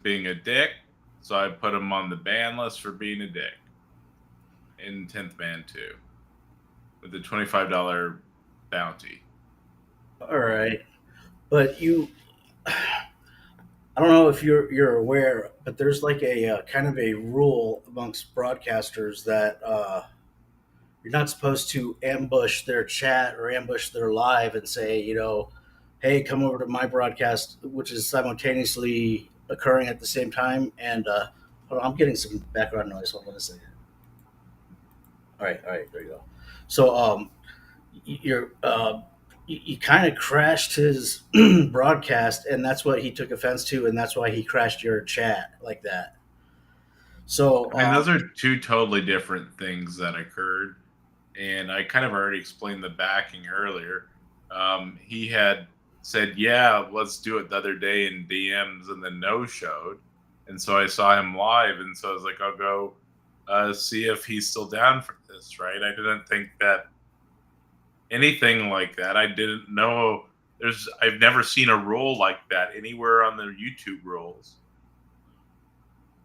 being a dick, so I put him on the ban list for being a dick in 10th Man 2 with the $25 bounty. All right, but I don't know if you're aware, but there's like a kind of a rule amongst broadcasters that you're not supposed to ambush their chat or ambush their live and say, hey, come over to my broadcast, which is simultaneously occurring at the same time. And hold on, I'm getting some background noise. Hold on a second. All right, there you go. So you're you kind of crashed his broadcast, and that's what he took offense to, and that's why he crashed your chat like that. So I mean, those are two totally different things that occurred, and I kind of already explained the backing earlier. He had said, "Yeah, let's do it the other day" in DMs, and then no showed, and so I saw him live, and so I was like, "I'll go see if he's still down for this." Right? I didn't think that anything like that. I didn't know. I've never seen a rule like that anywhere on the YouTube rules.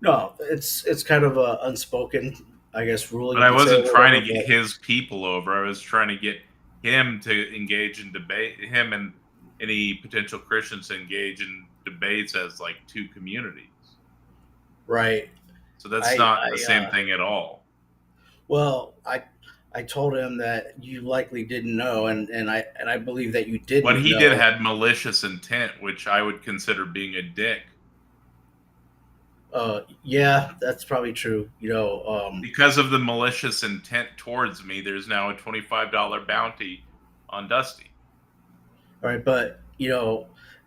no, it's kind of a unspoken, I guess, rule But you I could say, or wasn't trying whatever. to get But his people over. I was trying to get him to engage in debate, him and any potential Christians to engage in debates as like two communities. right, So that's not the I same thing at all. well, I told him that you likely didn't know, and I believe that you What didn't he did know. had malicious intent, which I would consider being a dick. Yeah, that's probably true. Because of the malicious intent towards me, there's now a $25 bounty on Dusty. all right, but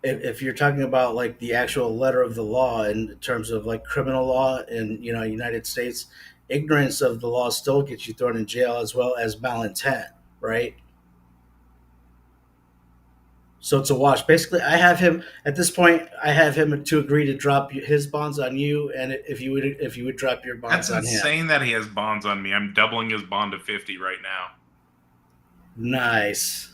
if you're talking about like the actual letter of the law in terms of like criminal law in United States, ignorance of the law still gets you thrown in jail as well as malintent, right? So it's a wash. Basically, I have him at this point. I have him to agree to drop his bonds on you, and if you would drop your That's bonds on him. insane that he has bonds on me. I'm doubling his bond to 50 right now. Nice.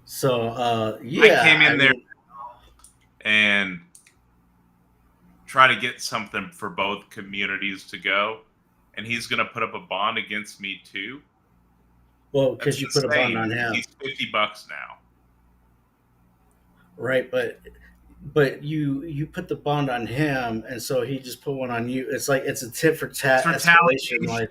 So I yeah, came I in there mean, and try to get something for both communities to go, and he's going to put up a bond against me too. well, because That's you put a bond insane. on And him, he's $50 now. right? But you put the bond on him, and so he just put one on you. It's like it's a tit for It's tat escalation. retaliation. Like,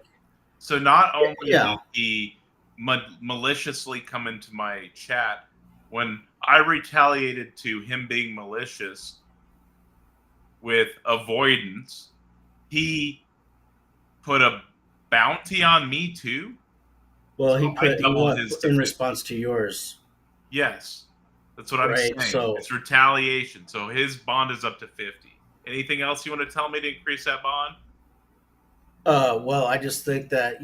So not only yeah, did he maliciously come into my chat, when I retaliated to him being malicious with avoidance, he put a bounty on me too. well, So I he doubled went his to in 50. response to yours, Yes, that's what I'm right? saying. So It's retaliation. So his bond is up to 50. Anything else you want to tell me to increase that bond? well, I just think that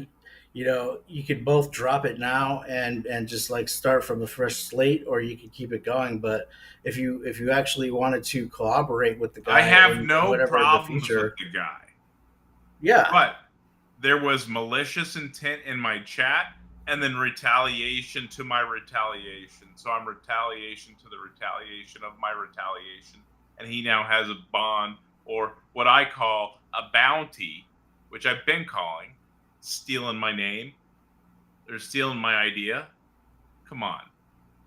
you could both drop it now and just like start from a fresh slate, or you could keep it going. But if you actually wanted to collaborate with the I guy have in no whatever in the problems with future, the guy, yeah. but there was malicious intent in my chat and then retaliation to my retaliation. So I'm retaliation to the retaliation of my retaliation. And he now has a bond, or what I call a bounty, which I've been calling stealing my name. They're stealing my idea. Come on.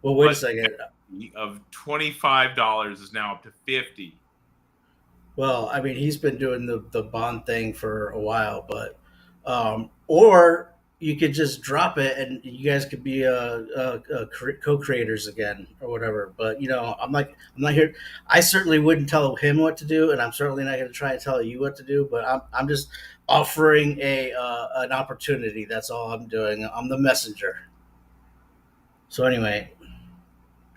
Well, wait a What second. of $25 is now up to 50. Well, I mean, he's been doing the bond thing for a while, but or you could just drop it and you guys could be co-creators again or whatever. But I'm not here. I certainly wouldn't tell him what to do, and I'm certainly not going to try and tell you what to do. But I'm just offering a an opportunity. That's all I'm doing. I'm the messenger. So anyway,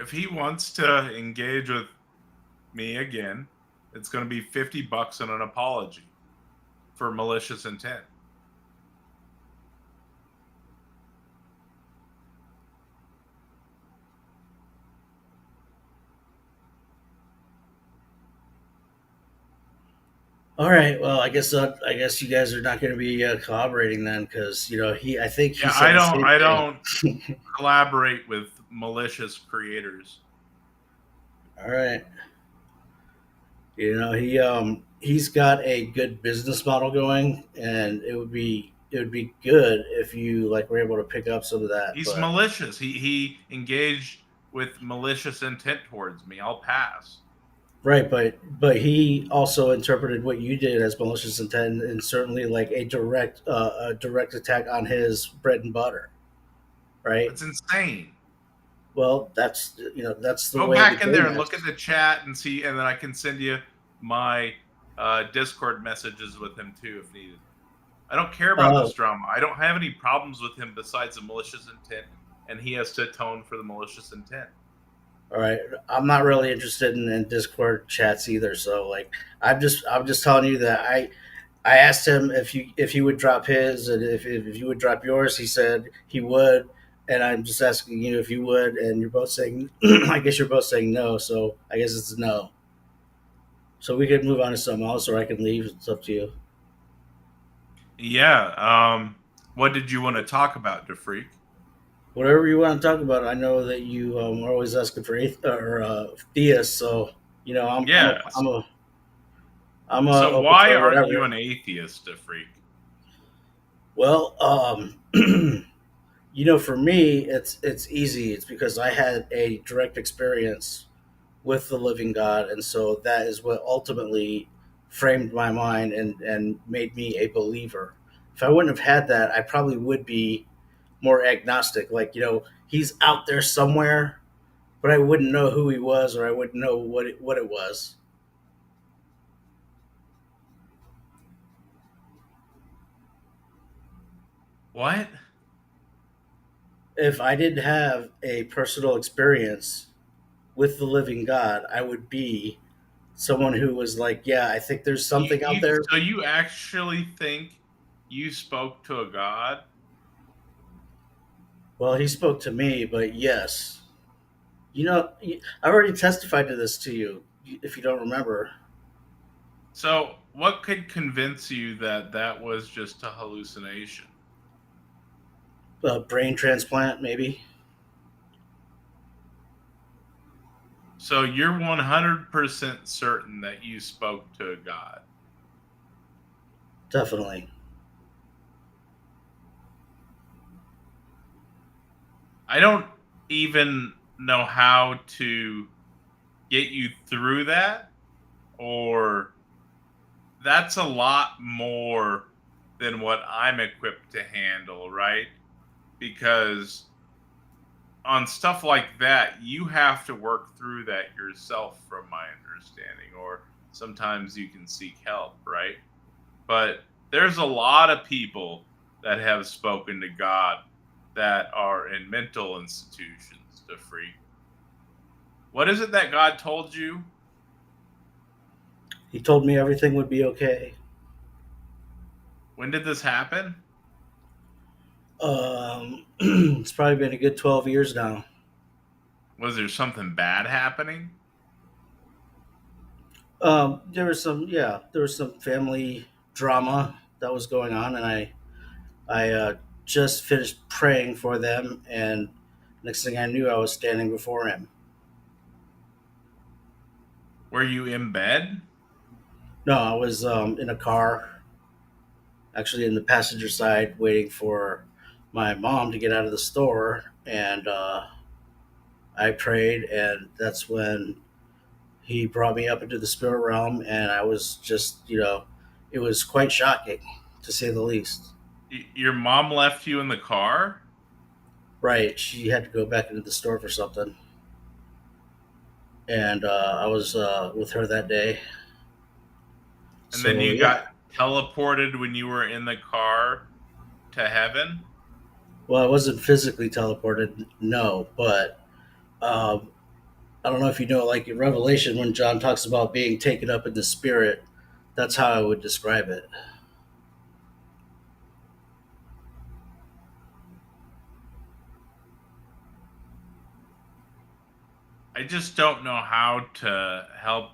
If he wants to engage with me again, it's going to be $50 and an apology for malicious intent. all right. Well, I guess you guys are not going to be collaborating then, because I think he Yeah, said the same I thing. don't collaborate with malicious creators. All right. He's got a good business model going, and it would be good if you like were able to pick up some of that. He's But malicious. He engaged with malicious intent towards me. I'll pass. right, but he also interpreted what you did as malicious intent, and certainly like a direct attack on his bread and butter. Right. That's insane. Well, that's the Go way of the back in there game and look at is. the chat and see, and then I can send you my Discord messages with him too if needed. I don't care about Uh, this drama. I don't have any problems with him besides the malicious intent, and he has to atone for the malicious intent. all right, I'm not really interested in Discord chats either. So like, I'm just telling you that I asked him if he would drop his and if you would drop yours. He said he would, and I'm just asking you if you would, and you're both saying I guess you're both saying no. So I guess it's a no. So we could move on to something else, or I can leave. It's up to you. Yeah. What did you want to talk about, DeFreak? Whatever you want to talk about. I know that you are always asking for theists, so I'm a Yeah. I'm a I'm So open why for aren't you whatever. an atheist, DeFreak? Well, for me, it's easy. It's because I had a direct experience with the living God, and so that is what ultimately framed my mind and made me a believer. If I wouldn't have had that, I probably would be more agnostic. Like he's out there somewhere, but I wouldn't know who he was, or I wouldn't know what it was. What? If I didn't have a personal experience with the living God, I would be someone who was like, yeah, I think there's You, something out you there. so you actually think you spoke to a god? Well, he spoke to me, but yes. I already testified to this to you, if you don't remember. So what could convince you that that was just a hallucination? Brain transplant, maybe. So you're 100% certain that you spoke to a god. Definitely. I don't even know how to get you through that, or that's a lot more than what I'm equipped to handle, right? Because on stuff like that, you have to work through that yourself, from my understanding, or sometimes you can seek help, right? But there's a lot of people that have spoken to God that are in mental institutions, to freak. What is it that God told you? He told me everything would be okay. When did this happen? It's probably been a good 12 years now. Was there something bad happening? There was some family drama that was going on, and I just finished praying for them, and next thing I knew, I was standing before him. Were you in bed? No, I was in a car, actually in the passenger side, waiting for my mom to get out of the store, and I prayed, and that's when he brought me up into the spirit realm, and I was just, it was quite shocking, to say the least. Your mom left you in the car? Right, she had to go back into the store for something, and I was with her that day. And then So you yeah, got teleported when you were in the car to heaven? well, I wasn't physically teleported, no, but um, I don't know if you know, like in Revelation, when John talks about being taken up in the spirit, that's how I would describe it. I just don't know how to help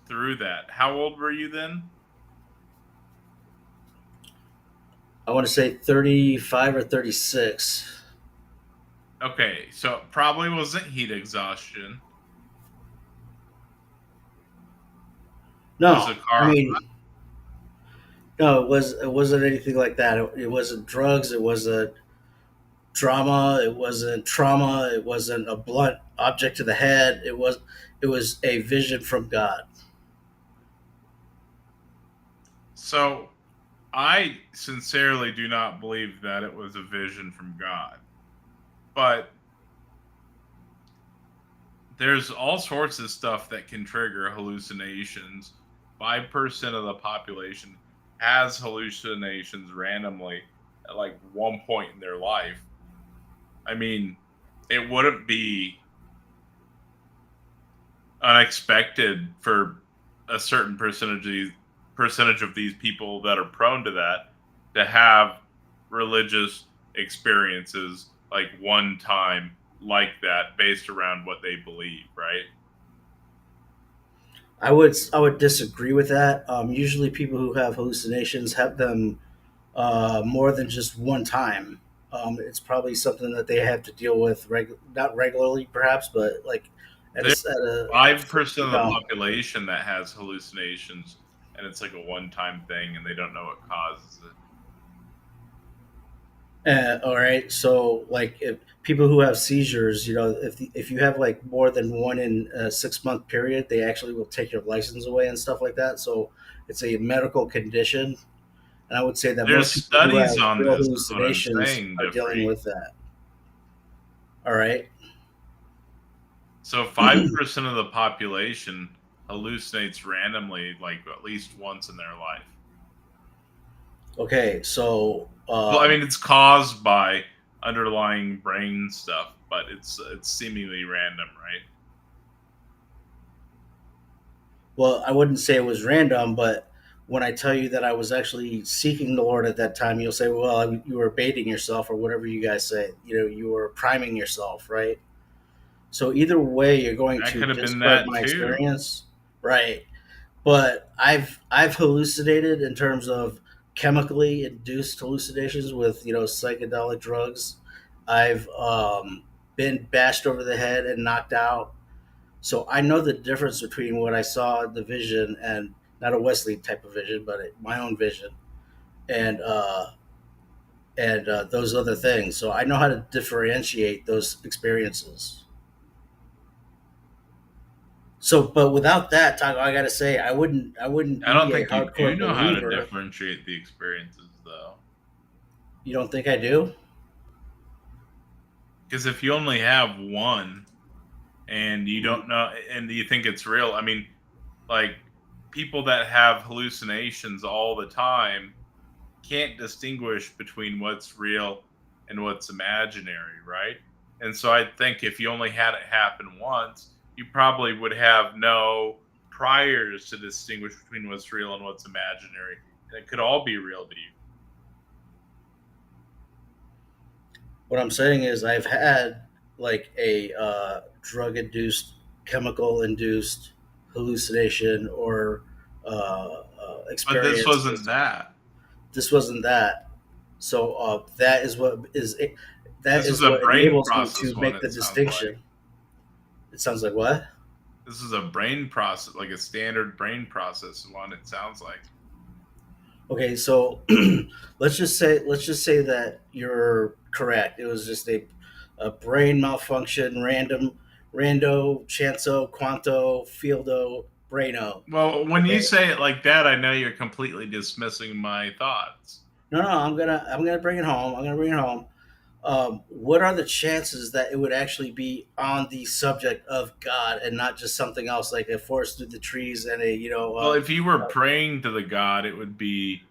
through that. How old were you then? I want to say 35 or 36. Okay, so it probably wasn't heat exhaustion. Was No, the I car? mean, no, it wasn't anything like that. It wasn't drugs. It wasn't drama. It wasn't trauma. It wasn't a blunt object to the head. It was a vision from God. So I sincerely do not believe that it was a vision from God, but there's all sorts of stuff that can trigger hallucinations. 5% of the population has hallucinations randomly at like one point in their life. I mean, it wouldn't be unexpected for a certain percentage of these people that are prone to that to have religious experiences like one time like that based around what they believe, right? I would disagree with that. Usually, people who have hallucinations have them more than just one time. It's probably something that they have to deal with not regularly, perhaps, but like There's at a 5% you of the know. population that has hallucinations, and it's like a one-time thing, and they don't know what causes it. All right, so like if people who have seizures, if you have like more than one in a 6 month period, they actually will take your license away and stuff like that. So it's a medical condition, and I would say that There's most people who studies have on real this, is what I'm hallucinations saying, are dealing Jeffrey. with that. All right. So 5% of the population hallucinates randomly, like at least once in their life. Okay, so Well, I mean, it's caused by underlying brain stuff, but it's seemingly random, right? well, I wouldn't say it was random, but when I tell you that I was actually seeking the Lord at that time, you'll say, "Well, you were baiting yourself," or whatever you guys say. You were priming yourself, right? So either way, you're going That to could have been discredit that my too. experience, right? But I've hallucinated in terms of chemically induced hallucinations with psychedelic drugs. I've been bashed over the head and knocked out. So I know the difference between what I saw in the vision and not a Wesley type of vision, but my own vision, and those other things. So I know how to differentiate those experiences. So, but without that, Taco, I gotta say, I wouldn't I don't be a think you do hardcore know how to believer. differentiate the experiences, though. You don't think I do? Because if you only have one and you Mhm. don't know, and you think it's real, I mean, like people that have hallucinations all the time can't distinguish between what's real and what's imaginary, right? And so I think if you only had it happen once, you probably would have no priors to distinguish between what's real and what's imaginary. And it could all be real to you. What I'm saying is, I've had like a drug-induced, chemical-induced hallucination or But this experience. wasn't that. This wasn't that. So that This is is a what brain enables me process to one, make the it sounds like. distinction. It sounds like what? This is a brain process, like a standard brain process one, it sounds like. Okay, so let's just say that you're correct. It was just a brain malfunction, rando, chanso, quanto, fieldo, braino. Well, when you Okay. say it like that, I know you're completely dismissing my thoughts. No, I'm gonna bring it home. I'm gonna bring it home. What are the chances that it would actually be on the subject of God and not just something else like a forest through the trees and a Well, if you were praying to the god, it would be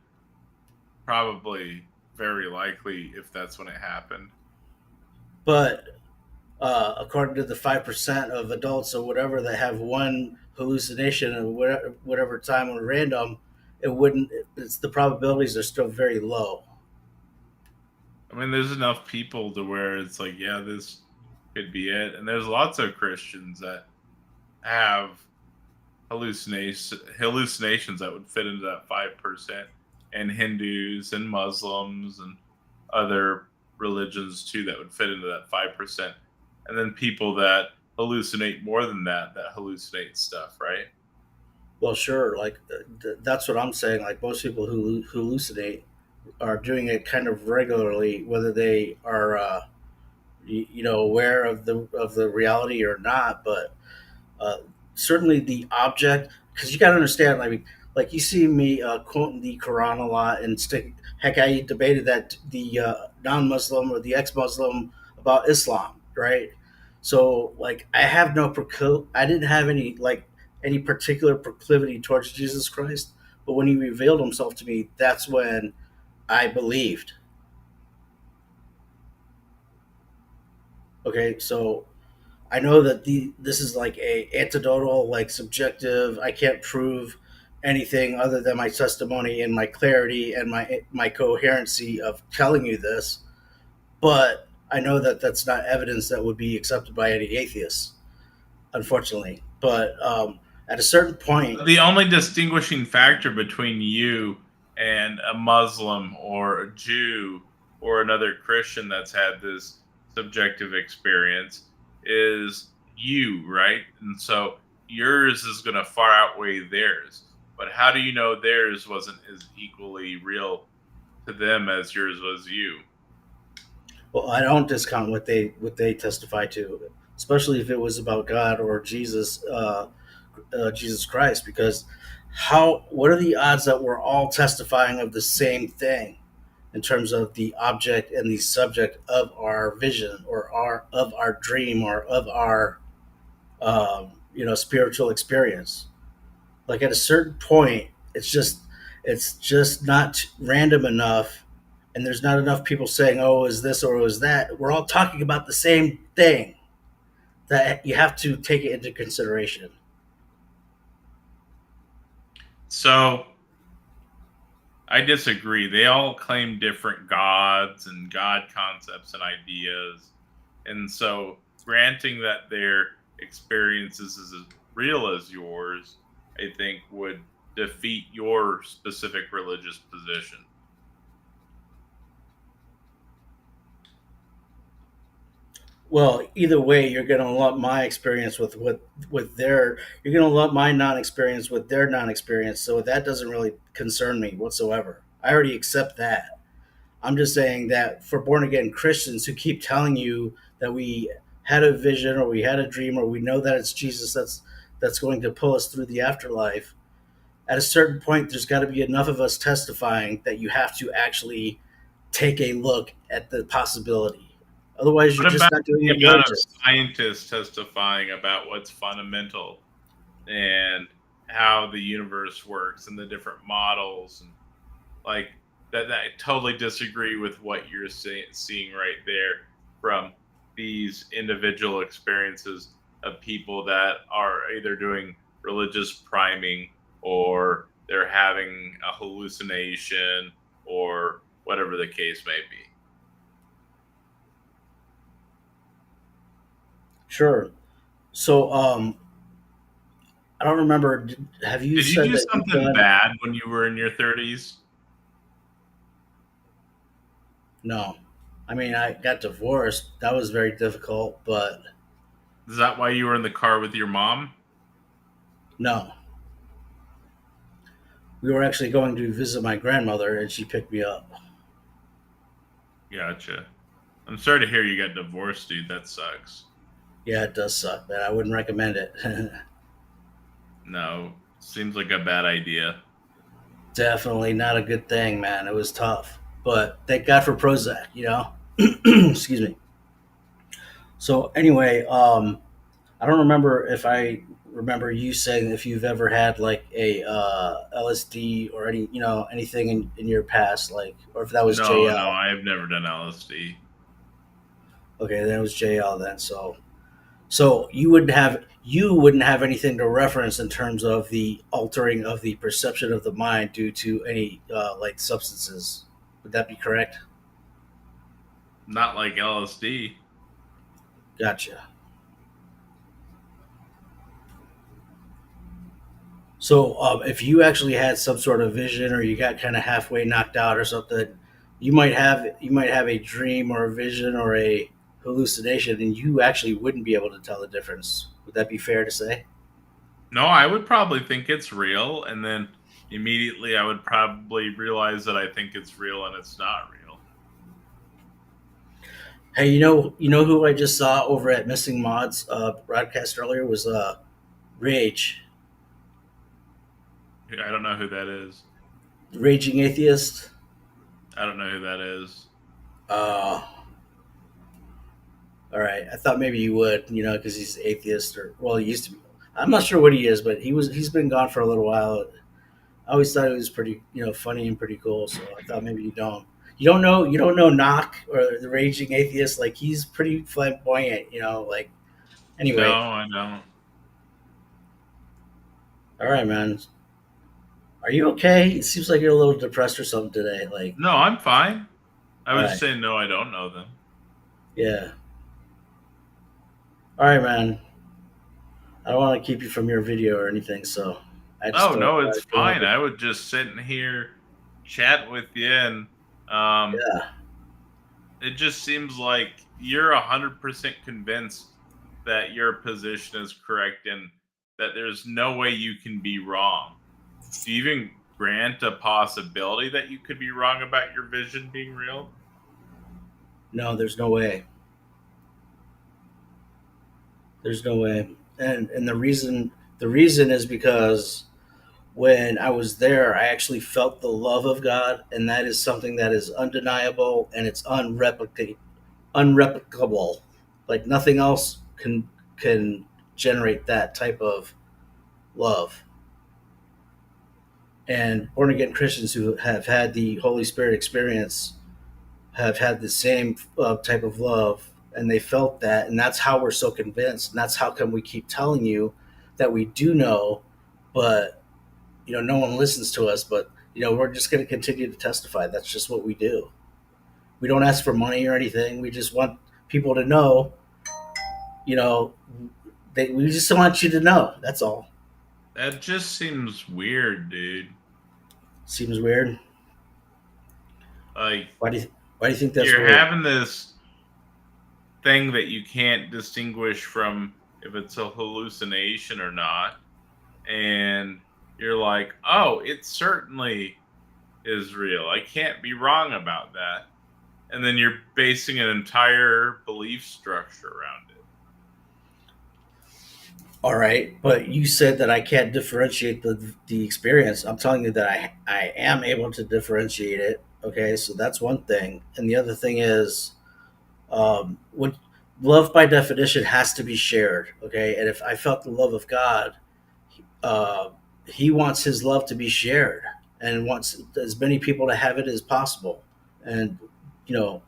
probably very likely if that's when it happened. but according to the 5% of adults or whatever that have one hallucination at whatever time or random, it wouldn't. It's the probabilities are still very low. I mean, there's enough people to where it's like, yeah, this could be it. And there's lots of Christians that have hallucinations that would fit into that 5%, and Hindus and Muslims and other religions too that would fit into that 5%. And then people that hallucinate more than that hallucinate stuff, right? Well, sure. Like that's what I'm saying. Like most people who hallucinate are doing it kind of regularly, whether they are aware of the reality or not. But uh, certainly the object, because you got to understand. Like you see me quoting the Quran a lot, and stick. Heck, I debated that the non-Muslim or the ex-Muslim about Islam, right? So like, I didn't have any particular proclivity towards Jesus Christ, but when he revealed himself to me, that's when I believed. Okay, so I know that this is like a anecdotal, like subjective. I can't prove anything other than my testimony and my clarity and my coherency of telling you this. But I know that that's not evidence that would be accepted by any atheists, unfortunately. But at a certain point, The only distinguishing factor between you and a Muslim or a Jew or another Christian that's had this subjective experience is you, right? And so yours is going to far outweigh theirs. But how do you know theirs wasn't as equally real to them as yours was you? well, I don't discount what they testify to, especially if it was about God or Jesus, Jesus Christ, because how what are the odds that we're all testifying of the same thing in terms of the object and the subject of our vision or our dream or of our spiritual experience? Like at a certain point, it's just not random enough, and there's not enough people saying, "Oh, is this or is that?" We're all talking about the same thing. That you have to take it into consideration. So I disagree. They all claim different gods and God concepts and ideas. And so, granting that their experiences is as real as yours, I think would defeat your specific religious position. Well, either way, you're going to lump my experience with their. You're going to lump my non-experience with their non-experience. So that doesn't really concern me whatsoever. I already accept that. I'm just saying that for born again Christians who keep telling you that we had a vision or we had a dream or we know that it's Jesus that's going to pull us through the afterlife. At a certain point, there's got to be enough of us testifying that you have to actually take a look at the possibility. Otherwise, you're What just about not doing the it amount of religious. scientists testifying about what's fundamental and how the universe works and the different models and like that I totally disagree with what you're seeing right there from these individual experiences of people that are either doing religious priming or they're having a hallucination or whatever the case may be. Sure. So, I don't remember. Have you Did you said do that you've something done? bad when you were in your 30s? No. I mean, I got divorced. That was very difficult, but Is that why you were in the car with your mom? no. We were actually going to visit my grandmother, and she picked me up. Gotcha. I'm sorry to hear you got divorced, dude. That sucks. Yeah, it does suck, man. I wouldn't recommend it. No, seems like a bad idea. Definitely not a good thing, man. It was tough, but thank God for Prozac. Excuse me. So anyway, I don't remember if I remember you saying if you've ever had like a LSD or anything in your past, like, or if that was No, no, JL. I have never done LSD. Okay, then it was JL then. So you wouldn't have anything to reference in terms of the altering of the perception of the mind due to any like substances. Would that be correct? Not like LSD. Gotcha. So if you actually had some sort of vision, or you got kind of halfway knocked out or something, you might have a dream or a vision or a hallucination, and you actually wouldn't be able to tell the difference. Would that be fair to say? No, I would probably think it's real, and then immediately I would probably realize that I think it's real and it's not real. Hey, you know who I just saw over at Missing Mods broadcast earlier was Rage, I don't know who that is. Raging Atheist. I don't know who that is. Uh, all right, I thought maybe you would, you know, because he's atheist or well, he used to be. I'm not sure what he is, but he's been gone for a little while. I always thought it was pretty, you know, funny and pretty cool. So I thought maybe you don't know Knock or the Raging Atheist. Like he's pretty flamboyant, you know. Like No, anyway, I don't. all right, man. Are you okay? It seems like you're a little depressed or something today. Like, No, I'm fine. I all was just right, saying, no, I don't know them. yeah, all right, man. I don't want to keep you from your video or anything, so I just Oh thought no, I'd it's go fine. over. I would just sit in here, chat with you, and um, Yeah, it just seems like you're 100% convinced that your position is correct and that there's no way you can be wrong. Do you even grant a possibility that you could be wrong about your vision being real? no, there's no way. There's no way. And the reason is because when I was there, I actually felt the love of God, and that is something that is undeniable and it's unreplicable. Like nothing else can generate that type of love. And born again Christians who have had the Holy Spirit experience have had the same type of love, and they felt that, and that's how we're so convinced, and that's how come we keep telling you that we do know, but you know no one listens to us. But you know we're just going to continue to testify. That's just what we do. We don't ask for money or anything. We just want people to know. You know, we just want you to know. That's all. That just seems weird, dude. Seems weird. Like, Why do you think that's you're weird? having this thing that you can't distinguish from if it's a hallucination or not. And you're like, oh, it certainly is real. I can't be wrong about that. And then you're basing an entire belief structure around it. All right, but you said that I can't differentiate the experience. I'm telling you that I am able to differentiate it. Okay, so that's one thing, and the other thing is, when love by definition has to be shared. Okay, and if I felt the love of God, uh, He wants His love to be shared and wants as many people to have it as possible. And you know,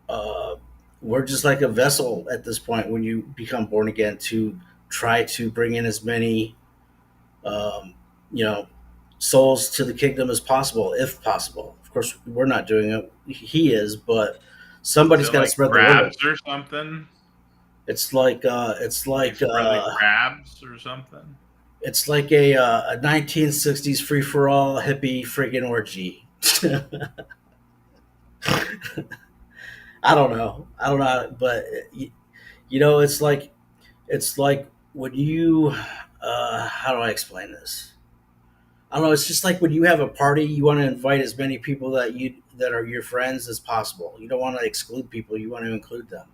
uh, we're just like a vessel at this point when you become born again to try to bring in as many um, you know souls to the kingdom as possible if possible. Of course we're not doing it, he is, but Is somebody's it got to like spread the word. crabs or something? It's Like like spreading crabs or something? it's like a 1960s free-for-all hippie friggin' orgy. I don't know, but you know it's like when you how do I explain this? I don't know. It's just like when you have a party, you want to invite as many people that are your friends as possible. You don't want to exclude people. You want to include them.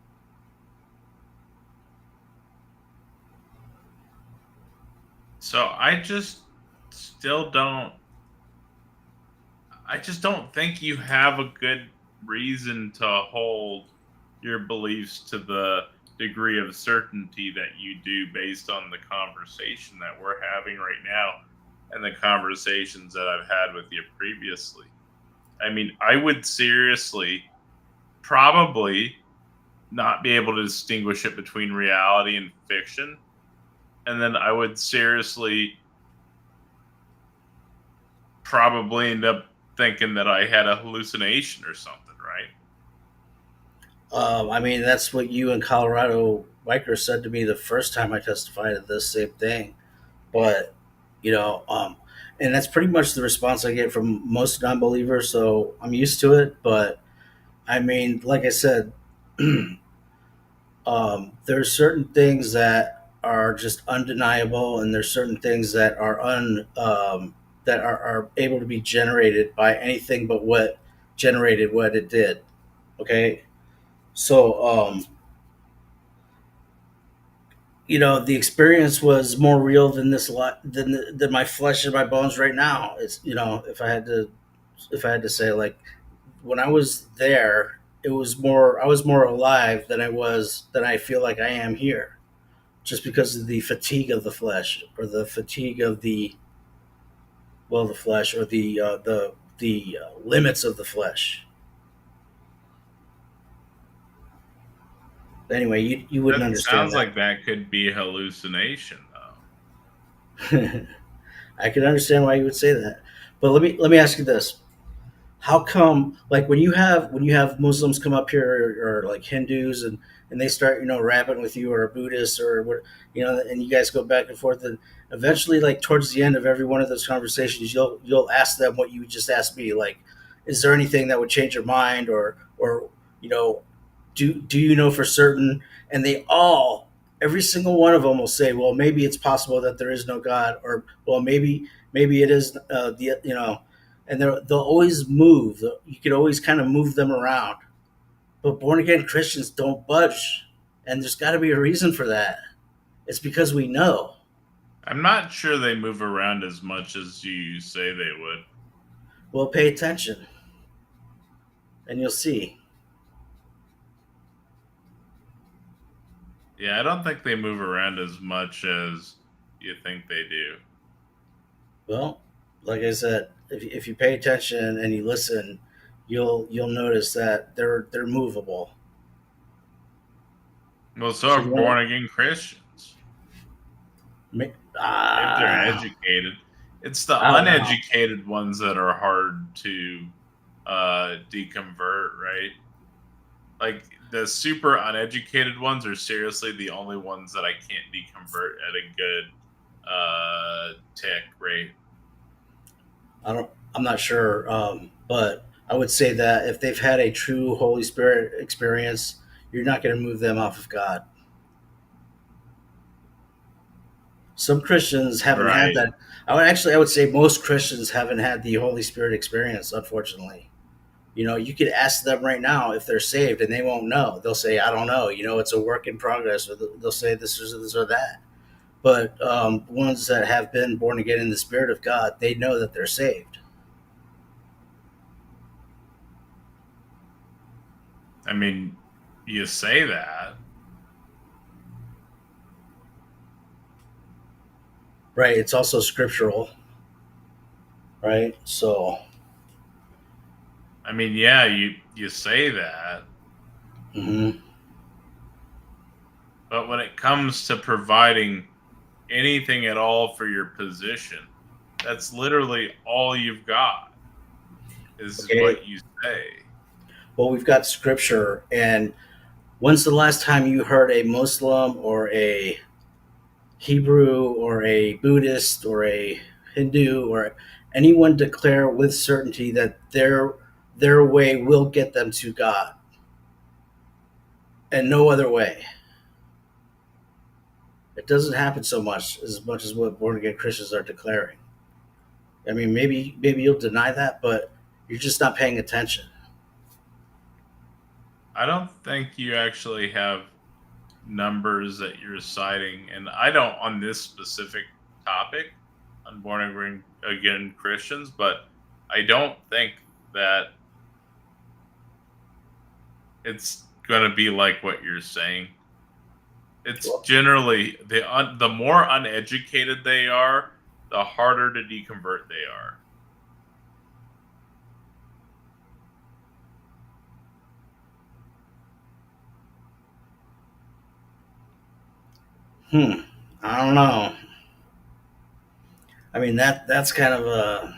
So still don't I just don't think you have a good reason to hold your beliefs to the degree of certainty that you do based on the conversation that we're having right now and the conversations that I've had with you previously. I mean, I would seriously probably not be able to distinguish it between reality and fiction. And then I would seriously probably end up thinking that I had a hallucination or something, right? I mean, that's what you and Colorado Biker said to me the first time I testified at this same thing. But you know, and that's pretty much the response I get from most non-believers. So I'm used to it. But I mean, like I said, there's certain things that are just undeniable, and there's certain things that are able to be generated by anything but what generated what it did. Okay, so the experience was more real than than my flesh and my bones right now. It's if I had to say, like, when I was there, it was more I was more alive than I feel like I am here, just because of the fatigue of the flesh, or the fatigue of the flesh, or the limits of the flesh. Anyway, you wouldn't That understand sounds that. like that could be a hallucination, though. I can understand why you would say that, but let me ask you this: how come, like, when you have Muslims come up here, or like Hindus, and they start rapping with you, or Buddhists, or what, and you guys go back and forth, and eventually, like, towards the end of every one of those conversations, you'll ask them what you just asked me, like, is there anything that would change your mind, or you know do you know for certain? And they all, every single one of them, will say, well, maybe it's possible that there is no God, or, well, maybe it is, and they'll always move. You could always kind of move them around. But born again Christians don't budge, and there's got to be a reason for that. It's because we know. I'm not sure they move around as much as you say they would. Well, pay attention, and you'll see. Yeah, I don't think they move around as much as you think they do. Well, like I said, if you pay attention and you listen, you'll notice that they're movable. Well, so So are you want born again Christians. to? If they're educated. It's the I don't know. uneducated ones that are hard to deconvert, right? Like the super uneducated ones are seriously the only ones that I can't deconvert at a good tick rate. I don't. I'm not sure, but I would say that if they've had a true Holy Spirit experience, you're not going to move them off of God. Some Christians haven't had Right. that. I would say most Christians haven't had the Holy Spirit experience. Unfortunately, you could ask them right now if they're saved, and they won't know. They'll say, "I don't know." It's a work in progress, or they'll say this or that. But ones that have been born again in the Spirit of God, they know that they're saved. I mean, you say that. Right? It's also scriptural, right? So. I mean, yeah, you say that, Mhm. but when it comes to providing anything at all for your position, that's literally all you've got is Okay. what you say. Well, we've got scripture, and when's the last time you heard a Muslim, or a Hebrew, or a Buddhist, or a Hindu, or anyone declare with certainty that their way will get them to God, and no other way? It doesn't happen much as what born again Christians are declaring. I mean, maybe you'll deny that, but you're just not paying attention. I don't think you actually have numbers that you're citing, and I don't on this specific topic on born again Christians, but I don't think that it's going to be like what you're saying. It's Well, generally the more uneducated they are, the harder to deconvert they are. I don't know. I mean, that's kind of a.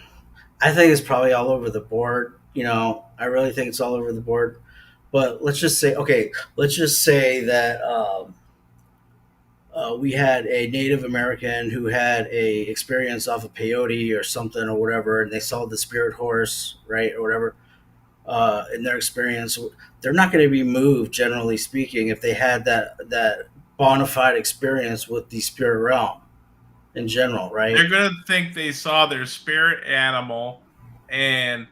I think it's probably all over the board. I really think it's all over the board. But let's just say, okay, let's just say that we had a Native American who had a experience off of peyote or something, or whatever, and they saw the spirit horse, right, or whatever. In their experience, they're not going to be moved, generally speaking, if they had that bona fide experience with the spirit realm in general, right? They're going to think they saw their spirit animal and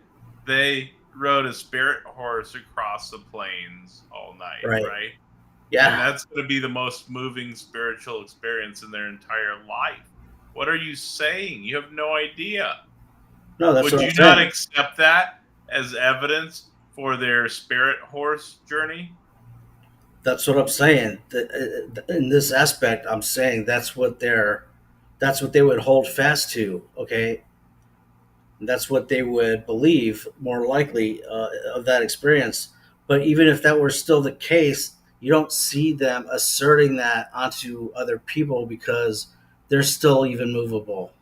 they rode a spirit horse across the plains all night, Right. right? And Yeah. that's going to be the most moving spiritual experience in their entire life. What are you saying? You have no idea. No, that's Would what I'm you not saying. accept that as evidence for their spirit horse journey? That's what I'm saying. In this aspect, I'm saying that's what they would hold fast to. Okay, that's what they would believe more likely of that experience. But even if that were still the case, you don't see them asserting that onto other people because they're still even movable.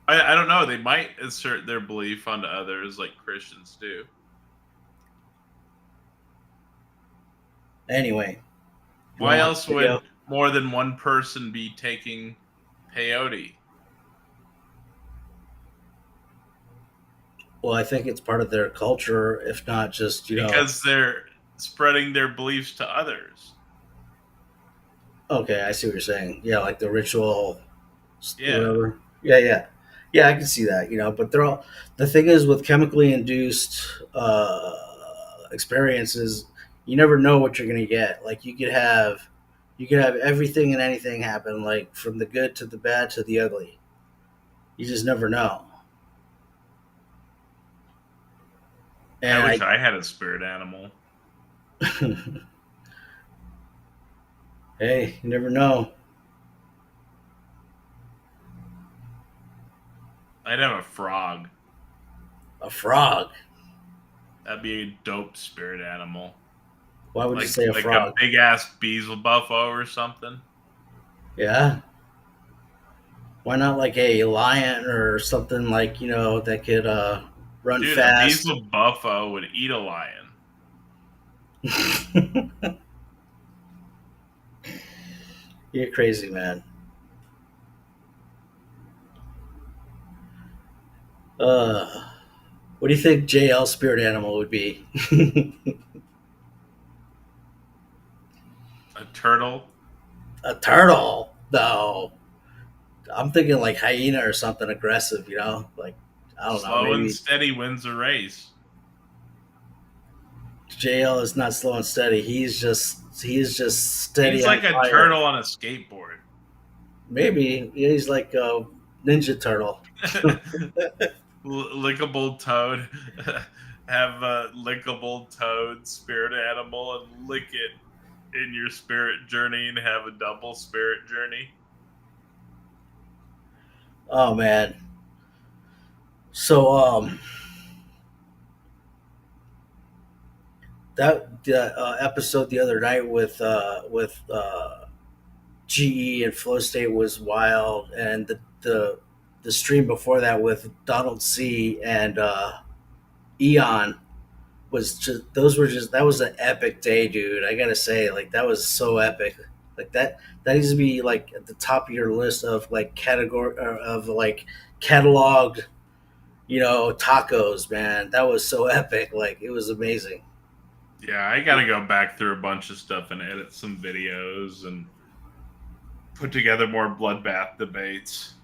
I don't know. They might assert their belief onto others like Christians do. Anyway, you want Why to watch else the video? would more than one person be taking peyote? Well, I think it's part of their culture, if not just Because they're spreading their beliefs to others. Okay, I see what you're saying. Yeah, like the ritual, Yeah. whatever. Yeah, yeah, yeah. I can see that. But they're all. The thing is with chemically induced experiences, you never know what you're gonna get. Like you could have everything and anything happen, like from the good to the bad to the ugly. You just never know. I And wish I had a spirit animal. I, hey, you never know. I'd have a frog. A frog. That'd be a dope spirit animal. Why would you Like say a like a frog? big ass beezel buffo or something. Yeah. Why not like a lion or something like that could run Dude, a fast? beezel buffo would eat a lion. You're crazy, man. Uh, what do you think JL spirit animal would be? A turtle. A turtle? No, I'm thinking like hyena or something aggressive. Like I don't know. Slow and Maybe steady wins the race. JL is not slow and steady. He's just steady He's on like a fire. turtle on a skateboard. Maybe he's like a ninja turtle. Lickable toad. Have a lickable toad spirit animal and lick it in your spirit journey and have a double spirit journey. Oh man. So that the episode the other night with GE and Flow State was wild, and the stream before that with Donald C and Eon was just those were just that was an epic day, dude. I gotta say, like that was so epic. Like that needs to be like at the top of your list of like category of like catalog, tacos, man. That was so epic. Like it was amazing. Yeah, I gotta go back through a bunch of stuff and edit some videos and put together more bloodbath debates.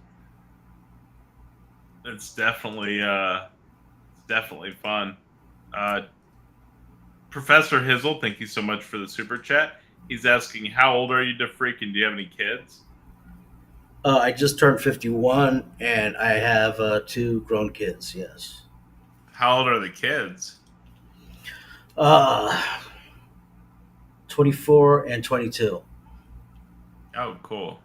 It's definitely fun. Uh, Professor Hizzle, thank you so much for the super chat. He's asking, how old are you to freaking? Do you have any kids? I just turned 51, and I have two grown kids. Yes. How old are the kids? Uh, 24 and 22. Oh, cool.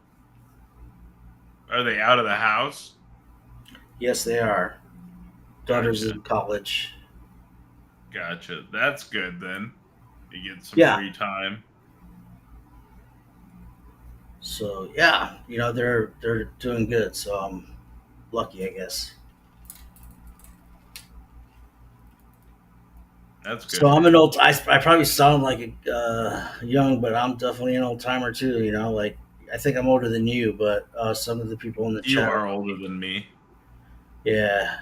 Are they out of the house? Yes, they are. Daughter's Gotcha. in college. Gotcha. That's good then. You get some Yeah. free time. So yeah, they're doing good. So I'm lucky, I guess. That's So good for I'm an you. old. I probably sound like young, but I'm definitely an old timer too. Like I think I'm older than you, but some of the people in the You chat are are older like, than me. yeah,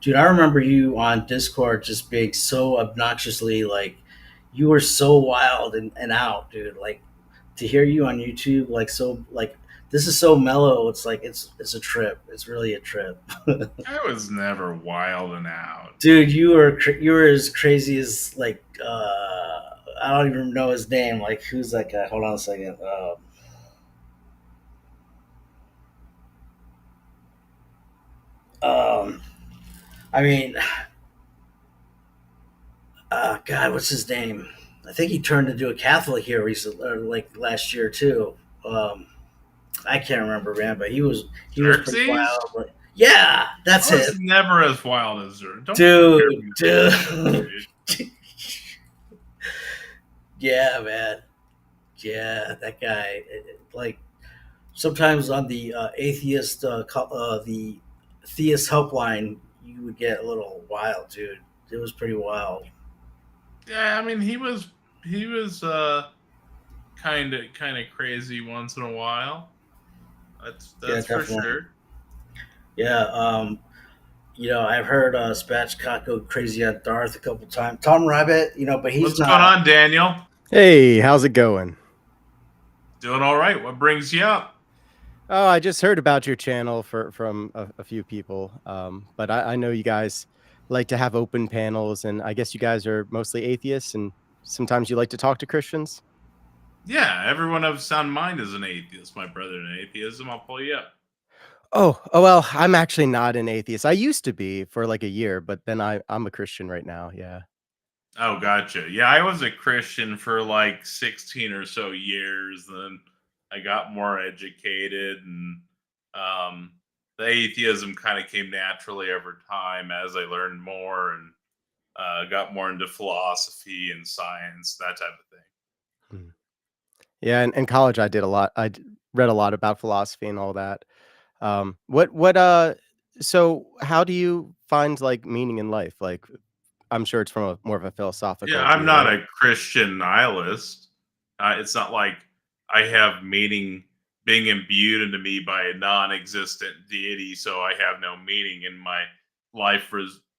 dude. I remember you on Discord just being so obnoxiously like you were so wild and out, dude. Like to hear you on YouTube, like so, like this is so mellow. It's like it's a trip. It's really a trip, I was never wild and out. dude. You were as crazy as like I don't even know his name. Like who's that guy? Hold on a second. Um, I mean, God, what's his name? I think he turned into a Catholic here recently, or like last year too. Um, I can't remember, man, but he was pretty Xerxes? wild. But yeah, that's I was it, never as wild as her. Don't compare dude, me to Xerxes, dude. dude. Yeah, man. Yeah, that guy. Like sometimes on the the theist helpline, you would get a little wild, dude. It was pretty wild. Yeah, I mean he was kind of crazy once in a while. That's Yeah, that's for definitely. sure. Yeah. I've heard Spatchcock go crazy on Darth a couple times. Tom Rabbit, but he's What's going not. on, Daniel? Hey, how's it going? Doing all right. What brings you up? Oh, I just heard about your channel from a few people, but I know you guys like to have open panels, and I guess you guys are mostly atheists, and sometimes you like to talk to Christians. Yeah, everyone of sound mind is an atheist. My brother in atheism. I'll pull you up. Oh well, I'm actually not an atheist. I used to be for like a year, but then I'm a Christian right now. Yeah. Oh, gotcha. Yeah, I was a Christian for like 16 or so years. Then I got more educated, and um, the atheism kind of came naturally over time as I learned more and got more into philosophy and science, that type of thing. Hmm. Yeah, in college I did a lot. Read a lot about philosophy and all that. What so how do you find like meaning in life? Like I'm sure it's from a more of a Yeah, philosophical I'm view, not right? a Christian nihilist. It's not like I have meaning being imbued into me by a non-existent deity, so I have no meaning, and my life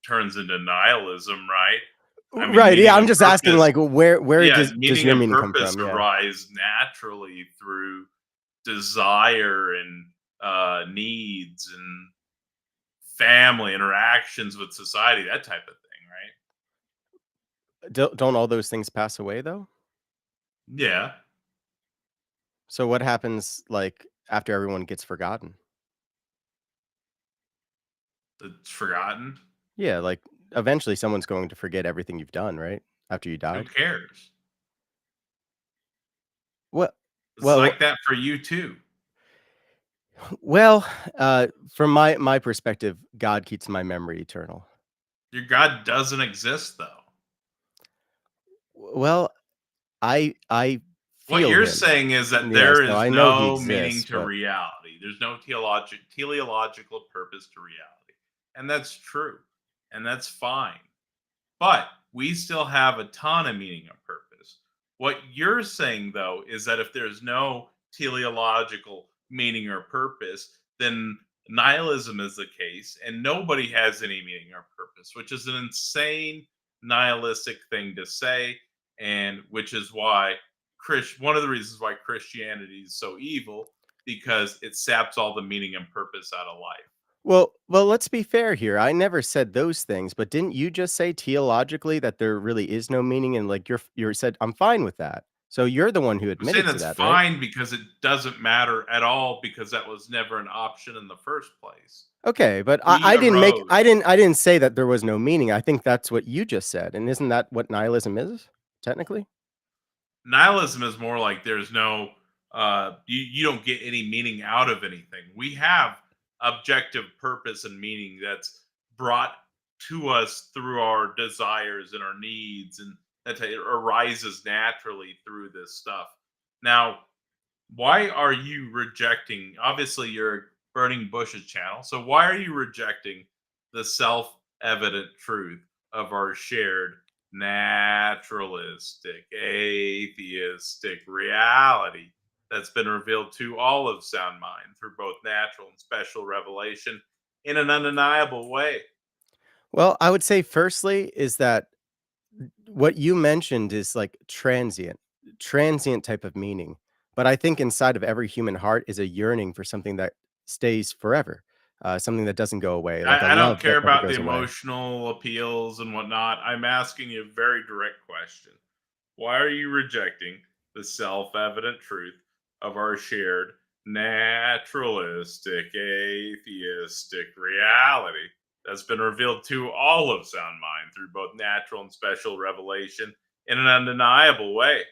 turns into nihilism, right? I mean, Right, yeah, meaning I'm and just asking, purpose. like, where Yeah, does meaning your and meaning come purpose from? Yeah. arise naturally through desire and needs and family interactions with society, that type of thing, right? Don't all those things pass away, though? Yeah, So what happens, like, after everyone gets forgotten? it's forgotten. Yeah, like, eventually someone's going to forget everything you've done, right? After you Who died? cares? Well It's well like that for you too. well, from my perspective, God keeps my memory eternal. Your God doesn't exist though. Well, I What feel you're him. saying is that Yeah, there so is I know he no meaning exists, to but reality. There's no teleological purpose to reality. And that's true. And that's fine. But we still have a ton of meaning and purpose. What you're saying, though, is that if there's no teleological meaning or purpose, then nihilism is the case, and nobody has any meaning or purpose, which is an insane nihilistic thing to say, and which is why one of the reasons why Christianity is so evil because it saps all the meaning and purpose out of life. well, let's be fair here. I never said those things, but didn't you just say teleologically that there really is no meaning and like you said I'm fine with that. So you're the one who I'm saying admitted to that's that, right? fine because it doesn't matter at all because that was never an option in the first place. Okay, but We arose. I didn't say that there was no meaning. I think that's what you just said. And isn't that what nihilism is technically? Nihilism is more like there's no you don't get any meaning out of anything. We have objective purpose and meaning that's brought to us through our desires and our needs, and it arises naturally through this stuff. Now, why are you rejecting, obviously you're burning bush's channel, so why are you rejecting the self-evident truth of our shared naturalistic atheistic reality that's been revealed to all of sound mind through both natural and special revelation in an undeniable way? Well, I would say firstly is that what you mentioned is like transient type of meaning. But I think inside of every human heart is a yearning for something that stays forever, something that doesn't go away, like a I don't love care that never about the goes away. emotional appeals and whatnot. I'm asking you a very direct question. Why are you rejecting the self evident truth of our shared naturalistic, atheistic reality that's been revealed to all of sound mind through both natural and special revelation in an undeniable way?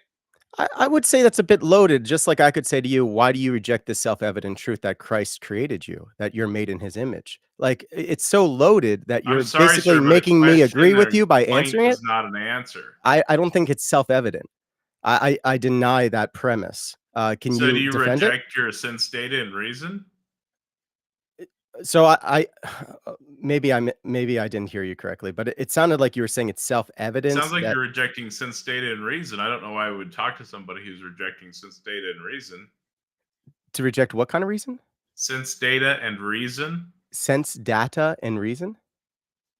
I would say that's a bit loaded, just like I could say to you, why do you reject the self-evident truth that Christ created you, that you're made in his image? Like, it's so loaded that I'm you're sorry, sir, basically but a making me agree question or with a you by complaint answering it. is not an answer. I don't think it's self-evident. I deny that premise. Can So, do you you defend it? reject your sense data and reason? So maybe I didn't hear you correctly, but it sounded like you were saying it's It sounds self-evident like that you're rejecting sense data and reason. I don't know why I would talk to somebody who's rejecting sense data and reason. to reject what kind of reason? Sense data and reason? Sense data and reason?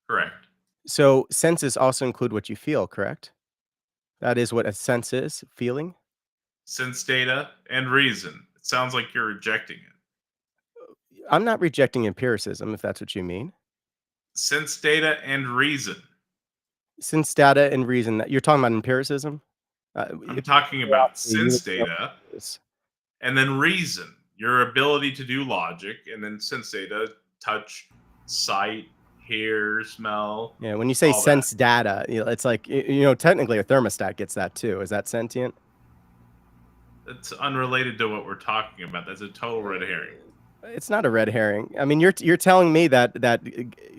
Correct. So senses also include what you feel, correct? That is what a sense is, feeling? Sense data and reason. It sounds like you're rejecting it. I'm not rejecting empiricism, if that's what you mean. Sense data and reason. Sense data and reason that you're talking about empiricism? I'm If you talking know about philosophy, you sense would know data what it is. and then reason. Your ability to do logic, and then sense data, touch, sight, hear, smell, Yeah, when you say all that. sense data, it's like, technically a thermostat gets that too. Is that sentient? It's unrelated to what we're talking about. That's a total red herring. It's not a red herring. I mean, you're telling me that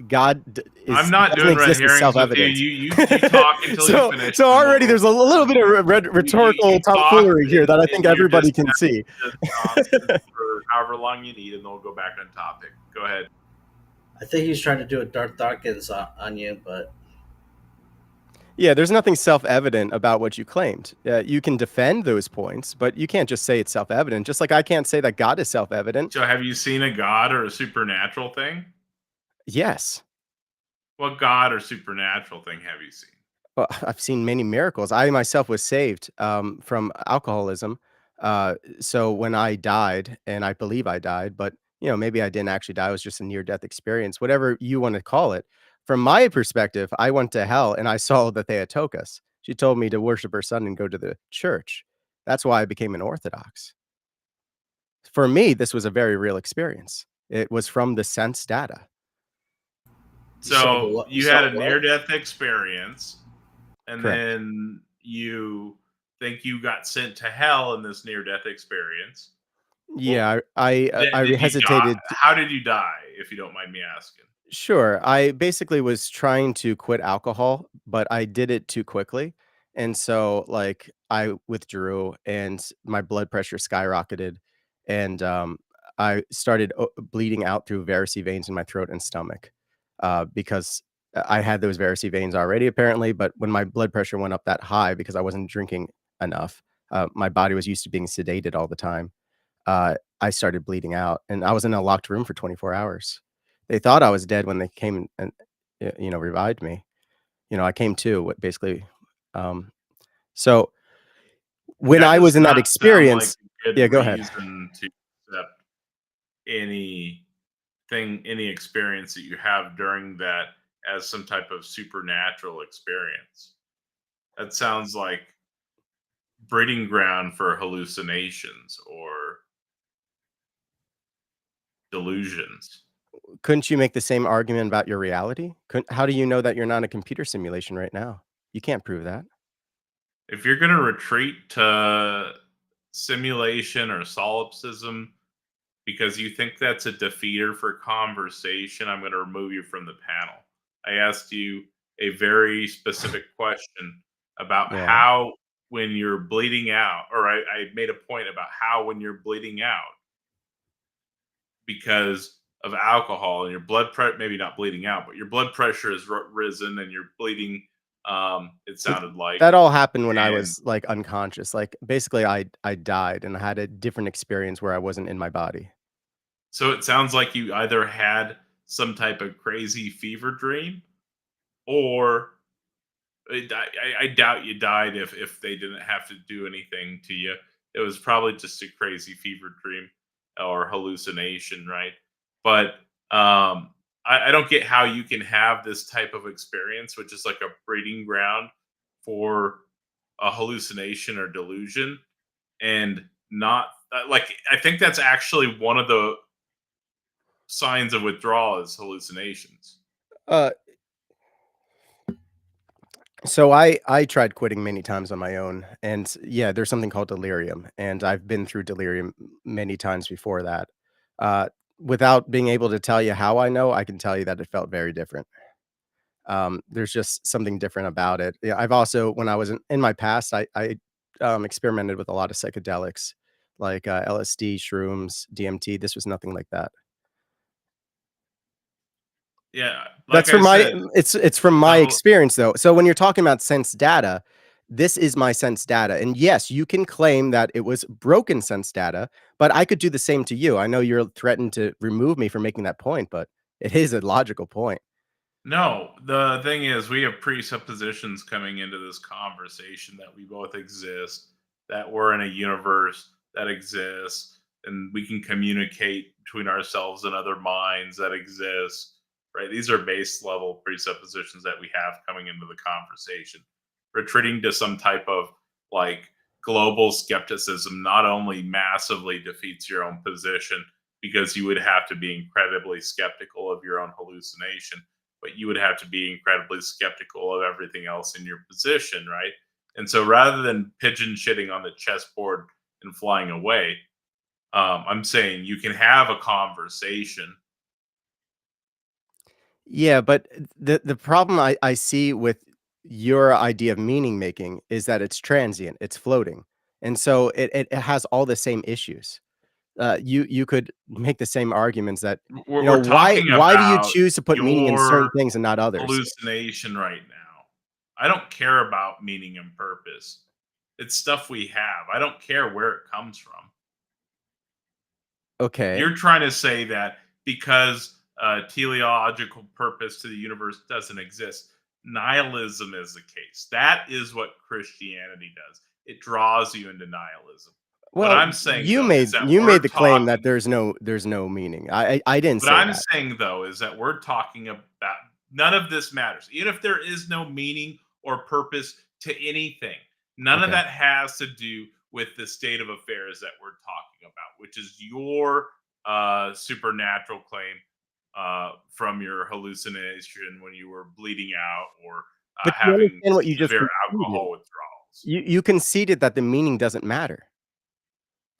God I'm is not doesn't doing red exist as herrings with you. self-evident. You talk until you So finish, so and already there's a little bit of rhetorical you talk, tomfoolery here that I and think you're everybody just can see. just nonsense for however long you need, and then we'll go back on topic. Go ahead. I think he's trying to do a Darth Dawkins on you, but Yeah, there's nothing self-evident about what you claimed. You can defend those points, but you can't just say it's self-evident. Just like I can't say that God is self-evident. So, have you seen a god or a supernatural thing? Yes. What god or supernatural thing have you seen? Well, I've seen many miracles. I myself was saved from alcoholism. So when I died, and I believe I died, but maybe I didn't actually die. It was just a near-death experience, whatever you want to call it. From my perspective, I went to hell and I saw the Theotokos. She told me to worship her son and go to the church. That's why I became an Orthodox. For me, this was a very real experience. It was from the sense data. you saw the So, what? You you saw had a what? near-death experience, and Correct. then you think you got sent to hell in this near-death experience. Well, Yeah, I did you die? hesitated. How did you die, if you don't mind me asking? Sure. I basically was trying to quit alcohol, but I did it too quickly. And so, like, I withdrew and my blood pressure skyrocketed. And I started bleeding out through varicose veins in my throat and stomach because I had those varicose veins already, apparently. But when my blood pressure went up that high because I wasn't drinking enough, my body was used to being sedated all the time. I started bleeding out, and I was in a locked room for 24 hours. They thought I was dead when they came and, revived me. I came to, what basically, um so when That I does was in that not sound like experience. a good Yeah, go ahead. reason to accept anything, any experience that you have during that as some type of supernatural experience. That sounds like breeding ground for hallucinations or delusions. Couldn't you make the same argument about your reality? Couldn't How do you know that you're not in a computer simulation right now? You can't prove that. If you're going to retreat to simulation or solipsism because you think that's a defeater for conversation, I'm going to remove you from the panel. I asked you a very specific question about Yeah. how, when you're bleeding out, or I made a point about how, when you're bleeding out because of alcohol and your blood pressure, maybe not bleeding out, but your blood pressure has risen and you're bleeding. It Th sounded like, that all happened when I and was, like, unconscious. Like, basically, I died, and I had a different experience where I wasn't in my body. so it sounds like you either had some type of crazy fever dream or I doubt you died if they didn't have to do anything to you. It was probably just a crazy fever dream or hallucination, right? But I don't get how you can have this type of experience, which is like a breeding ground for a hallucination or delusion, and not like I think that's actually one of the signs of withdrawal is hallucinations. Uh, so I tried quitting many times on my own, and yeah, there's something called delirium, and I've been through delirium many times before that. Uh, Without being able to tell you how I know, I can tell you that it felt very different. There's just something different about it. Yeah, I've also, when I was in my past, I experimented with a lot of psychedelics, like LSD, shrooms, DMT. This was nothing like that. Yeah, like That's I from my said, it's from the my whole experience, though. So when you're talking about sense data, this is my sense data, and yes, you can claim that it was broken sense data, but I could do the same to you. I know you're threatened to remove me for making that point, but it is a logical point. no, the thing is, we have presuppositions coming into this conversation that we both exist, that we're in a universe that exists, and we can communicate between ourselves and other minds that exist, right? These are base level presuppositions that we have coming into the conversation. Retreating to some type of like global skepticism not only massively defeats your own position because you would have to be incredibly skeptical of your own hallucination, but you would have to be incredibly skeptical of everything else in your position, right? And so rather than pigeon shitting on the chessboard and flying away, I'm saying you can have a conversation. Yeah, but the problem I see with your idea of meaning making is that it's transient, it's floating, and so it has all the same issues. You could make the same arguments that, We're talking why do you about choose to put meaning in certain your things and not others? hallucination right now. I don't care about meaning and purpose. It's stuff we have. I don't care where it comes from. Okay. You're trying to say that because teleological purpose to the universe doesn't exist, nihilism is the case. That is what Christianity does. It draws you into nihilism. What Well, I'm saying though is that you made we're the claim that talking there's no meaning. I didn't What say I'm that. saying though is that we're talking about none of this matters. Even if there is no meaning or purpose to anything, none of Okay. that has to do with the state of affairs that we're talking about, which is your supernatural claim from your hallucination when you were bleeding out or But you having understand what you just severe conceded. alcohol withdrawals. You conceded that the meaning doesn't matter.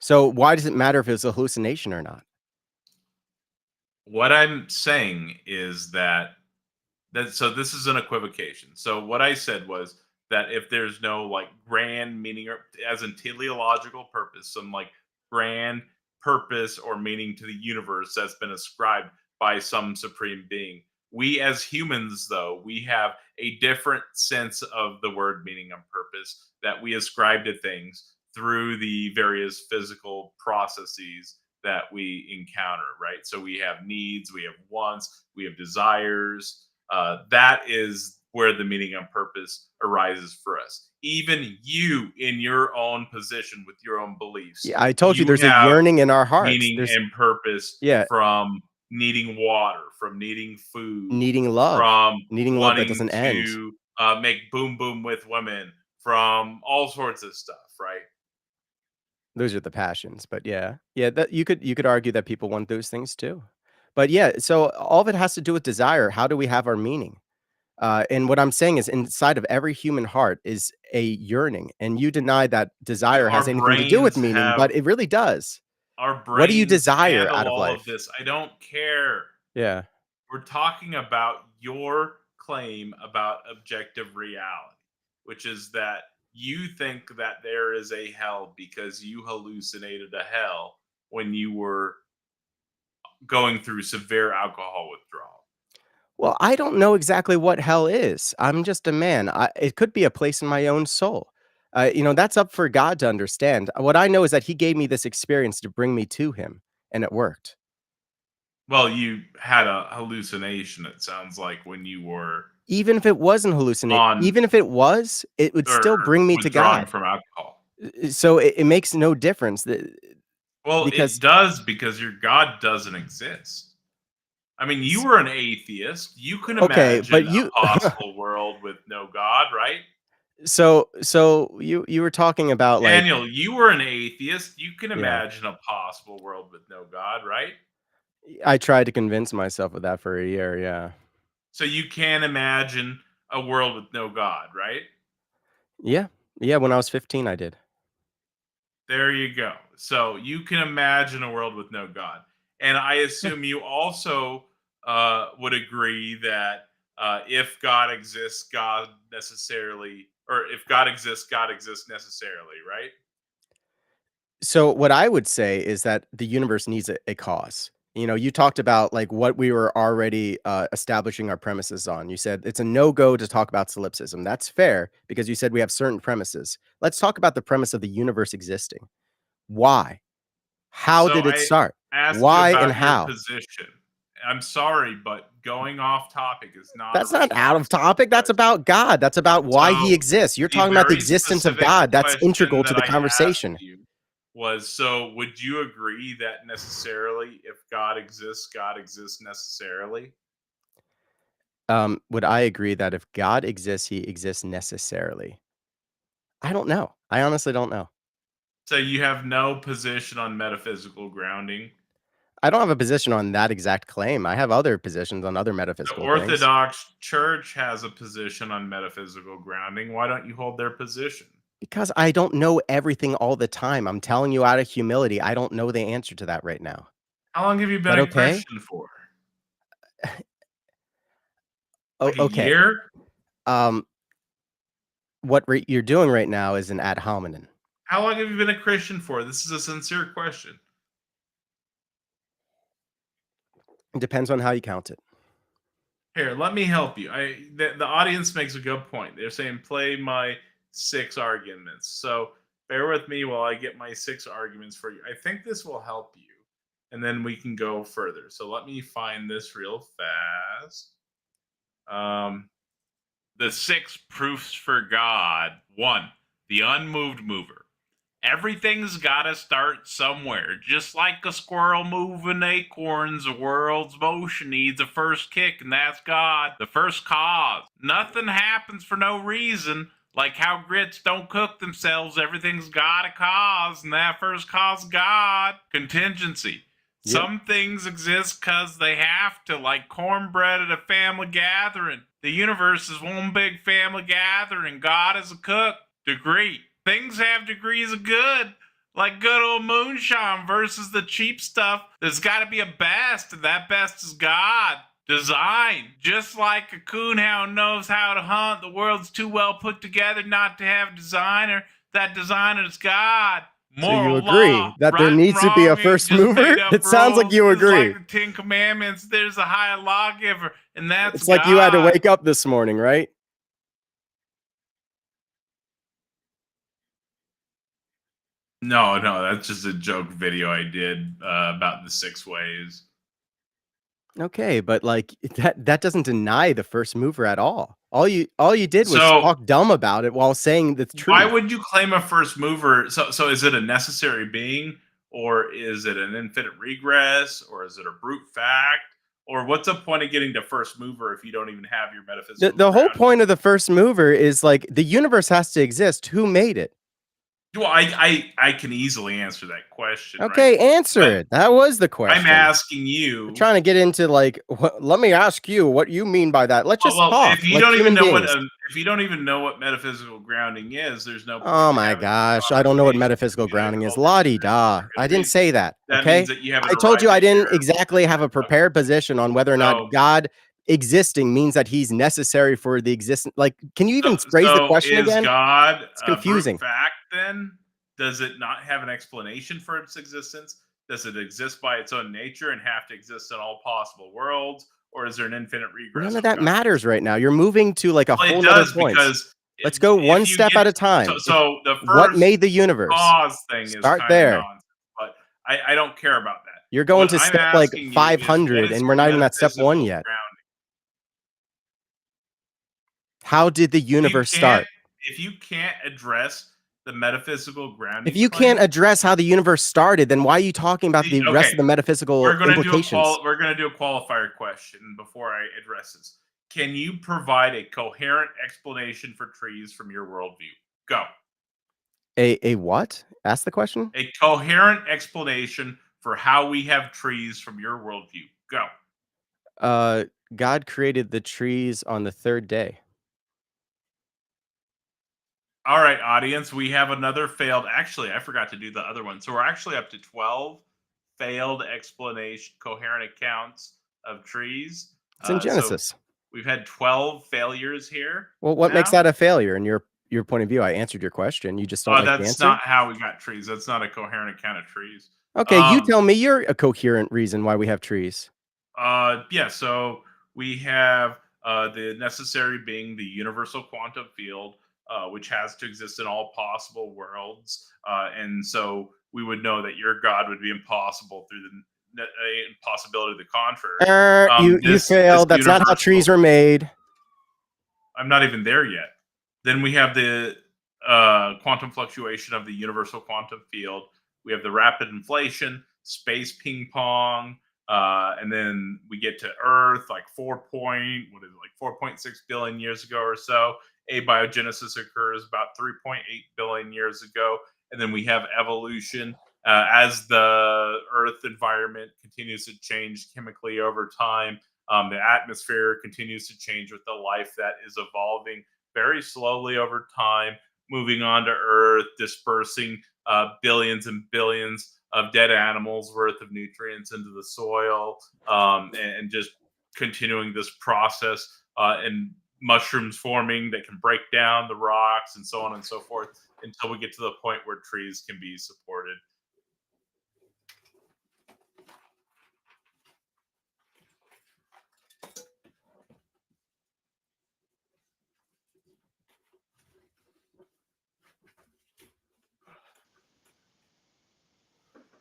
So why does it matter if it's a hallucination or not? What I'm saying is that so this is an equivocation. So what I said was that if there's no like grand meaning or as in teleological purpose, some like grand purpose or meaning to the universe that's been ascribed by some supreme being. We as humans, though, we have a different sense of the word meaning and purpose that we ascribe to things through the various physical processes that we encounter, right? So we have needs, we have wants, we have desires, that is where the meaning and purpose arises for us. Even you, in your own position with your own beliefs, Yeah, I told you you there's a have yearning in our hearts. meaning There's and purpose yeah, from needing water, from needing food, from needing love that wanting doesn't end. to make boom boom with women, from all sorts of stuff, right? Those are the passions, but yeah. Yeah, that you could argue that people want those things too. But yeah, so all of it has to do with desire. How do we have our meaning? And what I'm saying is inside of every human heart is a yearning, and you deny that desire has anything to do with meaning, but it really does. Our What do you brains desire handle out of all of life? this. I don't care. Yeah. We're talking about your claim about objective reality, which is that you think that there is a hell because you hallucinated a hell when you were going through severe alcohol withdrawal. Well, I don't know exactly what hell is. I'm just a man. It could be a place in my own soul. That's up for God to understand. What I know is that He gave me this experience to bring me to Him, and it worked. Well, you had a hallucination, it sounds like, when you were Even if it wasn't hallucinate, on even if it was, it would still or bring me to withdrawing God. from alcohol. So it makes no difference Well, it because does because your God doesn't exist. I mean, you s- were an atheist. You can okay, but imagine you a possible world with no God, right? so you were talking about like Daniel, you were an atheist. You can yeah. imagine a possible world with no God, right? I tried to convince myself of that for a year, yeah. So you can imagine a world with no God, right? Yeah. Yeah, when I was 15 I did. There you go. So you can imagine a world with no God. And I Yeah. assume you also would agree that if God exists, God necessarily, or if God exists necessarily, right? So what I would say is that the universe needs a cause. You know, you talked about like what we were already establishing our premises on. You said it's a no-go to talk about solipsism. That's fair because you said we have certain premises. Let's talk about the premise of the universe existing. Why? How So did it I start? asked you Why and about your how? position. I'm sorry, but going off topic is not a That's not out of response to a topic. That's question. about God. That's about why he So exists. You're the talking about the very existence of specific God. That's question integral to that the I asked conversation. you was, so would you agree that necessarily if God exists necessarily? Would I agree that if God exists, he exists necessarily? I don't know. I honestly don't know. So you have no position on metaphysical grounding. I don't have a position on that exact claim. I have other positions on other The metaphysical things Orthodox Church has a position on metaphysical grounding. Why don't you hold their position? because I don't know everything all the time. I'm telling you out of humility, I don't know the answer to that right now. How long have you Is been that a okay? Christian for? Oh, Like a okay. year? Um, what you're doing right now is an ad hominem. How long have you been a Christian for? This is a sincere question. It depends on how you count it. Here, let me help you. The audience makes a good point. They're saying play my 6 arguments. So bear with me while I get my 6 arguments for you. I think this will help you, and then we can go further. So let me find this real fast. Um, the 6 proofs for God. 1, the unmoved mover. Everything's gotta start somewhere. Just like a squirrel moving acorns, the world's motion needs a first kick, and that's God, the first cause. Nothing happens for no reason. Like how grits don't cook themselves, everything's got a cause, and that first cause is God. Contingency. Yep. Some things exist because they have to, like cornbread at a family gathering. The universe is one big family gathering. God is a cook. Degree. Things have degrees of good, like good old moonshine versus the cheap stuff. There's got to be a best, and that best is God. Design. Just like a coonhound knows how to hunt, the world's too well put together not to have a designer. That designer is God. So you Moral law. agree that there Right and needs to be a wrong ain't first just made mover? up It sounds like rules. you It's like agree. the Ten Commandments. There's a higher lawgiver, and that's It's like you had to God. wake up this morning, right? No, no, that's just a joke video I did about the 6 ways. Okay, but like that doesn't deny the first mover at all. All you did was So, talk dumb about it while saying the why truth. would you claim a first mover? So is it a necessary being, or is it an infinite regress, or is it a brute fact, or what's the point of getting to first mover if you don't even have your The metaphysical the whole grounding? point of the first mover is like the universe has to exist. Who made it? Well, I can easily answer that question, right? Okay, answer But it. That was the I'm question. asking We're you. trying to get into like, let me ask you what you mean by that. Let's just Well, talk if you like don't even human know what beings. if you don't even know what metaphysical grounding is, there's no point Oh in my having this gosh, I don't know what conversation. metaphysical You got to grounding is. call these La-di-da. for a I good didn't reason. say that, That means okay? that you haven't I told you arrived I at your didn't exactly have a prepared position on whether or not so God existing means that he's necessary for the existence. Like, can you even phrase the question is again? God It's a brute confusing. fact then? Does it not have an explanation for its existence? Does it exist by its own nature and have to exist in all possible worlds? Or is there an infinite None regress of of that God? matters right now. You're moving to like a Well, it whole nother does points. because Let's go one if you step get at a time. If the what first made the universe? cause thing is Start kind of there. nonsense, but I don't care about that. You're going What to I'm step like asking you is what 500 is and we're your not even at step 1 metaphysical yet. ground? How did the If you universe can't, start? if you can't address the metaphysical If grounding you can't claim, address how the universe started, then why are you talking about the rest okay, of the metaphysical implications? we're gonna do a qualifier question before I address this. Can you provide a coherent explanation for trees from your worldview? Go. A what? Ask the question. A coherent explanation for how we have trees from your worldview. Go. Uh, God created the trees on the third day. All right, audience, we have another failed. Actually, I forgot to do the other one. So we're actually up to 12 failed explanation, coherent accounts of trees. It's in So Genesis. we've had 12 failures here Well, what makes now. that a failure in your point of view? I answered your question. You just don't like the That's answer? not how we got trees. That's not a coherent account of trees. Okay, you Um, tell me you're a coherent reason why we have trees. yeah, so we have the necessary being the universal quantum field, which has to exist in all possible worlds. And so we would know that your God would be impossible through the impossibility of the contrary. You This failed. That's not how trees universal, were made. I'm not even there yet. Then we have the quantum fluctuation of the universal quantum field. We have the rapid inflation, space ping pong, and then we get to Earth like 4.6 billion years ago or so. Abiogenesis occurs about 3.8 billion years ago, and then we have evolution as the Earth environment continues to change chemically over time. The atmosphere continues to change with the life that is evolving very slowly over time, moving onto Earth, dispersing billions and billions of dead animals worth of nutrients into the soil, and just continuing this process, and mushrooms forming that can break down the rocks and so on and so forth until we get to the point where trees can be supported.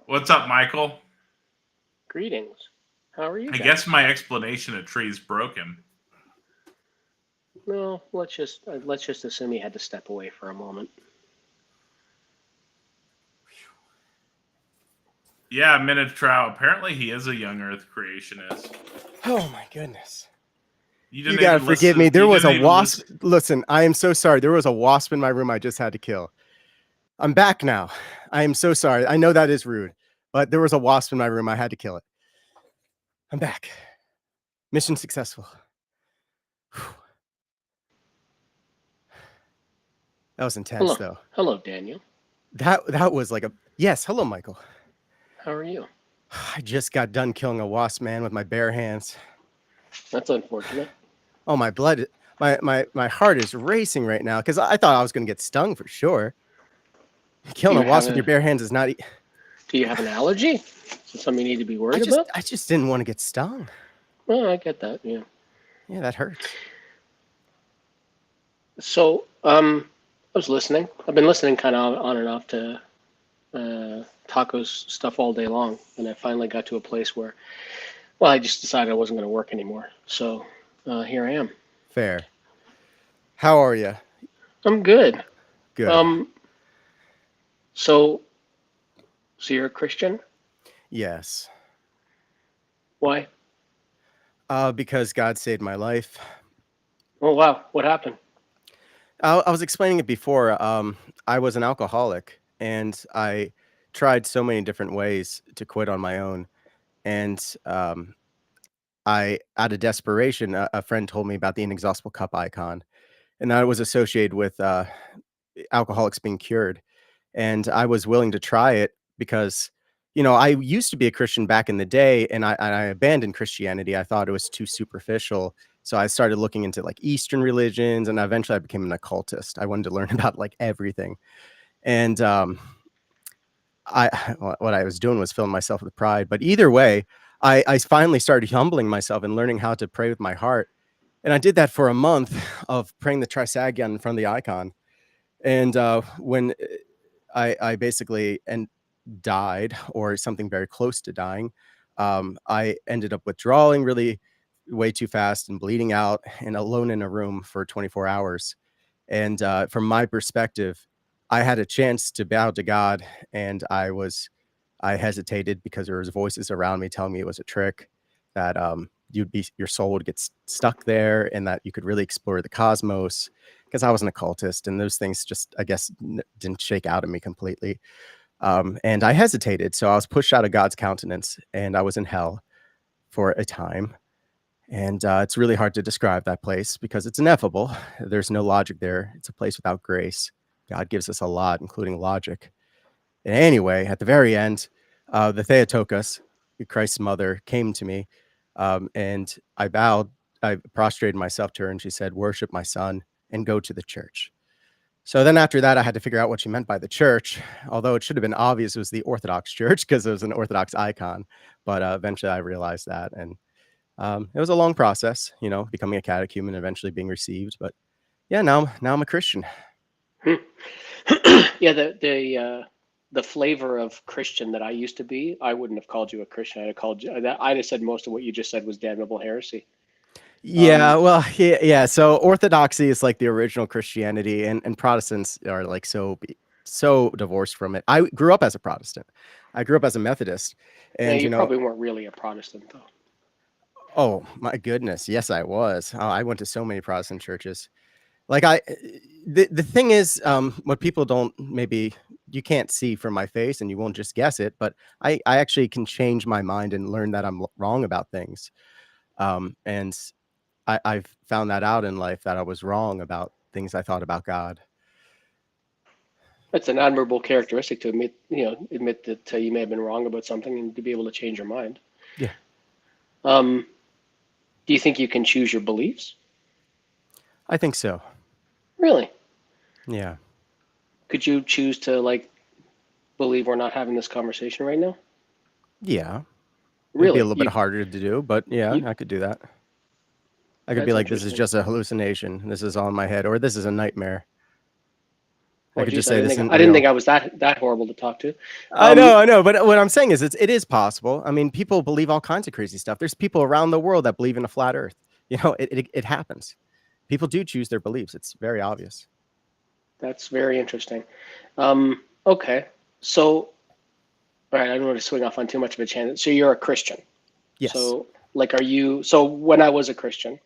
What's up, Michael? Greetings. How are you I guys? guess my explanation of trees broke him. No, let's just assume he had to step away for a moment. Yeah, Minotaur. Apparently, he is a young Earth creationist. Oh my goodness. You You didn't gotta even forgive listen. me. There You was didn't a even wasp. listen. Listen, I am so sorry. There was a wasp in my room I just had to kill. I'm back now. I am so sorry. I know that is rude, but there was a wasp in my room. I had to kill it. I'm back. Mission successful. That was intense, though. Hello, Daniel. That was like a yes. Hello, Michael. How are you? I just got done killing a wasp, man, with my bare hands. That's unfortunate. Oh, my blood, my heart is racing right now because I thought I was gonna get stung for sure. Do Killing you a wasp have with your bare hands is not. Do you have an allergy? Is it something you need to be I worried just about? I just didn't want to get stung. Well, I get that. Yeah. Yeah, that hurts. So, I was listening. I've been listening kind of on and off to Taco's stuff all day long, and I finally got to a place where, well, I just decided I wasn't going to work anymore. So, here I am. Fair. How are you? I'm good. Good. Um, so, so you're a Christian? Yes. Why? Because God saved my life. Oh, wow. What happened? I was explaining it before. I was an alcoholic, and I tried so many different ways to quit on my own. And out of desperation, a friend told me about the inexhaustible cup icon, and that was associated with alcoholics being cured. And I was willing to try it because, I used to be a Christian back in the day, and I abandoned Christianity. I thought it was too superficial. So I started looking into like Eastern religions, and eventually I became an occultist. I wanted to learn about like everything. And I what I was doing was filling myself with pride. But either way, I finally started humbling myself and learning how to pray with my heart. And I did that for a month of praying the Trisagion in front of the icon. And when I basically died or something very close to dying, I ended up withdrawing really way too fast and bleeding out and alone in a room for 24 hours. And from my perspective, I had a chance to bow to God, and I hesitated because there was voices around me telling me it was a trick, that your soul would get stuck there, and that you could really explore the cosmos. Because I was an occultist, and those things just, I guess, didn't shake out of me completely. And I hesitated, so I was pushed out of God's countenance, and I was in hell for a time. And it's really hard to describe that place because it's ineffable. There's no logic there. It's a place without grace. God gives us a lot, including logic. And anyway, at the very end, the Theotokos, Christ's mother, came to me, and I bowed. I prostrated myself to her, and she said, "Worship my son and go to the church." So then after that, I had to figure out what she meant by the church, although it should have been obvious it was the Orthodox Church because it was an Orthodox icon. But eventually I realized that. And it was a long process, becoming a catechumen, eventually being received. But yeah, now I'm a Christian. Yeah, the flavor of Christian that I used to be, I wouldn't have called you a Christian. I'd have called you. I'd have said most of what you just said was damnable heresy. Yeah, well, yeah. So Orthodoxy is like the original Christianity, and Protestants are like so divorced from it. I grew up as a Protestant. I grew up as a Methodist, Now, and you probably weren't really a Protestant, though. oh my goodness, yes, I was. Oh, I went to so many Protestant churches. Like the thing is, what people don't, maybe you can't see from my face, and you won't just guess it, but I actually can change my mind and learn that I'm wrong about things. And I've found that out in life, that I was wrong about things I thought about God. It's an admirable characteristic to admit that you may have been wrong about something and to be able to change your mind. Yeah. Do you think you can choose your beliefs? I think so. Really? Yeah. Could you choose to believe we're not having this conversation right now? Yeah. Really? It'd be a little bit harder to do, but yeah, I could do that. I could be That's like, this is interesting. just a hallucination. This is all in my head, or this is a nightmare. I could Geez, just say this isn't I didn't real. think I was that horrible to talk to. I know. But what I'm saying is it is possible. I mean, people believe all kinds of crazy stuff. There's people around the world that believe in a flat earth. It happens. People do choose their beliefs. It's very obvious. That's very interesting. Okay. So, all right, I don't want to swing off on too much of a tangent. So you're a Christian. Yes. So are you, so when I was a Christian,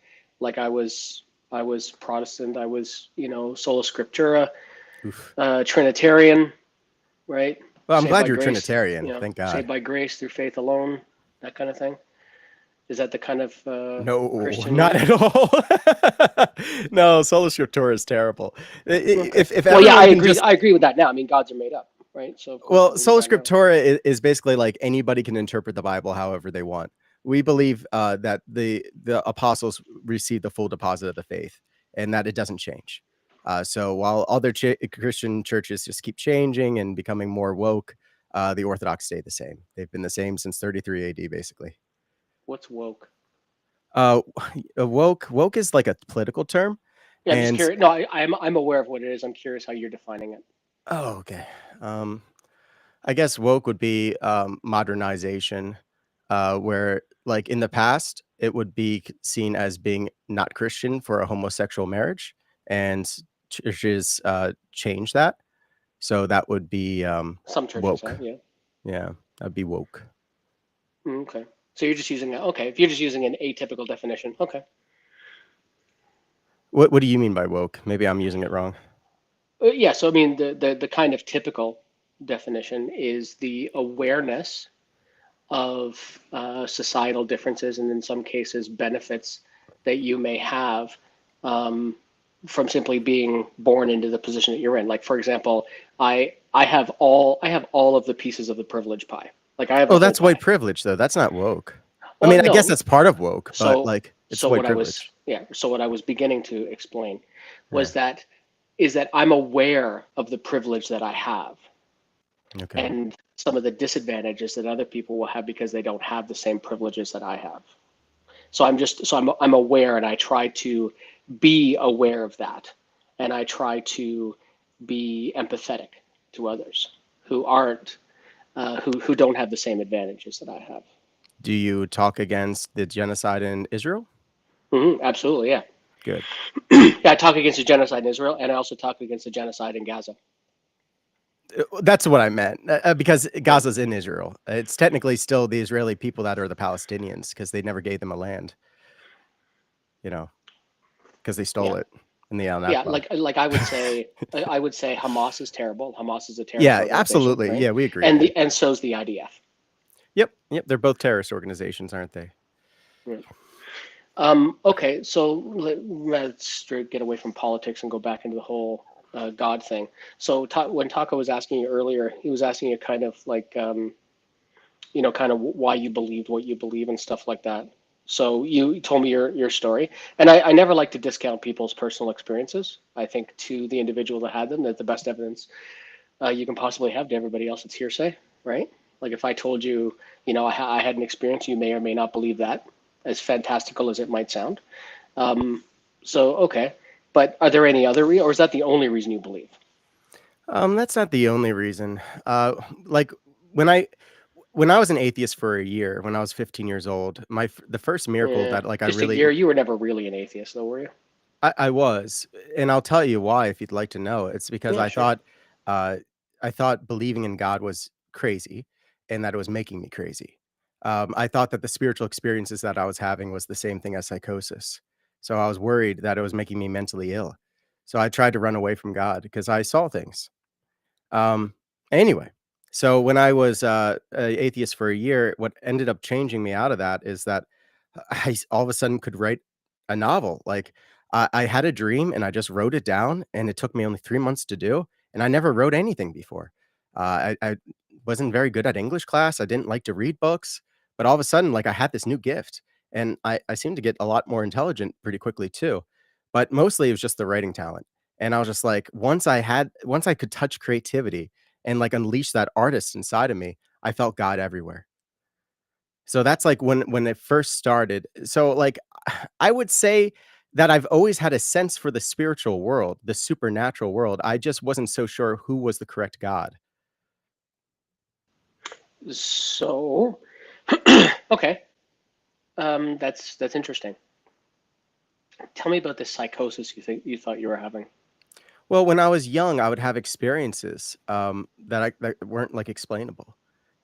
I was Protestant, I was, sola scriptura, Trinitarian, right? Well, I'm Saved glad by you're grace, Trinitarian. Thank God. Saved by grace through faith alone, that kind of thing. Is that the kind of no, Christian? Not at all. No, sola scriptura is terrible. Okay. If well, yeah, I everyone can agree. I agree with that now. I mean, gods are made up, right? So of course I well, believe sola that now. scriptura is basically like anybody can interpret the Bible however they want. We believe that the apostles received the full deposit of the faith, and that it doesn't change. So while other Christian churches just keep changing and becoming more woke, the Orthodox stay the same. They've been the same since 33 AD, basically. What's woke? Woke is like a political term. Yeah, I'm just curious. No, I'm aware of what it is. I'm curious how you're defining it. Oh, okay. I guess woke would be modernization, where like in the past it would be seen as being not Christian for a homosexual marriage, and churches change that. So that would be Some churches woke. have, yeah. Yeah, that'd be woke. Okay. So you're just using if you're just using an atypical definition, okay. What do you mean by woke? Maybe I'm using it wrong. Yeah, so I mean the kind of typical definition is the awareness of societal differences and in some cases benefits that you may have from simply being born into the position that you're in. Like for example, I have all of the pieces of the privilege pie. Like I have. Oh, that's white privilege though. That's not woke. Well, I mean, no. I guess that's part of woke, but So- like it's so white what privilege. so what I was beginning to explain was that I'm aware of the privilege that I have Okay. and some of the disadvantages that other people will have because they don't have the same privileges that I have. So I'm aware, and I try to be aware of that, and I try to be empathetic to others who aren't who don't have the same advantages that I have. Do you talk against the genocide in Israel? Absolutely, yeah. Good. Yeah, I talk against the genocide in Israel, and I also talk against the genocide in Gaza. That's what I meant, because Gaza's in Israel. It's technically still the Israeli people that are the Palestinians because they never gave them a land, you know, because they stole Yeah. it in the Al Yeah, Nakba. like I would say Hamas is terrible. Hamas is a terrorist Yeah, organization, absolutely. right? Yeah, we agree there. And so's the IDF. Yep, they're both terrorist organizations, aren't they? Yeah. Okay, so let's get away from politics and go back into the whole God thing. So when Taco was asking you earlier, he was asking you kind of like, kind of why you believed what you believe and stuff like that. So you told me your story, and I never like to discount people's personal experiences. I think to the individual that had them, that the best evidence you can possibly have. To everybody else, it's hearsay, right? Like if I told you, I had an experience, you may or may not believe that, as fantastical as it might sound. So okay, but are there any other or is that the only reason you believe? That's not the only reason. Like when I when I was an atheist for a year, when I was 15 years old, the first miracle Yeah, that like I just a really year. You were never really an atheist, though, were you? I was, and I'll tell you why if you'd like to know. It's because Yeah, sure. uh, I thought believing in God was crazy, and that it was making me crazy. I thought that the spiritual experiences that I was having was the same thing as psychosis. So I was worried that it was making me mentally ill. So I tried to run away from God because I saw things. Um, anyway, so when I was a atheist for a year, what ended up changing me out of that is that all of a sudden could write a novel. Like I had a dream and I just wrote it down, and it took me only 3 months to do, and I never wrote anything before. I wasn't very good at English class. I didn't like to read books, but all of a sudden, like I had this new gift, and I seemed to get a lot more intelligent pretty quickly too. But mostly it was just the writing talent. And I was just like, once I could touch creativity and like unleash that artist inside of me, I felt God everywhere. So that's like when it first started. So like I would say that I've always had a sense for the spiritual world, the supernatural world. I just wasn't so sure who was the correct God. So, okay, that's interesting. Tell me about this psychosis you thought you were having. Well, when I was young, I would have experiences that weren't like explainable.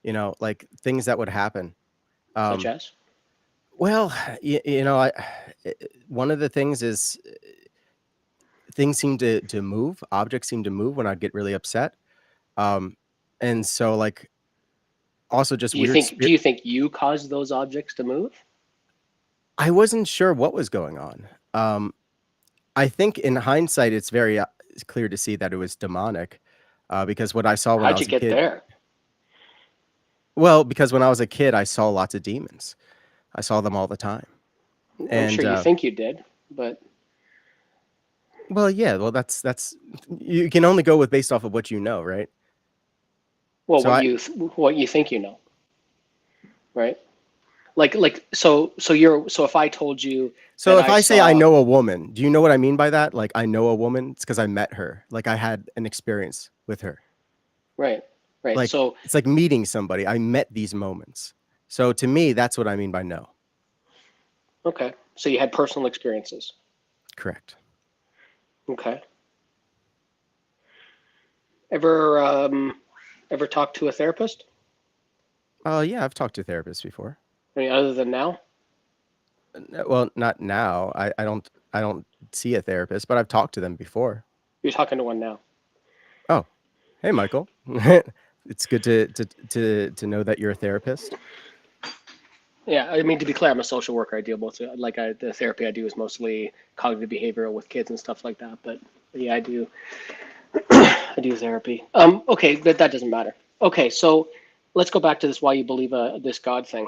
Like things that would happen. Such Um, as? well, one of the things is things seem to move, objects seem to move when I get really upset. Um, and so like also just weird Do spirit. you think you caused those objects to move? I wasn't sure what was going on. I think in hindsight, it's clear to see that it was demonic, because what I saw when I How'd you was a get kid. there? Well, because when I was a kid, I saw lots of demons. I saw them all the time. I'm sure And you think you did, but well, yeah, well, that's you can only go with based off of what you know, right? well, So what you think you know, right? So if I told you So that if I I say I saw know a woman, do you know what I mean by that? Like I know a woman, it's because I met her. Like I had an experience with her. right, right, Like so it's like meeting somebody. I met these moments. So to me, that's what I mean by no. okay, so you had personal experiences. Correct. Okay. Ever talked to a therapist? Oh yeah, I've talked to therapists before. I mean, other than now? Well, not now. I don't see a therapist, but I've talked to them before. You're talking to one now. Oh, hey Michael. It's good to know that you're a therapist. Yeah, I mean, to be clear, I'm a social worker. I deal both, the therapy I do is mostly cognitive behavioral with kids and stuff like that. But yeah, I do, I do therapy. Okay, but that doesn't matter. Okay, so let's go back to this why you believe this God thing.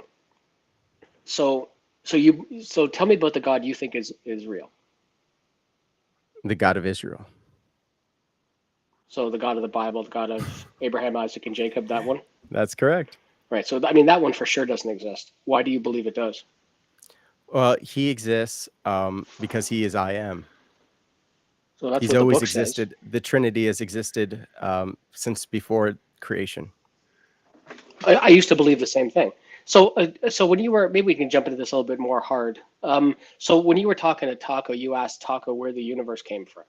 So, so tell me about the God you think is real. The God of Israel. So the God of the Bible, the God of Abraham, Isaac, and Jacob, that one. That's correct. Right. So I mean, that one for sure doesn't exist. Why do you believe it does? Well, he exists because he is I am. So that's He's what the always book says. existed. The Trinity has existed since before creation. I used to believe the same thing. So when you were, maybe we can jump into this a little bit more hard. So when you were talking to Taco, you asked Taco where the universe came from,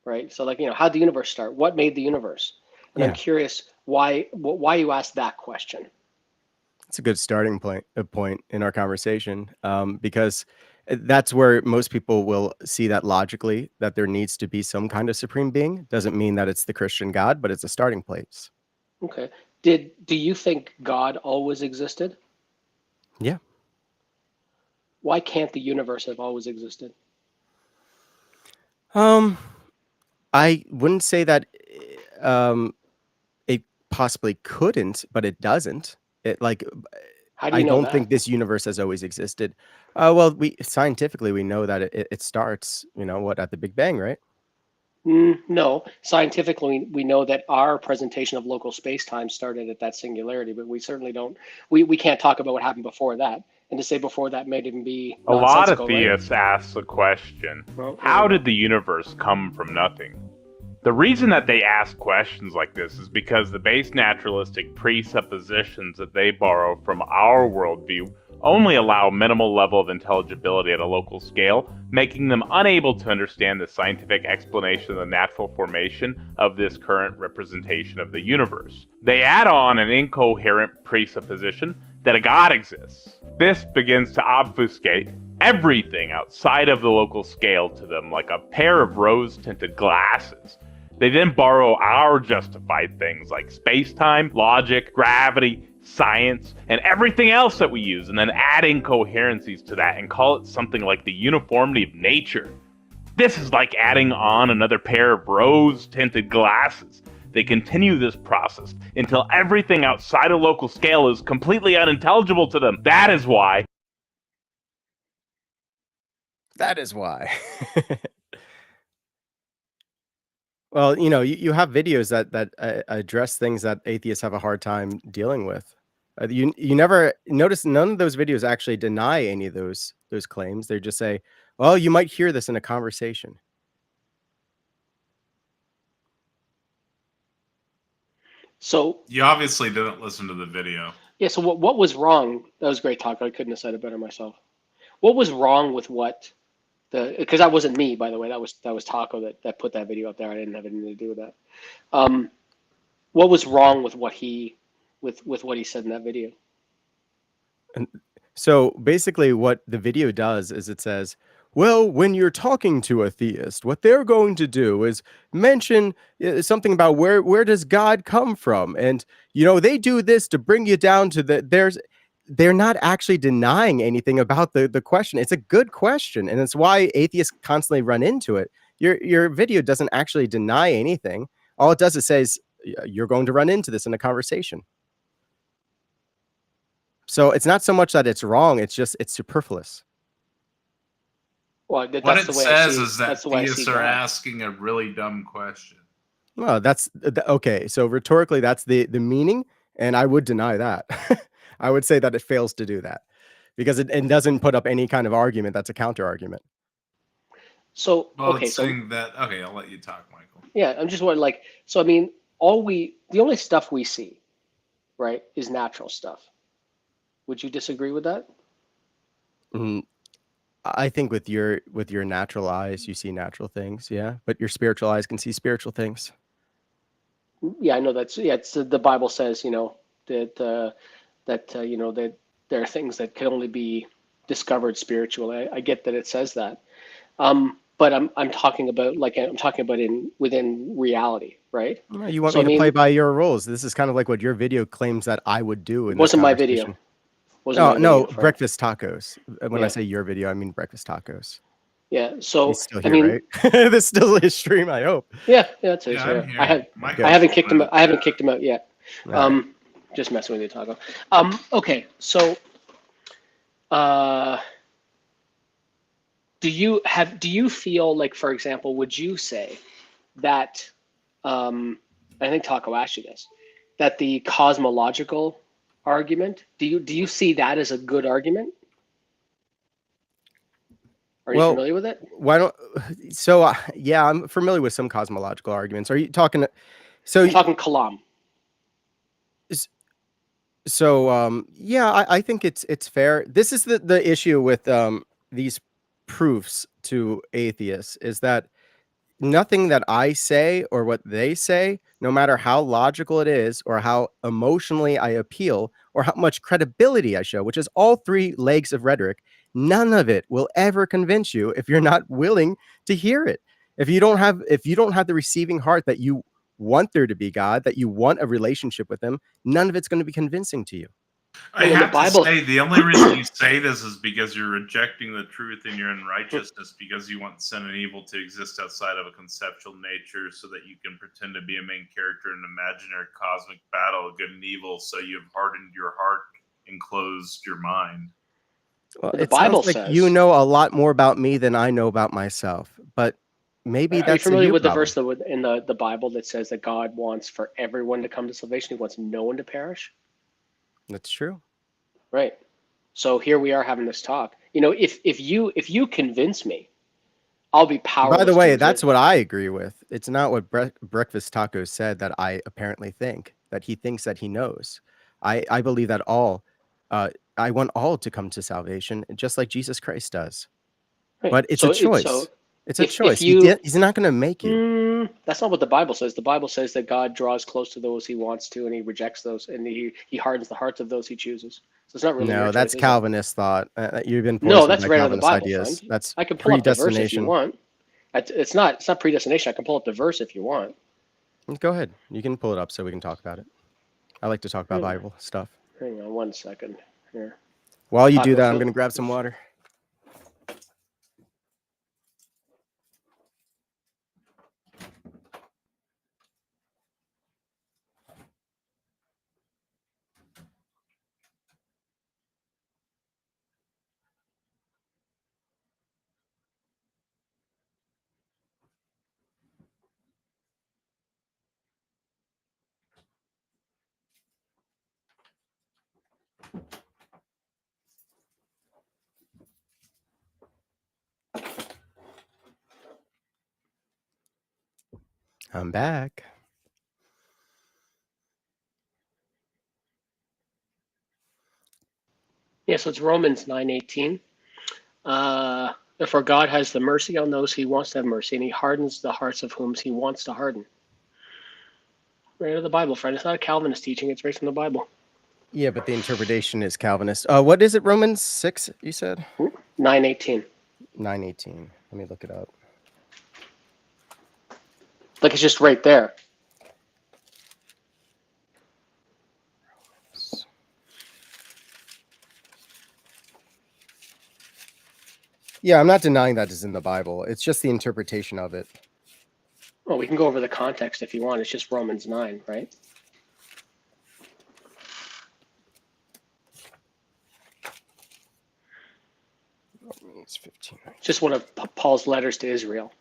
right? So like, how'd the universe start? What made the universe? And I'm Yeah. curious why you asked that question. It's a good starting point in our conversation, because that's where most people will see that logically, that there needs to be some kind of supreme being. Doesn't mean that it's the Christian God, but it's a starting place. Okay. Do you think God always existed? Yeah. Why can't the universe have always existed? Um, I wouldn't say that it possibly couldn't, but it doesn't. It like How do I you know don't that? think this universe has always existed. Well, we scientifically we know that it starts, at the Big Bang, right? No, scientifically, we know that our presentation of local space-time started at that singularity, but we certainly don't. We can't talk about what happened before that, and to say before that may even be A lot of nonsensical, right? theists ask the question, Well, how did the universe come from nothing? The reason that they ask questions like this is because the base naturalistic presuppositions that they borrow from our worldview only allow minimal level of intelligibility at a local scale, making them unable to understand the scientific explanation of the natural formation of this current representation of the universe. They add on an incoherent presupposition that a God exists. This begins to obfuscate everything outside of the local scale to them like a pair of rose-tinted glasses. They then borrow our justified things like space-time, logic, gravity, science, and everything else that we use, and then add incoherencies to that and call it something like the uniformity of nature. This is like adding on another pair of rose-tinted glasses. They continue this process until everything outside a local scale is completely unintelligible to them. That is why. That is why. Well, you have videos that address things that atheists have a hard time dealing with. You never notice none of those videos actually deny any of those claims. They just say, "Well, you might hear this in a conversation." So You obviously didn't listen to the video. yeah, so what was wrong? That was great talk. I couldn't have said it better myself. What was wrong with because that wasn't me, by the way. That was Taco that put that video up there. I didn't have anything to do with that. What was wrong with what he said in that video? And so basically what the video does is it says, well, when you're talking to a theist, what they're going to do is mention something about where does God come from? And, they do this to bring you down to they're not actually denying anything about the question. It's a good question. And it's why atheists constantly run into it. Your video doesn't actually deny anything. All it does is says, you're going to run into this in a conversation. So it's not so much that it's wrong, it's superfluous. Well, What it says is that that's the way I see theists are God. asking a really dumb question. Well, that's okay. So rhetorically, that's the meaning, and I would deny that. I would say that it fails to do that because it doesn't put up any kind of argument that's a counter argument. So Well, okay, it's so saying that. Okay, I'll let you talk, Michael. yeah, I'm just wondering, so I mean, the only stuff we see, right, is natural stuff. Would you disagree with that? Mm, I think with your natural eyes, you see natural things, yeah, but your spiritual eyes can see spiritual things. Yeah, I know it's the Bible says, that that there are things that can only be discovered spiritually. I get that it says that. But I'm talking about within reality, right? Well, you want So me I to play mean, by your rules. This is kind of like what your video claims that I would do it in this wasn't my video. conversation. Wasn't my No, video, friend. breakfast tacos. When I Yeah. say your video, I mean breakfast tacos. Yeah. So He's still I here, mean, right? This still his stream, I hope. yeah, that's it. Yeah, I'm Yeah. here. Michael's I haven't kicked him. in the I haven't chat. kicked him out yet. All right. Just messing with you, Taco. Okay. So, do you feel like, for example, would you say that, I think Taco asked you this, that the cosmological argument, do you see that as a good argument? Are you Well, familiar with it? why don't so yeah, I'm familiar with some cosmological arguments. Are you talking I'm talking Kalam. Yeah, I think it's fair. This is the issue with these proofs to atheists is that nothing that I say or what they say, no matter how logical it is or how emotionally I appeal or how much credibility I show, which is all three legs of rhetoric, none of it will ever convince you if you're not willing to hear it. If you don't have the receiving heart that you want there to be God, that you want a relationship with him, none of it's going to be convincing to you. I Well, in the have to Bible, say, the only reason you say this is because you're rejecting the truth and your unrighteousness, because you want sin and evil to exist outside of a conceptual nature so that you can pretend to be a main character in an imaginary cosmic battle of good and evil, so you've hardened your heart and closed your mind. Well, the it sounds Bible like you says. know a lot more about me than I know about myself, but maybe Are you that's a familiar you with the problem. verse in the Bible that says that God wants for everyone to come to salvation? He wants no one to perish. That's true. Right. So here we are having this talk. You know, if you convince me, I'll be By the powerless to way, that's resist. what I agree with. It's not what Breakfast Tacos said that I apparently think, that he thinks that he knows. I believe that uh, I want all to come to salvation, just like Jesus Christ does. Right. But it's a choice. It's a If choice. you He's not going to make you. that's not what the Bible says. The Bible says that God draws close to those he wants to, and he rejects those, and he hardens the hearts of those he chooses. So it's not really your No, that's choice, is it? Calvinist thought. You've been No, poisoned that's by right out of the Calvinist Bible, ideas. friend. That's I can pull up the verse if you predestination. want. It's not predestination. I can pull up the verse if you want. Go ahead. You can pull it up so we can talk about it. I like to talk about Hang, Bible stuff. hang on 1 second here. While you do Taco that, I'm food. going to grab some water. I'm back. Yeah, so it's Romans 9:18. Therefore, God has the mercy on those he wants to have mercy, and he hardens the hearts of whom he wants to harden. Right out of the Bible, friend. It's not a Calvinist teaching. It's right from the Bible. Yeah, but the interpretation is Calvinist. What is it? Romans 6, you said? 9:18. 9:18. Let me look it up. Like it's just right there. Yeah, I'm not denying that is in the Bible. It's just the interpretation of it. Well, we can go over the context if you want. It's just Romans 9, right? Romans 15. It's just one of Paul's letters to Israel,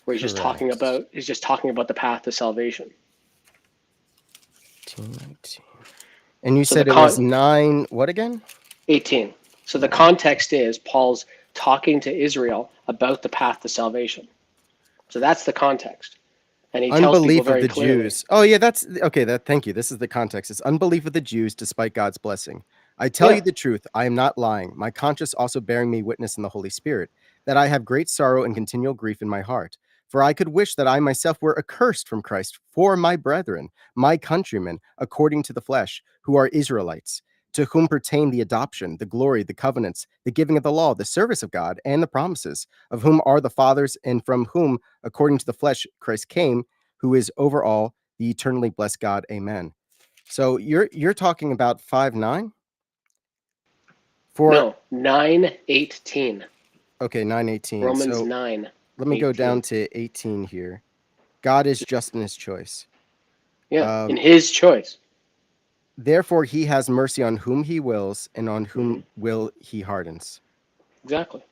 where he's just talking Correct. about the path to salvation. 19. And you So said it was 9, what again? 18. So the context is Paul's talking to Israel about the path to salvation. So that's the context. And he tells people Unbelief of very the clearly. Jews. Oh, yeah, that's okay. Thank you. This is the context. It's unbelief of the Jews despite God's blessing. I tell Yeah. you the truth. I am not lying. My conscience also bearing me witness in the Holy Spirit that I have great sorrow and continual grief in my heart. For I could wish that I myself were accursed from Christ for my brethren, my countrymen, according to the flesh, who are Israelites, to whom pertain the adoption, the glory, the covenants, the giving of the law, the service of God, and the promises, of whom are the fathers, and from whom, according to the flesh, Christ came, who is over all, the eternally blessed God. Amen. So you're talking about 5:9? No, 9:18. Okay, 9:18. Romans So 9. let me go down to 18 here. God is just in his choice. Yeah, in his choice. Therefore, he has mercy on whom he wills, and on whom will he hardens. Exactly.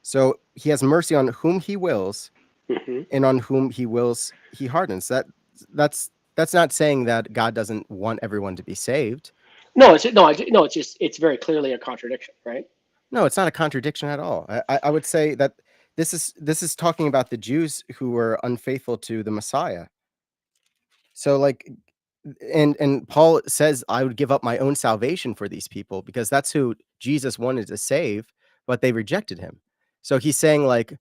So he has mercy on whom he wills, Mm-hmm. and on whom he wills, he hardens. That's not saying that God doesn't want everyone to be saved. No, it's very clearly a contradiction, right? No, it's not a contradiction at all. I would say that this is talking about the Jews who were unfaithful to the Messiah. So, like, and Paul says, I would give up my own salvation for these people, because that's who Jesus wanted to save, but they rejected him. So he's saying, like,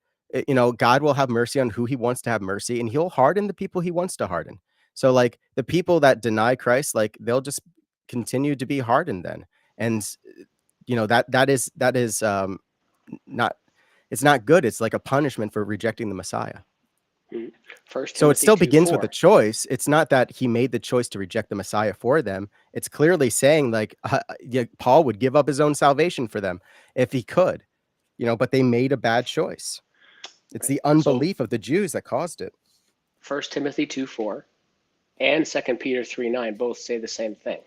God will have mercy on who he wants to have mercy, and he'll harden the people he wants to harden. So, like, the people that deny Christ, like, they'll just continue to be hardened then. And that is not, it's not good. It's like a punishment for rejecting the Messiah. First So it Timothy still begins 2:4. with a choice. It's not that he made the choice to reject the Messiah for them. It's clearly saying, like, Paul would give up his own salvation for them if he could, but they made a bad choice. It's the unbelief of the Jews that caused it. 1 Timothy 2:4 and 2 Peter 3:9 both say the same thing.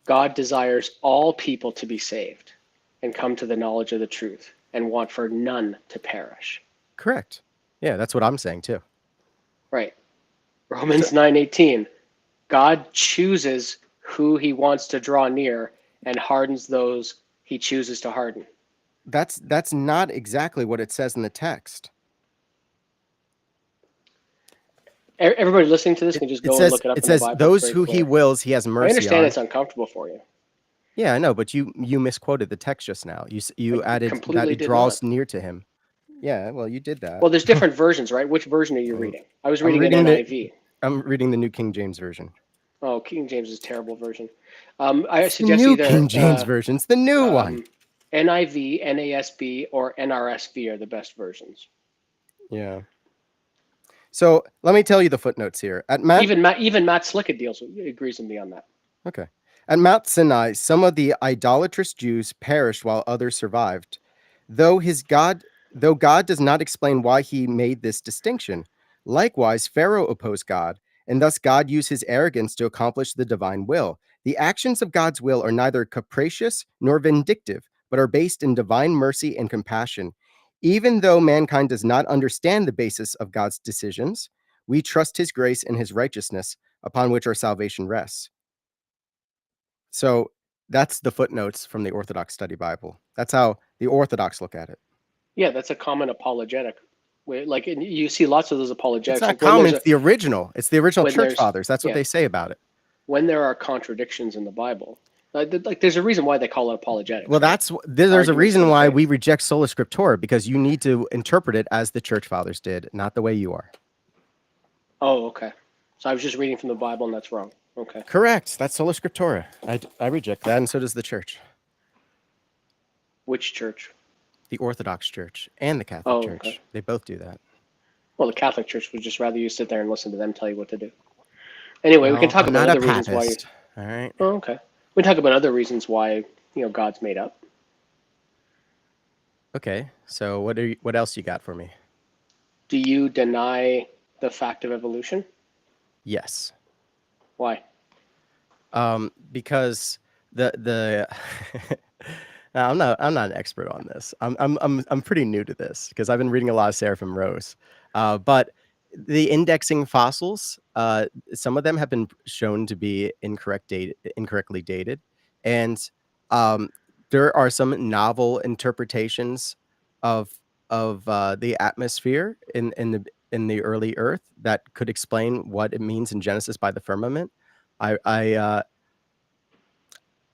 God desires all people to be saved and come to the knowledge of the truth, and want for none to perish. Correct. Yeah, that's what I'm saying too. Right. Romans 9:18. God chooses who he wants to draw near and hardens those he chooses to harden. That's not exactly what it says in the text. Everybody listening to this can just go and look it up in the Bible. It says those who he wills, he has mercy on. I understand it's uncomfortable for you. Yeah, I know, but you misquoted the text just now. You added that it did draws not. near to him. Yeah, well, you did that. Well, there's different versions, right? Which version are you reading? I was reading an NIV. I'm reading the New King James Version. Oh, King James is a terrible version. I It's suggest the New either King James Version. It's the new one. NIV, NASB, or NRSV are the best versions. Yeah. So let me tell you the footnotes here. Even Matt Slickett agrees with me on that. Okay. At Mount Sinai, some of the idolatrous Jews perished while others survived. Though God does not explain why he made this distinction. Likewise, Pharaoh opposed God, and thus God used his arrogance to accomplish the divine will. The actions of God's will are neither capricious nor vindictive, but are based in divine mercy and compassion. Even though mankind does not understand the basis of God's decisions, we trust his grace and his righteousness, upon which our salvation rests. So that's the footnotes from the Orthodox Study Bible. That's how the Orthodox look at it. Yeah, that's a common apologetic. Like, you see lots of those apologetics. It's not common. It's the original. It's the original church fathers. That's what they say about it. When there are contradictions in the Bible, like there's a reason why they call it apologetics. Well, there's a reason why we reject sola scriptura, because you need to interpret it as the church fathers did, not the way you are. Oh, okay. So I was just reading from the Bible, and that's wrong. Okay. Correct. That's sola scriptura. I reject that, and so does the church. Which church? The Orthodox Church and the Catholic Church. Okay. They both do that. Well, the Catholic Church would just rather you sit there and listen to them tell you what to do. Anyway, we can talk about other reasons why. All right. Oh, okay. We can talk about other reasons why God's made up. Okay. So what else you got for me? Do you deny the fact of evolution? Yes. Why? Because the I'm not an expert on this. I'm pretty new to this because I've been reading a lot of Seraphim Rose. But the indexing fossils, some of them have been shown to be incorrectly dated, and there are some novel interpretations of the atmosphere in the early Earth that could explain what it means in Genesis by the firmament. I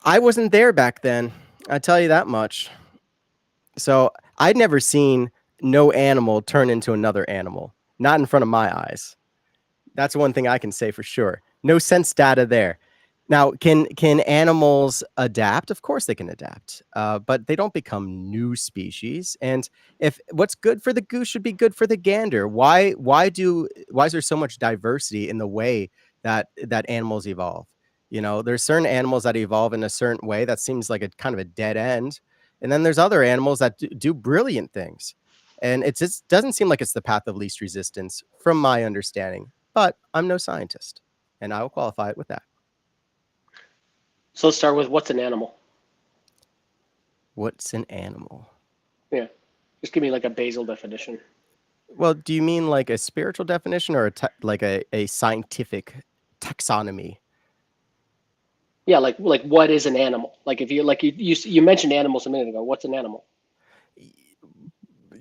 wasn't there back then. I tell you that much. So I'd never seen no animal turn into another animal, not in front of my eyes. That's one thing I can say for sure. No sense data there. Now, can animals adapt? Of course they can adapt, but they don't become new species. And if what's good for the goose should be good for the gander, why is there so much diversity in the way that animals evolve? There's certain animals that evolve in a certain way that seems like a kind of a dead end, and then there's other animals that do brilliant things. And it just doesn't seem like it's the path of least resistance, from my understanding. But I'm no scientist, and I will qualify it with that. So let's start with what's an animal? What's an animal? Yeah. Just give me like a basal definition. Well, do you mean like a spiritual definition or like a scientific taxonomy? Yeah, like what is an animal? Like if you mentioned animals a minute ago, what's an animal?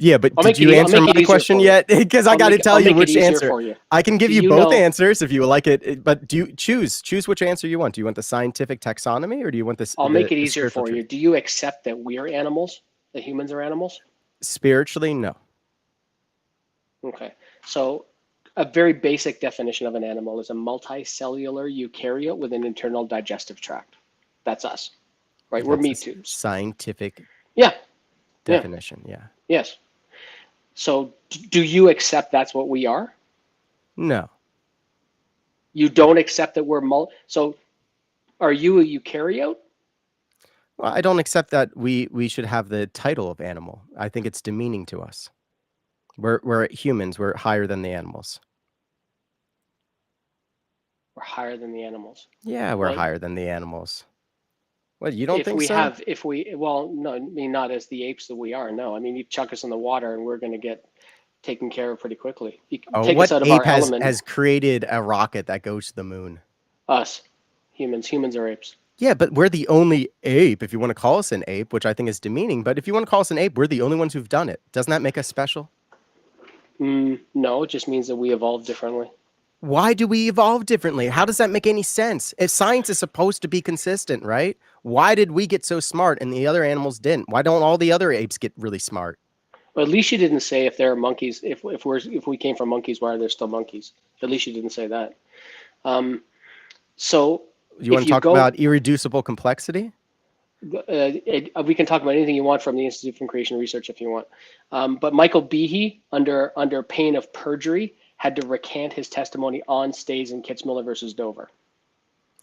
Yeah, but I'll did make it you e- I'll answer make it my easier question for you. yet? Because I got to tell I'll you make it which easier answer. for you. I can give Do you you both know- answers if you would like it, but do you choose which answer you want? Do you want the scientific taxonomy or do you want I'll make it the easier spiritual for truth? you. Do you accept that we are animals? That humans are animals? Spiritually, no. Okay. So a very basic definition of an animal is a multicellular eukaryote with an internal digestive tract. That's us, right? We're That's a meat tubes. scientific Yeah. definition. Yeah. Yes. So do you accept that's what we are? No. You don't accept that so are you a eukaryote? Well, I don't accept that we should have the title of animal. I think it's demeaning to us. We're humans. We're higher than the animals. We're higher than the animals. Yeah, we're Well, higher than the animals. What, you don't think so? Well, no, I mean, not as the apes that we are. No, I mean, you chuck us in the water and we're going to get taken care of pretty quickly. You can take What us out of ape our element. has created a rocket that goes to the moon? Us, humans are apes. Yeah, but we're the only ape, if you want to call us an ape, which I think is demeaning. But if you want to call us an ape, we're the only ones who've done it. Doesn't that make us special? No, it just means that we evolved differently. Why do we evolve differently? How does that make any sense? If science is supposed to be consistent, right? Why did we get so smart and the other animals didn't? Why don't all the other apes get really smart? But at least you didn't say if there are monkeys, if we came from monkeys, why are there still monkeys? At least you didn't say that. So You want to talk about irreducible complexity? We can talk about anything you want from the Institute for Creation Research if you want. But Michael Behe, under pain of perjury, had to recant his testimony on stage in Kitzmiller versus Dover.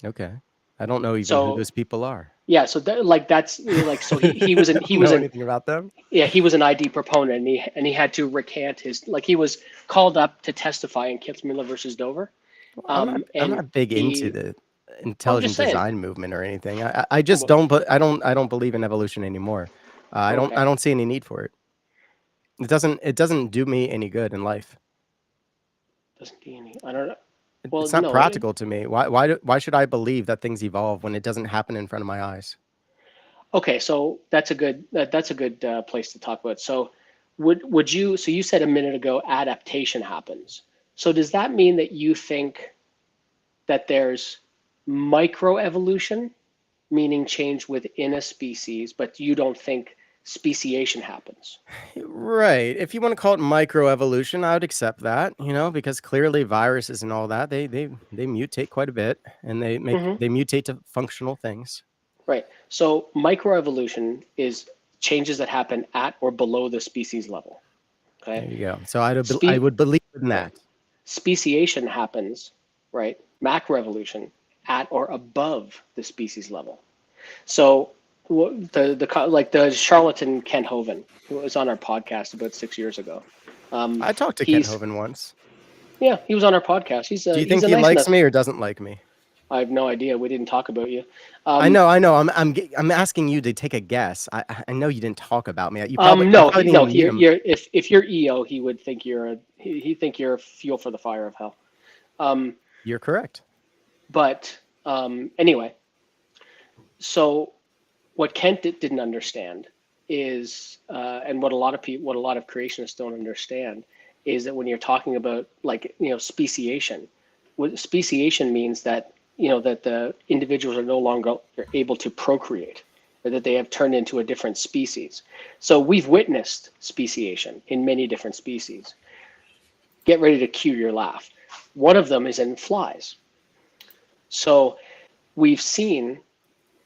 Okay. I don't know even who those people are. Yeah, so so he was anything about them. Yeah, he was an ID proponent, and he had to recant his, he was called up to testify in Kitzmiller versus Dover. I'm not big into the intelligent saying. design movement or anything. I just don't. But I don't believe in evolution anymore. I don't see any need for it. It doesn't do me any good in life. Doesn't do any. I don't know. It's not practical to me. Why should I believe that things evolve when it doesn't happen in front of my eyes? Okay, so that's a good place to talk about. So would you? So you said a minute ago adaptation happens. So does that mean that you think that there's microevolution, meaning change within a species, but you don't think speciation happens? Right. If you want to call it microevolution, I would accept that, because clearly viruses and all that, they mutate quite a bit and they mutate to functional things. Right. So microevolution is changes that happen at or below the species level. Okay. There you go. So I would believe in that. Speciation happens, right? Macroevolution at or above the species level. So the charlatan Kent Hovind, who was on our podcast about 6 years ago. I talked to Kent Hovind once. Yeah, he was on our podcast. Do you think he likes me or doesn't like me? I have no idea. We didn't talk about you. I know. I'm asking you to take a guess. I know you didn't talk about me. No. If you're EO, he would think he'd think you're fuel for the fire of hell. You're correct. But anyway, so what Kent didn't understand is, and what a lot of creationists don't understand, is that when you're talking about speciation, speciation means that that the individuals are no longer able to procreate, or that they have turned into a different species. So we've witnessed speciation in many different species. Get ready to cue your laugh. One of them is in flies. So we've seen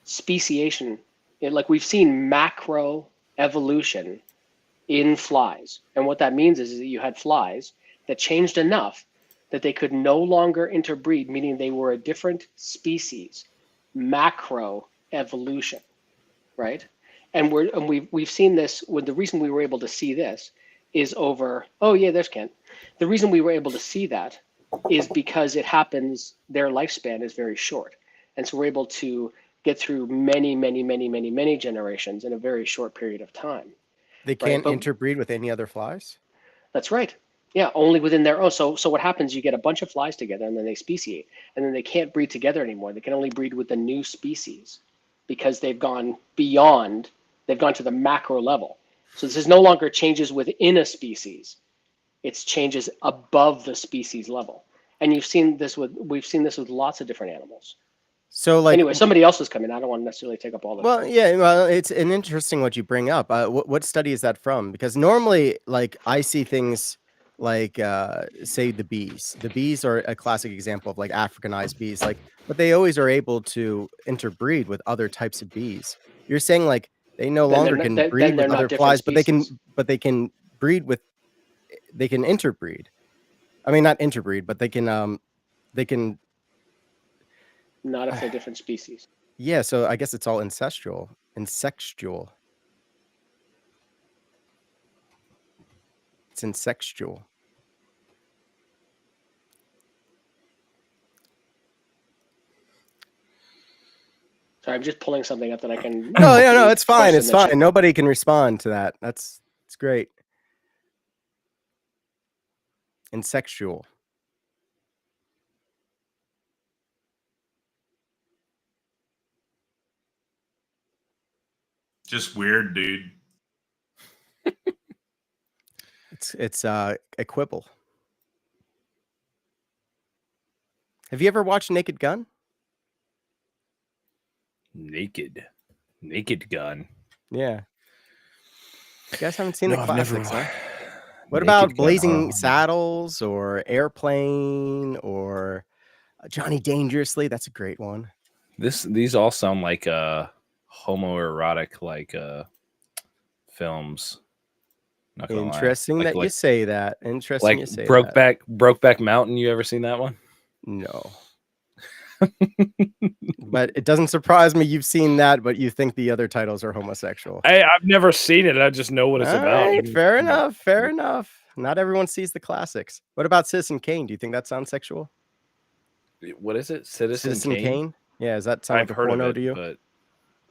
speciation, we've seen macro evolution in flies. And what that means is that you had flies that changed enough that they could no longer interbreed, meaning they were a different species. Macro evolution, right? And we've seen this. The reason we were able to see this is over. Oh yeah, there's Kent. The reason we were able to see that is because it happens. Their lifespan is very short, and so we're able to get through many generations in a very short period of time. They can't interbreed with any other flies? That's right. Yeah, only within their own. So what happens, you get a bunch of flies together and then they speciate, and then they can't breed together anymore. They can only breed with the new species because they've gone to the macro level. So this is no longer changes within a species; it's changes above the species level. And we've seen this with lots of different animals. So, like, Anyway, somebody else is coming. I don't want to necessarily take up all the well, time. yeah, well, it's an interesting what you bring up. What study is that from? Because normally, like, I see things like, say, the bees. The bees are a classic example of like Africanized bees, like, but they always are able to interbreed with other types of bees. You're saying like they no Then longer can breed they're with not other different flies, but species. they can breed with, they can interbreed. I mean, not interbreed, but they can Not if they're different species. yeah. So I guess it's all incestual. Insexual. It's insexual. Sorry, I'm just pulling something up that I can. No, yeah, no, it's fine. post in It's the fine. chat. Nobody can respond to that. It's great. Insexual. Just weird, dude. It's a quibble. Have you ever watched Naked Gun? Naked Gun. Yeah. You guys haven't seen No, the I've never. classics, huh? What Naked about Gun. Blazing Oh. Saddles or Airplane or Johnny Dangerously? That's a great one. These all sound like homoerotic like films. Not gonna Interesting lie. that you say that. Interesting like you say that. Brokeback Mountain. You ever seen that one? No. But it doesn't surprise me you've seen that, but you think the other titles are homosexual. I've never seen it. I just know what it's All about. right, fair enough. Fair enough. Not everyone sees the classics. What about Citizen Kane? Do you think that sounds sexual? What is it? Citizen Kane? Yeah, does that sound I've like a heard of porno it, to you? but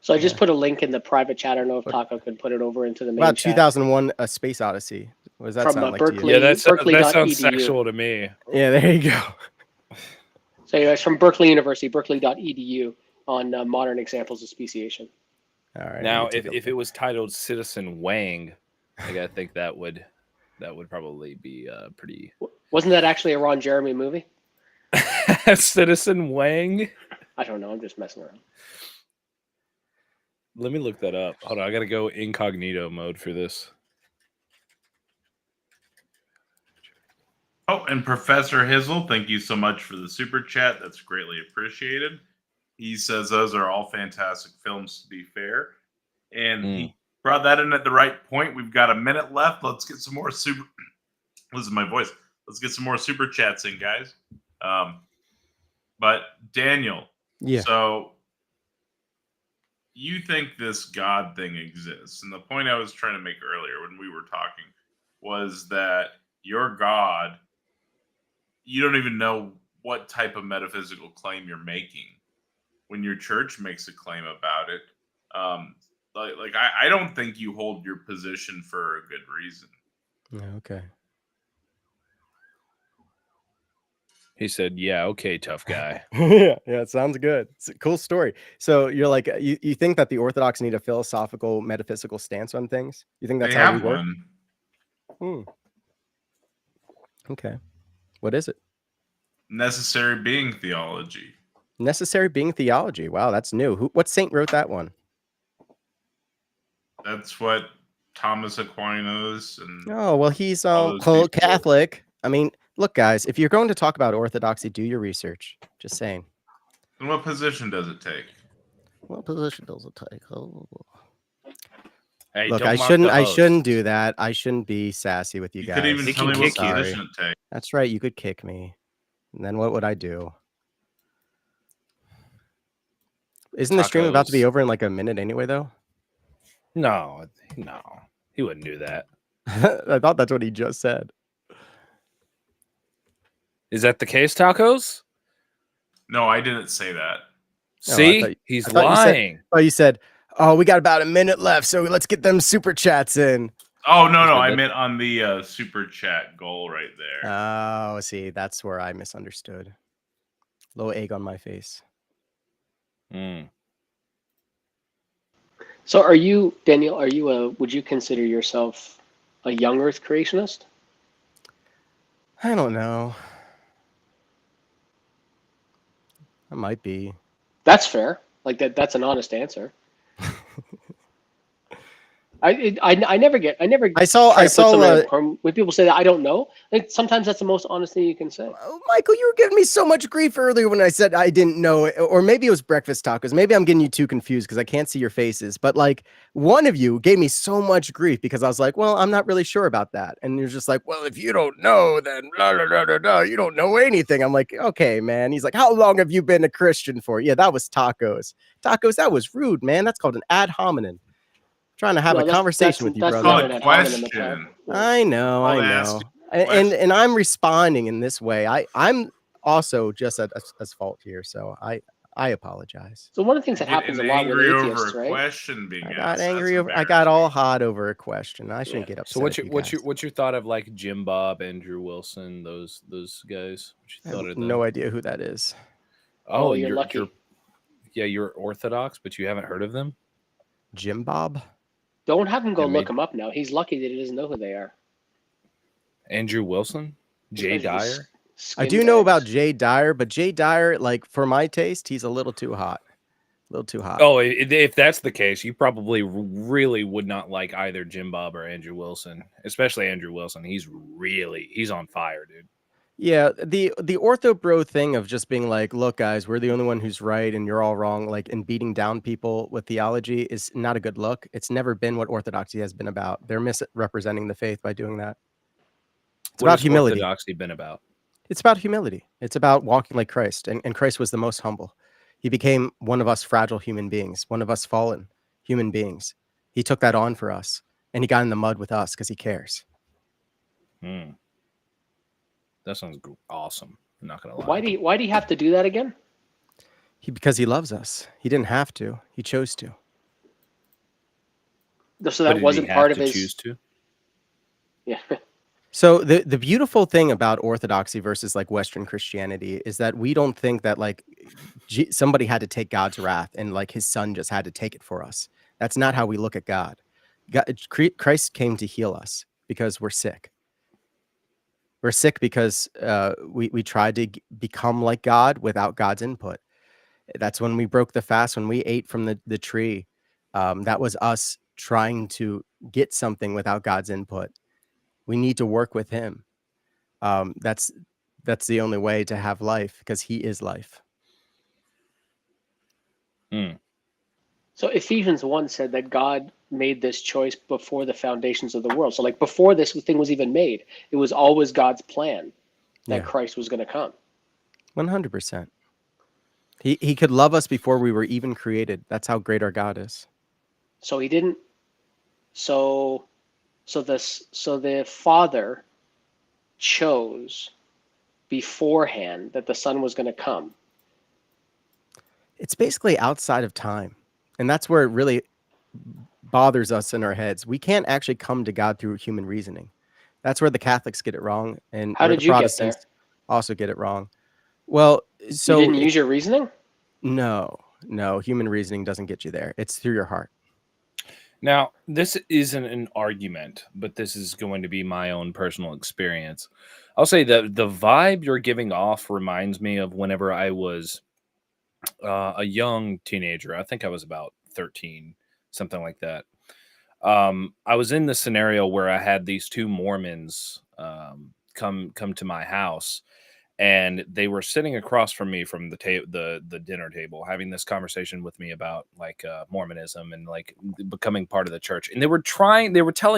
So I just put a link in the private chat. I don't know if Taco could put it over into the main About chat. 2001: A Space Odyssey. What does that From, sound like Berkeley, to you? yeah, that sounds Berkeley.edu. sexual to me. Yeah, there you go. So it's from Berkeley University, Berkeley.edu on modern examples of speciation. All right. Now, if it was titled Citizen Wang, I gotta think that would probably be pretty. Wasn't that actually a Ron Jeremy movie? Citizen Wang. I don't know. I'm just messing around. Let me look that up. Hold on, I gotta go incognito mode for this. Oh, and Professor Hizzle, thank you so much for the super chat. That's greatly appreciated. He says those are all fantastic films, to be fair. And he brought that in at the right point. We've got a minute left. Let's get some more super. Listen to my voice. Let's get some more super chats in, guys. But Daniel, Yeah. so you think this God thing exists. And the point I was trying to make earlier when we were talking was that your God, you don't even know what type of metaphysical claim you're making when your church makes a claim about it. I don't think you hold your position for a good reason. Okay. He said, "Yeah, okay, tough guy." Yeah, it sounds good. It's a cool story. So you're like, you think that the Orthodox need a philosophical, metaphysical stance on things? You think that's They how we have work? one. Okay. What is it? Necessary being theology. Necessary being theology. Wow, that's new. What saint wrote that one? That's what Thomas Aquinas and Oh, well, he's all those people. Catholic. I mean, look, guys, if you're going to talk about orthodoxy, do your research. Just saying. And what position does it take? What position does it take? Oh. Hey, Look, don't I mock shouldn't. the I host. shouldn't do that. I shouldn't be sassy with you You guys. could even He tell can me what kick you. position it takes. That's right. You could kick me, and then what would I do? Isn't the stream about to be Tacos. over in like a minute anyway, though? No, he wouldn't do that. I thought that's what he just said. Is that the case, Tacos? No, I didn't say that. See, he's I thought lying. You said, "Oh, we got about a minute left, so let's get them super chats in." Oh no, I meant on the super chat goal right there. Oh, see, that's where I misunderstood. Little egg on my face. So are you, Daniel, would you consider yourself a young Earth creationist? I don't know. I might be. That's fair. Like that's an honest answer. I never I saw try I to put saw something in a corner. When people say that I don't know, like sometimes that's the most honest thing you can say. Oh, Michael, you were giving me so much grief earlier when I said I didn't know, or maybe it was breakfast tacos. Maybe I'm getting you too confused because I can't see your faces. But like one of you gave me so much grief because I was like, well, I'm not really sure about that. And you're just like, well, if you don't know, then blah, blah, blah, blah, blah, you don't know anything. I'm like, okay, man. He's like, how long have you been a Christian for? Yeah, that was tacos. Tacos, that was rude, man. That's called an ad hominem. Trying to have a No, conversation with you, that's brother. not Call an it ad hominem. That's question. I know, I'll I ask know. you a And I'm responding in this way. I'm also just at fault here, so I apologize. So one of the things You're that happens a getting lot with angry over atheists, a right? question being I got asked. That's angry over. I got embarrassing. all hot over a question. I shouldn't Yeah. get upset. So at you guys. what's your thought of like Jim Bob, Andrew Wilson, those guys? What I you thought have of them? no idea who that is. Oh, Oh, you're lucky. you're Orthodox, but you haven't heard of them? Jim Bob? Don't have him go Yeah, look him up now. He's lucky that he doesn't know who they are. Andrew Wilson, Jay Especially these Dyer. I do know about bags. Jay Dyer, but Jay Dyer, like for my taste, he's a little too hot. A little too hot. Oh, if that's the case, you probably really would not like either Jim Bob or Andrew Wilson, especially Andrew Wilson. He's on fire, dude. Yeah, the ortho bro thing of just being like, look, guys, we're the only one who's right and you're all wrong, like, and beating down people with theology is not a good look. It's never been what orthodoxy has been about. They're misrepresenting the faith by doing that. It's What about has humility. Orthodoxy been about? It's about humility. It's about walking like Christ, and Christ was the most humble. He became one of us fragile human beings, one of us fallen human beings. He took that on for us, and he got in the mud with us because he cares. That sounds awesome. I'm not gonna lie. Why do you have to do that again? Because he loves us. He didn't have to. He chose to. So that wasn't part of his. Choose to. Yeah. So the beautiful thing about Orthodoxy versus like Western Christianity is that we don't think that like somebody had to take God's wrath and like his son just had to take it for us. That's not how we look at God. Christ came to heal us because we're sick. We're sick because we tried to become like God without God's input. That's when we broke the fast, when we ate from the tree. That was us trying to get something without God's input. We need to work with him. That's the only way to have life because he is life. So Ephesians 1 said that God made this choice before the foundations of the world. So like before this thing was even made, it was always God's plan that Christ was going to come. 100%. He could love us before we were even created. That's how great our God is. So he didn't. So the Father chose beforehand that the Son was going to come. It's basically outside of time. And that's where it really bothers us in our heads. We can't actually come to God through human reasoning. That's where the Catholics get it wrong. And How where did the you get Protestants there? also get it wrong. Well, so you didn't use your reasoning? No, human reasoning doesn't get you there. It's through your heart. Now, this isn't an argument, but this is going to be my own personal experience. I'll say that the vibe you're giving off reminds me of whenever I was a young teenager. I think I was about 13, something like that. I was in the scenario where I had these two Mormons come to my house, and they were sitting across from me from the dinner table, having this conversation with me about like Mormonism and like becoming part of the church. And they were telling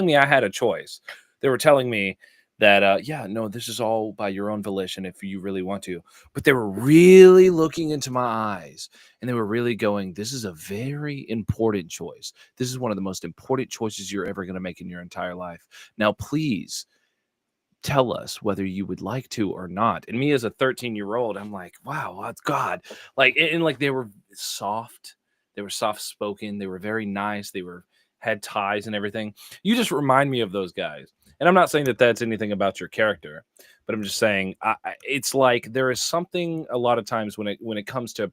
me I had a choice. They were telling me that no, this is all by your own volition if you really want to. But they were really looking into my eyes, and they were really going, this is a very important choice. This is one of the most important choices you're ever going to make in your entire life. Now, please tell us whether you would like to or not. And me as a 13-year-old, I'm like, wow, that's God. Like, and like they were soft spoken, they were very nice, had ties and everything. You just remind me of those guys. And I'm not saying that that's anything about your character, but I'm just saying it's like there is something a lot of times when it comes to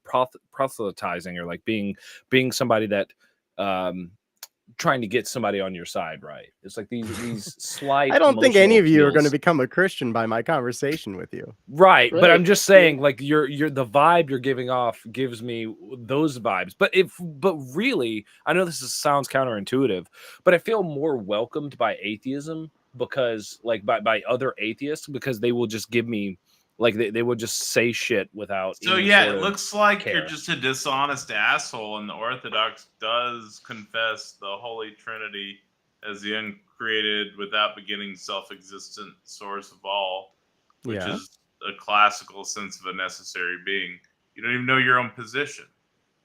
proselytizing or like being somebody that trying to get somebody on your side, right? It's like these slight. I don't think any of you are going to appeals. become a Christian by my conversation with you. Right, but I'm Right. just saying, like you're the vibe you're giving off gives me those vibes. But really, I know sounds counterintuitive, but I feel more welcomed by atheism because like by other atheists because they will just give me like they will just say shit without. So any yeah, sort it of looks like care. you're just a dishonest asshole, and the Orthodox does confess the Holy Trinity as the uncreated, without beginning, self-existent source of all, which Yeah. is a classical sense of a necessary being. You don't even know your own position.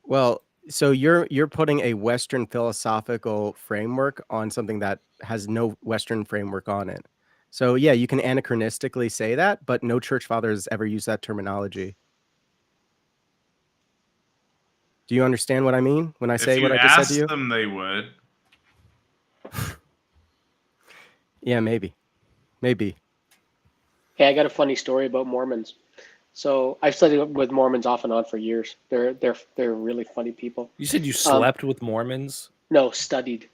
Well, so you're putting a Western philosophical framework on something that has no Western framework on it. So yeah, you can anachronistically say that, but no church fathers ever used that terminology. Do you understand what I mean when I If say what you I just said to asked you? them, they would. Yeah, maybe. Hey, I got a funny story about Mormons. So I've studied with Mormons off and on for years. They're really funny people. You said you slept with Mormons? No, studied.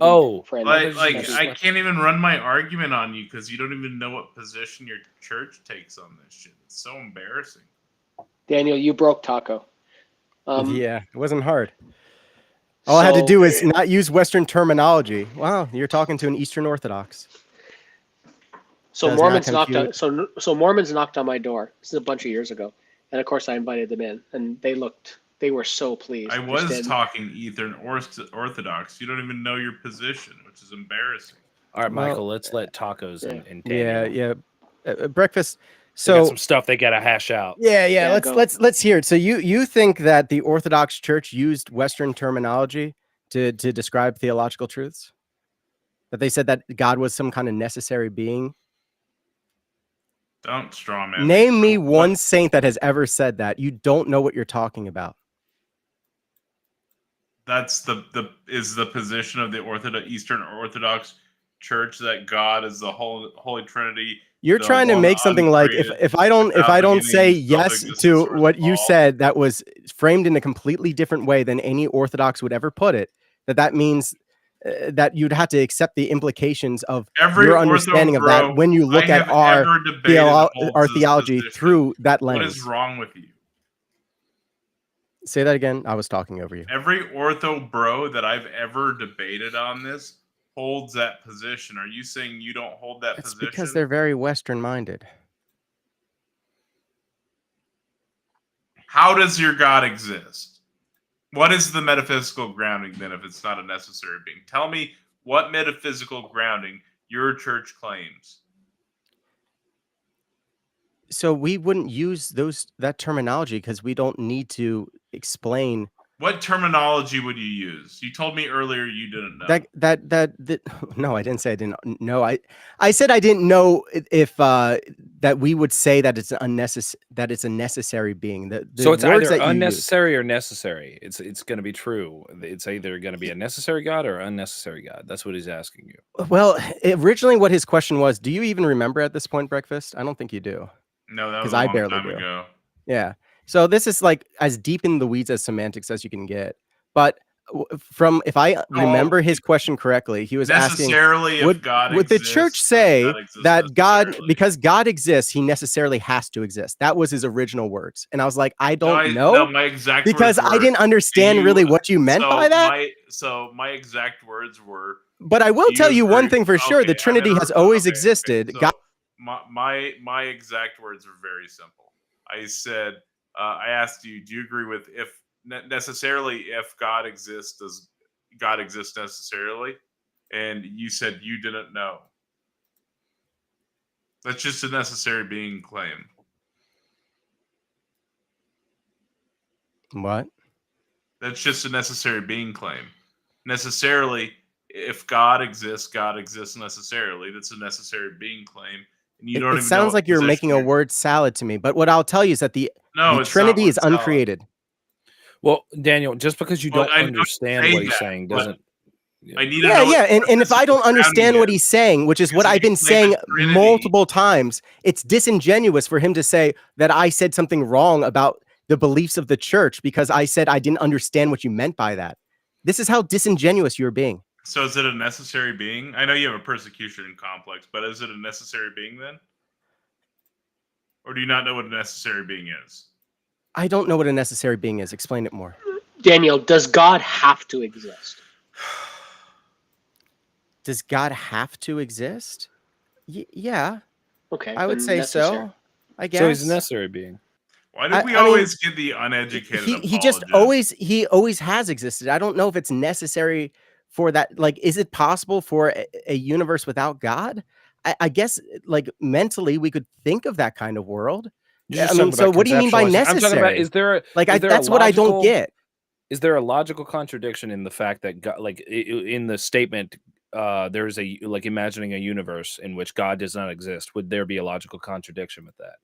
Oh, friend. Like, thought you like said I slept. can't even run my argument on you because you don't even know what position your church takes on this shit. It's so embarrassing. Daniel, you broke Taco. Yeah, it wasn't hard. All I had to do is not use Western terminology. Wow, you're talking to an Eastern Orthodox. So Does Mormons not knocked compute. on so Mormons knocked on my door. This is a bunch of years ago, and of course I invited them in, and they were so pleased. I They was stand- talking Eastern Orthodox. You don't even know your position, which is embarrassing. All right, Well, Michael, let's let Tacos yeah. and Daniel. Yeah. Breakfast. They got So some stuff they gotta hash out. yeah. Yeah, go. Let's hear it. So you think that the Orthodox Church used Western terminology to describe theological truths? That they said that God was some kind of necessary being? Don't straw man. Name me What- one saint that has ever said that. You don't know what you're talking about. That's the position of the Eastern Orthodox Church that God is the Holy Trinity. You're the trying to one make something like if uncreated, I don't without say beginning, yes self-existent to source what of you all. said that was framed in a completely different way than any Orthodox would ever put it, that means that you'd have to accept the implications of Every your ortho understanding of that bro when you I look at have ever debated holds our this theology position. through that What lens. is wrong with you? Say that again. I was talking over you. Every ortho bro that I've ever debated on this holds that position. Are you saying you don't hold that It's position? because they're very Western minded. How does your God exist? What is the metaphysical grounding then if it's not a necessary being? Tell me what metaphysical grounding your church claims. So we wouldn't use that terminology because we don't need to explain What terminology would you use? You told me earlier you didn't know. that no, I didn't say I didn't know. I said I didn't know if that we would say that it's a necessary being. The So it's words either that you use. unnecessary or necessary. It's going to be true. It's either going to be a necessary God or unnecessary God. That's what he's asking you. Well, originally what his question was, do you even remember at this point, Breakfast? I don't think you do. No, that was 'Cause a I long barely time do. ago. Yeah. So this is like as deep in the weeds as semantics as you can get. But if I remember his question correctly, he was asking, Necessarily, if God would the exists, church does say God exist that God, necessarily? because God exists, he necessarily has to exist? That was his original words. And I was like, I don't know. No, my exact Because words were, I didn't understand really what you meant by that. My exact words were. But I will do tell you one agree- thing for sure: the okay, Trinity has okay, always okay, existed. So God, my exact words were very simple. I said, I asked you, do you agree with if necessarily if God exists, does God exist necessarily? And you said you didn't know. That's just a necessary being claim. what? That's just a necessary being claim. Necessarily, if God exists necessarily. That's a necessary being claim. And you don't It even know sounds what like you're position making a word salad to me. But what I'll tell you is that the No, it's Trinity not is word salad. uncreated. Well, Daniel, just because you Well, don't I know you understand say what he's that, saying but doesn't. I need to Yeah, know what yeah. the And if I physical don't understand grounding what is. he's saying, which is what Because I've you been claim saying a Trinity. multiple times, it's disingenuous for him to say that I said something wrong about the beliefs of the church because I said I didn't understand what you meant by that. This is how disingenuous you're being. So is it a necessary being? I know you have a persecution complex, but is it a necessary being then? Or do you not know what a necessary being is? I don't know what a necessary being is. Explain it more. Daniel, does God have to exist? Does God have to exist? Yeah, Okay, I would then say necessary. so. I guess. So he's a necessary being. Why do we I mean, always get the uneducated he just apologist? he always has existed. I don't know if it's necessary for that. Like, is it possible for a universe without God? I guess, like, mentally we could think of that kind of world. You're just I mean, talking so about what do you mean by conceptualizing. I'm talking about necessary? Like, is there a that's what I don't logical get. is there a logical contradiction in the fact that God, like in the statement, there's a like imagining a universe in which God does not exist? Would there be a logical contradiction with that?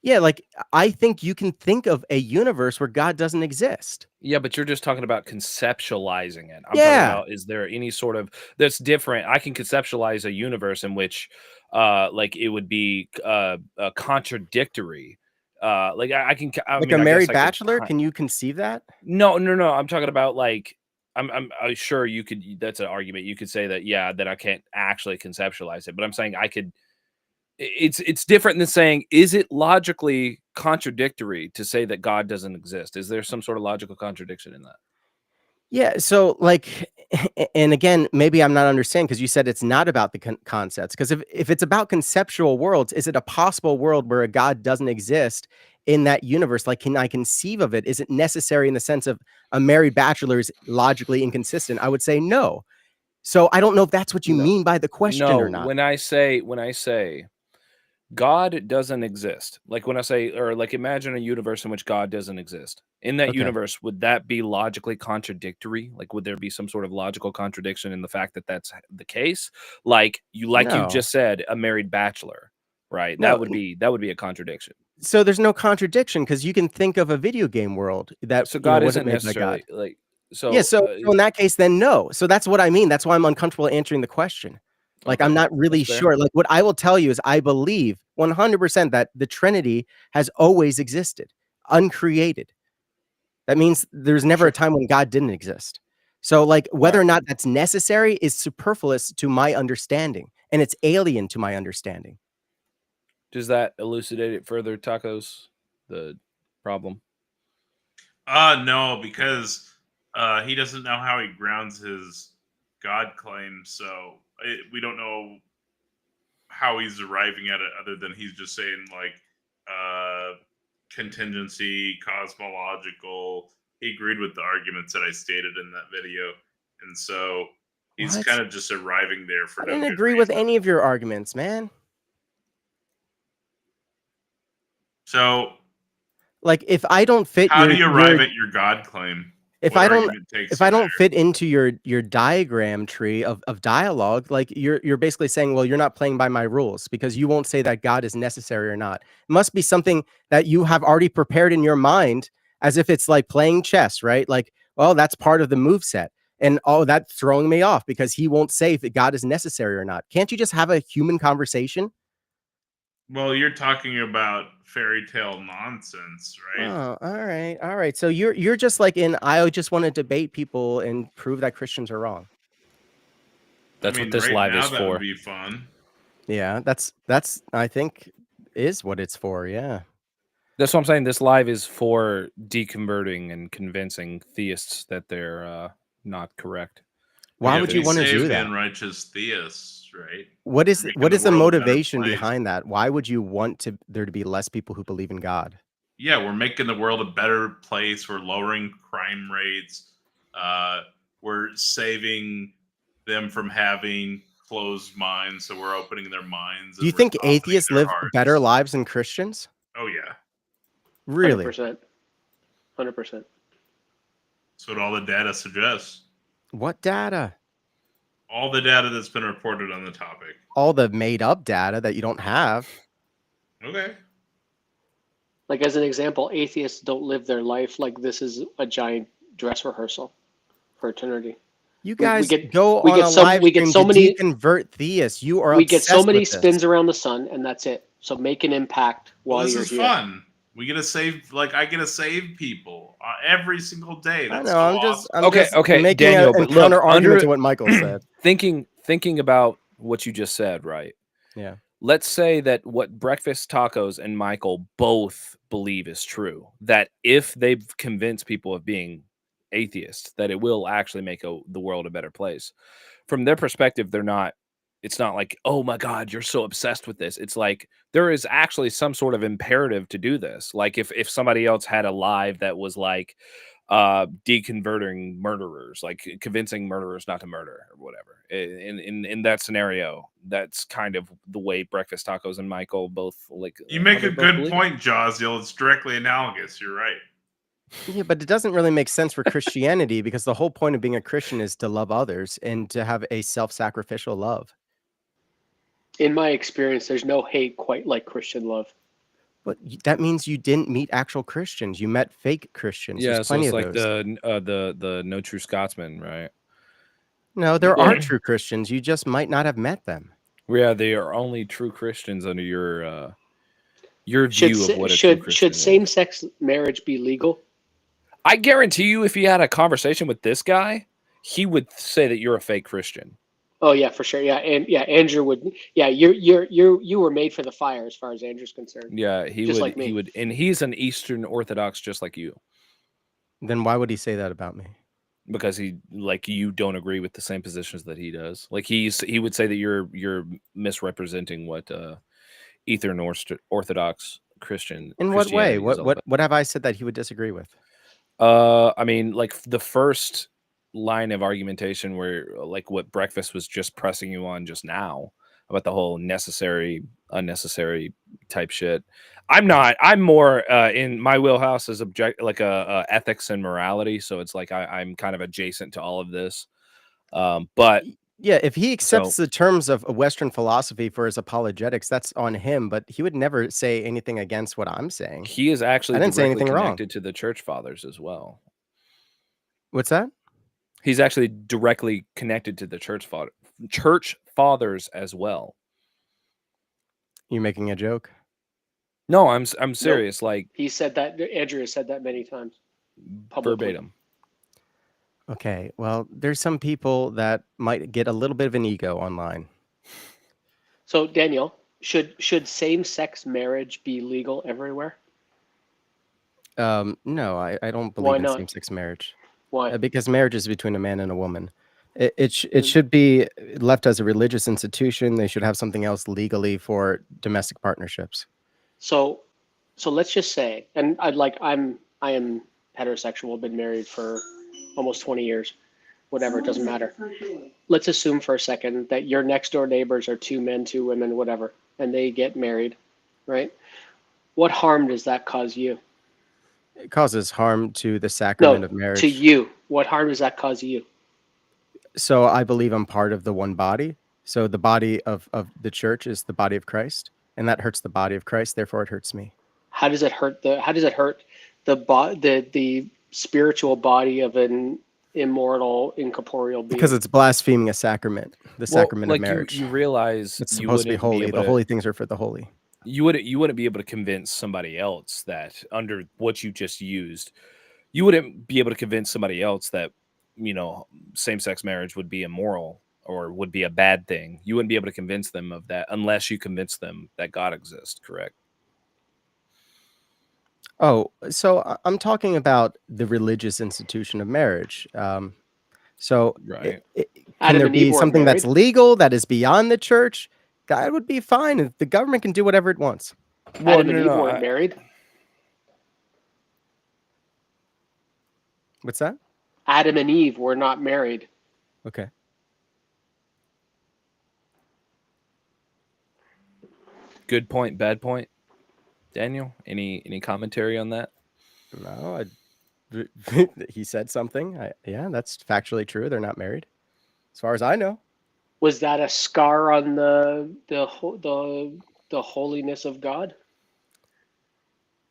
Yeah, like, I think you can think of a universe where God doesn't exist. Yeah, but you're just talking about conceptualizing it. I'm talking Yeah. about, is there any sort of that's different? I can conceptualize a universe in which, like it would be contradictory. Like I can, I Like mean, a I guess married I could. bachelor, can you conceive that? No. I'm talking about like I'm sure you could. That's an argument. You could say that, yeah, that I can't actually conceptualize it, but I'm saying I could. It's different than saying, is it logically contradictory to say that God doesn't exist? Is there some sort of logical contradiction in that? Yeah, so, like, and again, maybe I'm not understanding because you said it's not about the concepts. Because if it's about conceptual worlds, is it a possible world where a God doesn't exist in that universe? Like, can I conceive of it? Is it necessary in the sense of a married bachelor is logically inconsistent? I would say no. So I don't know if that's what you No. mean by the question No, or not. when I say God doesn't exist, like when I say, or like imagine a universe in which God doesn't exist. In that Okay. universe, would that be logically contradictory? Like, would there be some sort of logical contradiction in the fact that that's the case? Like you No. just said, a married bachelor, right? No. That would be a contradiction. So there's no contradiction because you can think of a video game world that So God wasn't isn't made by God. necessarily like Yeah, so. so in that case, then no. So that's what I mean. That's why I'm uncomfortable answering the question. Like, I'm Okay, not really that's fair. sure. Like, what I will tell you is I believe 100% that the Trinity has always existed, uncreated. That means there's never a time when God didn't exist. So, like, whether or not that's necessary is superfluous to my understanding, and it's alien to my understanding. Does that elucidate it further, Tacos? The problem? No, because he doesn't know how he grounds his God claim, so we don't know how he's arriving at it other than he's just saying, like, contingency, cosmological. He agreed with the arguments that I stated in that video, and so he's What? kind of just arriving there for I no didn't good agree with reason. any of your arguments, man. So, Like, if I don't fit how your do you arrive at your God claim? if What I don't argument takes if you I don't there? fit into your diagram tree of dialogue, like, you're basically saying, well, you're not playing by my rules because you won't say that God is necessary or not. It must be something that you have already prepared in your mind as if it's like playing chess, right? Like, well, that's part of the move set. And that's throwing me off because he won't say if God is necessary or not. Can't you just have a human conversation? Well, you're talking about fairy tale nonsense, right? Oh, all right. So you're just like I just want to debate people and prove that Christians are wrong. That's I mean, what this right live now is that for. would be fun. Yeah, that's I think is what it's for. Yeah. That's what I'm saying. This live is for deconverting and convincing theists that they're not correct. Why Yeah, would you we want to save do the that? unrighteous theists, right? What is Making the world a better motivation place. behind that? Why would you want there to be less people who believe in God? Yeah, we're making the world a better place. We're lowering crime rates. We're saving them from having closed minds, so we're opening their minds. Do you And we're think softening atheists their live hearts. better lives than Christians? Oh yeah, Really? 100%. that's what all the data suggests. What data? All the data that's been reported on the topic. All the made up data that you don't have. Okay. Like, as an example, atheists don't live their life like this is a giant dress rehearsal for eternity. You We guys get- go we on get a some- live we get stream so to many- deconvert theists. You are We get so obsessed many with this. spins around the sun, and that's it. So make an impact while Well, this you're is here. fun. We get to save, like, I get to save people every single day. I That's know. so I'm awesome. just Okay, making Daniel, a but look, counter argument under to what Michael said. thinking about what you just said, right? Yeah. Let's say that what Breakfast Tacos and Michael both believe is true, that if they've convinced people of being atheists, that it will actually make the world a better place. From their perspective, it's not like, oh my God, you're so obsessed with this. It's like there is actually some sort of imperative to do this. Like if somebody else had a live that was like deconverting murderers, like convincing murderers not to murder or whatever. In that scenario, that's kind of the way Breakfast Tacos and Michael both like. You make how a they both good believe. point, Jaziel. It's directly analogous. You're right. Yeah, but it doesn't really make sense for Christianity because the whole point of being a Christian is to love others and to have a self-sacrificial love. In my experience, there's no hate quite like Christian love. But that means you didn't meet actual Christians. You met fake Christians. Yeah, There's so plenty it's of like those. the No True Scotsman, right? No, there Well, are true Christians. You just might not have met them. Yeah, they are only true Christians under your should view of what a true should Christian is. same-sex marriage be legal? I guarantee you, if he had a conversation with this guy, he would say that you're a fake Christian. Oh yeah, for sure. Yeah, and yeah, Andrew would. Yeah, you were made for the fire as far as Andrew's concerned. Yeah, he Just would. like me. He would, and he's an Eastern Orthodox, just like you, Then why would he say that about me? because you don't agree with the same positions that he does. Like he would say that you're misrepresenting what Eastern Orthodox Christian. In what way? Christianity is all about. What have I said that he would disagree with? I mean, like the first line of argumentation where like what Breakfast was just pressing you on just now about the whole necessary, unnecessary type shit. I'm more in my wheelhouse is ethics and morality. So it's like I'm kind of adjacent to all of this. But yeah, if he accepts the terms of Western philosophy for his apologetics, that's on him. But he would never say anything against what I'm saying. He is actually I didn't say directly anything wrong. connected to the church fathers as well. What's that? He's actually directly connected to the church fathers as well. You making a joke? No, I'm serious. Nope. Like he said that. Andrew has said that many times. Publicly. Verbatim. Okay, well, there's some people that might get a little bit of an ego online. So Daniel, should same-sex marriage be legal everywhere? No, I don't Why believe in not? same-sex marriage. Why? Because marriage is between a man and a woman. It should be left as a religious institution. They should have something else legally for domestic partnerships. So let's just say, and I am heterosexual, been married for almost 20 years, whatever, it doesn't matter. Let's assume for a second that your next door neighbors are 2 men, 2 women, whatever, and they get married, right? What harm does that cause you? It causes harm to the sacrament of marriage. To you. What harm does that cause you? So I believe I'm part of the one body. So the body of the church is the body of Christ, and that hurts the body of Christ. Therefore, it hurts me. How does it hurt the spiritual body of an immortal, incorporeal being? Because it's blaspheming a sacrament, the sacrament of marriage. You realize it's supposed to be holy. The holy things are for the holy. You wouldn't be able to convince somebody else that under what you just used, you wouldn't be able to convince somebody else that, same-sex marriage would be immoral or would be a bad thing. You wouldn't be able to convince them of that unless you convince them that God exists, correct? Oh, so I'm talking about the religious institution of marriage. So right. Can there be something that's legal that is beyond the church? God would be fine. The government can do whatever it wants. Well, Adam and Eve weren't married. What's that? Adam and Eve were not married. Okay. Good point, bad point. Daniel, any commentary on that? No, he said something. Yeah, that's factually true. They're not married, as far as I know. Was that a scar on the holiness of God?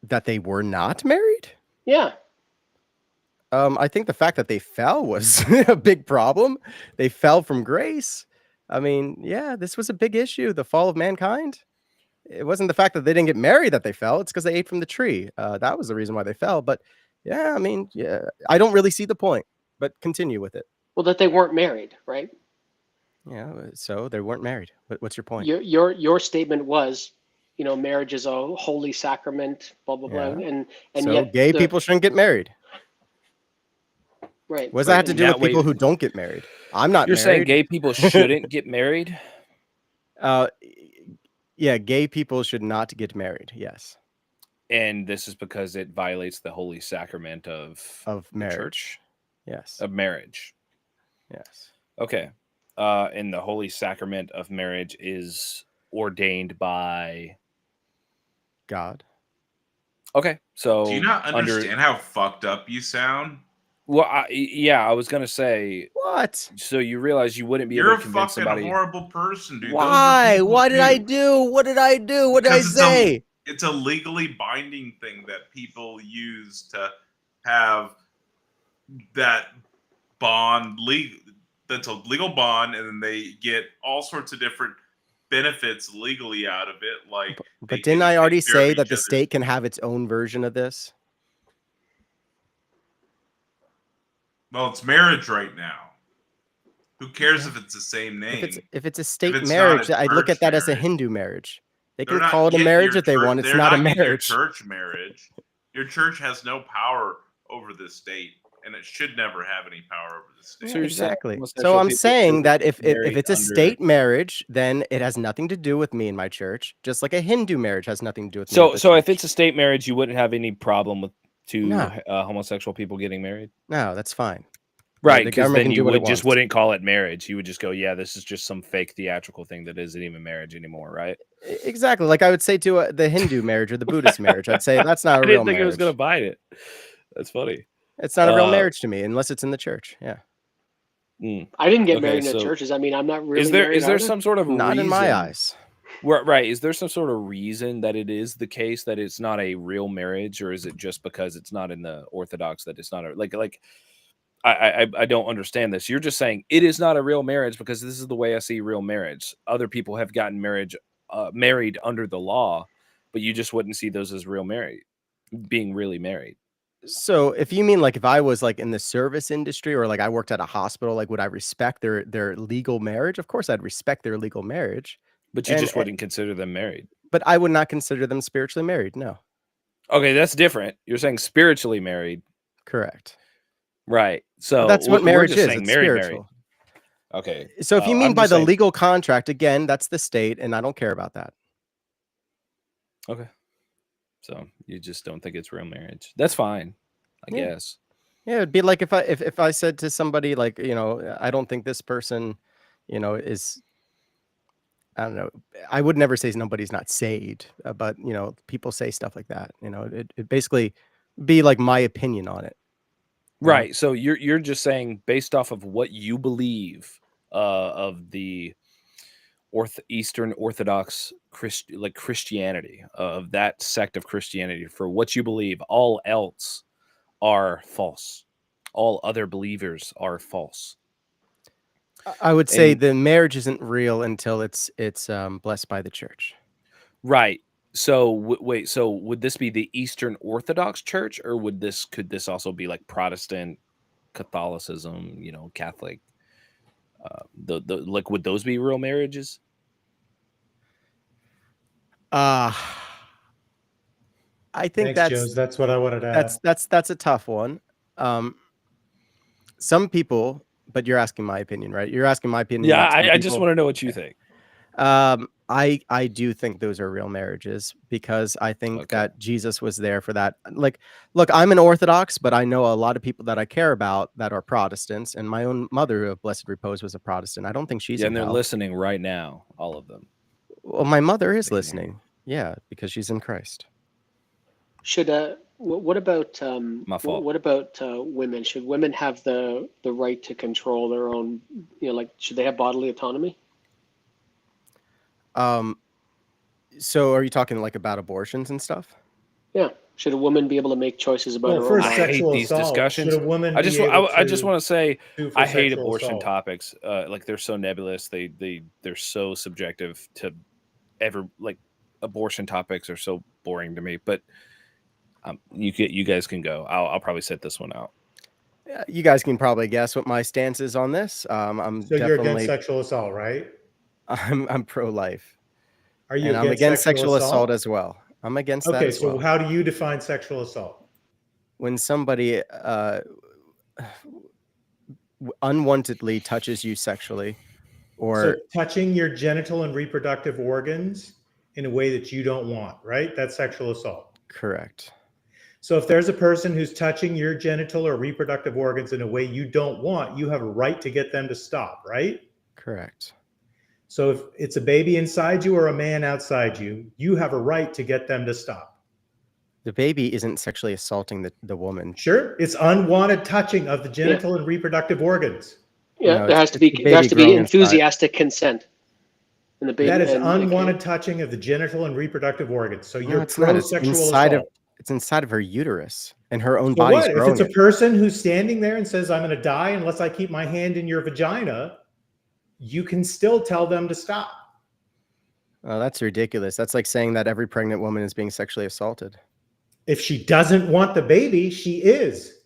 That they were not married? Yeah. I think the fact that they fell was a big problem. They fell from grace. I mean, yeah, this was a big issue, the fall of mankind. It wasn't the fact that they didn't get married that they fell. It's because they ate from the tree. That was the reason why they fell. But yeah, I mean, yeah, I don't really see the point. But continue with it. Well, that they weren't married, right? Yeah, so they weren't married. What's your point? Your statement was, marriage is a holy sacrament, blah blah blah, Yeah. and So yet gay people shouldn't get married. right. What does that have to and do with that way- people who don't get married? I'm not You're saying married. gay people shouldn't get married? Yeah, gay people should not get married. Yes, And this is because it violates the holy sacrament of the marriage. church Yes, of marriage. yes. Okay. And the holy sacrament of marriage is ordained by God. Okay. So Do you not understand how fucked up you sound? Well, I was gonna say. What? So you realize you wouldn't be You're able a to convince fucking somebody. horrible person, dude. Why? What did I do? What did I do? What did I say? It's a legally binding thing that people use to have that bond that's a legal bond, and then they get all sorts of different benefits legally out of it. Like, but didn't I already say that the state can have its own version of this? Well, it's marriage right now. Who cares if it's the same name? If it's a state marriage, I'd look at that as a Hindu marriage. They can call it a marriage if they want. It's not a marriage. Your church marriage. Your church has no power over the state, and it should never have any power over the state. So exactly. So I'm saying that if it's a state marriage, then it has nothing to do with me and my church, just like a Hindu marriage has nothing to do with me. So if it's a state marriage, you wouldn't have any problem with homosexual people getting married? No, that's fine. Right, the because government then can do you what it just wants. wouldn't call it marriage. You would just go, yeah, this is just some fake theatrical thing that isn't even marriage anymore, right? Exactly. Like I would say to the Hindu marriage or the Buddhist marriage, I'd say that's not a I real didn't think marriage. it was going to bite it. That's funny. It's not a real marriage to me unless it's in the church. Yeah. I didn't get married in the churches. I mean, I'm not really. Is there some sort of not reason, in my eyes? Right. Is there some sort of reason that it is the case that it's not a real marriage, or is it just because it's not in the Orthodox that it's not like I don't understand this. You're just saying it is not a real marriage because this is the way I see real marriage. Other people have gotten married under the law, but you just wouldn't see those as being really married. So if you mean like if I was like in the service industry or like I worked at a hospital, like would I respect their legal marriage? Of course I'd respect their legal marriage. But you just wouldn't consider them married. But I would not consider them spiritually married, no. Okay, that's different. You're saying spiritually married. Correct. Right. So that's what marriage is. It's spiritual. Married. Okay. So if you mean by the legal contract, again, that's the state, and I don't care about that. Okay. So you just don't think it's real marriage. That's fine, I guess. Yeah, it'd be like if I said to somebody like, I don't think this person, is, I don't know. I would never say nobody's not saved, but people say stuff like that. It basically be like my opinion on it. Right. So you're just saying based off of what you believe of the Eastern Orthodox Christianity, of that sect of Christianity, for what you believe, all else are false. All other believers are false. I would say the marriage isn't real until it's blessed by the church. Right. So wait. So would this be the Eastern Orthodox Church, or could this also be like Protestant, Catholicism? Catholic. Would those be real marriages? I think that's what I wanted to ask. That's a tough one. Some people, but you're asking my opinion, right? You're asking my opinion. Yeah, I just want to know what you think. I do think those are real marriages because I think that Jesus was there for that. Like, look, I'm an Orthodox, but I know a lot of people that I care about that are Protestants, and my own mother, of blessed repose, was a Protestant. I don't think she's and they're listening right now, all of them. Well, my mother is listening. Yeah, because she's in Christ. Should what about my fault? What about women? Should women have the right to control their own? Should they have bodily autonomy? So are you talking like about abortions and stuff? Yeah. Should a woman be able to make choices about her own? I hate these discussions. Should a woman I just want to say I hate abortion assault? topics. Like they're so nebulous. They're so subjective to abortion topics are so boring to me. But you guys can go. I'll probably set this one out. You guys can probably guess what my stance is on this. I'm So you're against definitely sexual assault, right? I'm pro-life, Are you and I'm against sexual assault assault as well. I'm against that Okay, as so well. how do you define sexual assault? When somebody unwantedly touches you sexually, So or touching your genital and reproductive organs in a way that you don't want, right? That's sexual assault. correct. So if there's a person who's touching your genital or reproductive organs in a way you don't want, you have a right to get them to stop, right? Correct. So if it's a baby inside you or a man outside you, you have a right to get them to stop. The baby isn't sexually assaulting the woman. Sure, it's unwanted touching of the genital and reproductive organs. Yeah, No, there has it's to be the there has baby to be growing inside. enthusiastic consent. And the baby That is and, unwanted touching of the genital and reproductive organs. So No, you're it's not. It's pro-sexual inside assault. it's inside of her uterus, and her own So body's what? If growing it's a it. person who's standing there and says, I'm going to die unless I keep my hand in your vagina, you can still tell them to stop. Oh, that's ridiculous. That's like saying that every pregnant woman is being sexually assaulted. If she doesn't want the baby, she is.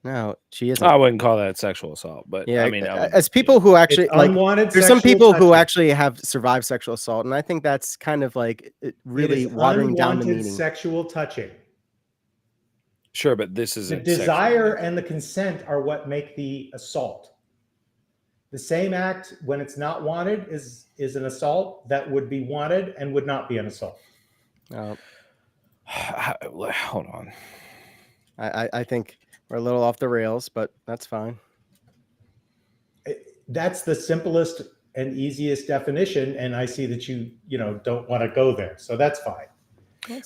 No, she isn't. I wouldn't call that sexual assault, but Yeah, I mean, I would, as people who actually It's like, unwanted there's some sexual people who touching. actually have survived sexual assault, and I think that's kind of like really It is watering down the unwanted meaning. sexual touching. sure, but this The isn't desire sexual. and the consent are what make the assault. The same act, when it's not wanted, is an assault that would be wanted and would not be an assault. Hold on. I think we're a little off the rails, but that's fine. That's the simplest and easiest definition, and I see that you don't want to go there, so that's fine.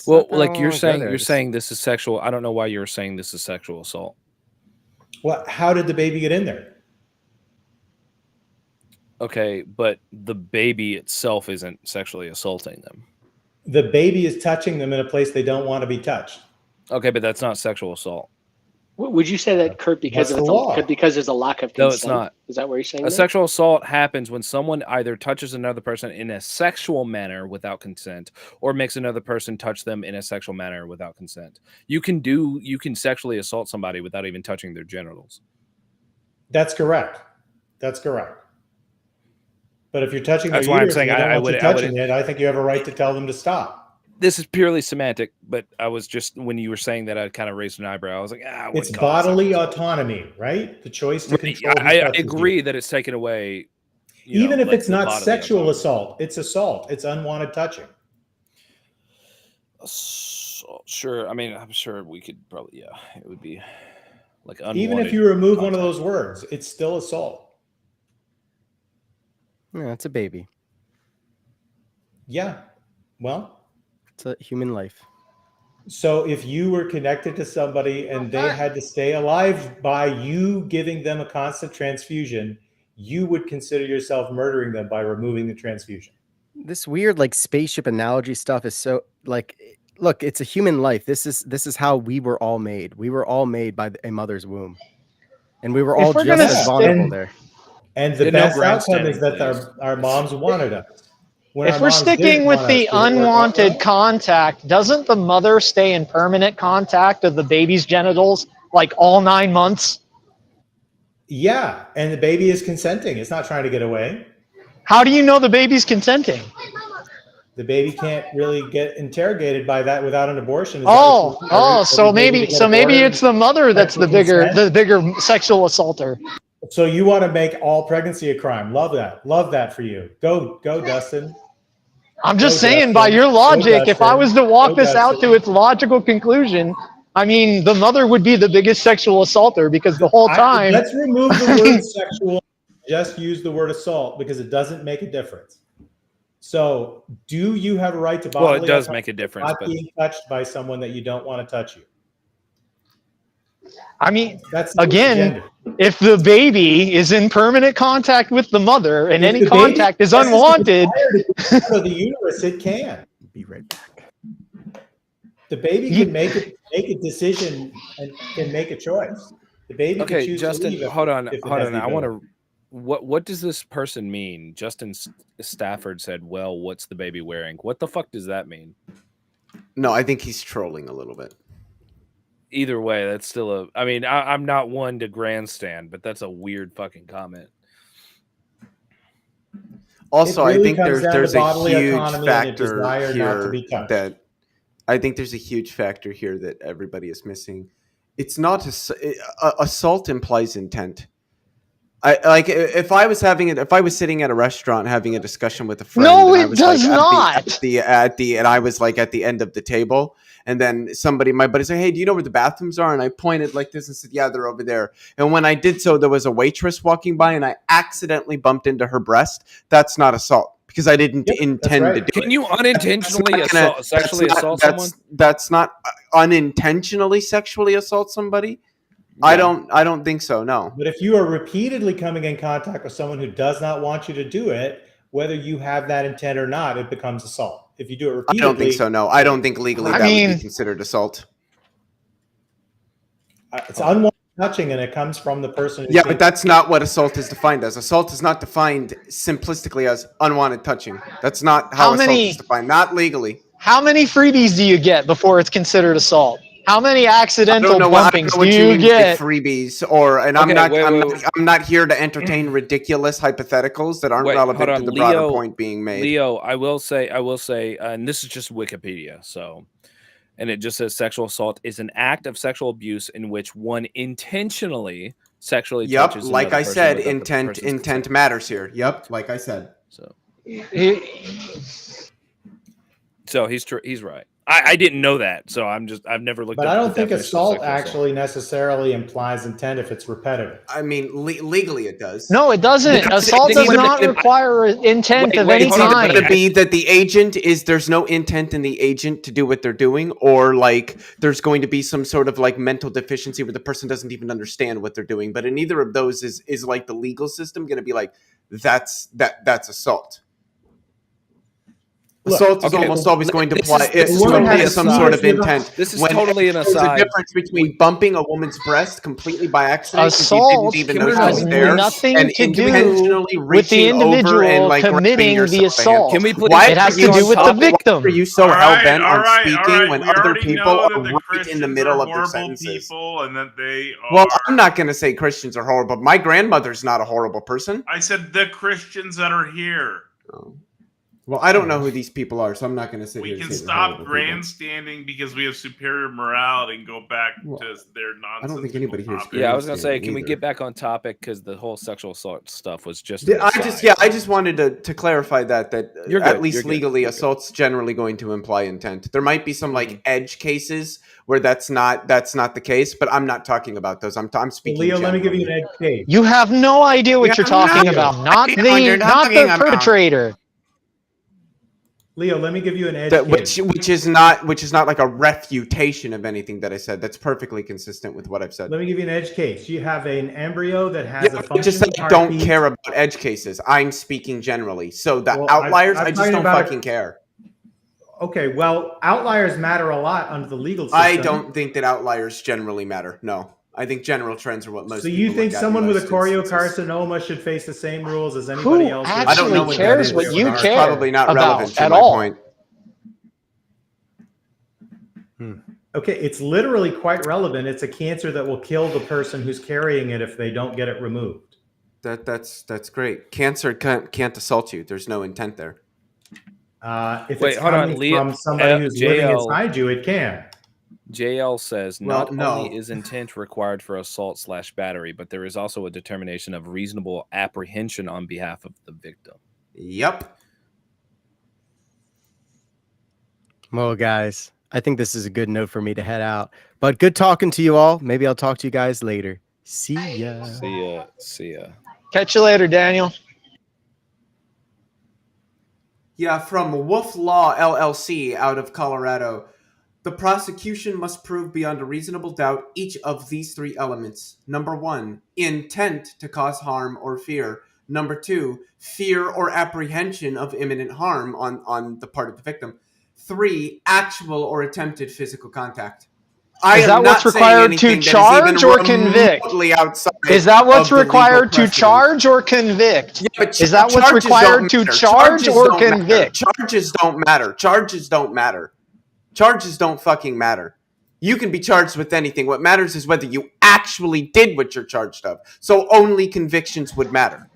Well, like you're saying this is sexual. I don't know why you're saying this is sexual assault. Well, how did the baby get in there? Okay, but the baby itself isn't sexually assaulting them. The baby is touching them in a place they don't want to be touched. Okay, but that's not sexual assault. would you say that, Kurt, because That's the law. because there's a lack of No, consent? it's not. Is that what you're saying? A sexual assault happens when someone either touches another person in a sexual manner without consent, or makes another person touch them in a sexual manner without consent. You can sexually assault somebody without even touching their genitals. That's correct. That's correct. But if you're touching their That's why I'm uterus saying and they don't I want you would- touching it, I think you have a right to tell them to stop. This is purely semantic, but I was just, when you were saying that, I kind of raised an eyebrow. I was like, I wouldn't It's call it bodily sexual assault. autonomy, right? The choice to control. who I touches you. agree that it's taken away. Even if like it's the not bodily sexual autonomy. assault, it's assault. It's unwanted touching. Assault, sure. I mean, I'm sure we could probably, it would be like unwanted. Even if you remove one of contact. those words, it's still assault. Yeah, it's a baby. Yeah. Well, It's a human life. so if you were connected to somebody and they had to stay alive by you giving them a constant transfusion, you would consider yourself murdering them by removing the transfusion. This weird like spaceship analogy stuff is so like, look, it's a human life. This is how we were all made. We were all made by a mother's womb, and we were all we're just gonna as stick- vulnerable there. And the Yeah, no best outcome is grandstanding, that please. our moms wanted us. When If our we're moms sticking didn't with want the us, did it work out unwanted well? contact, doesn't the mother stay in permanent contact of the baby's genitals like all 9 months? Yeah, and the baby is consenting. It's not trying to get away. How do you know the baby's consenting? The baby can't really get interrogated by that without an abortion. Is that Oh, what you- oh, so every baby maybe to get aborted? it's the mother that's the Consent? bigger sexual assaulter. So you want to make all pregnancy a crime? Love that. Love that for you. Go, Dustin. I'm just Go, saying, by Dustin. your Go, logic, if I Dustin. was to walk Go, this out Dustin. to its logical conclusion, I mean, the mother would be the biggest sexual assaulter because the whole time. Let's remove the word sexual. Just use the word assault because it doesn't make a difference. So, do you have a right to bodily? Well, it does autonomy make a difference, not but being touched by someone that you don't want to touch you. I mean, That's the again, gender. if the baby is in permanent contact with the mother and If any the baby contact is possesses the unwanted, desire to get out of the uterus, it can. Be right back. The baby can make a decision and can make a choice. The baby can okay, choose Justin, to leave hold on. if it Hold has on. the I want ability. what does this person mean? Justin Stafford said, "Well, what's the baby wearing?" What the fuck does that mean? No, I think he's trolling a little bit. Either way, that's still a. I mean, I'm not one to grandstand, but that's a weird fucking comment. Also, It really I think comes down to there's a bodily huge autonomy and a factor desire not to be here touched. that I think there's a huge factor here that everybody is missing. It's not assault implies intent. I like if I was sitting at a restaurant having a discussion with a friend. No, and I it was does like not. and I was like at the end of the table, and then my buddy said, "Hey, do you know where the bathrooms are?" And I pointed like this and said, "Yeah, they're over there." And when I did so, there was a waitress walking by, and I accidentally bumped into her breast. That's not assault because I didn't intend right. to do it. Can you unintentionally sexually assault someone? That's not unintentionally sexually assault somebody. Yeah. I don't think so. No. But if you are repeatedly coming in contact with someone who does not want you to do it, whether you have that intent or not, it becomes assault. If you do it I repeatedly, don't think so. No, I don't think legally I that would mean- be considered assault. It's unwanted touching, and it comes from the person. Who's Yeah, but that's not what assault is defined as. Assault is not defined simplistically as unwanted touching. That's not how assault is defined. Not legally. How many freebies do you get before it's considered assault? How many I accidental don't know what bumpings you do you mean by get? freebies, Okay, I'm not here to entertain ridiculous hypotheticals that aren't Wait, relevant hold on, to the broader Leo- point being made. Leo, I will say, and this is just Wikipedia, so, and it just says sexual assault is an act of sexual abuse in which one intentionally sexually Yep, touches like another I person said, without the intent person's consent. matters here. Yep, like I said. So he's right. I didn't know that, so I've never looked. But up I the don't think definition of assault sexual actually necessarily implies intent if it's repetitive. I mean, legally it does. No, it doesn't. Because Assault it- does wait a not minute. require intent of any wait, hold on. kind. Could it be that the agent is there's no intent in the agent to do what they're doing, or like there's going to be some sort of like mental deficiency where the person doesn't even understand what they're doing? But in either of those is like the legal system going to be like that's assault. Look, Assault is okay, almost always going to this apply is a woman totally has some a sort of penis with a- intent. This is When totally an there's a aside. difference between bumping a woman's breast completely by accident because Assault you didn't even Can we know she was not- there, nothing and to do intentionally with the reaching over individual and like committing grabbing the yourself a hand. assault. Can we please? Why It has are to you do with the so- victim. Why are you so All hell right, bent all on right, speaking all right. when We other already people know are that the right Christians in the middle are of their horrible sentences? people, and that they are. Well, I'm not going to say Christians are horrible. My grandmother's not a horrible person. I said the Christians that are here. Oh. Well, I don't know who these people are, so I'm not going to sit We here can and say they're stop horrible people. grandstanding because we have superior morality and go back Well, to their nonsense. I don't think anybody here is Yeah, I was gonna say, grandstanding can we either. get back on topic because the whole sexual assault stuff was just. I just wanted to clarify that You're at good, least you're good, legally, you're good. assault's generally going to imply intent. There might be some like edge cases where that's not the case, but I'm not talking about those. I'm So speaking. Leo, let me give you an generally. edge case. You have no idea what Yeah, you're talking no. about. Not You're the talking about- perpetrator. Leo, let me give you an edge That, case. which is not like a refutation of anything that I said. That's perfectly consistent with what I've said. Let me give you an edge case. You have an embryo that has Yeah, a I just functioning don't heartbeat. care about edge cases. I'm speaking generally. So the Well, outliers, I'm I just talking don't about- fucking care. Okay, well, outliers matter a lot under the legal system. I don't think that outliers generally matter. No, I think general trends are what most. So you people think look at in someone with a most instances. choriocarcinoma should face the same rules as anybody Who else? I don't actually know what that cares is. what you It's care probably not about relevant to at my all? point. Okay, it's literally quite relevant. It's a cancer that will kill the person who's carrying it if they don't get it removed. That's great. Cancer can't assault you. There's no intent there. If Wait, it's hold on, coming Leo- from somebody who's living JL. inside you, it can. JL says Well, not no. only is intent required for assault/battery, but there is also a determination of reasonable apprehension on behalf of the victim. Yep. Well, guys, I think this is a good note for me to head out. But good talking to you all. Maybe I'll talk to you guys later. See ya. See ya. Catch you later, Daniel. Yeah, from Wolf Law LLC out of Colorado. The prosecution must prove beyond a reasonable doubt each of these three elements. Number 1, intent to cause harm or fear. Number 2, fear or apprehension of imminent harm on the part of the victim. 3, actual or attempted physical contact. I Is am that what's not saying required anything to that is even charge or convict? remotely outside Is that what's of the legal required to precedent. charge or convict? Yeah, but Is that what's charges required don't to matter. charge Charges or don't matter. convict? Charges don't matter. Charges don't matter. Charges don't fucking matter. You can be charged with anything. What matters is whether you actually did what you're charged of. So only convictions would matter.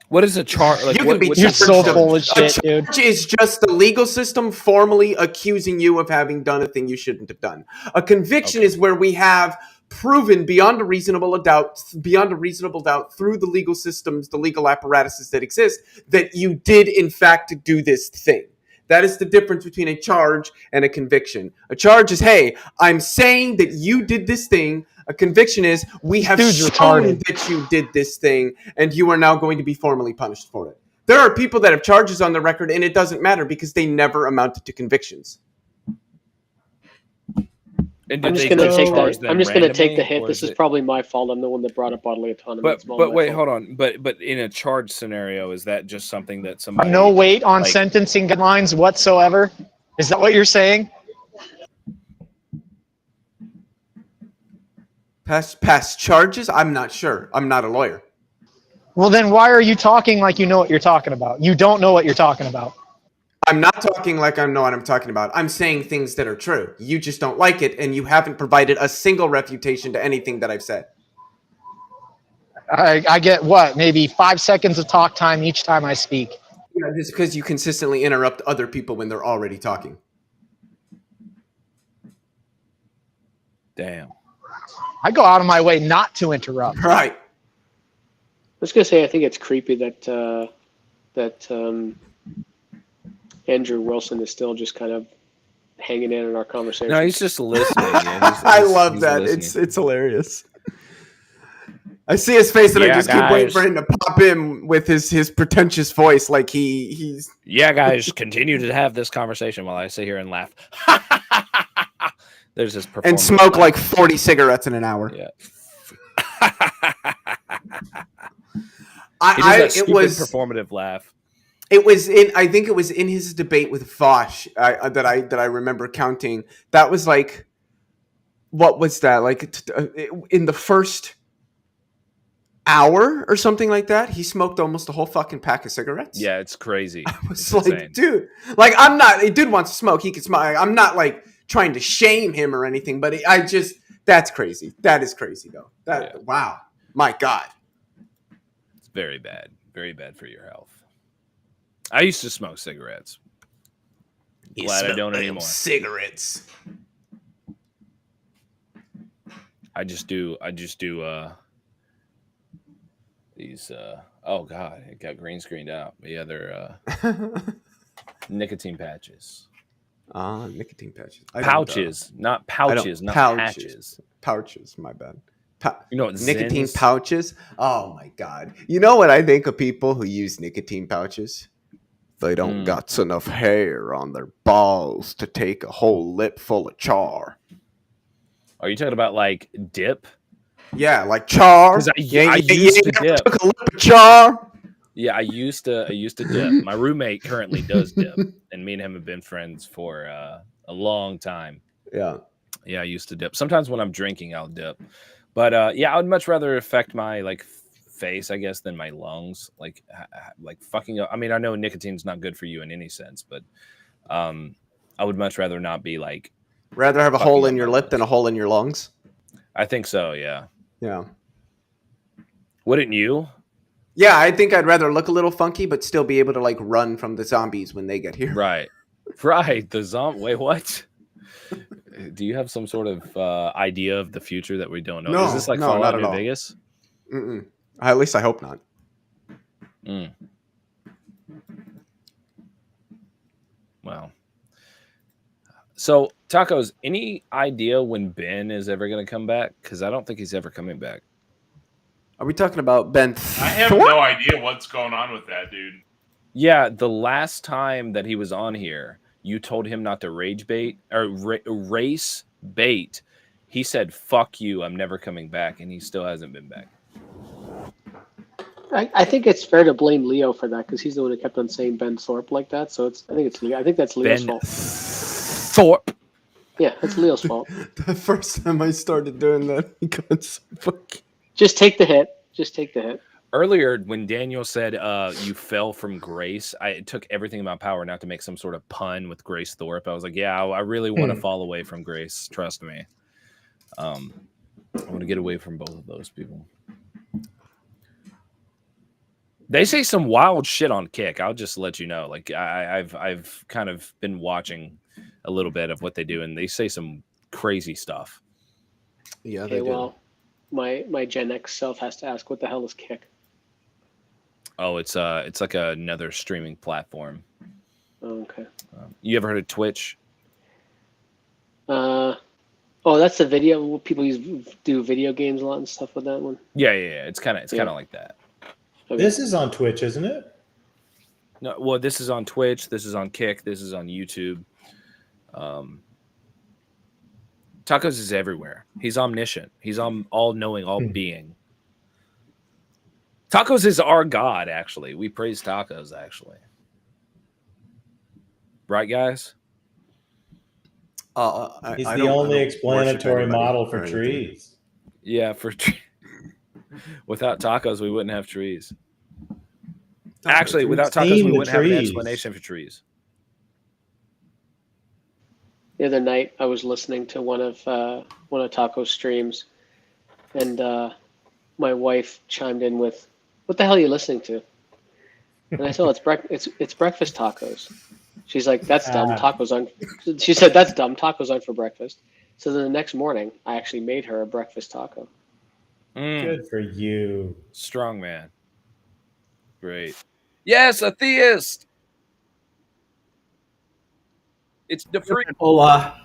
What is a charge? Like, You can be You're charged so of- full of A shit, dude. charge is just the legal system formally accusing you of having done a thing you shouldn't have done. A conviction is where we have proven beyond a reasonable doubt through the legal systems, the legal apparatuses that exist, that you did in fact do this thing. That is the difference between a charge and a conviction. A charge is, hey, I'm saying that you did this thing. A conviction is, we have Dude's shown retarded. that you did this thing, and you are now going to be formally punished for it. There are people that have charges on their record, and it doesn't matter because they never amounted to convictions. And I'm did just they going to take charge that. them I'm just going to take the randomly, hit. or This is it- probably my fault. I'm the one that brought up bodily autonomy. But It's all but my wait, fault. hold on. But in a charge scenario, is that just something that somebody No weight on like- sentencing guidelines whatsoever? Is that what you're saying? Past charges? I'm not sure. I'm not a lawyer. Well, then why are you talking like you know what you're talking about? You don't know what you're talking about. I'm not talking like I know what I'm talking about. I'm saying things that are true. You just don't like it, and you haven't provided a single refutation to anything that I've said. I get what? Maybe 5 seconds of talk time each time I speak. Yeah, just because you consistently interrupt other people when they're already talking. Damn. I go out of my way not to interrupt. Right. I was going to say, I think it's creepy that Andrew Wilson is still just kind of hanging in our conversation. No, he's just listening. Yeah, I love that. listening. It's hilarious. I see his face and I Yeah, just keep waiting guys. for him to pop in with his pretentious voice, like he's. Yeah, guys, continue to have this conversation while I sit here and laugh. There's this And performance smoke laugh. like 40 cigarettes in an hour. Yeah. He does that It stupid was performative laugh. It was in. I think it was in his debate with Vosh that I remember counting. That was like, what was that like? In the first hour or something like that, he smoked almost a whole fucking pack of cigarettes. Yeah, it's crazy. I was It's like, insane. dude, like I'm not. A dude wants to smoke. He can smoke. I'm not like trying to shame him or anything, but that's crazy. That is crazy though. Wow, my God. It's very bad. Very bad for your health. I used to smoke cigarettes. Glad I don't anymore. Cigarettes. I just do these oh god, it got green screened out. But yeah, they're nicotine patches. Nicotine patches. Pouches, not pouches, not patches. Pouches, my bad. You know what Nicotine Zins- pouches? Oh my God. You know what I think of people who use nicotine pouches? They don't got enough hair on their balls to take a whole lip full of char. Are you talking about like dip? Yeah, like char. 'Cause I used to dip. Took a lip of char. Yeah, I used to dip. My roommate currently does dip, and me and him have been friends for a long time. Yeah. Yeah, I used to dip. Sometimes when I'm drinking, I'll dip. But yeah, I would much rather affect my like face, I guess, than my lungs. Like fucking up. I mean, I know nicotine's not good for you in any sense, but I would much rather not be like. Rather have a Fucking hole in up your my lip lungs. than a hole in your lungs. I think so. Yeah. Yeah. Wouldn't you? Yeah, I think I'd rather look a little funky, but still be able to like run from the zombies when they get here. Right. Right. The zombie. Wait, what? Do you have some sort of idea of the future that we don't know? No, Is this like no, Fallout not at New all. Vegas? Mm-mm. At least I hope not. Mm. Wow. So, Tacos, any idea when Ben is ever going to come back? Because I don't think he's ever coming back. Are we talking about Ben? I have no idea what's going on with that dude. Yeah, the last time that he was on here, you told him not to rage bait or race bait. He said, "Fuck you, I'm never coming back," and he still hasn't been back. I think it's fair to blame Leo for that because he's the one who kept on saying Ben Thorpe like that. So I think it's Leo. I think that's Leo's Ben fault. Thorpe. Yeah, it's Leo's fault. The first time I started doing that, he got so fucking. Just take the hit. Just take the hit. Earlier, when Daniel said you fell from grace, it took everything in my power not to make some sort of pun with Grace Thorpe. I was like, yeah, I really want to fall away from Grace. Trust me. I want to get away from both of those people. They say some wild shit on Kick. I'll just let you know. Like I've kind of been watching a little bit of what they do, and they say some crazy stuff. Yeah, Okay, they do. well, my Gen X self has to ask, what the hell is Kick? Oh, it's like another streaming platform. Oh, okay. You ever heard of Twitch? Oh, that's the video people do video games a lot and stuff with that one. Yeah. It's kind of like that. Okay. This is on Twitch, isn't it? No, well, this is on Twitch. This is on Kick. This is on YouTube. Tacos is everywhere. He's omniscient. He's all-knowing, all-being. Tacos is our god, actually. We praise Tacos, actually. Right, guys? He's I the don't only worship explanatory anybody model or for anything. trees. Yeah, without tacos, we wouldn't have trees. Actually, without tacos, seen we the wouldn't have an trees. explanation for trees. The other night, I was listening to one of Taco's streams, and my wife chimed in with, "What the hell are you listening to?" And I said, "Oh, it's breakfast tacos." She's like, "That's dumb. Tacos aren't." She said, "That's dumb. Tacos aren't for breakfast." So then the next morning, I actually made her a breakfast taco. Good for you. Strong man. Great. Yes, a theist. It's the free. Hola.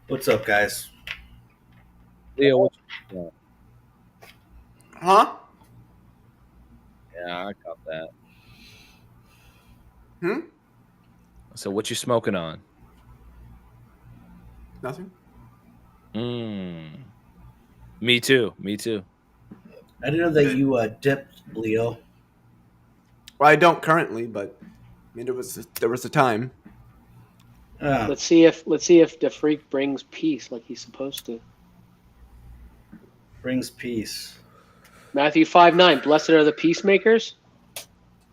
What's up, guys? Leo, what you Huh? Yeah, I caught that. So what you smoking on? Nothing. Me too. I didn't know that you dipped, Leo. Well, I don't currently, but I mean, there was a time. Let's see if the freak brings peace like he's supposed to. Brings peace. Matthew 5:9. Blessed are the peacemakers.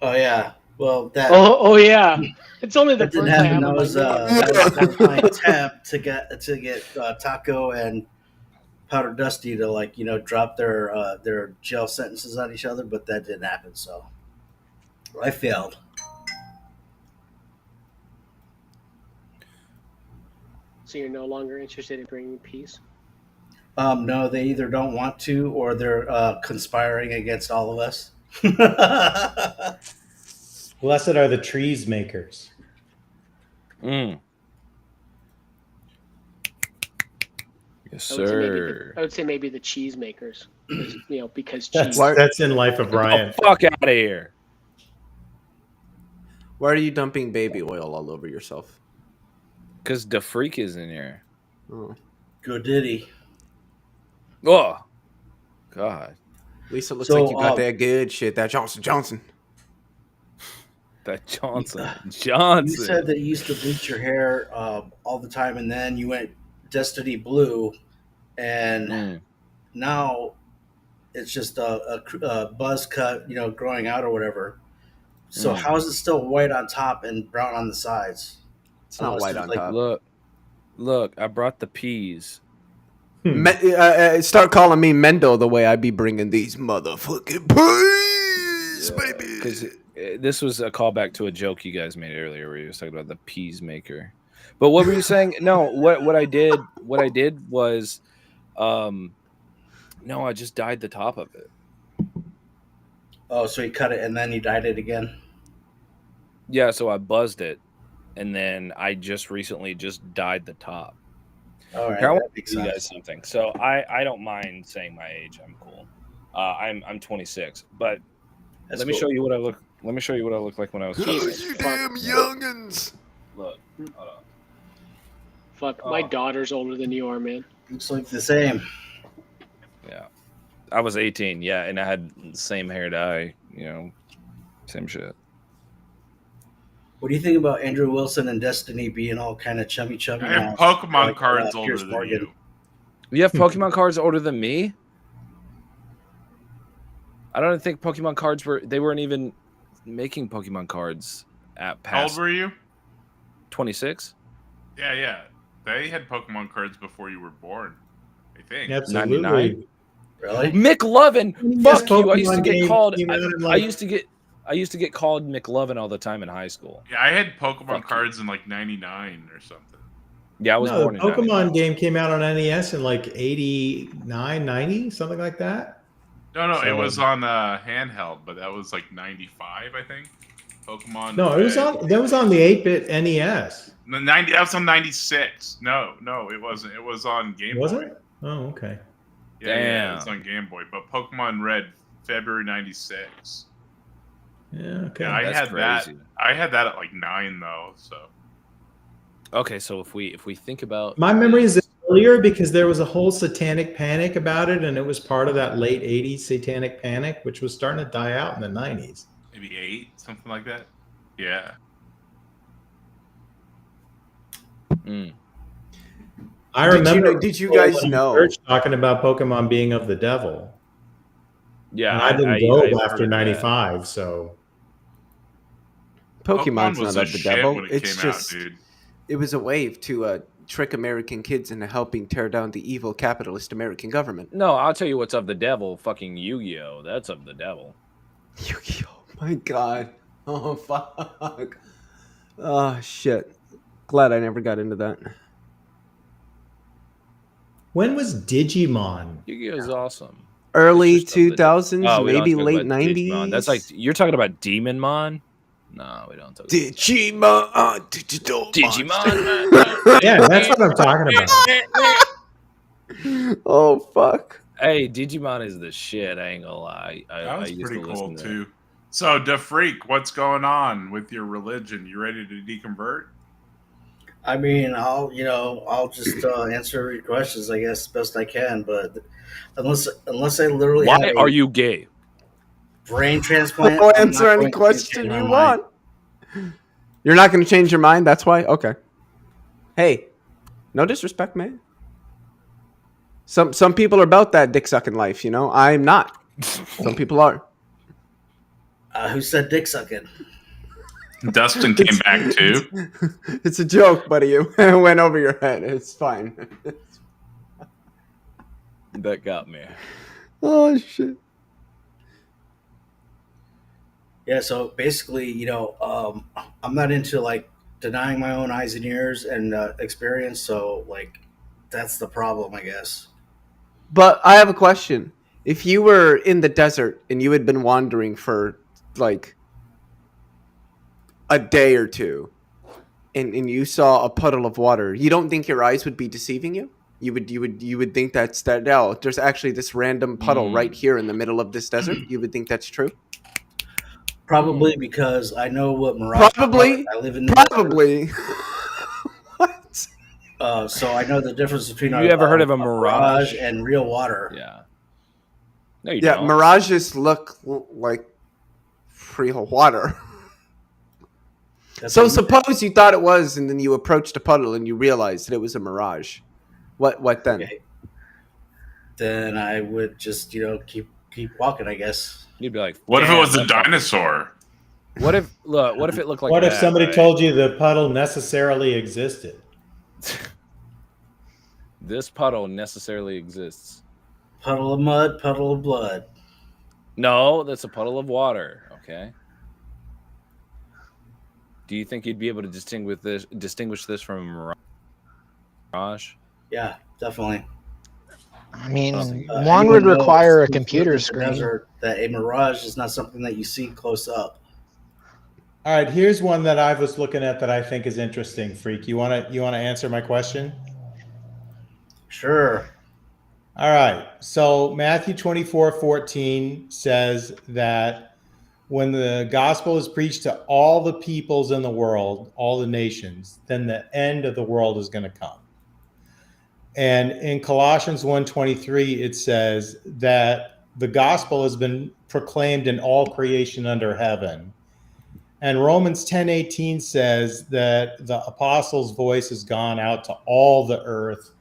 Oh yeah. Well, that. Oh yeah. It's only the That didn't verse I happen. have That in my was notes. my attempt to get Taco and Powder Dusty to drop their jail sentences on each other, but that didn't happen. So I failed. So you're no longer interested in bringing peace? No, they either don't want to or they're conspiring against all of us. Blessed are the trees makers. Yes, I would say sir. maybe the cheese makers, because That's cheese. that's in Life of Brian. Oh, fuck out of here. Why are you dumping baby oil all over yourself? Because the freak is in here. Oh. Go Diddy. Oh, God. Lisa, looks So, like you got that good shit. That Johnson. That Johnson. You said that you used to bleach your hair all the time, and then you went Destiny Blue, and now it's just a buzz cut, growing out or whatever. So how is it still white on top and brown on the sides? It's not white on top. Look, I brought the peas. Start calling me Mendo the way I be bringing these motherfucking peas, baby. Because this was a callback to a joke you guys made earlier where you was talking about the peas maker. But what were you saying? No, what I did was, no, I just dyed the top of it. Oh, so you cut it and then you dyed it again? Yeah, so I buzzed it, and then I just recently just dyed the top. All right, Here, I want that makes to do you sense. guys something. So I don't mind saying my age. I'm cool. I'm 26, but let me show you what I look. Let me show you what I look like when I was. You damn youngins! Look, hold on. Fuck, my daughter's older than you are, man. Looks like the same. Yeah, I was 18. Yeah, and I had the same hair dye. Same shit. What do you think about Andrew Wilson and Destiny being all kind of chummy I now? have Pokemon like, cards older Piers than Morgan. you. You have Pokemon cards older than me? I don't think Pokemon cards weren't even making Pokemon cards at How old past were you? 26? Yeah. They had Pokemon cards before you were born, I think. Absolutely. 99? Really? McLovin! Yes, Fuck you! I used to Pokemon get game called. came out in, I like- used to get called McLovin all the time in high school. Yeah, I had Pokemon Fuck you. cards in like 99 or something. Yeah, I was No, born the in 99. Pokemon game came out on NES in like 89, 90, something like that. No, it So- was on handheld, but that was like 95, I think. Pokemon. No, it was Red. on. That was on the 8-bit NES. The 90. That was on 96. No, it wasn't. It was on Game Was Boy. it? Oh, okay. Yeah, it was Damn. on Game Boy. But Pokemon Red, February 96. Yeah, okay. Yeah, I That's had that. crazy. I had that at like 9 though. So Okay, so if we think about My memory is earlier because there was a whole satanic panic about it, and it was part of that late 80s satanic panic, which was starting to die out in the 90s. maybe 8, something like that. Yeah. Mm. I Did you remember. know- did you guys people in know- church talking about Pokemon being of the devil? Yeah, And I didn't go I've after heard that. 95, so Pokemon's was not a of the shit devil. when it It's came just out, dude. it was a wave to trick American kids into helping tear down the evil capitalist American government. No, I'll tell you what's of the devil. Fucking Yu-Gi-Oh! That's of the devil. Yu-Gi-Oh! My God. Oh fuck. Oh shit. Glad I never got into that. when was Digimon? Yu-Gi-Oh! Is awesome. Early It's just of the- 2000s, Oh, we don't maybe talk late about 90s. Digimon. That's like you're talking about Demonmon. No, we don't talk about Digimon. Digital Digimon. Yeah, that's what I'm talking about. Oh fuck. Hey, Digimon is the shit. I ain't gonna lie. That I was used pretty to cool listen to too. So, DeFreak, what's going on with your religion? You ready to deconvert? I mean, I'll just answer your questions, I guess, best I can. But unless I literally Why have are a you gay? brain transplant, I'll I'm answer not any going to question change my you mind. want. You're not going to change your mind? That's why? Okay. Hey, no disrespect, man. Some people are about that dick sucking life, you know? I'm not. Some people are. Who said dick sucking? Dustin came back too. It's a joke, buddy. It went over your head. It's fine. That got me. Oh, shit. Yeah, so basically, I'm not into like denying my own eyes and ears and experience. So like, that's the problem, I guess. But I have a question. If you were in the desert and you had been wandering for like a day or two and you saw a puddle of water, you don't think your eyes would be deceiving you? You would think no, there's actually this random puddle right here in the middle of this desert. You would think that's true? Probably because I know what mirage. Probably. I live in the Probably. What? so I know the difference between You ever heard of a mirage? and real water. Yeah. No, you Yeah, don't. mirages look like real water. That's So what- suppose you thought it was, and then you approached a puddle and you realized that it was a mirage. What then? Okay. Then I would just keep walking, I guess. You'd be like, What if it "Damn, was a that fucking- dinosaur? What if it looked like What if that, somebody right? told you the puddle necessarily existed? This puddle necessarily exists? Puddle of mud, puddle of blood. No, that's a puddle of water. Okay. Do you think you'd be able to distinguish this from a mirage? Yeah, definitely. I mean, Anyone one would Anyone require knows a computer who's lived in the screen. desert that a mirage is not something that you see close up. All right, here's one that I was looking at that I think is interesting, Freak. You wanna answer my question? Sure. All right. So Matthew 24:14 says that when the gospel is preached to all the peoples in the world, all the nations, then the end of the world is going to come. And in Colossians 1:23, it says that the gospel has been proclaimed in all creation under heaven. And Romans 10:18 says that the apostles' voice has gone out to all the earth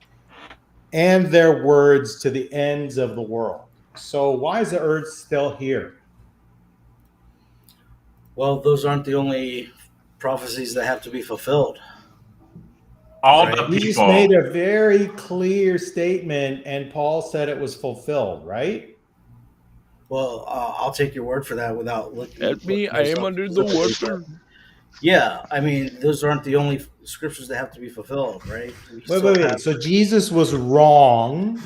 and their words to the ends of the world. So why is the earth still here? Well, those aren't the only prophecies that have to be fulfilled. All Right. the You just people. made a very clear statement, and Paul said it was fulfilled, right? Well, I'll take your word for that without looking. Help me, I am under the water. Yeah, I mean, those aren't the only scriptures that have to be fulfilled, right? Wait. So Jesus was wrong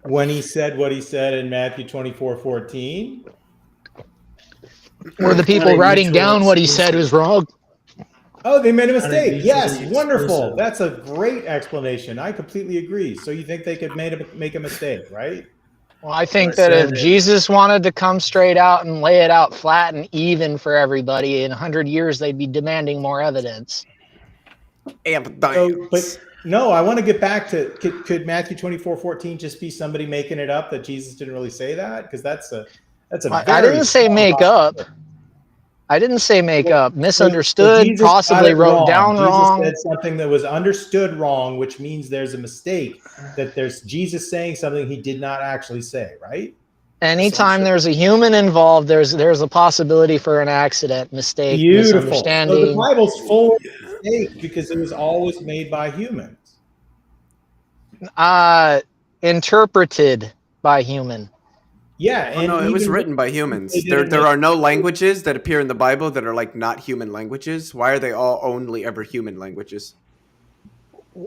when he said what he said in Matthew 24:14? Were the people writing down what he said was wrong? Oh, they made a mistake. Yes, mutually wonderful. exclusive. That's a great explanation. I completely agree. So you think they could make a mistake, right? Well, I think I that if said- Jesus wanted to come straight out and lay it out flat and even for everybody, in 100 years they'd be demanding more evidence. So, but no, I want to get back to could Matthew 24:14 just be somebody making it up that Jesus didn't really say that? Because that's a I didn't say make up. I didn't say make up. Misunderstood, Jesus possibly got it wrote wrong. down Jesus wrong. said something that was understood wrong, which means there's a mistake, that there's Jesus saying something he did not actually say, right? Anytime there's a human involved, there's a possibility for an accident, mistake, Beautiful. So the misunderstanding. Bible's full of mistakes because it was always made by humans. Interpreted by human. Yeah, and no, it was even written by humans. they There didn't are no languages that appear in the Bible that are like not human languages. Why are they all only ever human languages?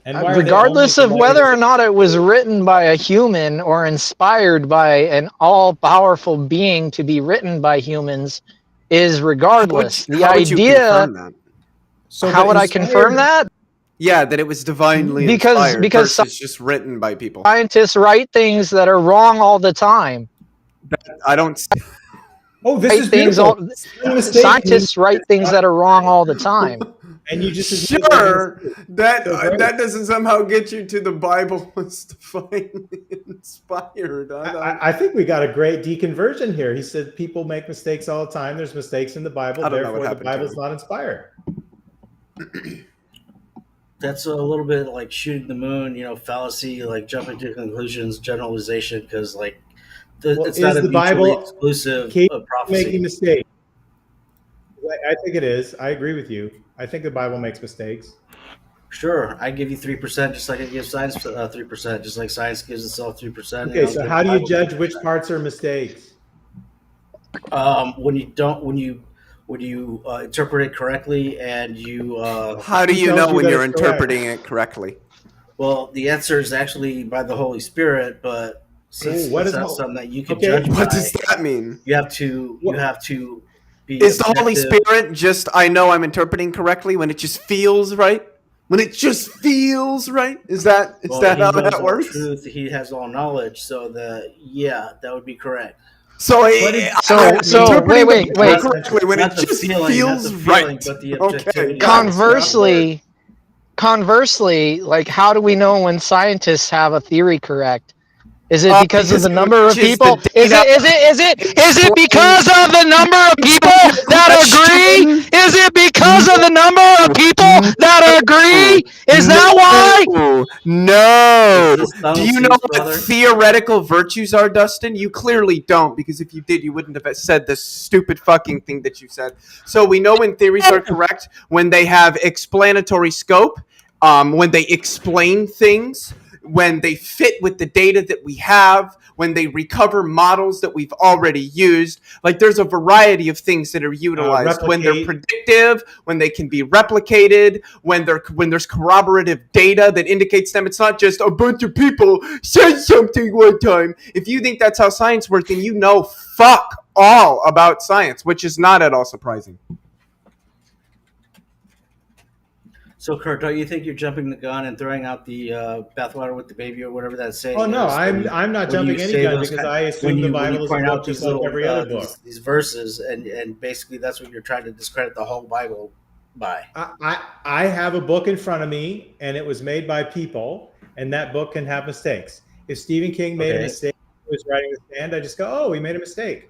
And why are they Regardless only of whether or not it was written by a human or inspired by an all-powerful being to be written by humans is regardless. How would you confirm that? So how would I confirm that? Yeah, that it was divinely Because inspired versus just written by people. Scientists write things that are wrong all the time. I don't. Oh, this is things beautiful. Scientists write things that are wrong all the time. And you just sure that doesn't somehow get you to the Bible was divinely inspired. I think we got a great deconversion here. He said people make mistakes all the time. There's mistakes in the Bible. I don't know what Therefore, the happened, Bible's Kevin. not inspired. That's a little bit like shooting the moon, fallacy, like jumping to conclusions, generalization, because it's not a the mutually Bible exclusive prophecy. Making mistakes? I think it is. I agree with you. I think the Bible makes mistakes. Sure, I give you 3%, just like I give science 3%, just like science gives itself 3%. Okay, so how do you judge which parts are mistakes? When you interpret it correctly and you. How do you know when you're interpreting it correctly? Well, the answer is actually by the Holy Spirit, but since it's not something that you can judge. What does that mean? You have to be. Is the Holy Spirit just I know I'm interpreting correctly when it just feels right? When it just feels right? Is that how that works? Truth, he has all knowledge, so that would be correct. So wait. Correctly when it just feels right. But the okay. Conversely, like how do we know when scientists have a theory correct? Is it because of the number of people? Is it because of the number of people that agree? Is it because of the number of people that agree? Is that why? No. Do you know what theoretical virtues are, Dustin? You clearly don't, because if you did, you wouldn't have said this stupid fucking thing that you said. So we know when theories are correct, when they have explanatory scope, when they explain things, when they fit with the data that we have, when they recover models that we've already used. Like there's a variety of things that are utilized when they're predictive, when they can be replicated, when there's corroborative data that indicates them. It's not just a bunch of people said something one time. If you think that's how science works, then you know fuck all about science, which is not at all surprising. So, Kurt, don't you think you're jumping the gun and throwing out the bathwater with the baby, or whatever that saying? Oh no, I'm not jumping any gun because I assume the Bible is a book just like every other book. These verses, and basically that's what you're trying to discredit the whole Bible by. I have a book in front of me, and it was made by people, and that book can have mistakes. If Stephen King made a mistake when he was writing The Stand, I just go, oh, he made a mistake.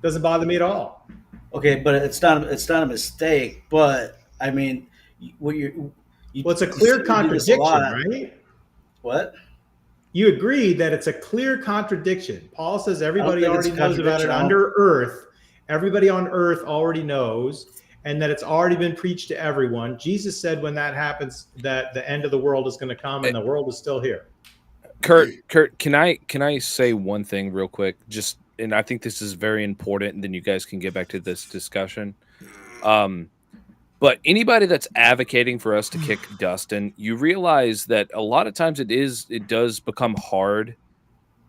Doesn't bother me at all. Okay, but it's not a mistake. But I mean, what you Well, it's a you clear said you do this a contradiction, lot. right? What? You agree that it's a clear contradiction. Paul says everybody think it's already a knows about it contradiction. under earth. Everybody on earth already knows, and that it's already been preached to everyone. Jesus said when that happens, that the end of the world is going to come, and the world is still here. Kurt, can I say one thing real quick? Just, and I think this is very important, and then you guys can get back to this discussion. But anybody that's advocating for us to kick Dustin, you realize that a lot of times it does become hard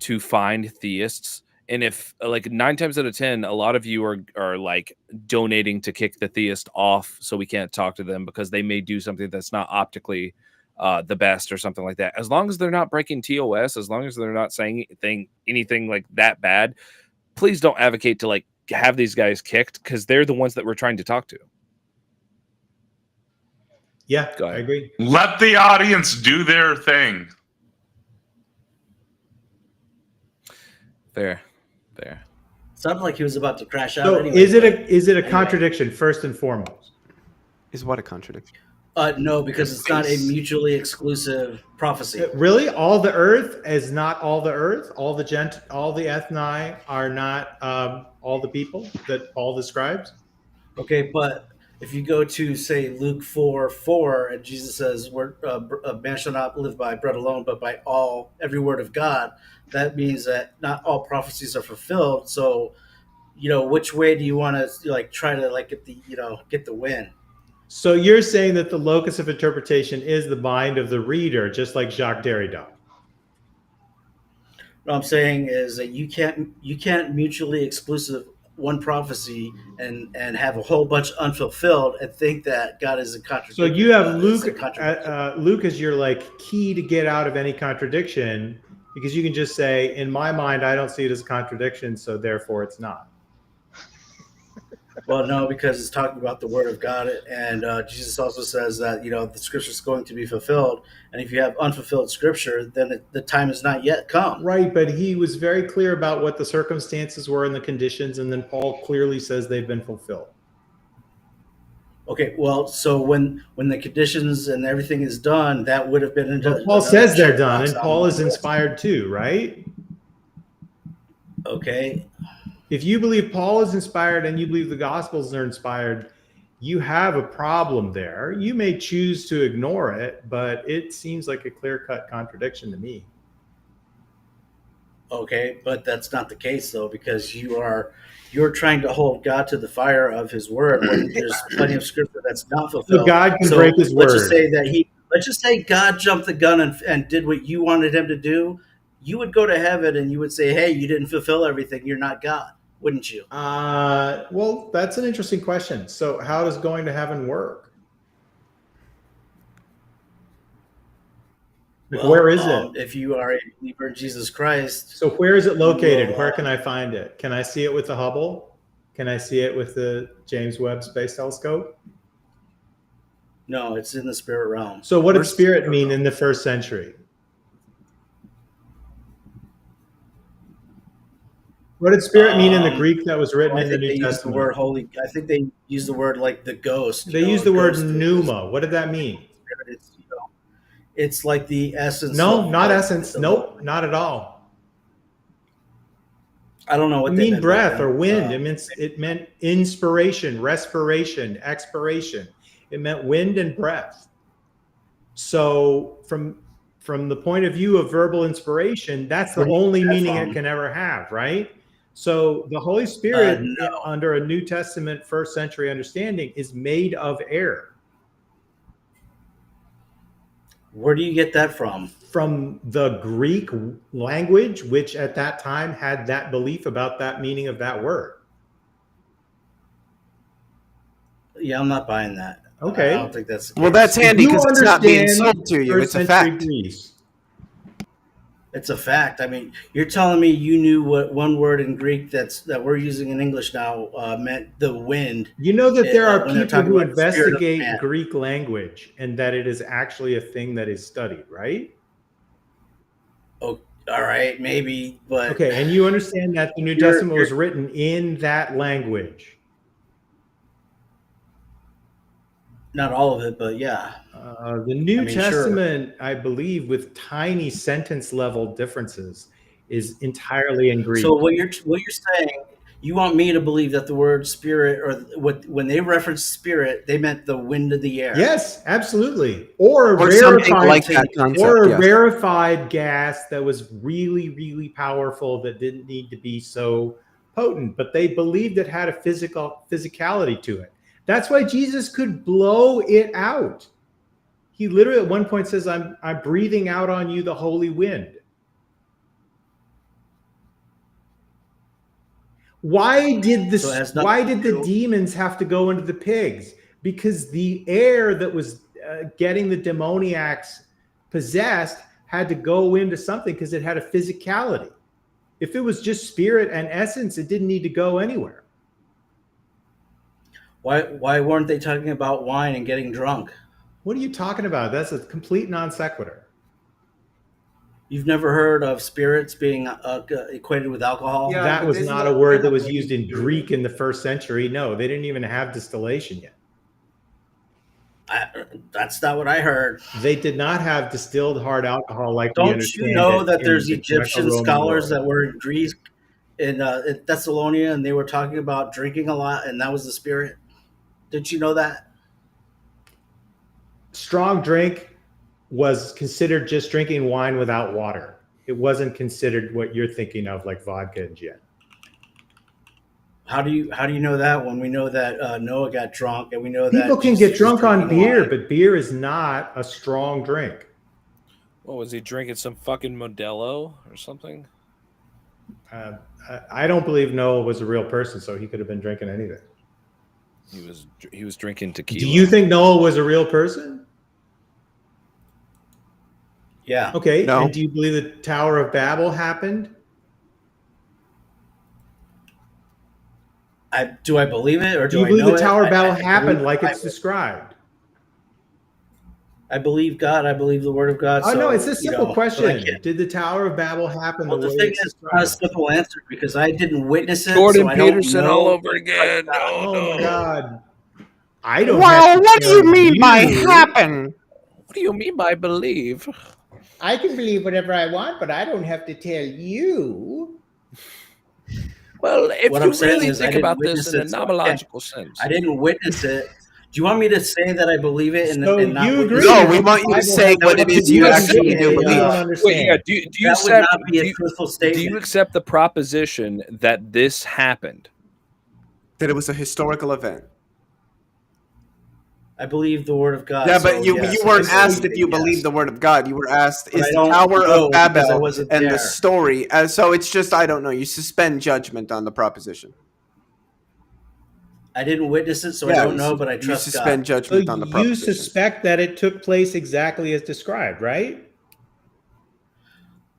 to find theists. And if like 9 times out of 10, a lot of you are like donating to kick the theist off so we can't talk to them because they may do something that's not optically the best or something like that. As long as they're not breaking TOS, as long as they're not saying anything like that bad, please don't advocate to like have these guys kicked because they're the ones that we're trying to talk to. Yeah, Go I ahead. agree. Let the audience do their thing. Fair. Sounded like he was about to crash out. So anyway, is it a anyway. contradiction first and foremost? Is what a contradiction? No, because it's not a mutually exclusive prophecy. Really, all the earth is not all the earth. All the ethni are not all the people that Paul describes. Okay, but if you go to say Luke 4:4, and Jesus says, "Man shall not live by bread alone, but by every word of God," that means that not all prophecies are fulfilled. So, which way do you want to like try to like get the win? So you're saying that the locus of interpretation is the mind of the reader, just like Jacques Derrida. What I'm saying is that you can't mutually exclusive one prophecy and have a whole bunch unfulfilled and think that God is a contradiction. So you have Luke as your like key to get out of any contradiction, because you can just say, in my mind, I don't see it as a contradiction, so therefore it's not. Well, no, because it's talking about the word of God, and Jesus also says that the scripture is going to be fulfilled, and if you have unfulfilled scripture, then the time has not yet come. Right, but he was very clear about what the circumstances were and the conditions, and then Paul clearly says they've been fulfilled. Okay, well, so when the conditions and everything is done, that would have been. Well, Paul says they're done, and Paul is inspired too, right? Okay. If you believe Paul is inspired and you believe the Gospels are inspired, you have a problem there. You may choose to ignore it, but it seems like a clear-cut contradiction to me. Okay, but that's not the case though, because you're trying to hold God to the fire of His word when there's plenty of scripture that's not fulfilled. So God can break His word. Let's just say God jumped the gun and did what you wanted Him to do. You would go to heaven and you would say, "Hey, you didn't fulfill everything. You're not God." Wouldn't you? Well, that's an interesting question. So how does going to heaven work? Well, where is it? If you are a believer in Jesus Christ. So where is it located? Where can I find it? Can I see it with the Hubble? Can I see it with the James Webb Space Telescope? No, it's in the spirit realm. So what did spirit mean in the first century? What did spirit mean in the Greek that was written in the New Testament? The word holy. I think they use the word like the ghost. They use the word pneuma. What did that mean? It's like the essence. No, not essence. Nope, not at all. I don't know what it mean breath or wind. It meant inspiration, respiration, expiration. It meant wind and breath. So from the point of view of verbal inspiration, that's the only meaning it can ever have, right? So the Holy Spirit, under a New Testament first century understanding, is made of air. Where do you get that from? From the Greek language, which at that time had that belief about that meaning of that word. Yeah, I'm not buying that. Okay. I don't think that's the case. Well, that's handy because it's not being sold to you. It's a fact. Greece. It's a fact. I mean, you're telling me you knew what one word in Greek that we're using in English now meant the wind. You know that there are people who investigate Greek language and that it is actually a thing that is studied, right? Oh, all right, maybe, but okay. And you understand that the New Testament was written in that language. Not all of it, but yeah. The New I mean, sure. Testament, I believe, with tiny sentence level differences, is entirely in Greek. So what you're saying, you want me to believe that the word spirit, or when they referenced spirit, they meant the wind of the air. Yes, absolutely. Or a something rarefied, like that concept, or a yes. rarefied gas that was really, really powerful that didn't need to be so potent, but they believed it had a physicality to it. That's why Jesus could blow it out. He literally at one point says, I'm breathing out on you the holy wind. Why did the demons have to go into the pigs? Because the air that was getting the demoniacs possessed had to go into something because it had a physicality. If it was just spirit and essence, it didn't need to go anywhere. Why weren't they talking about wine and getting drunk? What are you talking about? That's a complete non sequitur. You've never heard of spirits being equated with alcohol? Yeah, that but was isn't not that a word kind that of was what used you in do? Greek in the first century. No, they didn't even have distillation yet. That's not what I heard. They did not have distilled hard alcohol like we Don't understand you know it that in there's the Egyptian Greco-Roman scholars world. that were in Greece, in Thessalonica, and they were talking about drinking a lot, and that was the spirit? Did you know that? Strong drink was considered just drinking wine without water. It wasn't considered what you're thinking of, like vodka and gin. How do you know that when we know that Noah got drunk, and we know People that can Jesus get drunk was on drinking beer, wine? but beer is not a strong drink. What was he drinking? Some fucking Modelo or something? I don't believe Noah was a real person, so he could have been drinking anything. He was drinking tequila. Do you think Noah was a real person? Yeah. Okay. No. And do you believe the Tower of Babel happened? Do I believe it, or Do you I believe know the Tower of it? Babel I happened believe like the it's described? I believe God. I believe the Word of God. Oh, so, no, it's a simple but I question. can't. Did the Tower of Babel happen Well, the the way thing it's is, it's not a described? simple answer because I didn't witness it, Jordan so I don't Peterson know. all over again. No, Oh, my no. God. I don't have Well, to what do tell you mean by you. happen? What do you mean by believe? I can believe whatever I want, but I don't have to tell you. Well, if What you I'm saying really is I think didn't about this witness in a it, so I can't. nomological sense. I didn't witness it. Do you want me to say that I believe it and, So and not you witness agree? No, it? we want you to Bible say has what it nothing is to you do with actually it, do you believe. don't Wait, understand. yeah. Do you That would accept? not be a Do truthful you statement. accept the proposition that this happened? That it was a historical event. I believe the Word of God. Yeah, so but you yes, weren't I asked believe if it, you yes. believe the word of God. You were asked, But is I the don't Tower know of because I Babel wasn't and the there. story. So it's just, I don't know. You suspend judgment on the proposition. I didn't witness it, so I Yeah, don't know, but I you trust suspend God. So judgment on the you proposition. suspect that it took place exactly as described, right?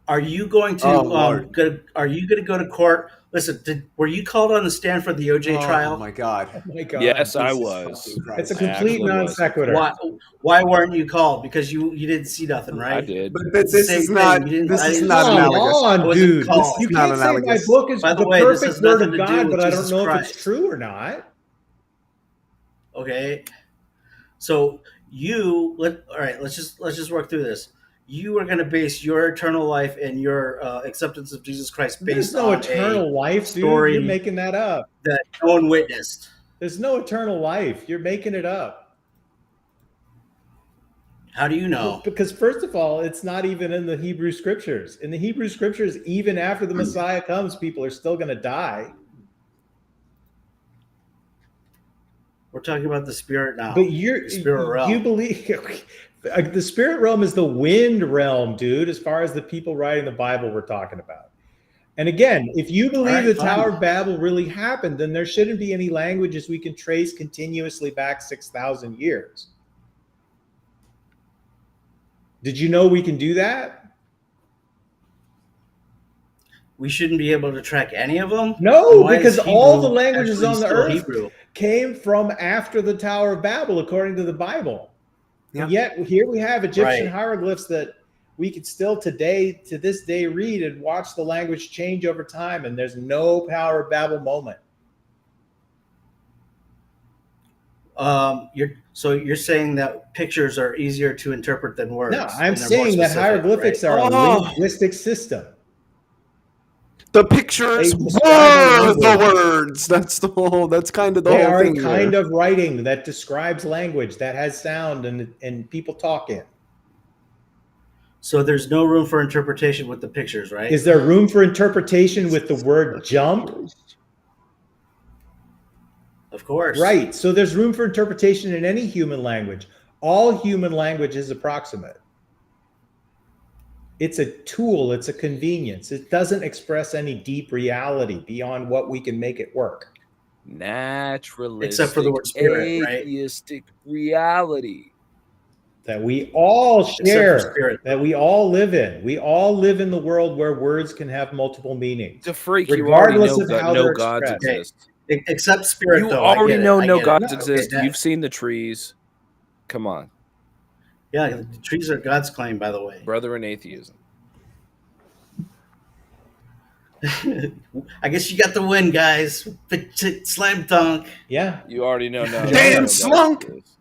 Are you going to Oh, Lord. Are you going to go to court? Listen, were you called on the stand for the OJ trial? Oh, my God. Oh my God. Yes, I Jesus was. fucking Christ. It's a I complete actually non was. sequitur. Why weren't you called? Because you didn't see nothing, right? I did. But It's the this same is thing. not, You didn't. this I is didn't not see Come it. analogous. I on, wasn't dude. called. You Not can't say my analogous. book is By the the way, this has perfect word nothing of to do God, with but I Jesus don't know if Christ. it's true or not. Okay. So all right. Let's just work through this. You are going to base your eternal life and your acceptance of Jesus Christ There's based no on a eternal life, dude. You're story making that up. that no one witnessed. There's no eternal life. You're making it up. How do you know? Because, first of all, it's not even in the Hebrew scriptures. In the Hebrew scriptures, even after the Messiah comes, people are still going to die. We're talking about the spirit now. But The spirit realm. you believe the spirit realm is the wind realm, dude, as far as the people writing the Bible we're talking about. And again, if you believe the Tower of Babel really happened, then there shouldn't be any languages we can trace continuously back 6,000 years. Did you know we can do that? We shouldn't be able to track any of them? No, because all the languages on the earth Hebrew? came from after the Tower of Babel, according to the Bible. Yeah. And yet here we have Egyptian Right. hieroglyphs that we could still to this day read and watch the language change over time, and there's no Tower of Babel moment. You're saying that pictures are easier to interpret than words. No, I'm and they're more saying that specific, hieroglyphics right? are a Oh. linguistic system. The pictures They describe a were the language. words. That's kind of the They whole are a thing kind here. of writing that describes language that has sound and people talk in. So there's no room for interpretation with the pictures, right? Is there room for interpretation with the word jump? Of course. Right. So there's room for interpretation in any human language. All human language is approximate. It's a tool, it's a convenience. It doesn't express any deep reality beyond what we can make it work. Naturalistic, Except for the word spirit, right? atheistic reality. That we all share, spirit. that we all live in. We all live in the world where words can have multiple meanings. To freak, regardless you of already how know they're gods expressed. exist. Except spirit, You though. I already get know it. no I get gods it. exist. Okay, You've seen the trees. Come on, yeah, the trees are God's claim, by the way. brother in atheism. I guess you got the win, guys. Slam dunk. Yeah. You already know no. Damn no gods slunk! exist.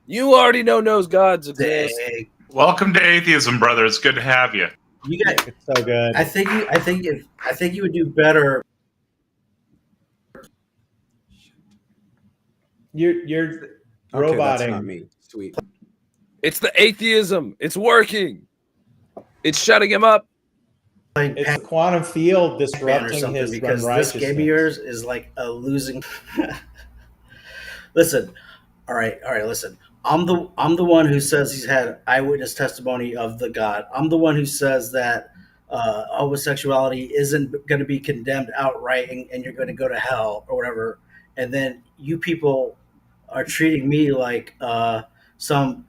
You already know no gods exist. Dang. Welcome to atheism, brother. It's good to have you. You guys, It's so good. I think you would do better. You're Okay, that's not roboting. me. Sweet. It's the atheism. It's working. It's shutting him up. Playing It's the quantum field or disrupting something his because this game of unrighteousness. yours is like a losing. Listen, all right. Listen, I'm the one who says he's had eyewitness testimony of the God. I'm the one who says that homosexuality isn't going to be condemned outright and you're going to go to hell or whatever. And then you people are treating me like some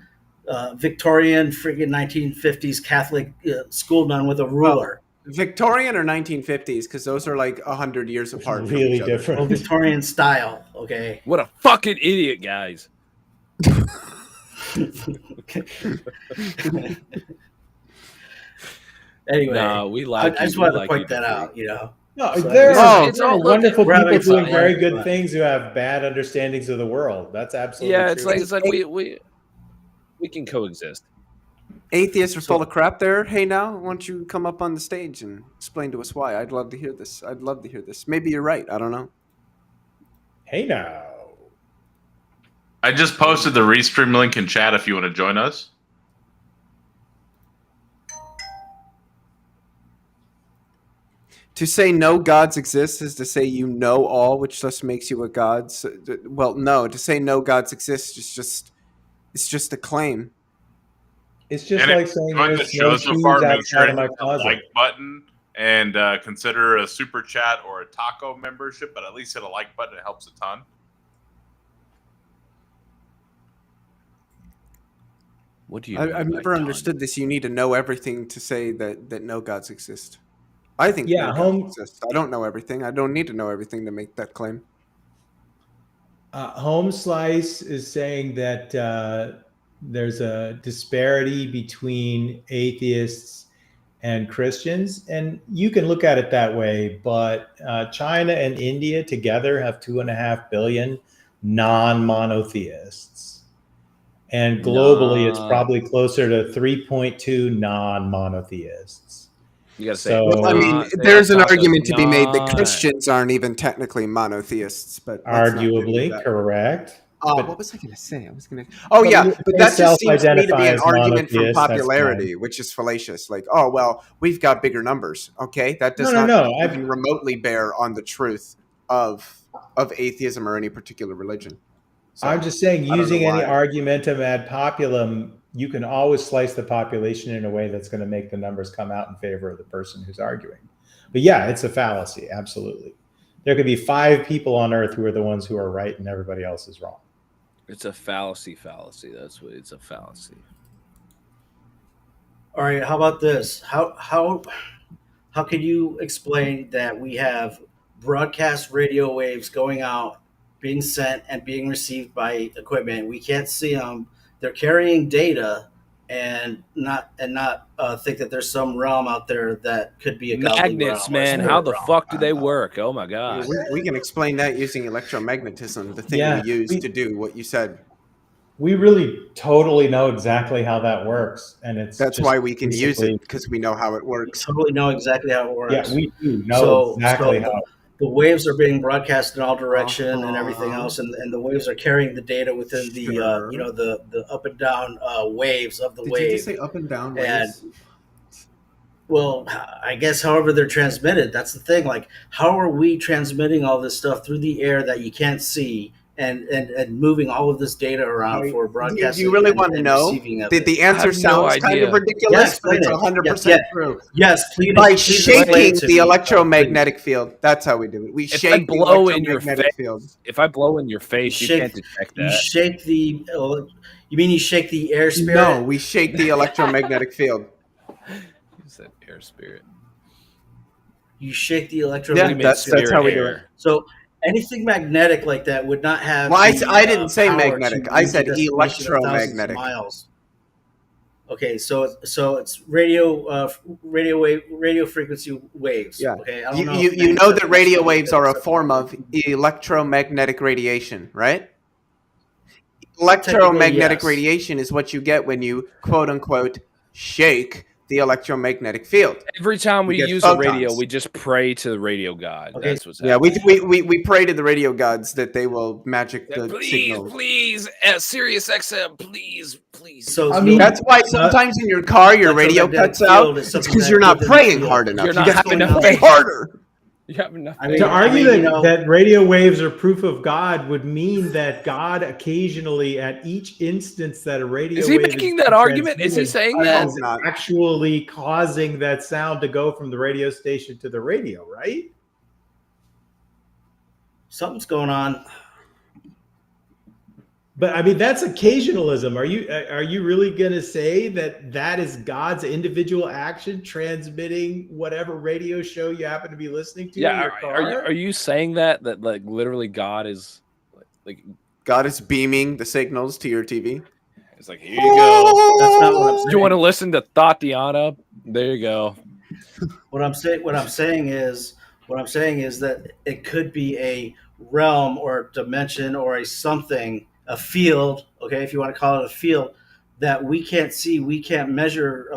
Victorian freaking 1950s Catholic school nun with a ruler. Victorian or 1950s? Because those are like 100 years apart. from Really each other. different. Well, Victorian style, okay. What a fucking idiot, guys. Anyway, No, we like I just you. wanted We to like point you that to out. freak. You know, No, So there it's- are, it's there are all- wonderful we're people having doing fun. very We're good having things who have bad understandings of the world. That's absolutely Yeah, true. it's like we can coexist. Atheists are full of crap there. Hey, now, why don't you come up on the stage and explain to us why? I'd love to hear this. Maybe you're right. I don't know. Hey now. I just posted the Restream link in chat if you want to join us. To say no gods exist is to say you know all, which thus makes you a god. So, well, no. To say no gods exist is just a claim. It's just And like if saying you enjoyed the there's show no so shoes far, make sure outside to of my hit the closet. like button and consider a super chat or a taco membership, but at least hit a like button. It helps a ton. What do you? I've never understood this. You need to know everything to say that no gods exist. I think Yeah, no home- gods exist. I don't know everything. I don't need to know everything to make that claim. Home Slice is saying that there's a disparity between atheists and Christians, and you can look at it that way. But China and India together have 2.5 billion non-monotheists, and globally, it's probably closer to 3.2 non-monotheists. You gotta say. So- Well, I mean, say there's an tacos, argument to be made that non. Christians aren't even technically monotheists, but let's not get into Arguably that. correct. What was I going to say? Oh, But yeah, if but they that just seems to me to be self-identify an as argument from monotheists, that's popularity, which is fallacious. Like, oh, well, we've got bigger numbers. Okay, that does No. not even remotely bear on the truth of atheism or any particular religion. So, I'm just saying, I don't know using any why. argumentum ad populum, you can always slice the population in a way that's going to make the numbers come out in favor of the person who's arguing. But yeah, it's a fallacy. Absolutely. There could be 5 people on earth who are the ones who are right and everybody else is wrong. It's a fallacy. That's what it's a fallacy. All right, how about this? How can you explain that we have broadcast radio waves going out, being sent and being received by equipment? We can't see them. They're carrying data, and not think that there's some realm out there that could be a godly Magnets, realm or a man. spirit How the realm. fuck do they work? Oh my Yeah, god. we can explain that using electromagnetism, the thing Yeah, we use we- to do what you said. We really totally know exactly how that works, and it's That's just why we can use basically- it, because we know how it We works. totally know exactly how it works. Yeah, we do know exactly how. The waves are being broadcast in all direction and everything Uh-huh. else, and the waves are carrying the data within the Sure. the up and down waves of the Did wave. you just say up and down And- waves? Well, I guess however they're transmitted, that's the thing. Like, how are we transmitting all this stuff through the air that you can't see, and moving all of this data around for broadcasting? Do you really and- want to and know? receiving of The it? answer I have no sounds kind idea. of ridiculous, but it's 100% true. Yes, please. By please explain shaking it to the me. electromagnetic field. That's how we do it. We If I shake the blow in your electromagnetic field. If I blow in your face, you shake- can't detect You that. shake the. You mean you shake the air spirit? No, we shake the electromagnetic field. You said air spirit. You shake the Yeah, electromagnetic that's spirit. how we do it. So anything magnetic like that would not have. Well, the, I didn't say power magnetic. to I reach a said destination of thousands of electromagnetic. miles. Okay, so it's radio frequency waves. Yeah. Okay, I don't You, know. you, if you know that magnetic radio is waves are a something- form of electromagnetic radiation, right? Technically, Electromagnetic yes. radiation is what you get when you quote unquote shake the electromagnetic field. Every time You we get use photons. a radio, we just pray to the radio god. Okay. That's what's Yeah, happening. we pray to the radio gods that they will magic the Please, signal. please, Sirius XM, please, please. So I mean, That's why sometimes in your car your radio electromagnetic cuts out. field is It's something because that you're not within the praying field. hard enough. You're You not got to having pray enough faith. harder. You have enough. I mean- To argue you know- that radio waves are proof of God would mean that God occasionally, at each instance that a radio Is he wave making is that argument? Is he transmitted, saying I that? hope not. actually causing that sound to go from the radio station to the radio, right? Something's going on. But I mean, that's occasionalism. Are you really going to say that that is God's individual action transmitting whatever radio show you happen to be listening to in Yeah, your car? are you saying that like literally God is like God is beaming the signals to your TV. it's like here you go. That's not what I'm saying. You want to listen to Tatiana? There you go. What I'm saying is that it could be a realm or a dimension or a something, a field. Okay, if you want to call it a field that we can't see, we can't measure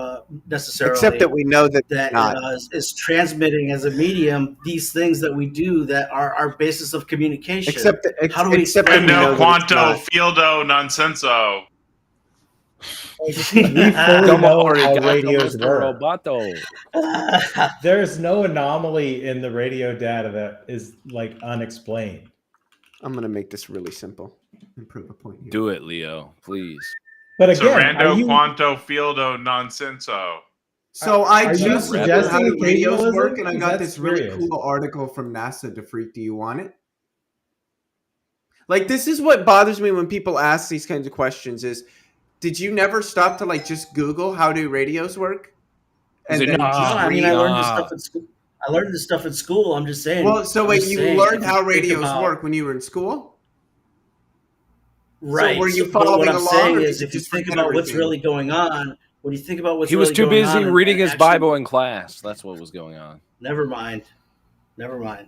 necessarily. Except that we know that that not. is transmitting as a medium these things that we do that are our basis of communication. Except that, How do we except that we know Rando, that it's quanto, not. fieldo, nonsenso. We fully know how radios Mr. work. Roboto. There's no anomaly in the radio data that is like unexplained. I'm gonna make this really simple and prove a point here. Do it, Leo, please. But So again, are rando, you, quanto, fieldo, nonsenso. So I Are you just learned suggesting how the radios occasionalism? work, and I got That's this really curious. cool article from NASA to freak. Do you want it? Like, this is what bothers me when people ask these kinds of questions: is did you never stop to like just Google how do radios work? Is it then not? just No, I mean, read- I learned this stuff in school. I learned this stuff in school. I'm just saying. Well, so I'm wait, just you saying, learned if how you think radios about- work when you were in school? Right. were you So, but following what I'm along, saying or is, did you if you just think forget about what's everything? really going on, when you think about what's He was really too going busy on and- reading and his actually- Bible in class. That's what was going on. Never mind. Never mind.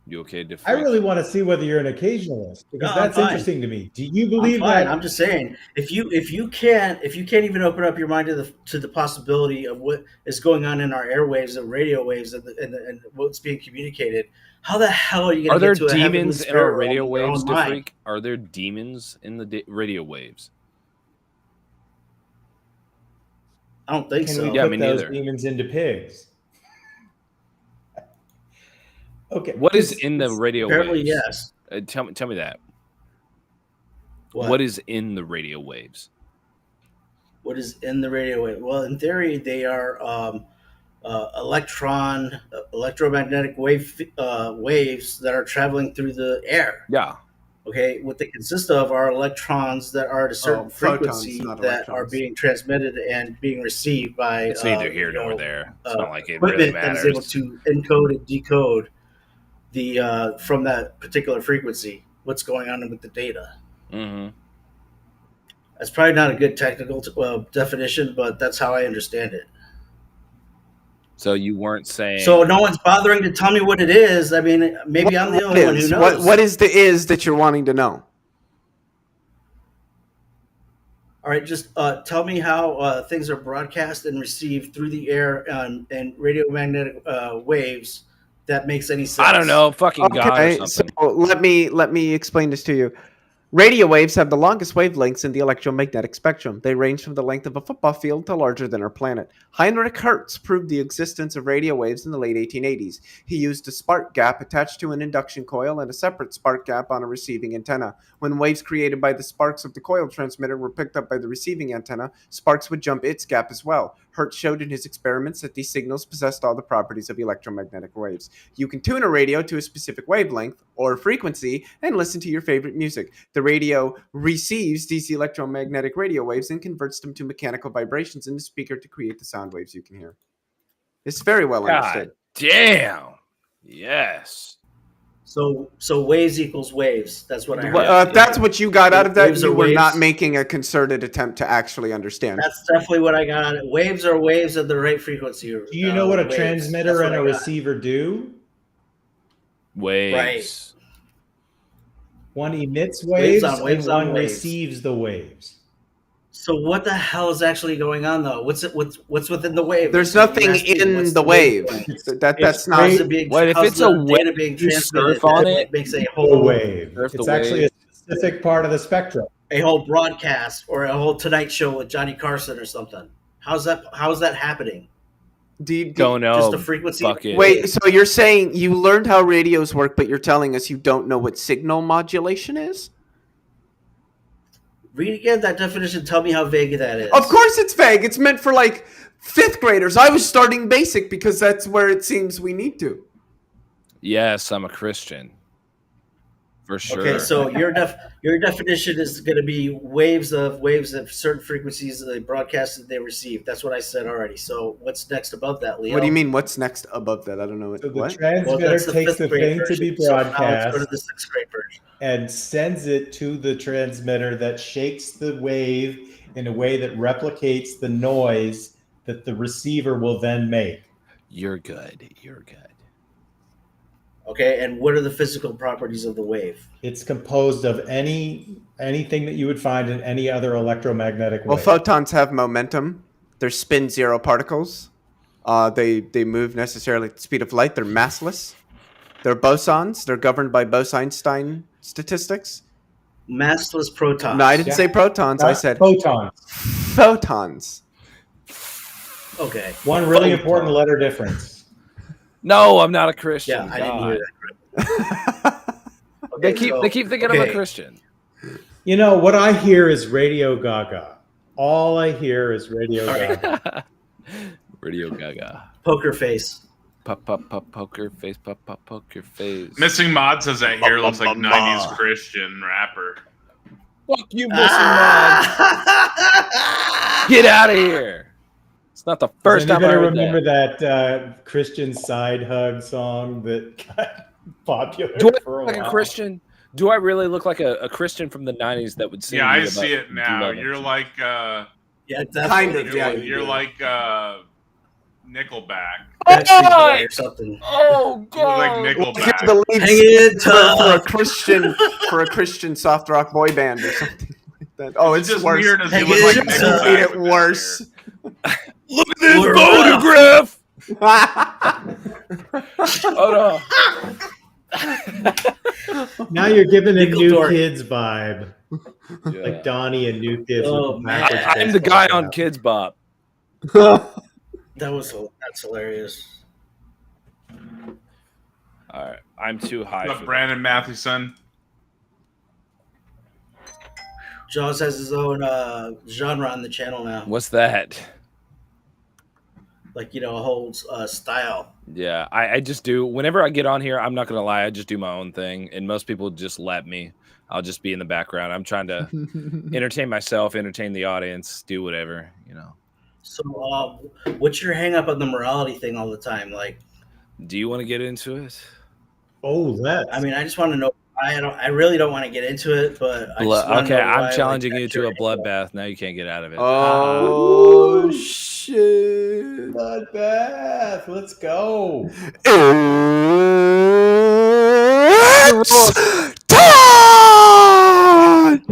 You okay, I different? really want to see whether you're an occasionalist because No, I'm that's fine. interesting to me. Do you I'm believe fine. that? I'm just saying, if you can't even open up your mind to the possibility of what is going on in our airwaves and radio waves and what's being communicated, how the hell are you Are going there to get to a heavenly demons in spirit our realm radio in your waves, own mind? Diffreak? Are there demons in the radio waves? I don't think Can so. we Yeah, put me those neither. demons into pigs? Okay. What is this- in the this- radio Apparently, waves? yes. Tell me that. What? What is in the radio waves? What is in the radio wave? Well, in theory, they are electromagnetic waves that are traveling through the air. Yeah. Okay, what they consist of are electrons that are at a certain photons, frequency not that are electrons. being transmitted and being received by. It's neither here you know, nor there. It's uh, not like it really equipment that is able matters. to encode and decode the from that particular frequency. What's going on with the data? Mm-hmm. That's probably not a good technical definition, but that's how I understand it. So you weren't saying. So no one's bothering to tell me what it is. I mean, maybe I'm the only one who knows. What is the is that you're wanting to know? All right, just tell me how things are broadcast and received through the air and radiomagnetic waves. That makes any sense? I don't know, fucking God or something. So let me explain this to you. Radio waves have the longest wavelengths in the electromagnetic spectrum. They range from the length of a football field to larger than our planet. Heinrich Hertz proved the existence of radio waves in the late 1880s. He used a spark gap attached to an induction coil and a separate spark gap on a receiving antenna. When waves created by the sparks of the coil transmitter were picked up by the receiving antenna, sparks would jump its gap as well. Hertz showed in his experiments that these signals possessed all the properties of electromagnetic waves. You can tune a radio to a specific wavelength or frequency and listen to your favorite music. The radio receives these electromagnetic radio waves and converts them to mechanical vibrations in the speaker to create the sound waves you can hear. It's very well understood. Damn. Yes. So waves equals waves. That's what I heard. If that's what you got out of that, Waves you are were waves. not making a concerted attempt to actually understand. That's definitely what I got out of it. Waves are waves at the right frequency. Do you know what a waves. transmitter That's and a what I got. receiver do? Waves. Right. One emits Waves waves, on waves and on one waves. receives the waves. So what the hell is actually going on though? What's within the wave? There's That's nothing what I'm asking. in What's the wave. doing? That's How's not. it being? What if how's it's the a data wave, being you transmitted? surf on that it? makes a The whole wave. Surf the It's actually wave. a specific part of the spectrum. broadcast or a whole Tonight Show with Johnny Carson or something. How's that happening? Don't know. Just a frequency. Fuck it. Wait, so you're saying you learned how radios work, but you're telling us you don't know what signal modulation is? Read again that definition. Tell me how vague that is. Of course it's vague. It's meant for like fifth graders. I was starting basic because that's where it seems we need to. Yes, I'm a Christian. For sure. Okay, so your definition is going to be waves of certain frequencies they broadcast and they receive. That's what I said already. So what's next above that, Leo? What do you mean? What's next above that? I don't know. So the What? transmitter that's the takes fifth the grade thing to be version. So now let's broadcast go to the sixth grade version. and sends it to the transmitter that shakes the wave in a way that replicates the noise that the receiver will then make. You're good. You're good. Okay, and what are the physical properties of the wave? It's composed of anything that you would find in any other electromagnetic Well, wave. photons have momentum. They're spin zero particles. They move necessarily at the speed of light. They're massless. They're bosons. They're governed by Bose-Einstein statistics. Massless protons. No, I didn't say protons. I Not said photons. photons. Okay. One really Photon. important letter difference. No, I'm not a Christian. Yeah, I didn't hear that. God. They keep thinking I'm a Christian. You know, what I hear is Radio Gaga. All I hear is Radio Gaga. Radio Gaga. Poker face. Pop, pop, pop, poker face, pop, pop, poker face. Missing Mod says that hair looks like 90s Christian rapper. Fuck you, Missing Mod. Get out of here. It's not the first time I heard remember that Christian side hug song that got popular Do I for a look like while? a Christian? Do I really look like a Christian from the 90s that would sing? Yeah, I about see it now. love You're it? like Yeah, Kind definitely. of, you're yeah. like, you're like Nickelback. Backstreet Boy Oh, or something. oh You look like God! Nickelback. The lead Hang it for a Christian soft rock boy band or something like that. Oh, it's just worse. weird as Hey, you look it's like just Nickelback. made it with that worse. Look at this We're photograph. Oh no! Now you're giving a Nickel New Dork. Kids vibe, Yeah. like Donnie and New Kids. Oh, with the man. backwards I'm the baseball guy on cap. Kids Bop. That's hilarious. All right, I'm too high. Look, For Brandon Mathewson. Jaws has his own genre on the channel now. that. What's that? Like, a whole style. Yeah, I just do. Whenever I get on here, I'm not gonna lie, I just do my own thing, and most people just let me. I'll just be in the background. I'm trying to entertain myself, entertain the audience, do whatever. So, what's your hang up on the morality thing all the time? Like, Do you want to get into it? Oh, that. I mean, I just want to know. I really don't want to get into it, but I just want to Okay, know I'm why, challenging like, you that's to your a angle. bloodbath. Now you can't get out of it. Oh shit! Bloodbath. Let's go. It's time!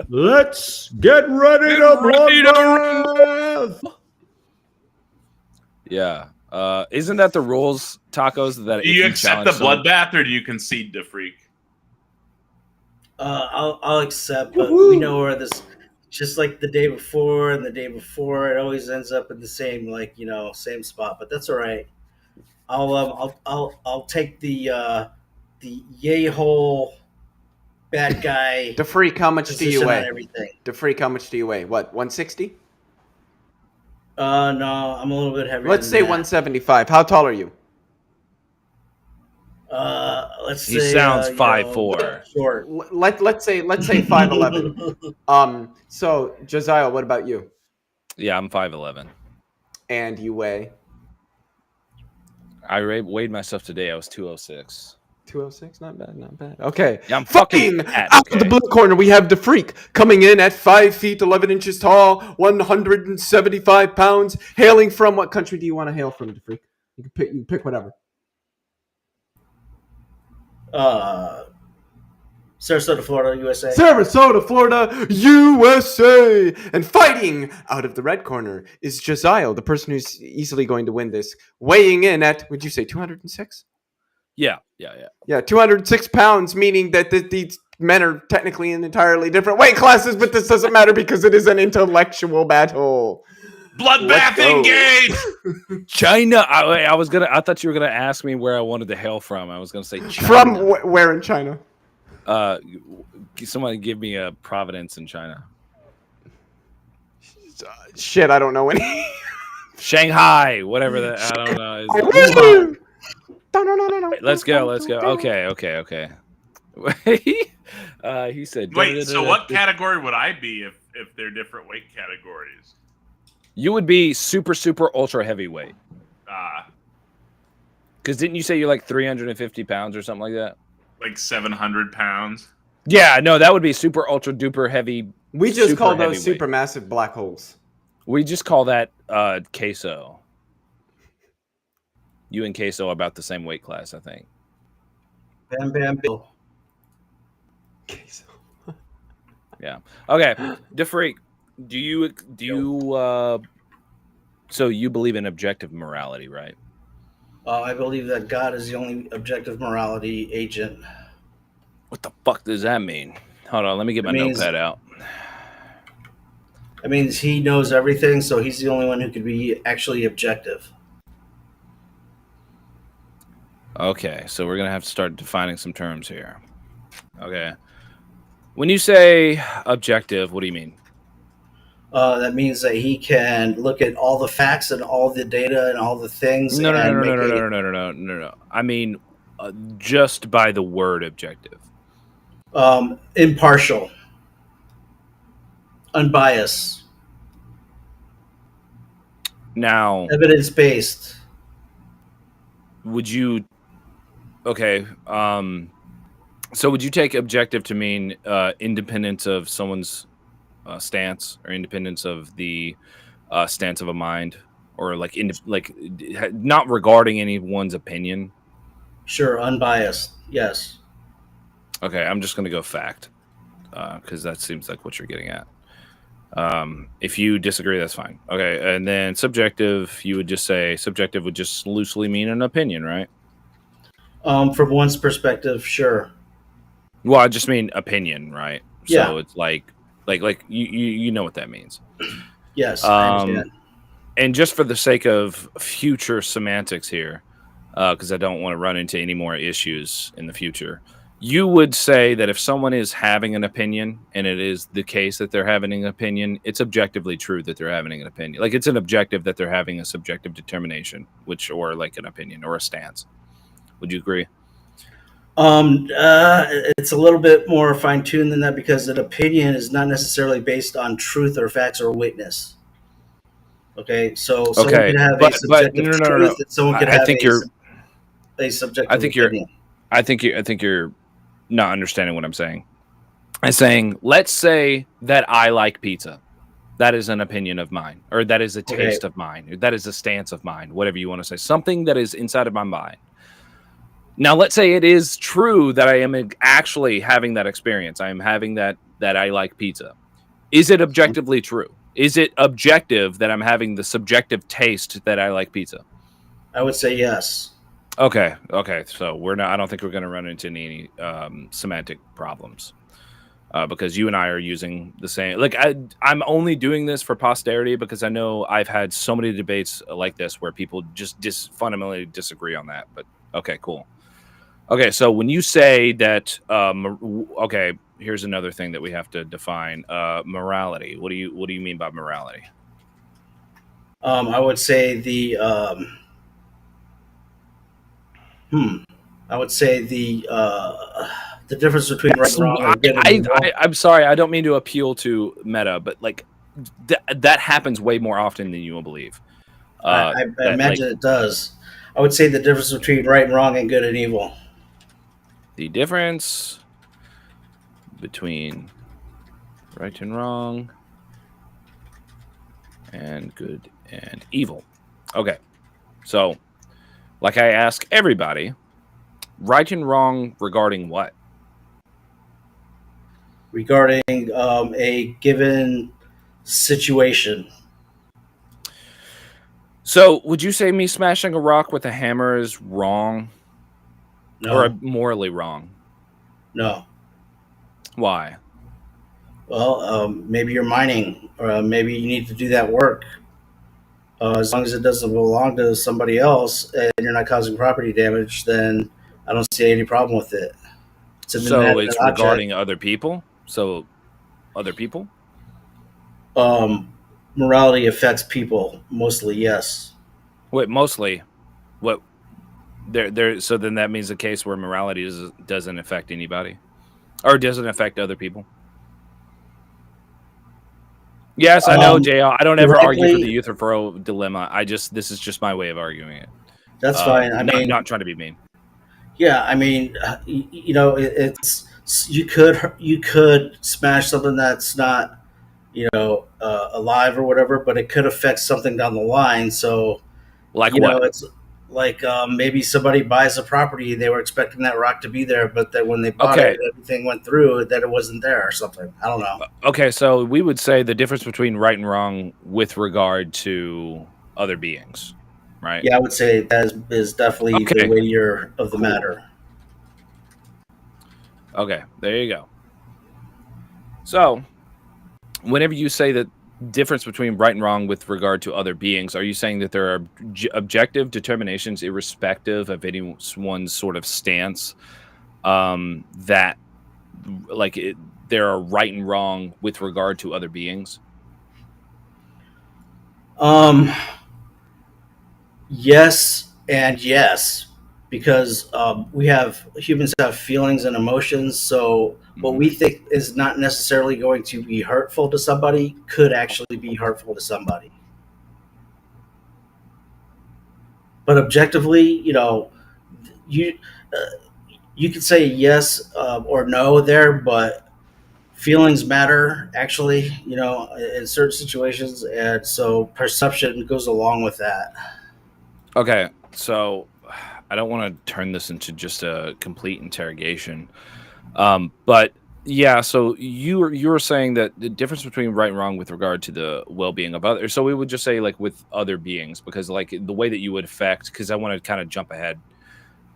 Let's get ready to bloodbath. Yeah. Isn't that the rules, Tacos? That Do if you you accept the challenge someone, bloodbath, or do you concede to Freak? I'll accept, but we know where this. Just like the day before and the day before, it always ends up in the same, like, same spot. But that's all right. I'll take the yay hole bad guy The freak, how much do you position on weigh? everything. The freak, how much do you weigh? What, 160? No, I'm a little bit heavier. Let's than say that. 175. How tall are you? Let's he say sounds you know, 5'4". short. Let's say 5'11". So Josiah, what about you? Yeah, I'm 5'11". And you weigh I weighed myself today. I was 206. 206. Not bad, not bad. Okay. Yeah, I'm fucking fat, out of the okay? blue corner, we have the freak coming in at 5 feet 11 inches tall, 175 pounds. Hailing from what country do you want to hail from, the freak? You can pick whatever. Sarasota, Florida, USA. Sarasota, Florida, USA. And fighting out of the red corner is Josiah, the person who's easily going to win this, weighing in at, would you say 206? Yeah. Yeah, 206 pounds, meaning that these men are technically in entirely different weight classes, but this doesn't matter because it is an intellectual battle. Bloodbath engage! China. I thought you were gonna ask me where I wanted to hail from. I was gonna say China. From where in China? Somebody give me a Providence in China. Shit, I don't know any. Shanghai, whatever that. I don't know. Let's go. Okay. He said. Wait, so what category would I be if they're different weight categories? You would be super ultra heavyweight. Because didn't you say you're like 350 pounds or something like that? Like 700 pounds. Yeah, no, that would be super ultra duper heavy. We just call those heavyweight. supermassive black holes. We just call that queso. You and queso are about the same weight class, I think. Bam, bam, Bill. Queso. Yeah. Okay. DeFreak, do you so you believe in objective morality, right? I believe that God is the only objective morality agent. What the fuck does that mean? Hold on, let me get my notepad out. It means he knows everything, so he's the only one who could be actually objective. Okay, so we're gonna have to start defining some terms here. Okay. When you say objective, what do you mean? That means that he can look at all the facts and all the data and all the things. No. I mean, just by the word objective. Impartial, unbiased, now evidence-based. Would you? Okay. So would you take objective to mean independence of someone's stance, or independence of the stance of a mind, or like not regarding anyone's opinion? Sure, unbiased. Yes. Okay, I'm just going to go fact because that seems like what you're getting at. If you disagree, that's fine. Okay, and then subjective, you would just say subjective would just loosely mean an opinion, right? From one's perspective, sure. Well, I just mean opinion, right? Yeah. So it's like you know what that means. Yes, I understand. And just for the sake of future semantics here, because I don't want to run into any more issues in the future, you would say that if someone is having an opinion, and it is the case that they're having an opinion, it's objectively true that they're having an opinion. Like it's an objective that they're having a subjective determination, or like an opinion or a stance. Would you agree? It's a little bit more fine-tuned than that, because an opinion is not necessarily based on truth or facts or witness. Okay, so someone could have a subjective truth, and someone could have a subjective opinion. I think you're not understanding what I'm saying. I'm saying, let's say that I like pizza. That is an opinion of mine, or that is a taste of mine, or that is a stance of mine, whatever you want to say. Something that is inside of my mind. Now, let's say it is true that I am actually having that experience. I am having that I like pizza. Is it objectively true? Is it objective that I'm having the subjective taste that I like pizza? I would say yes. Okay. So we're not. I don't think we're going to run into any semantic problems. Because you and I are using the same. Like I'm only doing this for posterity because I know I've had so many debates like this where people just fundamentally disagree on that. But okay, cool. Okay, so when you say that, okay, here's another thing that we have to define: morality. What do you mean by morality? I would say I would say the difference between right and wrong and good and evil. I'm sorry, I don't mean to appeal to meta, but like that happens way more often than you will believe. I imagine it does. I would say the difference between right and wrong and good and evil. The difference between right and wrong and good and evil. Okay, so like I ask everybody, right and wrong regarding what? Regarding a given situation. So, would you say me smashing a rock with a hammer is wrong? No. Or morally wrong? No. Why? Well, maybe you're mining, or maybe you need to do that work. As long as it doesn't belong to somebody else and you're not causing property damage, then I don't see any problem with it. So it's regarding other people? So, other people? Morality affects people, mostly, yes. Wait, mostly? What? There. So then that means a case where morality doesn't affect anybody? Or doesn't affect other people? Yes, I know, JL. I don't ever argue for the Euthyphro dilemma. This is just my way of arguing it. That's fine. I mean, not trying to be mean. Yeah, I mean, it's you could smash something that's not, alive or whatever, but it could affect something down the line. So, like what? It's like maybe somebody buys a property, they were expecting that rock to be there, but then when they bought it, everything went through, that it wasn't there or something. I don't know. Okay, so we would say the difference between right and wrong with regard to other beings, right? Yeah, I would say that is definitely the weightier of the matter. Okay, there you go. So, whenever you say that difference between right and wrong with regard to other beings, are you saying that there are objective determinations irrespective of anyone's sort of stance, that there are right and wrong with regard to other beings? Yes and yes, because humans have feelings and emotions, so what we think is not necessarily going to be hurtful to somebody could actually be hurtful to somebody. But objectively, you could say yes or no there, but feelings matter actually, in certain situations, and so perception goes along with that. Okay, so I don't want to turn this into just a complete interrogation, but yeah. So you were saying that the difference between right and wrong with regard to the well-being of others. So we would just say like with other beings, because like the way that you would affect. Because I want to kind of jump ahead,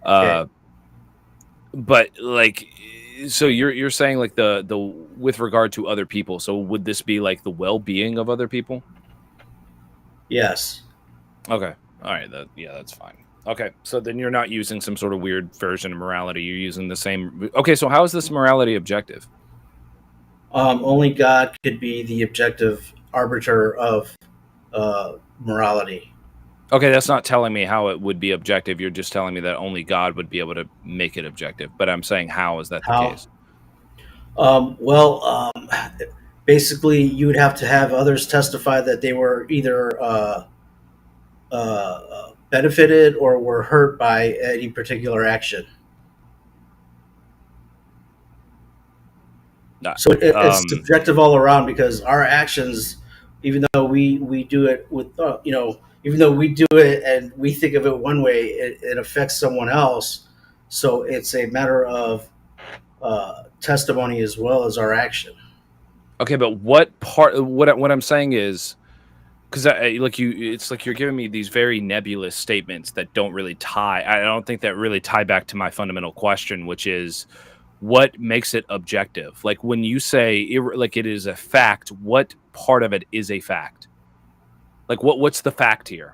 Okay. but like, so you're saying like the with regard to other people. So would this be like the well-being of other people? Yes. Okay. All right. That's fine. Okay. So then you're not using some sort of weird version of morality. You're using the same. Okay. So how is this morality objective? Only God could be the objective arbiter of morality. Okay. That's not telling me how it would be objective. You're just telling me that only God would be able to make it objective. But I'm saying, how is that the case? Basically, you would have to have others testify that they were either benefited or were hurt by any particular action. So it's subjective all around because our actions, even though we do it with even though we do it and we think of it one way, it affects someone else. So it's a matter of testimony as well as our action. Okay, but what I'm saying is, because it's like you're giving me these very nebulous statements that don't really tie. I don't think that really tie back to my fundamental question, which is what makes it objective. Like when you say it is a fact, what part of it is a fact? Like what's the fact here?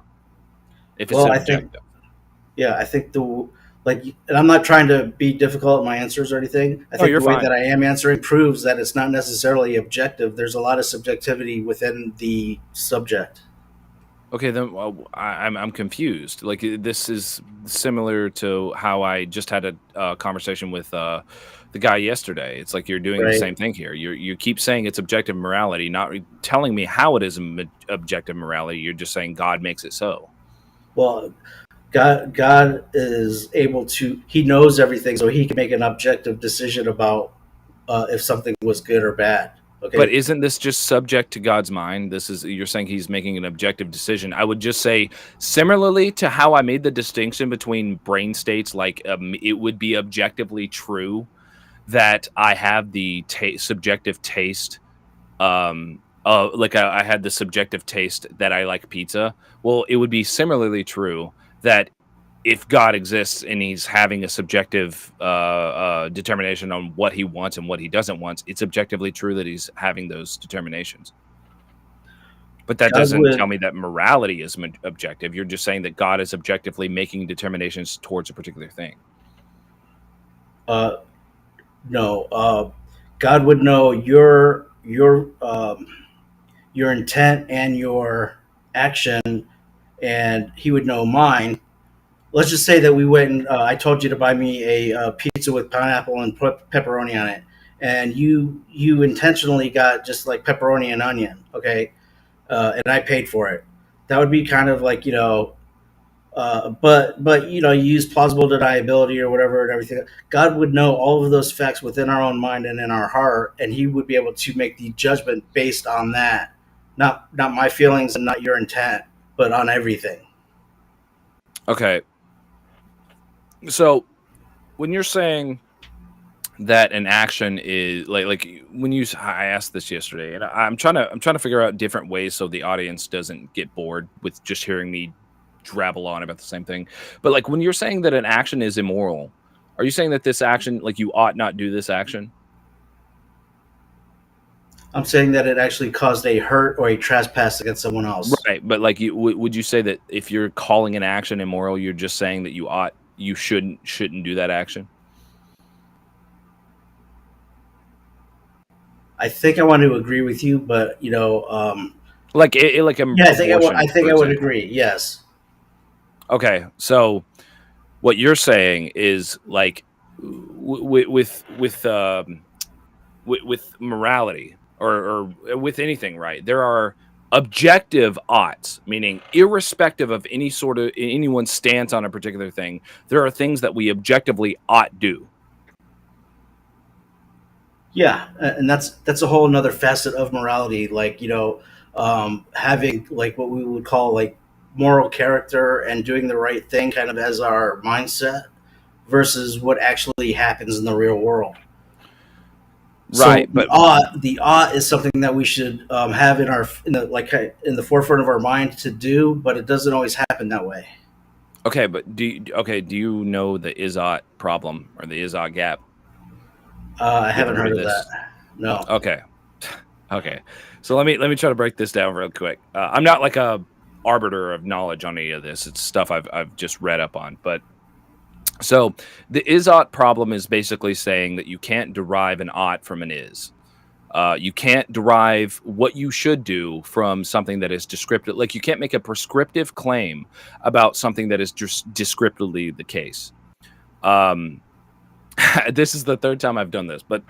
If it's objective. I think and I'm not trying to be difficult in my answers or anything. I think the way that I am answering proves that it's not necessarily objective. There's a lot of subjectivity within the subject. Okay, then I'm confused. Like this is similar to how I just had a conversation with the guy yesterday. It's like you're doing the same thing here. You keep saying it's objective morality, not telling me how it is objective morality. You're just saying God makes it so. Well, God is able to. He knows everything, so he can make an objective decision about if something was good or bad. Okay. But isn't this just subject to God's mind? You're saying he's making an objective decision. I would just say, similarly to how I made the distinction between brain states, like it would be objectively true that I have the subjective taste. I had the subjective taste that I like pizza. Well, it would be similarly true that if God exists and he's having a subjective determination on what he wants and what he doesn't want, it's objectively true that he's having those determinations. But that doesn't tell me that morality is objective. You're just saying that God is objectively making determinations towards a particular thing. No. God would know your intent and your action, and he would know mine. Let's just say that we went and I told you to buy me a pizza with pineapple and put pepperoni on it, and you intentionally got just like pepperoni and onion, okay, and I paid for it. That would be kind of like but you use plausible deniability or whatever and everything. God would know all of those facts within our own mind and in our heart, and he would be able to make the judgment based on that, not my feelings and not your intent, but on everything. Okay. So when you're saying that an action is like when I asked this yesterday, and I'm trying to figure out different ways so the audience doesn't get bored with just hearing me drabble on about the same thing. But like when you're saying that an action is immoral, are you saying that this action, like you ought not do this action? I'm saying that it actually caused a hurt or a trespass against someone else. Right, but like would you say that if you're calling an action immoral, you're just saying that you shouldn't do that action? I think I want to agree with you, but I think I would agree. Yes. Okay, so what you're saying is like with morality or with anything, right? There are objective oughts, meaning irrespective of anyone's stance on a particular thing, there are things that we objectively ought do. Yeah, and that's a whole another facet of morality, like having like what we would call like moral character and doing the right thing kind of as our mindset versus what actually happens in the real world. Right, so the ought is something that we should have in the forefront of our mind to do, but it doesn't always happen that way. Okay, but do you know the is-ought problem or the is-ought gap? I haven't heard of that. No. Okay. So let me try to break this down real quick. I'm not like a arbiter of knowledge on any of this. It's stuff I've just read up on. But so the is-ought problem is basically saying that you can't derive an ought from an is. You can't derive what you should do from something that is descriptive. Like you can't make a prescriptive claim about something that is just descriptively the case. This is the third time I've done this, but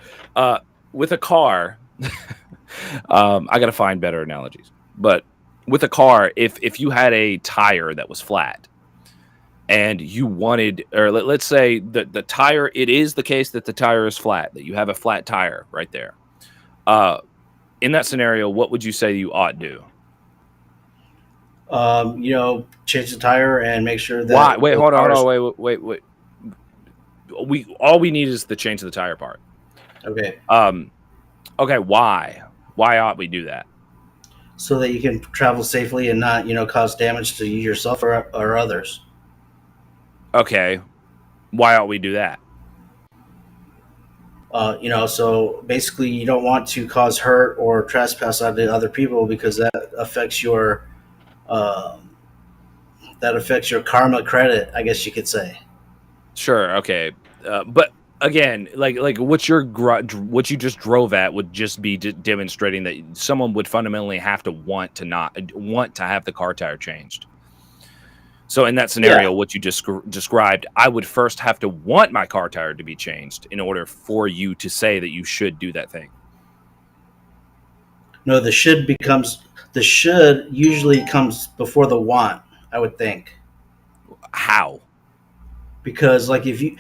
with a car, I got to find better analogies. But with a car, if you had a tire that was flat and you wanted, or let's say the tire, it is the case that the tire is flat, that you have a flat tire right there. In that scenario, what would you say you ought to do? Change the tire and make sure that. Why? Wait, hold on. Wait. All we need is the change of the tire part. Okay. Okay. Why? Why ought we do that? So that you can travel safely and not, cause damage to yourself or others. Okay. Why ought we do that? So basically you don't want to cause hurt or trespass onto other people because that affects your karma credit, I guess you could say. Sure. Okay. But again, like what you just drove at would just be demonstrating that someone would fundamentally have to want to have the car tire changed. So in that scenario, what you just described, I would first have to want my car tire to be changed in order for you to say that you should do that thing. No, the should usually comes before the want, I would think. How? Because like if you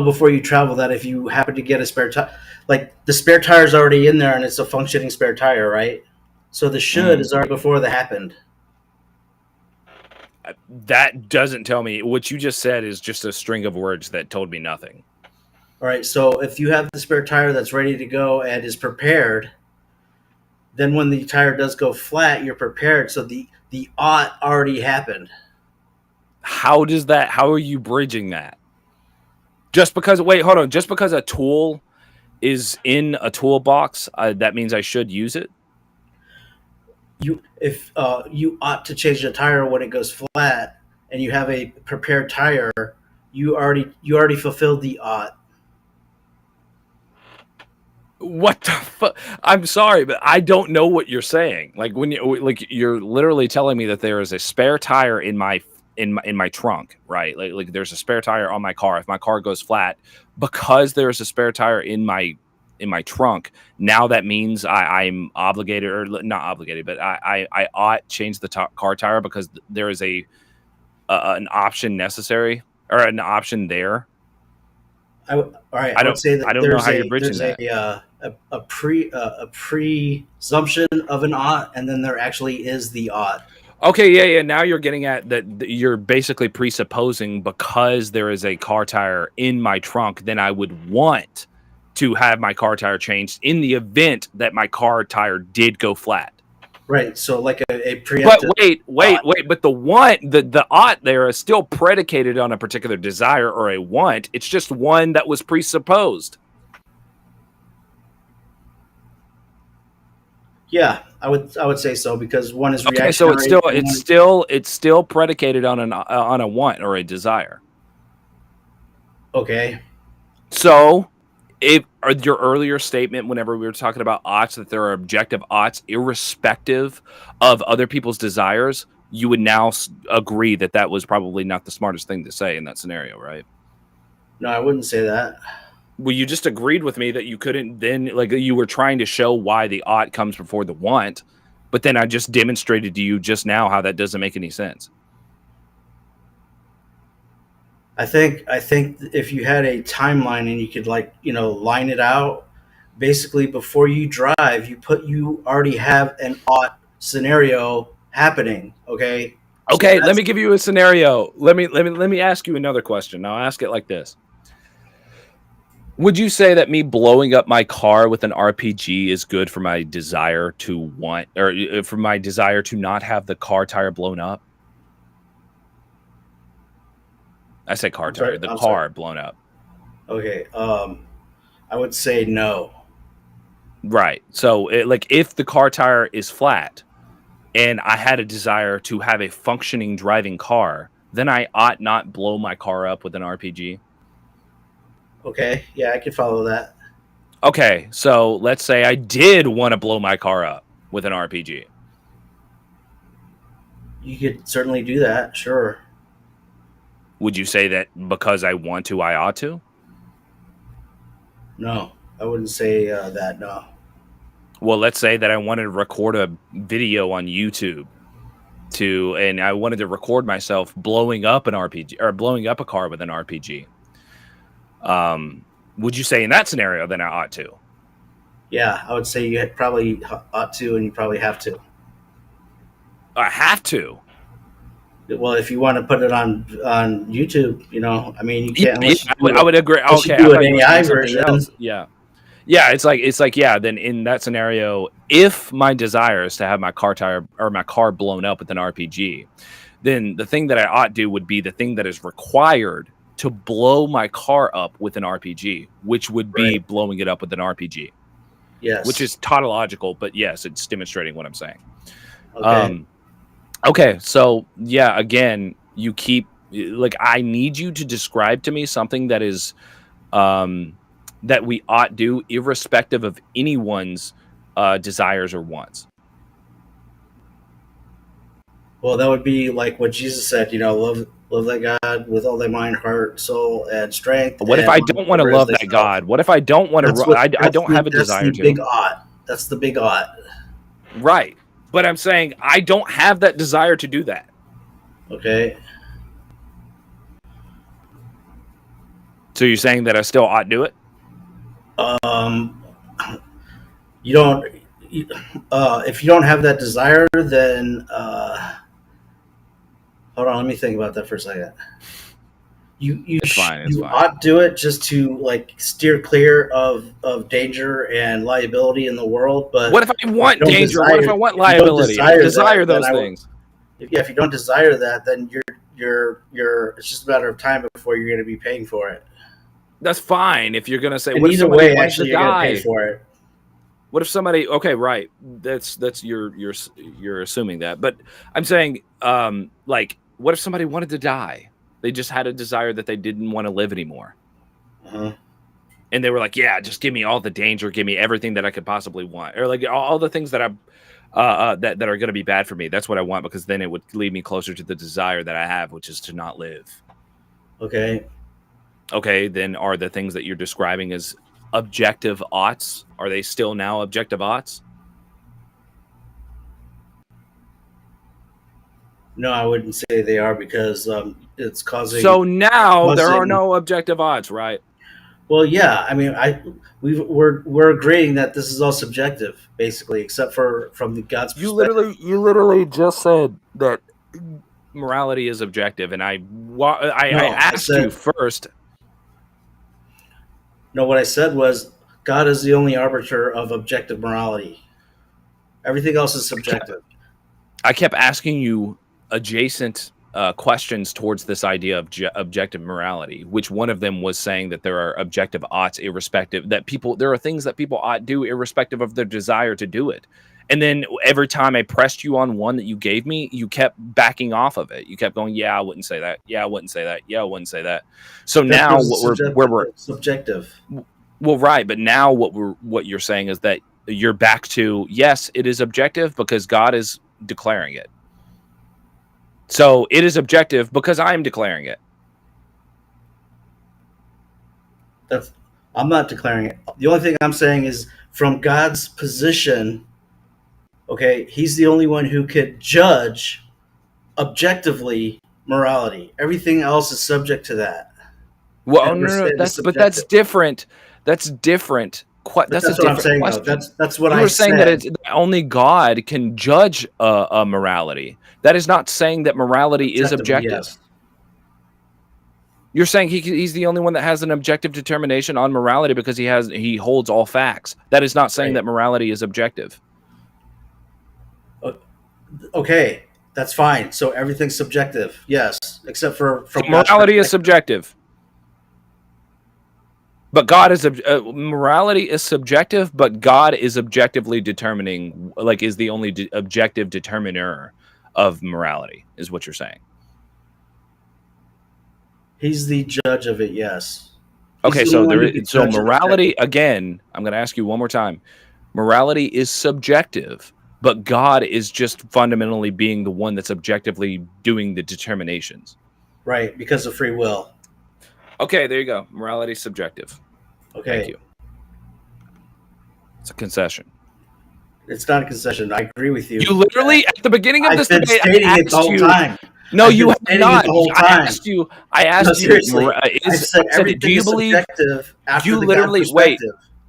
before you travel that if you happen to get a spare tire, like the spare tire is already in there and it's a functioning spare tire, right? So the should is already before that happened. That doesn't tell me. What you just said is just a string of words that told me nothing. All right, so if you have the spare tire that's ready to go and is prepared, then when the tire does go flat, you're prepared. So the ought already happened. How are you bridging that? Just because a tool is in a toolbox, that means I should use it? You ought to change the tire when it goes flat and you have a prepared tire, you already fulfilled the ought. What the fuck? I'm sorry, but I don't know what you're saying. Like when you're literally telling me that there is a spare tire in my trunk, right? Like there's a spare tire on my car. If my car goes flat, because there's a spare tire in my trunk, now that means I'm obligated, or not obligated, but I ought change the car tire because there is an option necessy, or an option there. I would say that I don't know how you're bridging that. A presumption of an ought, and then there actually is the ought. Okay, yeah. Now you're getting at that. You're basically presupposing because there is a car tire in my trunk, then I would want to have my car tire changed in the event that my car tire did go flat. Right. So like a preemptive. But wait. But the ought there is still predicated on a particular desire or a want. It's just one that was presupposed. Yeah, I would say so because one is reactionary. Okay, so it's still predicated on a want or a desire. Okay. So, your earlier statement, whenever we were talking about oughts, that there are objective oughts irrespective of other people's desires, you would now agree that was probably not the smartest thing to say in that scenario, right? No, I wouldn't say that. Well, you just agreed with me that you couldn't then, like, you were trying to show why the ought comes before the want, but then I just demonstrated to you just now how that doesn't make any sense. I think if you had a timeline and you could line it out, basically before you drive, you already have an ought scenario happening. Okay. Okay, let me give you a scenario. Let me ask you another question. I'll ask it like this. Would you say that me blowing up my car with an RPG is good for my desire to want, or for my desire to not have the car tire blown up? I say car tire, the car blown up. Okay. I would say no. Right. So if the car tire is flat and I had a desire to have a functioning driving car, then I ought not blow my car up with an RPG. Okay, yeah, I can follow that. Okay, so let's say I did want to blow my car up with an RPG. You could certainly do that, sure. Would you say that because I want to, I ought to? No, I wouldn't say that, no. Well, let's say that I wanted to record a video on YouTube and I wanted to record myself blowing up an RPG, or blowing up a car with an RPG. Would you say in that scenario then I ought to? Yeah, I would say you probably ought to, and you probably have to. I have to. Well, if you want to put it on YouTube, I mean, you can't unless I would agree. unless you Okay, I do thought an you were AI saying something version. else. Yeah. It's like yeah. Then in that scenario, if my desire is to have my car tire or my car blown up with an RPG, then the thing that I ought do would be the thing that is required to blow my car up with an RPG, which would be Right. blowing it up with an RPG. Yes. Which is tautological, but yes, it's demonstrating what I'm saying. Okay. Okay, so yeah, again, you keep like I need you to describe to me something that is that we ought do irrespective of anyone's desires or wants. Well, that would be like what Jesus said. Love that God with all thy mind, heart, soul, and strength. What if I don't want to love that God? What if I don't want to? I don't have a desire to. Big ought. That's the big ought. Right, but I'm saying I don't have that desire to do that. Okay. So you're saying that I still ought to do it? You don't. If you don't have that desire, then hold on. Let me think about that for a second. You ought to do it just to like steer clear of danger and liability in the world. But what if I want danger? What if I want liability? I desire those things. If you don't desire that, then you're it's just a matter of time before you're going to be paying for it. That's fine if you're going to say. And what if either way, actually, you're going to pay for it. What if somebody? Okay, right. That's you're assuming that, but I'm saying, like, what if somebody wanted to die? They just had a desire that they didn't want to live anymore, and they were like, "Yeah, just give me all the danger, give me everything that I could possibly want, or like all the things that I'm that are going to be bad for me. That's what I want because then it would lead me closer to the desire that I have, which is to not live." Okay, then are the things that you're describing as objective oughts? Are they still now objective oughts? No, I wouldn't say they are because it's causing. So now there are no objective oughts, right? Well, yeah. I mean, we're agreeing that this is all subjective, basically, except for from the God's perspective. You literally just said that morality is objective, and I asked you first. No, what I said was God is the only arbiter of objective morality. Everything else is subjective. I kept asking you adjacent questions towards this idea of objective morality, which one of them was saying that there are objective oughts irrespective, that there are things that people ought do irrespective of their desire to do it. And then every time I pressed you on one that you gave me, you kept backing off of it. You kept going, yeah, I wouldn't say that. Yeah, I wouldn't say that. Yeah, I wouldn't say that. So now we're subjective. Well, right. But now what you're saying is that you're back to, yes, it is objective because God is declaring it. So it is objective because I'm declaring it. I'm not declaring it. The only thing I'm saying is from God's position, okay, he's the only one who could judge objectively morality. Everything else is subject to that. Well, no, that's different. That's different. That's what I'm saying. That's what I said. You were saying that only God can judge a morality. That is not saying that morality is objective. Yes. You're saying he's the only one that has an objective determination on morality because he holds all facts. That is not saying that morality is objective. Okay, that's fine. So everything's subjective. Yes, except for morality is subjective. But God is morality is subjective, but God is objectively determining, like is the only objective determiner of morality, is what you're saying. He's the judge of it, yes. Okay, so morality, again, I'm going to ask you one more time. Morality is subjective, but God is just fundamentally being the one that's objectively doing the determinations. Right, because of free will. Okay, there you go. Morality is subjective. Okay. Thank you. It's a concession. It's not a concession. I agree with you. You literally, at the beginning of this debate, stating it the whole time. No, you have not. I asked you. I asked you. I said, do you believe? You literally wait.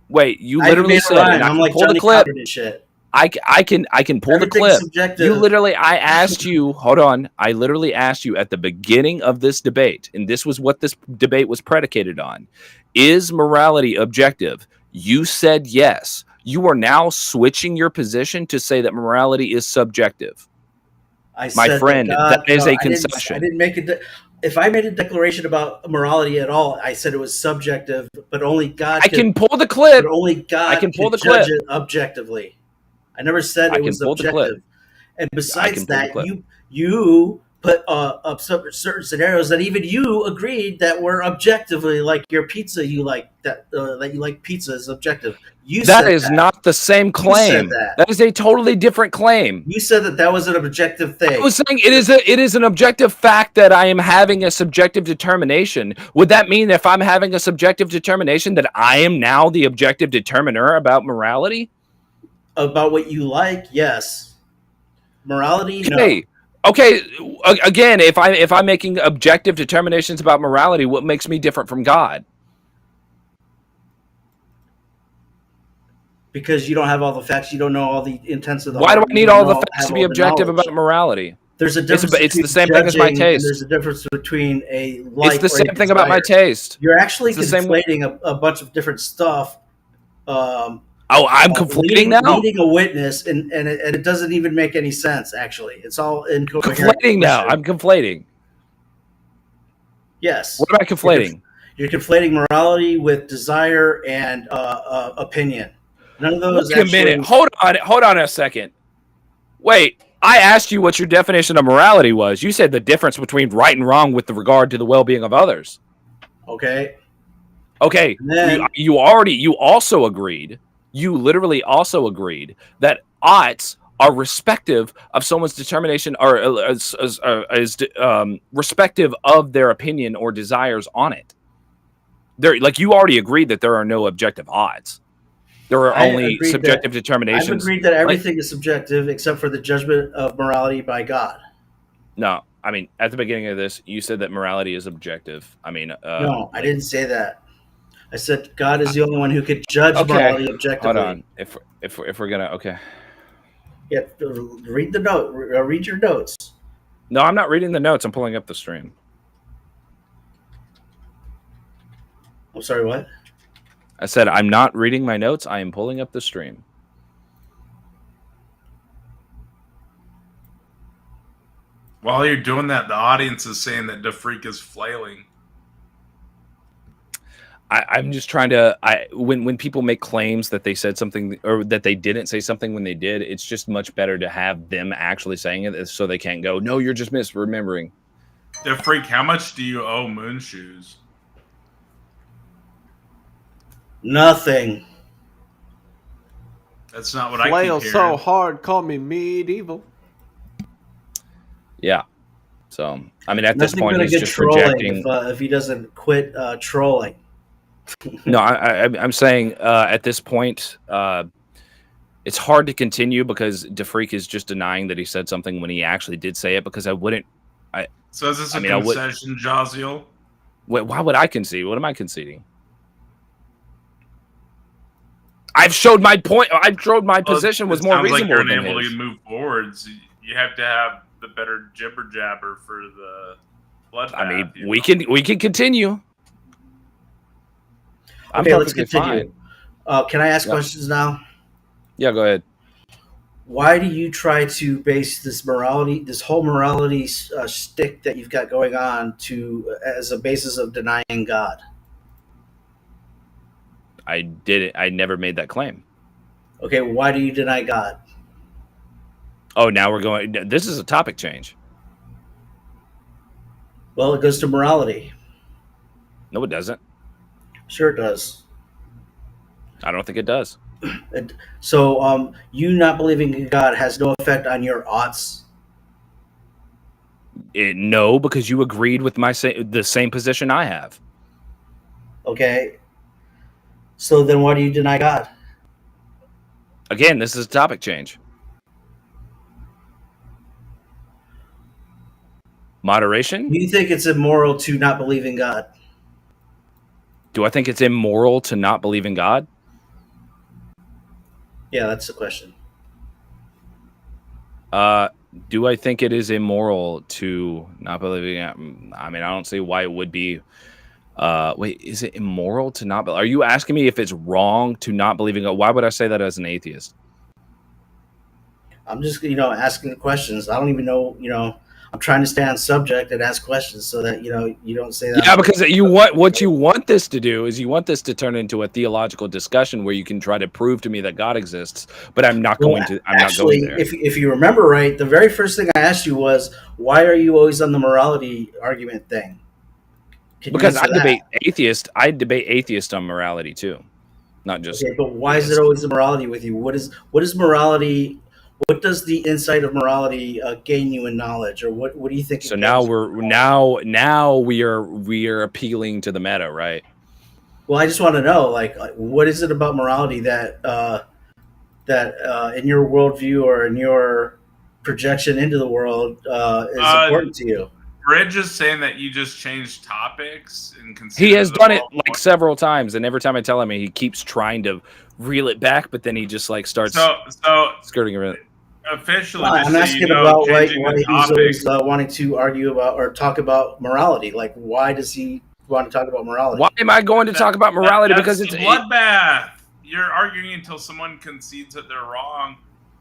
Wait, you I even literally made a said, rhyme. and I I'm can like pull the Johnny clip. Cochran and shit. I can pull the Everything's clip. subjective. You literally, I asked you, hold on. I literally asked you at the beginning of this debate, and this was what this debate was predicated on. Is morality objective? You said yes. You are now switching your position to say that morality is subjective. I My said friend, that God, that is no, a I concession. didn't make it. If I made a declaration about morality at all, I said it was subjective, but only God I could. can pull the But clip. only God I can pull could the clip. judge it objectively. I never said I it can was pull the clip. objective. And I besides can pull the that, clip. you put up certain scenarios that even you agreed that were objectively, like your pizza. You like that you like pizza is objective. You That said is that. not the same You said claim. that. That is a totally different claim. You said that was an objective thing. I was saying it is an objective fact that I am having a subjective determination. Would that mean if I'm having a subjective determination that I am now the objective determiner about morality? About what you like, yes. Morality, no. Okay. Again, if I'm making objective determinations about morality, what makes me different from God? Because you don't have all the facts, you don't know all the intents of the Why do heart. I need all the facts to be objective about morality? There's a difference. It's the same thing as my taste. And there's a difference between a like. It's the same thing about my taste. You're actually It's the conflating a bunch of different stuff. I'm conflating now. Leading a witness, and it doesn't even make any sense. Actually, it's all incoherent. Conflating now. I'm conflating. Yes. What am I conflating? You're conflating morality with desire and opinion. None of those. Wait a minute. Hold on a second. Wait. I asked you what your definition of morality was. You said the difference between right and wrong with regard to the well-being of others. Okay. Then, you also agreed. You literally also agreed that oughts are respective of someone's determination, or is respective of their opinion or desires on it. Like you already agreed that there are no objective oughts. There are only subjective determinations. I've agreed that everything is subjective except for the judgment of morality by God. No, I mean, at the beginning of this, you said that morality is objective. I mean, no, I didn't say that. I said God is the only one who could judge morality objectively. Hold on. If we're gonna yeah, read the note. Read your notes. No, I'm not reading the notes. I'm pulling up the stream. I'm sorry, what? I said I'm not reading my notes. I am pulling up the stream. While you're doing that, the audience is saying that DeFreak is flailing. I'm just trying to. When people make claims that they said something or that they didn't say something when they did, it's just much better to have them actually saying it so they can't go, no, you're just misremembering. DeFreak, how much do you owe Moon Shoes? Nothing. That's not what I Flail keep so hearing. hard, call me medieval. Yeah. So, I mean, at this point, he's just rejecting. If he doesn't quit trolling. No, I'm saying at this point, it's hard to continue because DeFreak is just denying that he said something when he actually did say it. Because I wouldn't. So is this a concession, Jaziel? Wait, why would I concede? What am I conceding? I've showed my point. I've showed my position was more reasonable. Like you're than unable his. to move forwards. You have to have the better jibber jabber for the bloodbath. I mean, we can continue. Okay, let's continue. Can I ask questions now? Yeah, go ahead. Why do you try to base this whole morality stick that you've got going on as a basis of denying God? I didn't. I never made that claim. Okay, why do you deny God? Oh, now we're going. This is a topic change. Well, it goes to morality. No, it doesn't. Sure, it does. I don't think it does. So, you not believing in God has no effect on your oughts? No, because you agreed with the same position I have. Okay. So then why do you deny God? Again, this is a topic change. Moderation? Do you think it's immoral to not believe in God? Do I think it's immoral to not believe in God? Yeah, that's the question. Do I think it is immoral to not believe? I mean, I don't see why it would be. Wait, is it immoral to not believe? Are you asking me if it's wrong to not believe in God? Why would I say that as an atheist? I'm just, asking the questions. I don't even know, I'm trying to stay on subject and ask questions so that, you don't say that. Yeah, because what you want this to do is you want this to turn into a theological discussion where you can try to prove to me that God exists, but I'm not going to. I'm not going there. If you remember right, the very first thing I asked you was, why are you always on the morality argument thing? Because I debate atheist on morality too, not just. Okay, but why is it always the morality with you? What is morality? What does the insight of morality gain you in knowledge, or what do you think? So now we are appealing to the meta, right? Well, I just want to know, like, what is it about morality that in your worldview or in your projection into the world is important to you? Bridge is saying that you just changed topics and he has done it like several times, and every time I tell him, he keeps trying to reel it back, but then he just like starts skirting around. Officially, I'm asking about why he's always wanting to argue about or talk about morality. Like, why does he want to talk about morality? Why am I going to talk about morality? Because it's a bloodbath. You're arguing until someone concedes that they're wrong,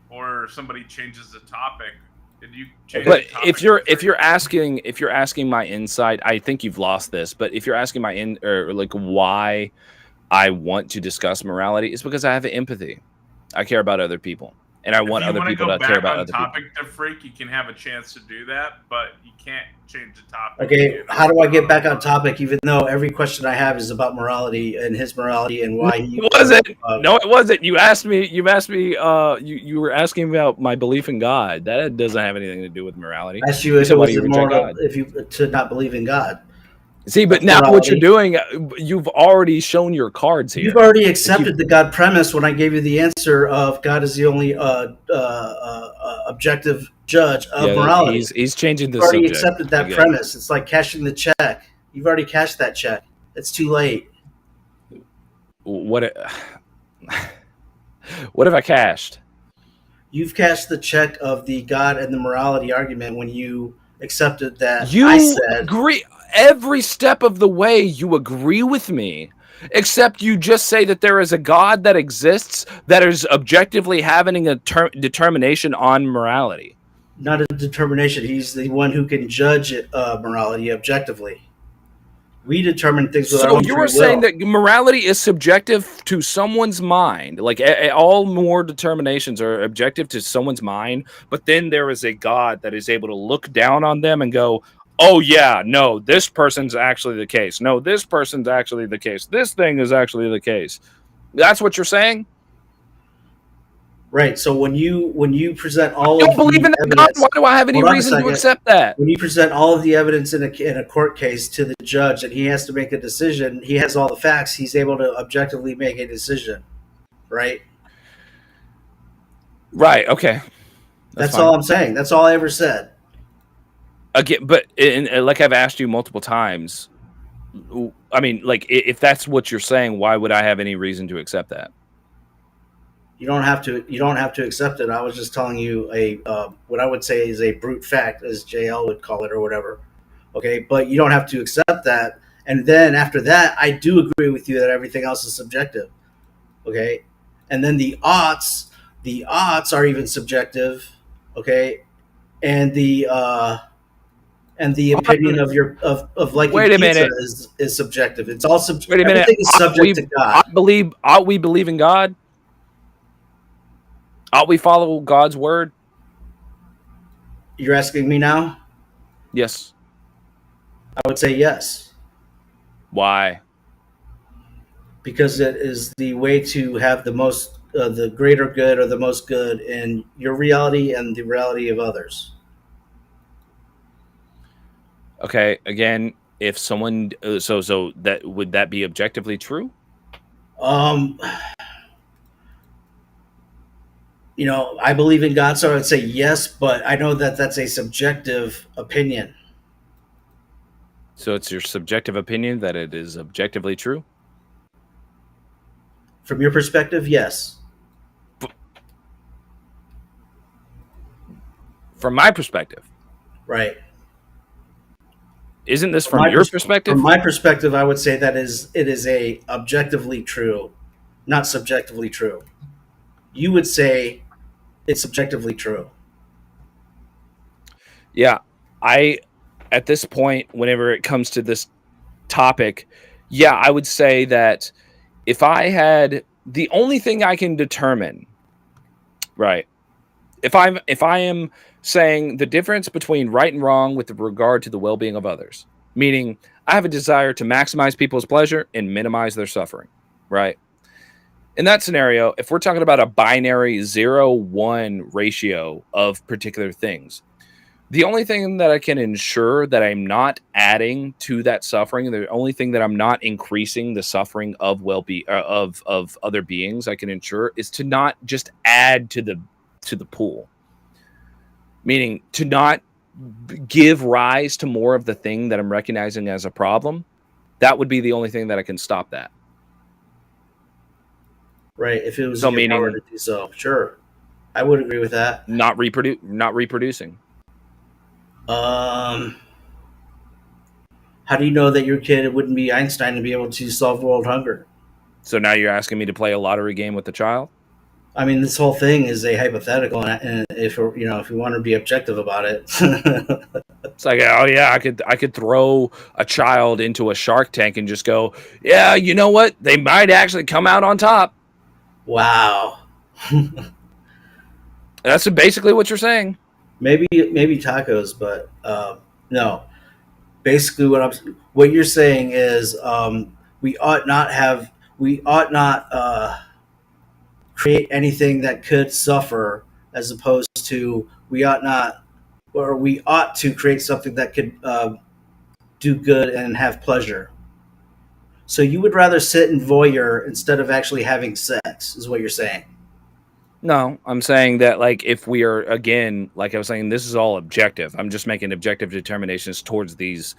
or somebody changes the topic. Did you change but the topic? if you're asking my insight, I think you've lost this. But if you're asking why I want to discuss morality, it's because I have empathy. I care about other people. And I want other people to care about other people. Topic to freak, you can have a chance to do that, but you can't change the topic. Okay, how do I get back on topic? Even though every question I have is about morality and his morality and why he wasn't. No, it wasn't. You asked me. You you were asking about my belief in God. That doesn't have anything to do with morality. I asked you if it was immoral if you to not believe in God. See, but now what you're doing, you've already shown your cards here. You've already accepted the God premise when I gave you the answer of God is the only objective judge of morality. He's changing the subject. You've already accepted that premise. It's like cashing the check. You've already cashed that check. It's too late. What have I cashed? You've cashed the check of the God and the morality argument when you accepted that. Agree. Every step of the way you agree with me, except you just say that there is a God that exists that is objectively having a determination on morality. Not a determination. He's the one who can judge morality objectively. We determine things with our own free will. So you were saying that morality is subjective to someone's mind, like all moral determinations are objective to someone's mind, but then there is a God that is able to look down on them and go, oh, yeah, no, this person's actually the case. No, this person's actually the case. This thing is actually the case. That's what you're saying? Right. So when you present all of the evidence, God, why do I have any reason to accept that? When you present all of the evidence in a court case to the judge and he has to make a decision, he has all the facts, he's able to objectively make a decision. Right? Right. Okay. That's all I'm saying. That's all I ever said. Again, but like I've asked you multiple times, I mean, like if that's what you're saying, why would I have any reason to accept that? You don't have to accept it. I was just telling you what I would say is a brute fact, as JL would call it or whatever. Okay, but you don't have to accept that. And then after that, I do agree with you that everything else is subjective. Okay, and then the odds are even subjective. Okay, and the opinion of liking pizza is subjective. It's all subjective. Wait a minute. Everything is subject to God. Ought we believe in God? Ought we follow God's word? You're asking me now? Yes. I would say yes. Why? Because it is the way to have the most, the greater good or the most good in your reality and the reality of others. Okay. Again, if someone, so that would that be objectively true? I believe in God, so I would say yes, but I know that that's a subjective opinion. So it's your subjective opinion that it is objectively true? From your perspective, yes. from my perspective. Right. Isn't this from your perspective? From my perspective, I would say that it is a objectively true, not subjectively true. You would say it's subjectively true. Yeah, at this point, whenever it comes to this topic, yeah, I would say that if I had the only thing I can determine, right? If I am saying the difference between right and wrong with regard to the well-being of others, meaning I have a desire to maximize people's pleasure and minimize their suffering, right? In that scenario, if we're talking about a binary 0-1 ratio of particular things, the only thing that I can ensure that I'm not adding to that suffering, the only thing that I'm not increasing the suffering of well-being of other beings, I can ensure is to not just add to the pool, meaning to not give rise to more of the thing that I'm recognizing as a problem. That would be the only thing that I can stop that. Right. If it was So in your meaning- power to do so, sure, I would agree with that. Not reproducing. How do you know that your kid wouldn't be Einstein and be able to solve world hunger? So now you're asking me to play a lottery game with the child? I mean, this whole thing is a hypothetical, and if if we want to be objective about it, It's like, oh yeah, I could throw a child into a shark tank and just go, yeah, you know what? They might actually come out on top. wow. That's basically what you're saying. Maybe tacos, but no. Basically, what you're saying is we ought not create anything that could suffer, as opposed to we ought to create something that could do good and have pleasure. So you would rather sit and voyeur instead of actually having sex, is what you're saying. No, I'm saying that, like, if we are, again, like I was saying, this is all objective. I'm just making objective determinations towards these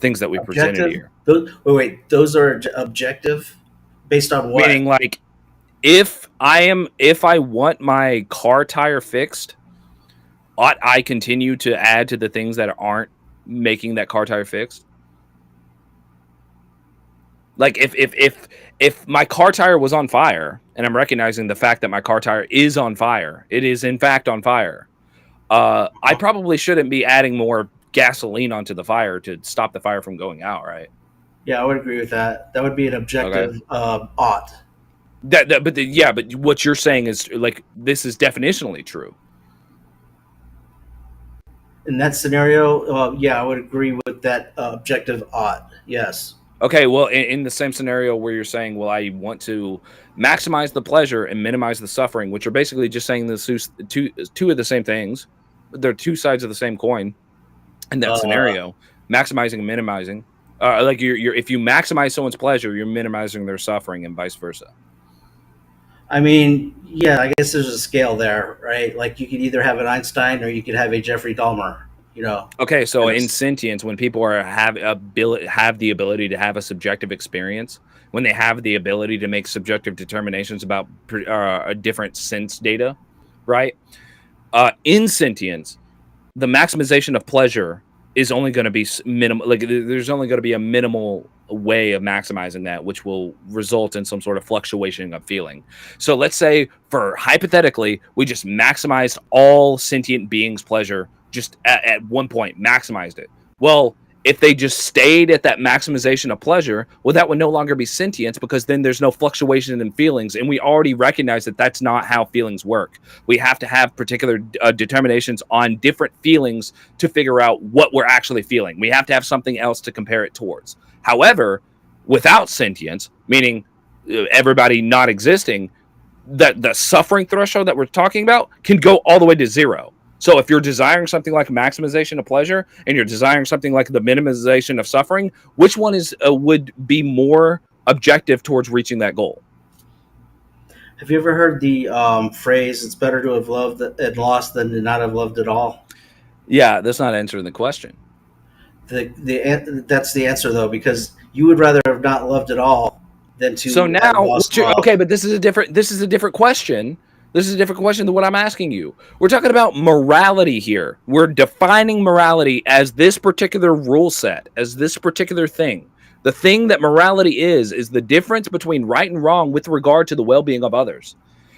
things that we presented here. Those are objective based on what? Meaning, like, if I want my car tire fixed, ought I continue to add to the things that aren't making that car tire fixed? Like, if my car tire was on fire and I'm recognizing the fact that my car tire is on fire, it is in fact on fire, I probably shouldn't be adding more gasoline onto the fire to stop the fire from going out, right? Yeah, I would agree with that. That would be an objective ought. But what you're saying is, like, this is definitionally true. In that scenario, yeah, I would agree with that objective ought. Yes. Okay, well, in the same scenario where you're saying, well, I want to maximize the pleasure and minimize the suffering, which are basically just saying the two of the same things. They're two sides of the same coin. In that scenario, maximizing and minimizing, like you're if you maximize someone's pleasure, you're minimizing their suffering, and vice versa. I mean, yeah, I guess there's a scale there, right? Like you could either have an Einstein or you could have a Jeffrey Dahmer. Okay, so in sentience, when people have the ability to have a subjective experience, when they have the ability to make subjective determinations about a different sense data, right? In sentience, the maximization of pleasure is only going to be minimal. Like, there's only going to be a minimal way of maximizing that, which will result in some sort of fluctuation of feeling. So let's say, for hypothetically, we just maximized all sentient beings' pleasure. Just at one point, maximized it. Well, if they just stayed at that maximization of pleasure, well, that would no longer be sentience, because then there's no fluctuation in feelings. And we already recognize that that's not how feelings work. We have to have particular determinations on different feelings to figure out what we're actually feeling. We have to have something else to compare it towards. However, without sentience, meaning everybody not existing, the suffering threshold that we're talking about can go all the way to 0. So if you're desiring something like maximization of pleasure and you're desiring something like the minimization of suffering, which one would be more objective towards reaching that goal? Have you ever heard the phrase, it's better to have loved and lost than to not have loved at all? Yeah, that's not answering the question. That's the answer, though, because you would rather have not loved at all than to. So now, okay, but this is a different question. This is a different question than what I'm asking you. We're talking about morality here. We're defining morality as this particular rule set, as this particular thing. The thing that morality is the difference between right and wrong with regard to the well-being of others.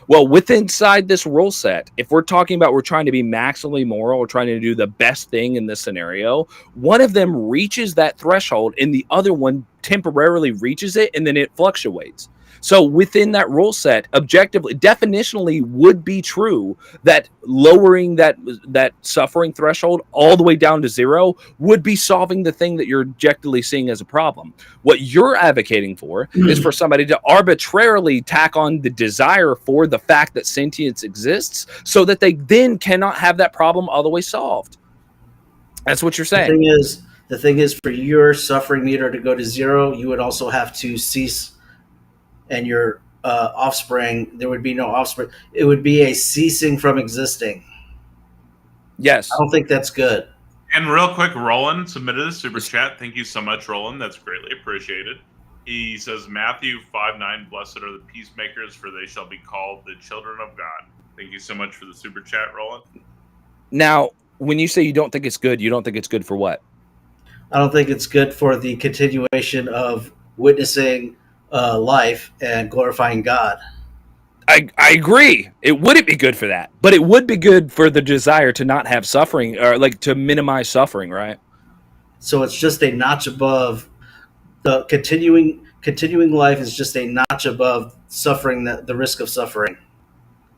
Well, inside this rule set, if we're talking about we're trying to be maximally moral, we're trying to do the best thing in this scenario, one of them reaches that threshold and the other one temporarily reaches it, and then it fluctuates. So within that rule set, objectively, definitionally would be true that lowering that suffering threshold all the way down to zero would be solving the thing that you're objectively seeing as a problem. What you're advocating for is for somebody to arbitrarily tack on the desire for the fact that sentience exists so that they then cannot have that problem all the way solved. That's what you're saying. The thing is, for your suffering meter to go to zero, you would also have to cease, and your offspring, there would be no offspring. It would be a ceasing from existing. Yes. I don't think that's good. And real quick, Roland submitted a super chat. Thank you so much, Roland. That's greatly appreciated. He says, Matthew 5:9, blessed are the peacemakers, for they shall be called the children of God. Thank you so much for the super chat, Roland. Now, when you say you don't think it's good, you don't think it's good for what? I don't think it's good for the continuation of witnessing life and glorifying God. I agree. It wouldn't be good for that, but it would be good for the desire to not have suffering, or like to minimize suffering, right? So it's just a notch above. The continuing life is just a notch above suffering, the risk of suffering.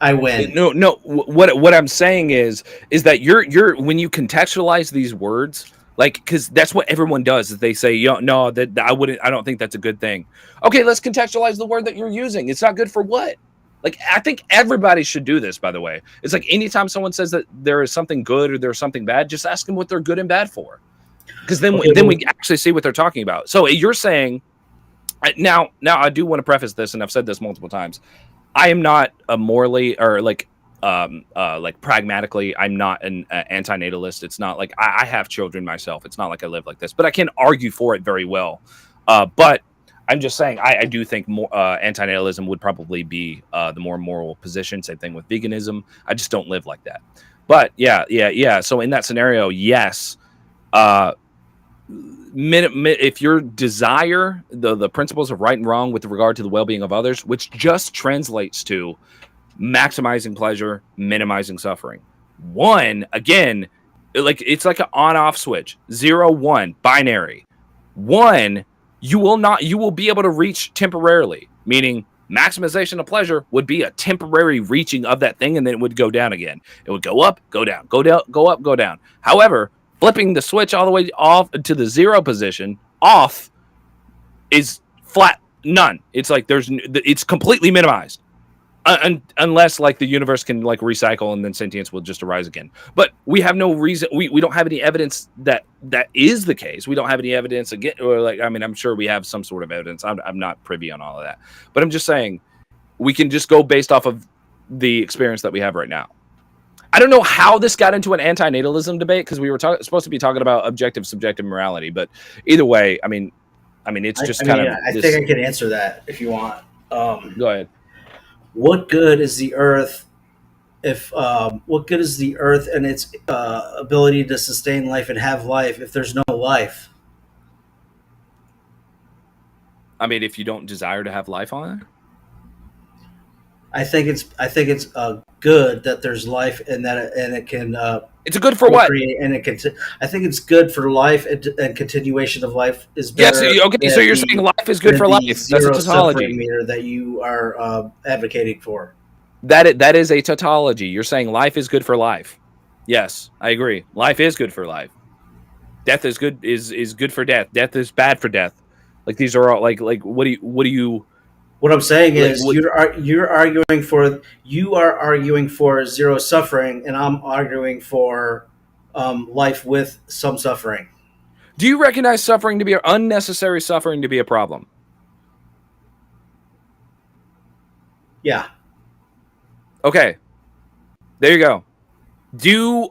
I win. No. What I'm saying is that you're when you contextualize these words, like, because that's what everyone does, is they say, no, that I don't think that's a good thing. Okay, let's contextualize the word that you're using. It's not good for what? Like, I think everybody should do this, by the way. It's like anytime someone says that there is something good or there's something bad, just ask them what they're good and bad for. Because then we actually see what they're talking about. So you're saying, now I do want to preface this, and I've said this multiple times. I am not a morally or like pragmatically, I'm not an antinatalist. It's not like I have children myself. It's not like I live like this, but I can argue for it very well. But I'm just saying, I do think more antinatalism would probably be the more moral position. Same thing with veganism. I just don't live like that. But yeah. So in that scenario, yes. If your desire, the principles of right and wrong with regard to the well-being of others, which just translates to maximizing pleasure, minimizing suffering. One, again, like it's like an on-off switch. 0, 1, binary. 1, you will be able to reach temporarily, meaning maximization of pleasure would be a temporary reaching of that thing, and then it would go down again. It would go up, go down, go down, go up, go down. However, flipping the switch all the way off to the zero position, off, is flat, none. It's like it's completely minimized. Unless like the universe can like recycle and then sentience will just arise again. But we have no reason. We don't have any evidence that is the case. We don't have any evidence again. Or like, I mean, I'm sure we have some sort of evidence. I'm not privy on all of that. But I'm just saying we can just go based off of the experience that we have right now. I don't know how this got into an antinatalism debate, because we were supposed to be talking about objective subjective morality. But either way, I mean, it's just I think I can answer that if you want. Go ahead. What good is the Earth what good is the Earth and its ability to sustain life and have life if there's no life? I mean, if you don't desire to have life on it, I think it's good that there's life and it can. It's a good for what? And it can. I think it's good for life and continuation of life is better. Yes. Okay. So you're saying life is good for life. That's a tautology meter that you are advocating for. That is a tautology. You're saying life is good for life. Yes, I agree. Life is good for life. Death is good is good for death. Death is bad for death. Like these are all like what do you? What I'm saying is you're arguing for zero suffering, and I'm arguing for life with some suffering. Do you recognize suffering to be unnecessary suffering to be a problem? Yeah. Okay. There you go.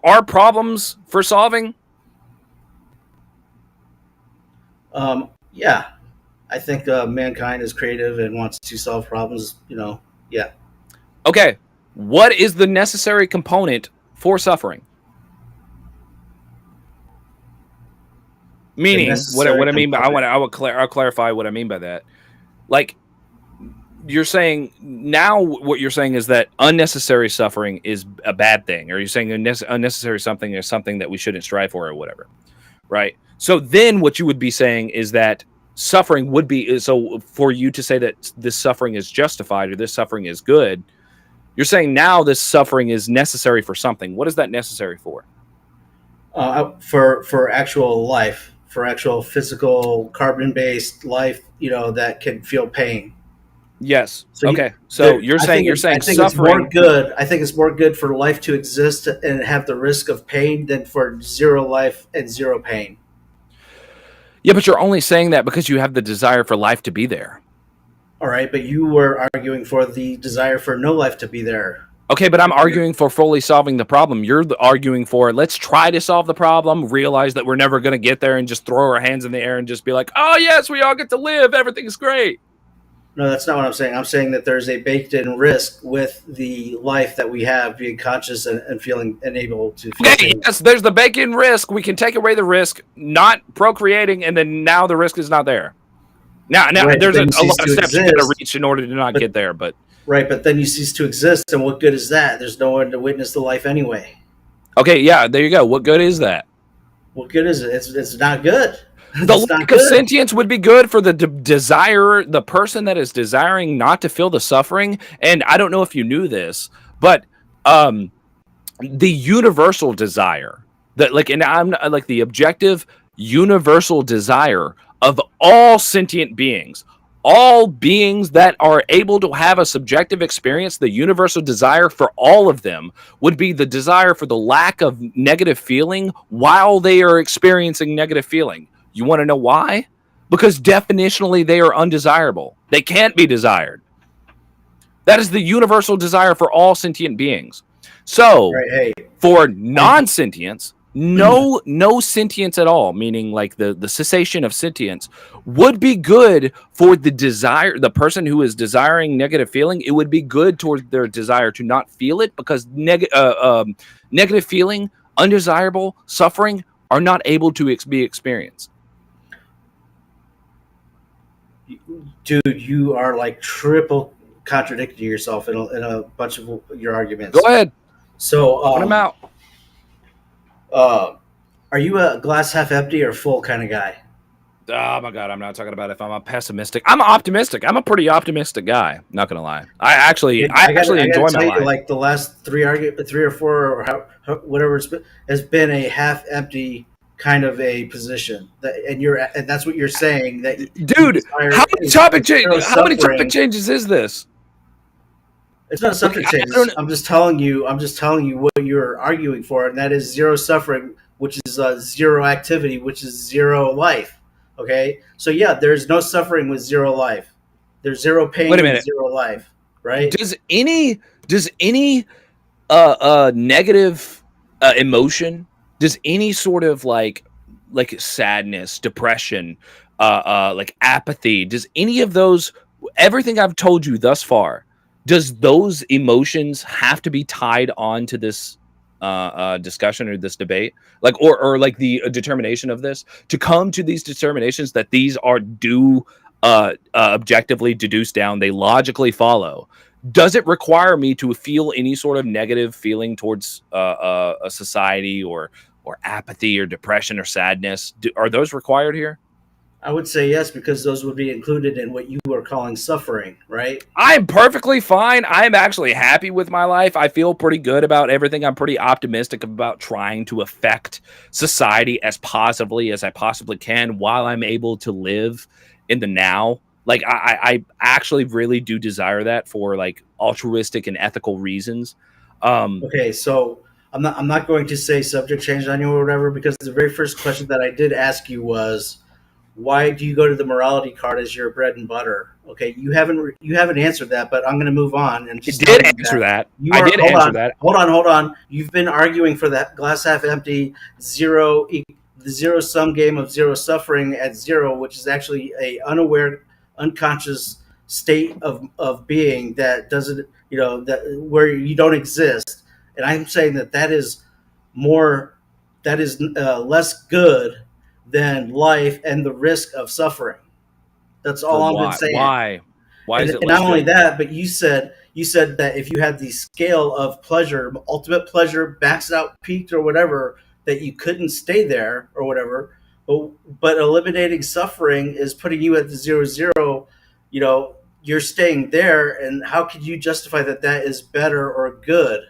Are problems for solving? Yeah. I think mankind is creative and wants to solve problems, Yeah. Okay. What is the necessary component for suffering? Meaning, what I mean by I'll clarify what I mean by that. Like, you're saying now, what you're saying is that unnecessary suffering is a bad thing, or you're saying unnecessary something is something that we shouldn't strive for, or whatever, right? So then, what you would be saying is that suffering would be, so for you to say that this suffering is justified or this suffering is good, you're saying now this suffering is necessary for something. What is that necessary for? For actual life, for actual physical carbon-based life, that can feel pain. Yes. So okay. So you're saying suffering. It's more good. I think it's more good for life to exist and have the risk of pain than for zero life and zero pain. Yeah, but you're only saying that because you have the desire for life to be there. All right, but you were arguing for the desire for no life to be there. Okay, but I'm arguing for fully solving the problem. You're arguing for let's try to solve the problem, realize that we're never going to get there, and just throw our hands in the air and just be like, oh, yes, we all get to live. Everything's great. No, that's not what I'm saying. I'm saying that there's a baked-in risk with the life that we have, being conscious and feeling and able to feel. Okay, yes, there's the baked-in risk. We can take away the risk, not procreating, and then now the risk is not there. Now right, there's a lot of steps you got to reach in order to not get there, but right. But then you cease to exist, and what good is that? There's no one to witness the life anyway. Okay, yeah, there you go. What good is that? What good is it? It's not good. The lack of sentience would be good for the desire, the person that is desiring not to feel the suffering. And I don't know if you knew this, but the universal desire that, like, and I'm like the objective universal desire of all sentient beings, all beings that are able to have a subjective experience, the universal desire for all of them would be the desire for the lack of negative feeling while they are experiencing negative feeling. You want to know why? Because definitionally they are undesirable. They can't be desired. That is the universal desire for all sentient beings. So for non-sentience, no sentience at all, meaning like the cessation of sentience, would be good for the desire, the person who is desiring negative feeling. It would be good towards their desire to not feel it, because negative feeling, undesirable suffering are not able to be experienced. Dude, you are like triple contradicting yourself in a bunch of your arguments. Go ahead. So put them out. Are you a glass half empty or full kind of guy? Oh my God, I'm not talking about if I'm a ppessimistic. I'm optimistic. I'm a pretty optimistic guy. Not gonna lie. I actually enjoy my life. Like the last three or four, or whatever it's been, has been a half empty kind of a position. And that's what you're saying. That dude, how many topic changes is this? It's not subject changes. I'm just telling you what you're arguing for, and that is zero suffering, which is zero activity, which is zero life. Okay, so yeah, there's no suffering with zero life. There's zero pain with zero life, right? Does any negative emotion, does any sort of like sadness, depression, like apathy, does any of those, everything I've told you thus far, does those emotions have to be tied on to this discussion or this debate, like or like the determination of this, to come to these determinations that these are objectively deduced down, they logically follow? Does it require me to feel any sort of negative feeling towards a society, or apathy or depression or sadness? Are those required here? I would say yes, because those would be included in what you are calling suffering, right? I'm perfectly fine. I'm actually happy with my life. I feel pretty good about everything. I'm pretty optimistic about trying to affect society as positively as I possibly can while I'm able to live in the now. Like I actually really do desire that for like altruistic and ethical reasons. Okay, so I'm not going to say subject change on you or whatever, because the very first question that I did ask you was, why do you go to the morality card as your bread and butter? Okay, you haven't answered that, but I'm going to move on and just did answer that. I did answer that. Hold on. You've been arguing for that glass half empty, the zero sum game of zero suffering at zero, which is actually a unaware, unconscious state of being that doesn't, that where you don't exist. And I'm saying that is more, that is less good than life and the risk of suffering. That's all I've been saying. Why is it And less not only good? that, but you said that if you had the scale of pleasure, ultimate pleasure, maxed out, peaked, or whatever, that you couldn't stay there or whatever. But eliminating suffering is putting you at the 0, 0. You're staying there, and how could you justify that is better or good?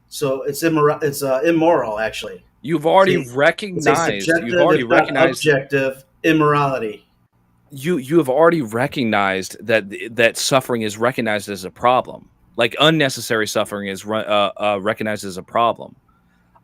So it's immoral. It's immoral, actually. You've already It's recognized. subjective, You've already if not recognized. objective immorality. You have already recognized that suffering is recognized as a problem. Like unnecessary suffering is recognized as a problem.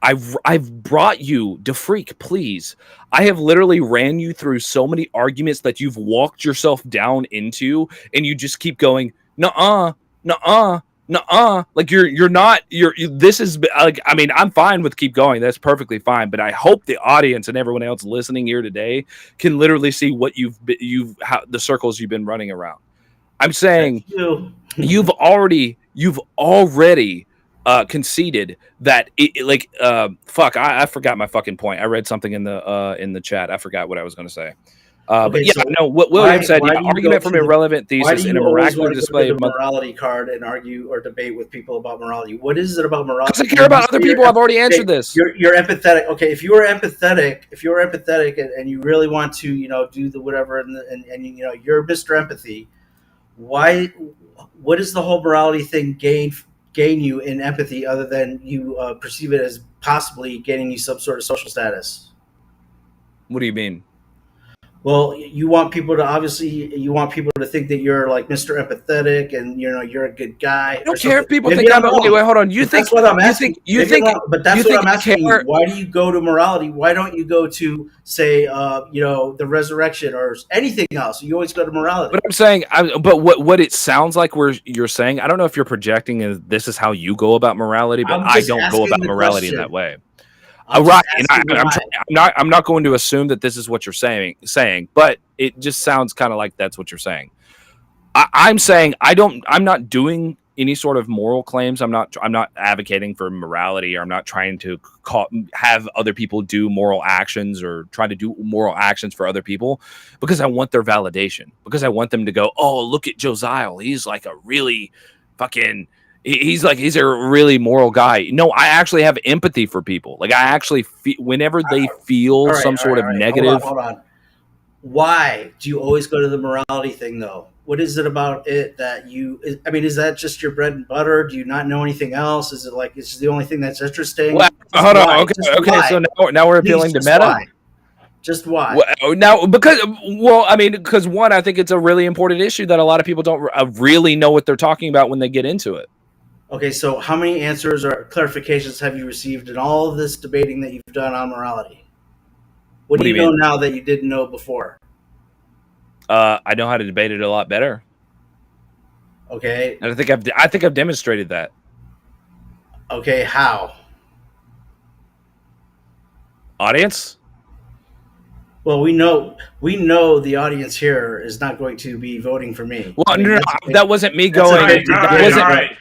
I've brought you to freak, please. I have literally ran you through so many arguments that you've walked yourself down into, and you just keep going, nuh-uh, nuh-uh, nuh-uh. Like this is like, I mean, I'm fine with keep going. That's perfectly fine. But I hope the audience and everyone else listening here today can literally see what the circles you've been running around. I'm saying you've already conceded that fuck. I forgot my fucking point. I read something in the chat. I forgot what I was going to say. But yeah, so no. What William said, argument from irrelevant thesis in a miraculous display of morality card and argue or debate with people about morality. What is it about morality? Because I care about other people. I've already answered this. You're empathetic. Okay, if you were empathetic, and you really want to, do the whatever, and you're Mr. Empathy. Why? What does the whole morality thing gain you in empathy, other than you perceive it as possibly gaining you some sort of social status? What do you mean? Well, you want people to think that you're like Mr. Empathetic and you're a good guy. I don't care if people think I'm. Wait, hold on. That's what I'm asking. But that's what I'm asking you. Why do you go to morality? Why don't you go to say, the resurrection or anything else? You always go to morality. But I'm saying, but what it sounds like you're saying, I don't know if you're projecting and this is how you go about morality, but I don't go about morality in that way. Right, and I'm not going to assume that this is what you're saying, but it just sounds kind of like that's what you're saying. I'm saying I'm not doing any sort of moral claims. I'm not advocating for morality, or I'm not trying to have other people do moral actions or try to do moral actions for other people, because I want their validation, because I want them to go, oh, look at Josiah, he's like a really fucking. He's a really moral guy. No, I actually have empathy for people. Like I actually whenever they feel some sort of negative. Hold on. Why do you always go to the morality thing though? What is it about it that is that just your bread and butter? Do you not know anything else? Is it like it's the only thing that's interesting? Well, hold on. Okay. So now we're appealing to meta. Why? Just why? Now, because one, I think it's a really important issue that a lot of people don't really know what they're talking about when they get into it. Okay, so how many answers or clarifications have you received in all of this debating that you've done on morality? What do you know now that you didn't know before? I know how to debate it a lot better. Okay. And I think I've demonstrated that. Okay, how? Audience? Well, we know the audience here is not going to be voting for me. Well, no, that wasn't me going. All right.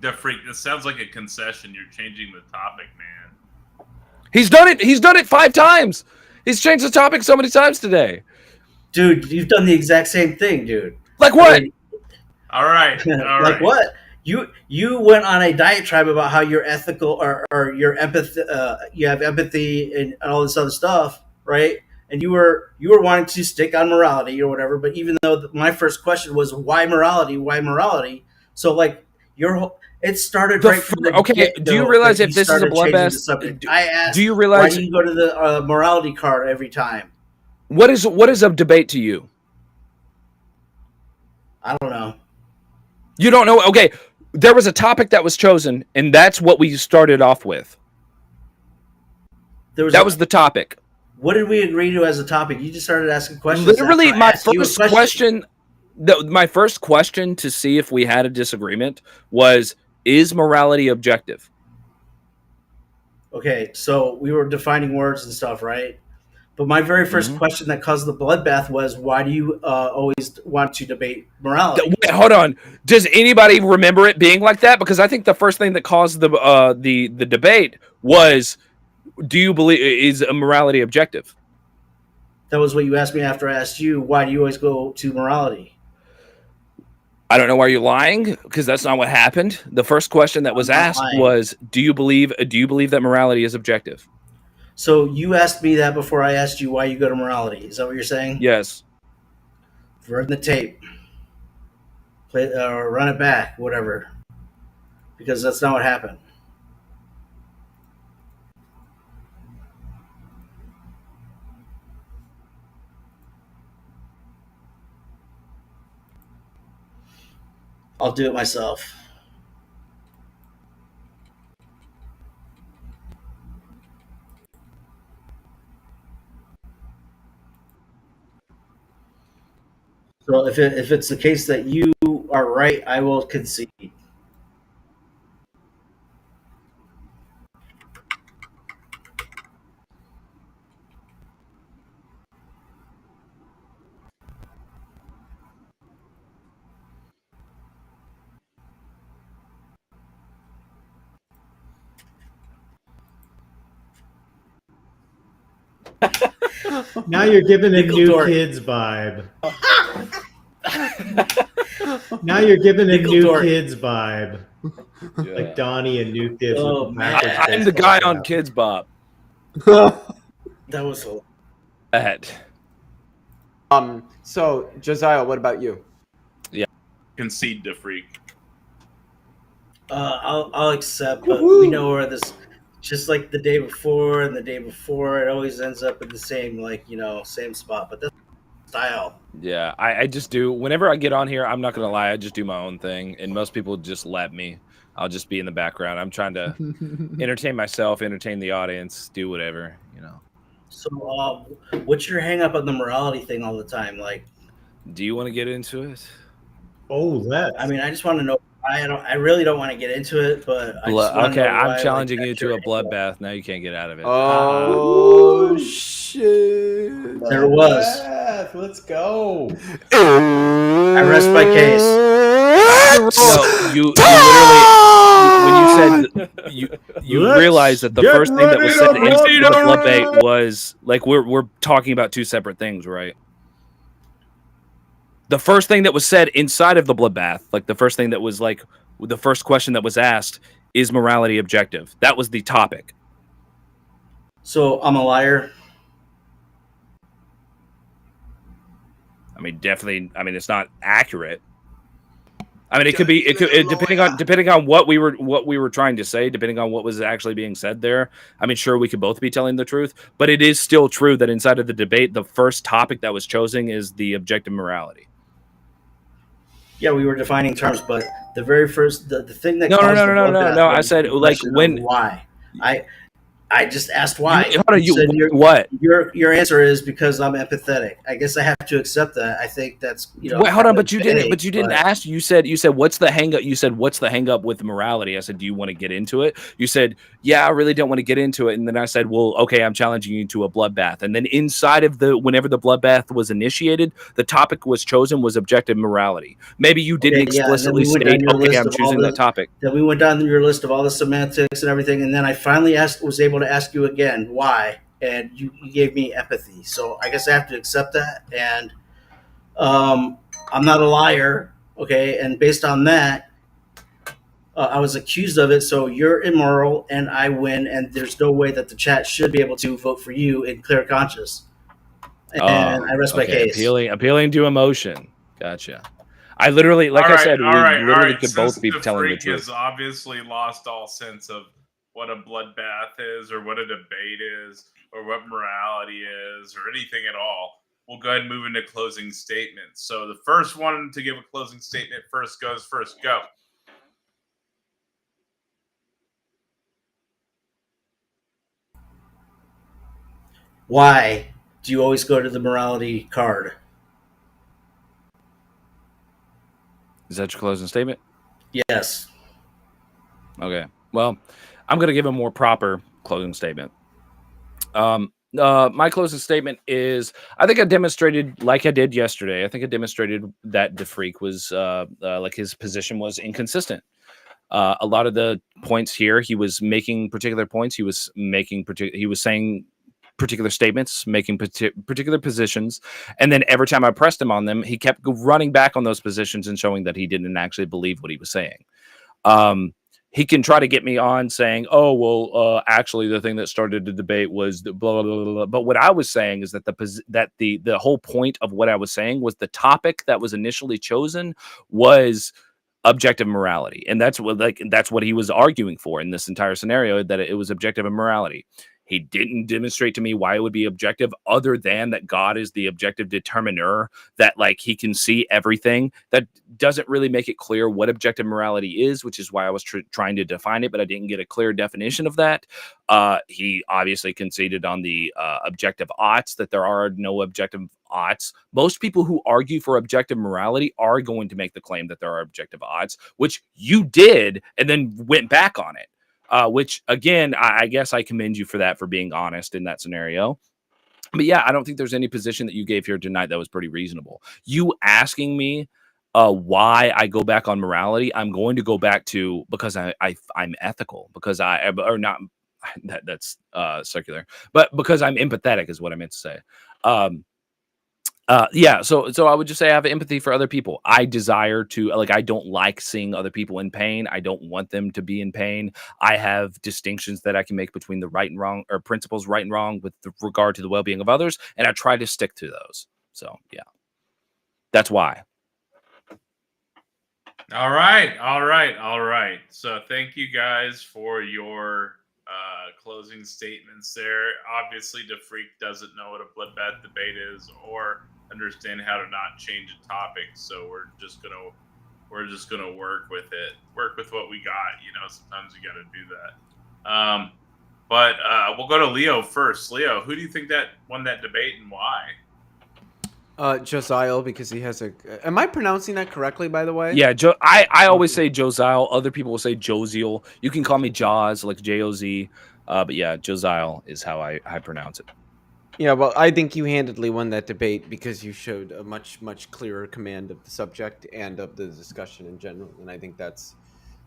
The freak. This sounds like a concession. You're changing the topic, man. He's done it. He's done it 5 times. He's changed the topic so many times today. Dude, you've done the exact same thing, dude. Like what? All right. Like what? You went on a diatribe about how you're ethical or you're empathy. You have empathy and all this other stuff, right? And you were wanting to stick on morality or whatever. But even though my first question was why morality? Why morality? So like it started right from the get-go. Do you realize if this is a bloodbath? I asked, do you realize why do you go to the morality card every time? What is a debate to you? I don't know. You don't know? Okay, there was a topic that was chosen, and that's what we started off with. That was the topic. What did we agree to as a topic? You just started asking questions. Literally, my first question. My first question to see if we had a disagreement was, is morality objective? Okay, so we were defining words and stuff, right? But my very first question that caused the bloodbath was, why do you always want to debate morality? Wait, hold on. Does anybody remember it being like that? Because I think the first thing that caused the debate was, do you believe is a morality objective? That was what you asked me after I asked you, why do you always go to morality? I don't know why you're lying, because that's not what happened. The first question that was asked was, do you believe that morality is objective? So you asked me that before I asked you why you go to morality. Is that what you're saying? Yes. Run the tape. Play or run it back, whatever. Because that's not what happened. I'll do it myself. So if it's the case that you are right, I will concede. Now you're giving a Nickel new dork. kids vibe. Now you're giving a Nickel new dork. kids vibe. Yeah. Like Donnie and New Kids. Oh, with the man. backwards I'm the baseball guy cap. on Kids Bop. That was a That. So Josiah, what about you? Concede to freak. I'll accept, but we know where this, just like the day before and the day before, it always ends up in the same, same spot. But that's style. Yeah, I just do. Whenever I get on here, I'm not going to lie, I just do my own thing. And most people just let me. I'll just be in the background. I'm trying to entertain myself, entertain the audience, do whatever, So, what's your hang up on the morality thing all the time? Like, Do you want to get into it? Oh, that. I mean, I just want to know. I really don't want to get into it, but I just want to Okay, know why, I'm challenging you that's to your a hang up. bloodbath. Now you can't get out of it. Oh shit! There it was. Beth, let's go. I rest my case. No, you literally, when you said you Let's realize that the get first thing that was ready said to in the blood bloodbath was like we're talking about two separate things, right? The first thing that was said inside of the bloodbath, like the first thing that was like the first question that was asked, is morality objective? That was the topic. So I'm a liar. I mean, definitely. I mean, it's not accurate. I mean, it could be. It could depending on what we were trying to say, depending on what was actually being said there. I mean, sure, we could both be telling the truth, but it is still true that inside of the debate, the first topic that was chosen is the objective morality. Yeah, we were defining terms, but the very first, the thing that No. I I said like when why I just asked why. What? Your answer is because I'm empathetic. I guess I have to accept that. I think that's Wait, hold on, but you didn't ask. You said what's the hang up? You said what's the hang up with morality? I said, do you want to get into it? You said, yeah, I really don't want to get into it. And then I said, well, okay, I'm challenging you to a bloodbath. And then inside of whenever the bloodbath was initiated, the topic was chosen was objective morality. Maybe you didn't explicitly state, okay, I'm choosing that topic. Then we went down your list of all the semantics and everything, and then I finally was able to ask you again why, and you gave me empathy. So I guess I have to accept that, and I'm not a liar, okay? And based on that, I was accused of it, so you're immoral, and I win, and there's no way that the chat should be able to vote for you in clear conscience. And I rest my case. Appealing to emotion. Gotcha. I literally, like I said, we literally could both be telling the truth. Has obviously lost all sense of what a bloodbath is, or what a debate is, or what morality is, or anything at all. We'll go ahead and move into closing statements. So the first one to give a closing statement first goes first. Go. Why do you always go to the morality card? Is that your closing statement? Yes. Okay. Well, I'm going to give a more proper closing statement. My closing statement is I think I demonstrated, like I did yesterday, I think I demonstrated that DeFreak was like his position was inconsistent. A lot of the points here, he was making particular points. He was saying particular statements, making particular positions, and then every time I pressed him on them, he kept running back on those positions and showing that he didn't actually believe what he was saying. He can try to get me on saying, "Oh, well, actually, the thing that started the debate was the blah blah blah blah." But what I was saying is that the whole point of what I was saying was the topic that was initially chosen was objective morality, and that's what he was arguing for in this entire scenario, that it was objective morality. He didn't demonstrate to me why it would be objective, other than that God is the objective determiner, that like he can see everything. That doesn't really make it clear what objective morality is, which is why I was trying to define it, but I didn't get a clear definition of that. He obviously conceded on the objective oughts, that there are no objective oughts. Most people who argue for objective morality are going to make the claim that there are objective oughts, which you did, and then went back on it. Which again, I guess I commend you for that, for being honest in that scenario. But yeah, I don't think there's any position that you gave here tonight that was pretty reasonable. You asking me why I go back on morality, I'm going to go back to because I'm ethical, because or not that's circular, but because I'm empathetic is what I meant to say. Yeah, so I would just say I have empathy for other people. I desire to, like, I don't like seeing other people in pain. I don't want them to be in pain. I have distinctions that I can make between the right and wrong, or principles right and wrong with regard to the well-being of others, and I try to stick to those. So yeah, that's why. All right. So thank you guys for your closing statements there. Obviously, DeFreak doesn't know what a bloodbath debate is, or understand how to not change a topic. So we're just gonna work with it, work with what we got. You know, sometimes you got to do that. But we'll go to Leo first. Leo, who do you think that won that debate, and why? Josiah, because he has a. Am I pronouncing that correctly, by the way? Yeah, I always say Josiah. Other people will say Josiel. You can call me Jaws, like J-O-Z. But yeah, Josiah is how I pronounce it. Yeah, well, I think you handedly won that debate because you showed a much clearer command of the subject and of the discussion in general, and I think that's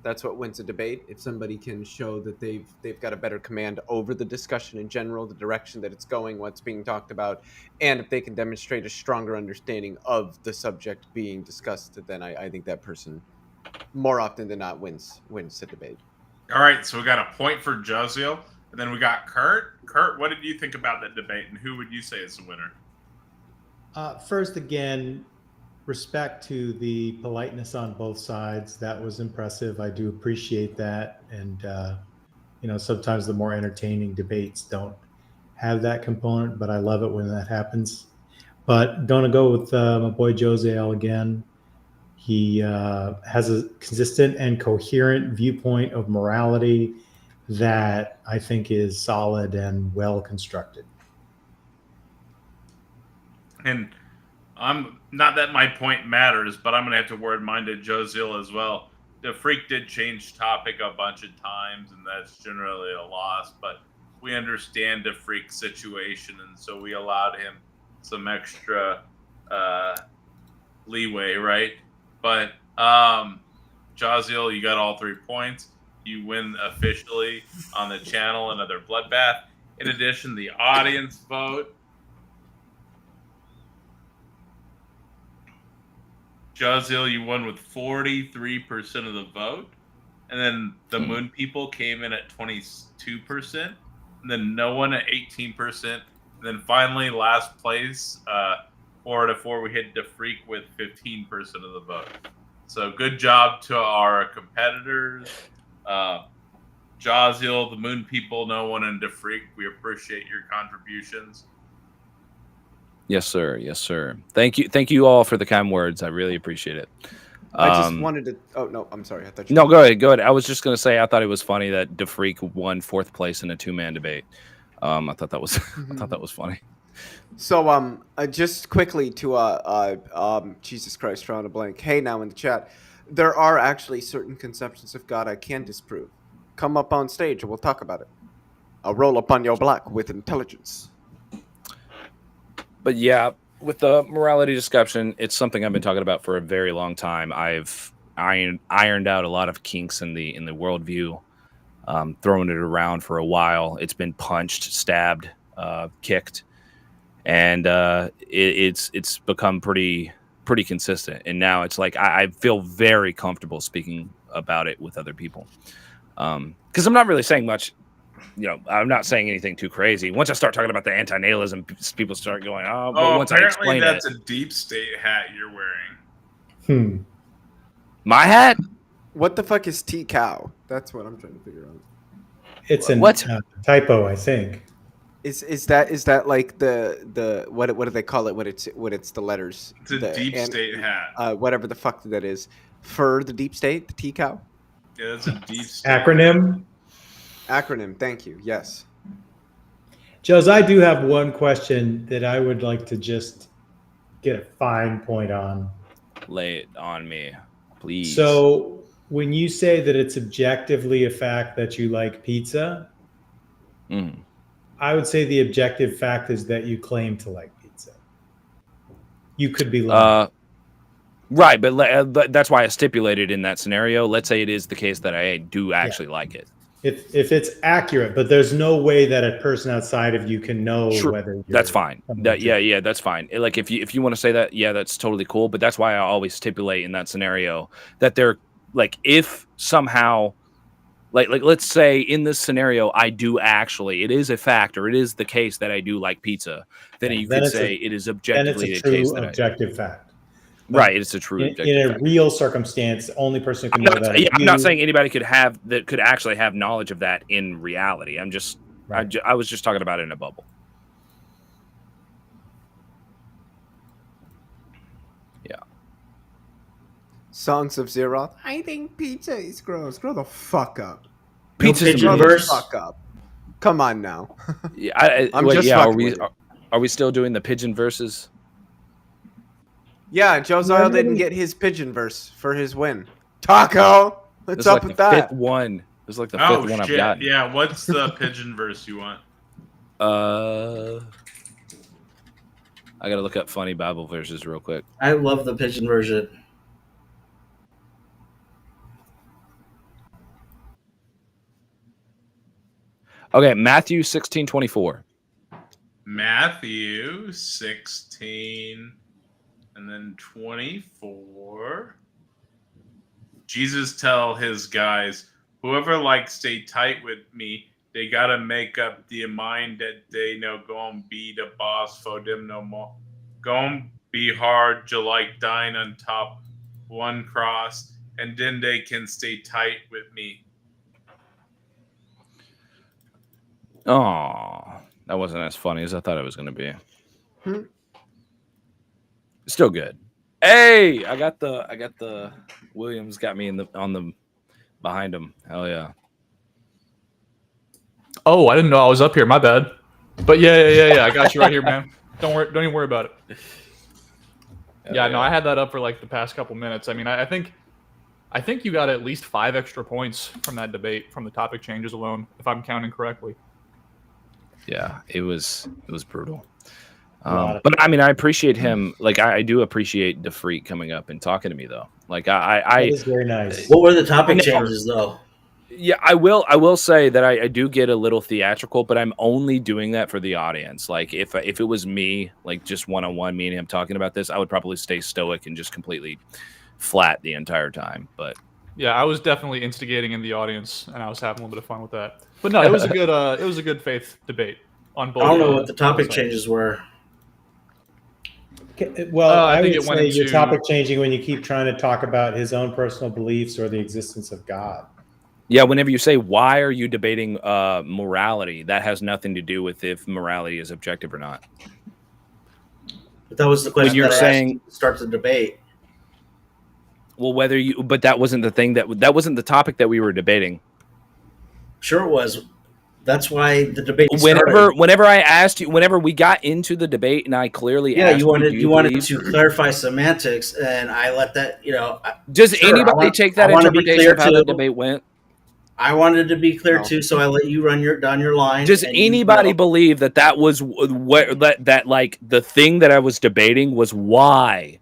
what wins a debate. If somebody can show that they've got a better command over the discussion in general, the direction that it's going, what's being talked about, and if they can demonstrate a stronger understanding of the subject being discussed, then I think that person more often than not wins the debate. All right, so we got a point for Josiel, and then we got Kurt. Kurt, what did you think about that debate, and who would you say is the winner? First, again, respect to the politeness on both sides. That was impressive. I do appreciate that. And, sometimes the more entertaining debates don't have that component, but I love it when that happens. But going to go with my boy Josiel again. He has a consistent and coherent viewpoint of morality that I think is solid and well constructed. And I'm not that my point matters, but I'm going to have to word mine to Josiel as well. DeFreak did change topic a bunch of times, and that's generally a loss, but we understand DeFreak's situation, and so we allowed him some extra leeway, right? But Josiel, you got all 3 points. You win officially on the channel, another bloodbath. In addition, the audience vote. Josiel, you won with 43% of the vote. And then the Moon People came in at 22%. And then no one at 18%. And then finally, last place, 4-4, we hit DeFreak with 15% of the vote. So good job to our competitors. Josiel, the Moon People, no one, and DeFreak. We appreciate your contributions. Yes, sir. Yes, sir. Thank you all for the kind words. I really appreciate it. I just wanted to. Oh no, I'm sorry. I thought you. No, go ahead. I was just gonna say I thought it was funny that DeFreak won 4th place in a 2-man debate. I thought that was funny. So just quickly to Jesus Christ, drawing a blank. Hey, now in the chat, there are actually certain conceptions of God I can disprove. Come up on stage and we'll talk about it. I'll roll up on your block with intelligence. But yeah, with the morality discussion, it's something I've been talking about for a very long time. I've ironed out a lot of kinks in the worldview, throwing it around for a while. It's been punched, stabbed, kicked, and it's become pretty consistent. And now it's like I feel very comfortable speaking about it with other people, because I'm not really saying much. I'm not saying anything too crazy. Once I start talking about the anti-natalism, people start going, "Oh, but once I apparently explain that's it, a deep state hat you're wearing. my hat." What the fuck is T-cow? That's what I'm trying to figure out. It's a What? typo, I think. Is that like the what do they call it when it's the letters? It's a deep state hat. Whatever the fuck that is for the deep state, the T-cow. Yeah, that's a deep state Acronym. Acronym. Thank you. Yes. Joes, I do have one question that I would like to just get a fine point on. Lay it on me, please. So when you say that it's objectively a fact that you like pizza, I would say the objective fact is that you claim to like pizza. You could be lying. Right, but that's why I stipulated in that scenario. Let's say it is the case that I do actually like it. If it's accurate, but there's no way that a person outside of you can know whether you're that's fine. That's fine. Like if you want to say that, yeah, that's totally cool. But that's why I always stipulate in that scenario that they're like, if somehow, like let's say in this scenario, I do actually, it is a fact or it is the case that I do like pizza, then you could say it is objectively the case that objective fact. Right, it's a true in a real circumstance. The only person who can know that. I'm not saying anybody could actually have knowledge of that in reality. I'm just, I was just talking about it in a bubble. Yeah. Songs of Zeroth. I think pizza is gross. Grow the fuck up. Pizza's grow the verse. fuck up. Come on now. Yeah, are we still doing the pigeon verses? Yeah, Joe Zyle didn't get his pigeon verse for his win. Taco, what's up with that? Fifth one. It was like the fifth one I've gotten. Yeah, what's the pigeon verse you want? I gotta look up funny Bible verses real quick. I love the pigeon version. Okay, Matthew 16:24. Matthew 16 and then 24. Jesus tell his guys, whoever stay tight with me, they gotta make up their mind that they no gonna be the boss for them no more. Gonna be hard to dying on top one cross, and then they can stay tight with me. Oh, that wasn't as funny as I thought it was gonna be. Still good. Hey, I got the Williams got me behind him. Hell yeah. Oh, I didn't know I was up here. My bad. But yeah. I got you right here, man. Don't even worry about it. Yeah, no, I had that up for the past couple minutes. I mean, I think you got at least 5 extra points from that debate from the topic changes alone, if I'm counting correctly. Yeah, it was brutal. But I mean, I appreciate him. I do appreciate the freak coming up and talking to me, though. That is very nice. What were the topic changes, though? Yeah, I will say that I do get a little theatrical, but I'm only doing that for the audience. If it was me, just one-on-one, me and him talking about this, I would probably stay stoic and just completely flat the entire time. But yeah, I was definitely instigating in the audience, and I was having a little bit of fun with that. But no, it was a good faith debate on both. I don't know what the topic changes were. Well, I would say you're topic changing when you keep trying to talk about his own personal beliefs or the existence of God. Yeah, whenever you say, why are you debating morality, that has nothing to do with if morality is objective or not. But that was the question you're saying start the debate. Well, but that wasn't the thing that wasn't the topic that we were debating. Sure it was. That's why the debate started. Whenever I asked you, whenever we got into the debate, and I clearly asked you wanted to clarify semantics, and I let that. Does anybody take that interpretation of how the debate went? I wanted to be clear No. too, so I let you run down your line. Does and you anybody go. believe that was where that like the thing that I was debating was why?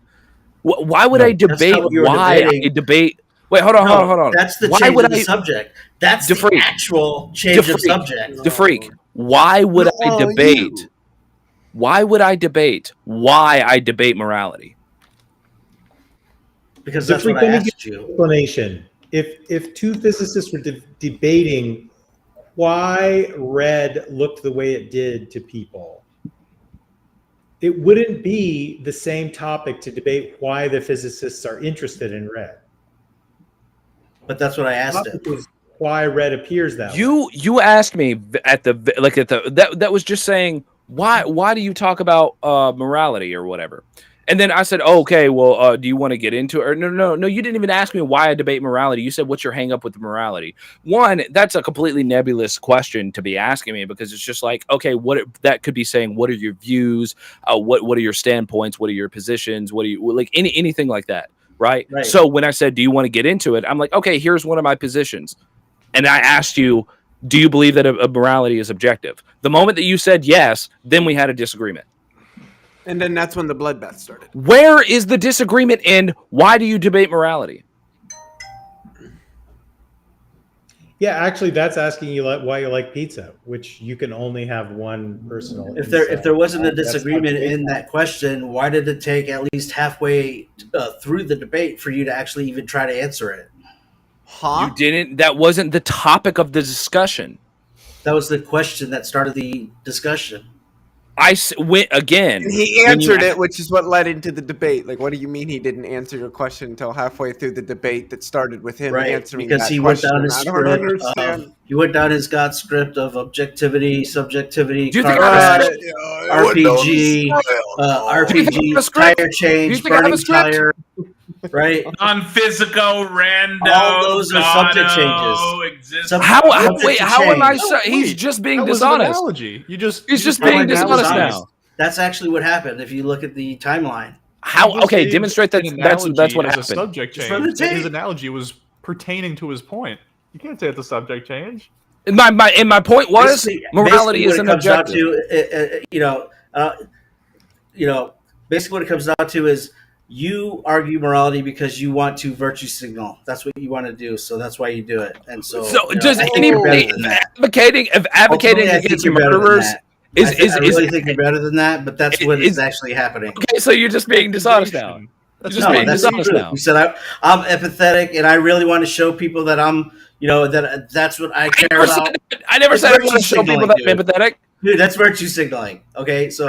Why would I debate what you were why debating. I debate? Wait, hold on. That's the Why change would of the I subject. That's the DeFreak. actual change of subject. DeFreak. Why would I debate? Why would I debate why I debate morality? Because that's DeFreak, what I let me give asked you an you. explanation. If two physicists were debating why red looked the way it did to people, it wouldn't be the same topic to debate why the physicists are interested in red. But that's what I asked The him. topic is why red appears that way. You asked me that was just saying why do you talk about morality or whatever, and then I said, oh, okay, well, do you want to get into it? Or no, you didn't even ask me why I debate morality. You said, what's your hang up with morality? One, that's a completely nebulous question to be asking me, because it's just like, okay, that could be saying, what are your views? What are your standpoints? What are your positions? What are you like? Anything like that, right? So when I said, do you want to get into it? I'm like, okay, here's one of my positions. And I asked you, do you believe that a morality is objective? The moment that you said yes, then we had a disagreement. And then that's when the bloodbath started. Where is the disagreement in why do you debate morality? Yeah, actually, that's asking you why you like pizza, which you can only have one personal. If there wasn't a disagreement in that question, why did it take at least halfway through the debate for you to actually even try to answer it? You didn't. That wasn't the topic of the discussion. That was the question that started the discussion. I went again. And he answered it, which is what led into the debate. Like, what do you mean he didn't answer your question until halfway through the debate that started with him answering because that he question? went down his I don't script. understand. He went down his God script of objectivity, subjectivity, do you think RPG, RPG, tire change, burning tire. Right, non-physical, random. All those are subject changes. How am I? He's just being dishonest. Analogy. He's just being dishonest now. That's actually what happened. If you look at the timeline. How? Okay, demonstrate that. That's what happened. A subject change. His analogy was pertaining to his point. You can't say it's a subject change. And my point was morality isn't objective. Basically what it comes down to is you argue morality because you want to virtue signal. That's what you want to do. So that's why you do it. And so does anybody advocating against murderers? I really think you're better than that, but that's what is actually happening. Okay, so you're just being dishonest now. That's dishonest now. You said I'm empathetic, and I really want to show people that I'm, that's what I care about. I never said I want to show people that I'm empathetic. Dude, that's virtue signaling. Okay, so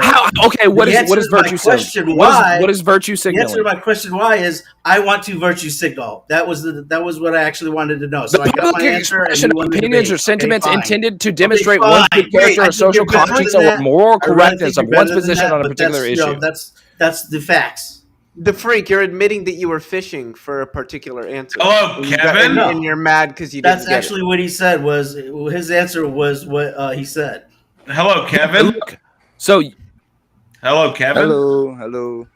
what is virtue signaling? What is virtue signaling? The answer to my question why is I want to virtue signal. That was what I actually wanted to know. So I got my answer. And opinions or sentiments intended to demonstrate one's good character or social conscience or moral correctness of one's position on a particular issue. That's the facts. DeFreak, you're admitting that you were fishing for a particular answer. Hello, Kevin. And you're mad because you didn't That's actually what he said. Was his answer was what he said. Hello, Kevin. Hello, Kevin. Hello.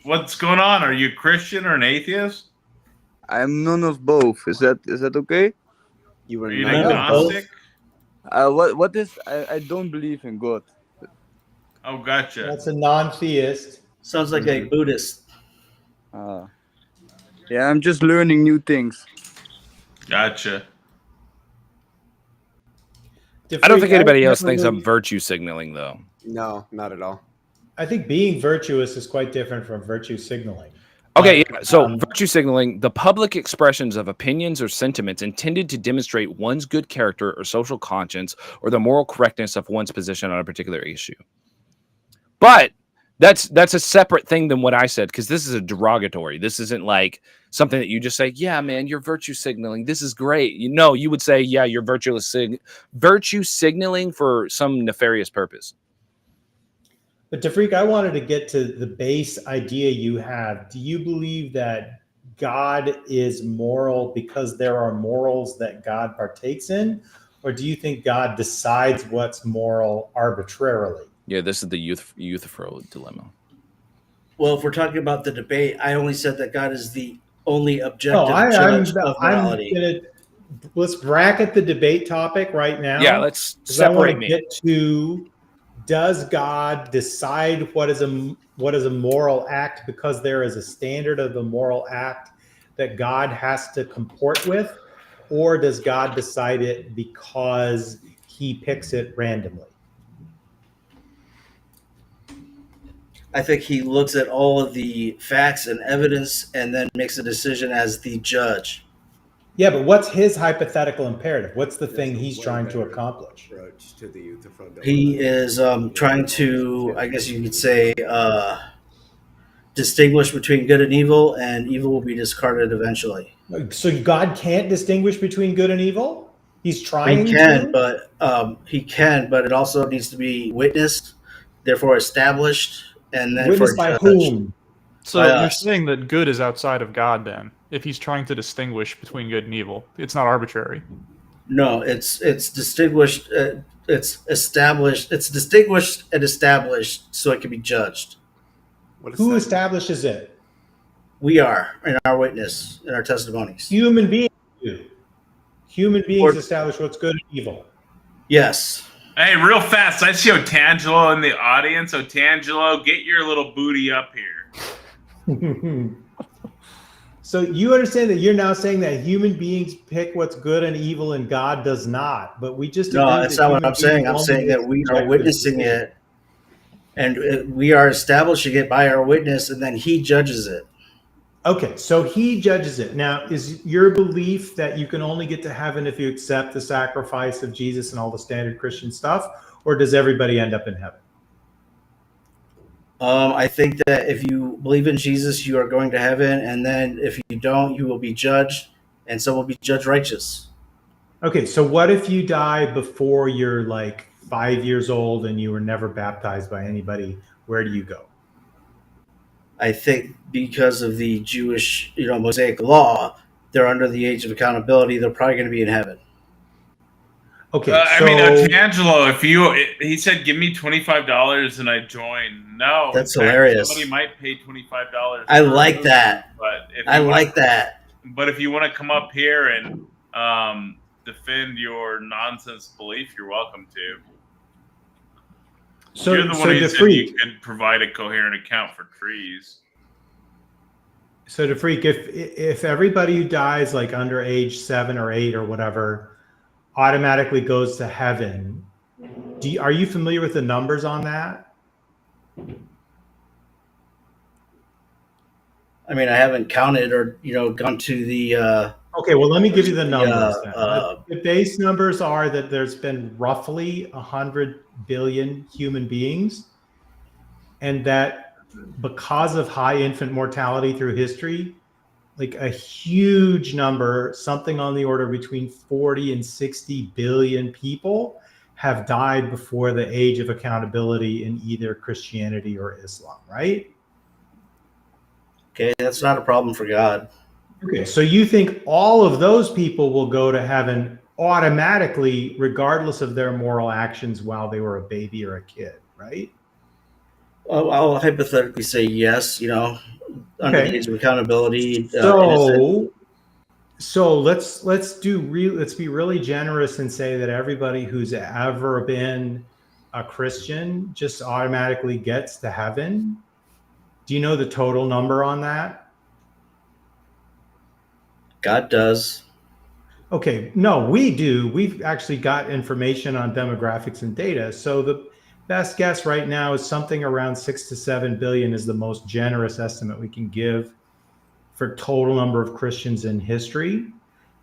What's going on? Are you a Christian or an atheist? I'm none of both. Is that okay? You were agnostic? What is? I don't believe in God. Oh, gotcha. That's a non-theist. Sounds like a Buddhist. Yeah, I'm just learning new things. Gotcha. I don't think anybody else thinks I'm virtue signaling, though. No, not at all. I think being virtuous is quite different from virtue signaling. Okay, so virtue signaling, the public expressions of opinions or sentiments intended to demonstrate one's good character or social conscience or the moral correctness of one's position on a particular issue. But that's a separate thing than what I said, because this is a derogatory. This isn't like something that you just say, yeah, man, you're virtue signaling. This is great. You would say, yeah, you're virtue signaling for some nefarious purpose. But DeFreak, I wanted to get to the base idea you have. Do you believe that God is moral because there are morals that God partakes in? Or do you think God decides what's moral arbitrarily? Yeah, this is the Euthyphro dilemma. Well, if we're talking about the debate, I only said that God is the only objective judge of morality. let's bracket the debate topic right now. Yeah, let's 'cause I want separate to me. get to, does God decide what is a moral act because there is a standard of the moral act that God has to comport with, or does God decide it because he picks it randomly? I think he looks at all of the facts and evidence and then makes a decision as the judge. Yeah, but what's his hypothetical imperative? What's the thing he's trying to accomplish? He is trying to, I guess you could say, distinguish between good and evil will be discarded eventually. So God can't distinguish between good and evil? He's trying He can, but it also needs to be witnessed, therefore established, and then witnessed by whom? So By you're us. saying that good is outside of God then, if he's trying to distinguish between good and evil. It's not arbitrary. No, it's distinguished. It's established. It's distinguished and established so it can be judged. Who establishes it? We are in our witness, in our testimonies. Human beings do. Human beings establish what's good and evil. Yes. Hey, real fast, I see Otangelo in the audience. Otangelo, get your little booty up here. So you understand that you're now saying that human beings pick what's good and evil and God does not. But we just No, that's not what I'm saying. I'm saying that we are witnessing it, and we are establishing it by our witness, and then he judges it. Okay, so he judges it. Now, is your belief that you can only get to heaven if you accept the sacrifice of Jesus and all the standard Christian stuff, or does everybody end up in heaven? I think that if you believe in Jesus, you are going to heaven, and then if you don't, you will be judged, and so will be judged righteous. Okay, so what if you die before you're like 5 years old and you were never baptized by anybody? Where do you go? I think because of the Jewish, Mosaic law, they're under the age of accountability. They're probably going to be in heaven. Okay, I mean, Otangelo, he said, give me $25 and I join. No, that's hilarious. Somebody might pay $25. I like that. But But if you want to come up here and defend your nonsense belief, you're welcome to. So you're the one who said you could provide a coherent account for trees. So to freak, if everybody who dies like under age 7 or 8 or whatever automatically goes to heaven, are you familiar with the numbers on that? I mean, I haven't counted or gone to the. Okay, well, let me give you the numbers. The base numbers are that there's been roughly 100 billion human beings, and that because of high infant mortality through history, like a huge number, something on the order between 40 and 60 billion people have died before the age of accountability in either Christianity or Islam, right? Okay, that's not a problem for God. Okay, so you think all of those people will go to heaven automatically, regardless of their moral actions while they were a baby or a kid, right? Well, I'll hypothetically say yes, under the age of accountability. So let's be really generous and say that everybody who's ever been a Christian just automatically gets to heaven. Do you know the total number on that? God does. Okay, no, we do. We've actually got information on demographics and data. So the best guess right now is something around 6 to 7 billion is the most generous estimate we can give for total number of Christians in history.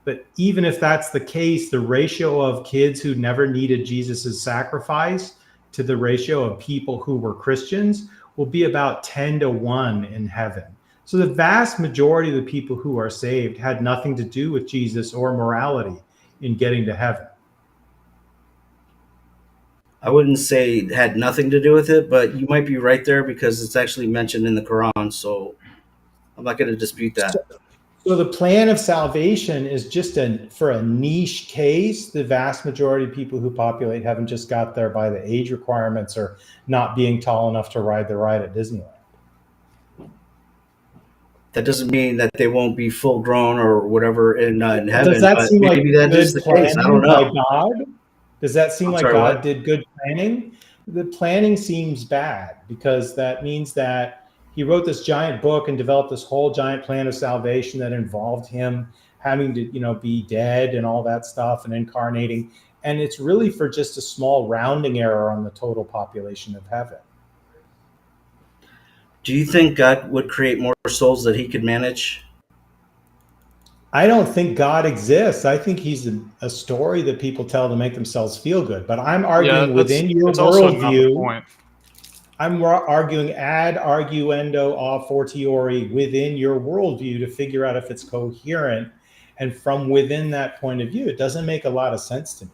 But even if that's the case, the ratio of kids who never needed Jesus's sacrifice to the ratio of people who were Christians will be about 10 to 1 in heaven. So the vast majority of the people who are saved had nothing to do with Jesus or morality in getting to heaven. I wouldn't say it had nothing to do with it, but you might be right there because it's actually mentioned in the Quran. So I'm not going to dispute that. So the plan of salvation is just for a niche case. The vast majority of people who populate heaven just got there by the age requirements or not being tall enough to ride the ride at Disneyland. That doesn't mean that they won't be full grown or whatever in heaven. Does that but seem like maybe that is good the case. I don't planning by know. God? Does that seem I'm like sorry, God what? did good planning? The planning seems bad because that means that he wrote this giant book and developed this whole giant plan of salvation that involved him having to, be dead and all that stuff and incarnating. And it's really for just a small rounding error on the total population of heaven. Do you think God would create more souls that he could manage? I don't think God exists. I think he's a story that people tell to make themselves feel good. But I'm arguing within your worldview. I'm arguing ad arguendo a fortiori within your worldview to figure out if it's coherent. And from within that point of view, it doesn't make a lot of sense to me.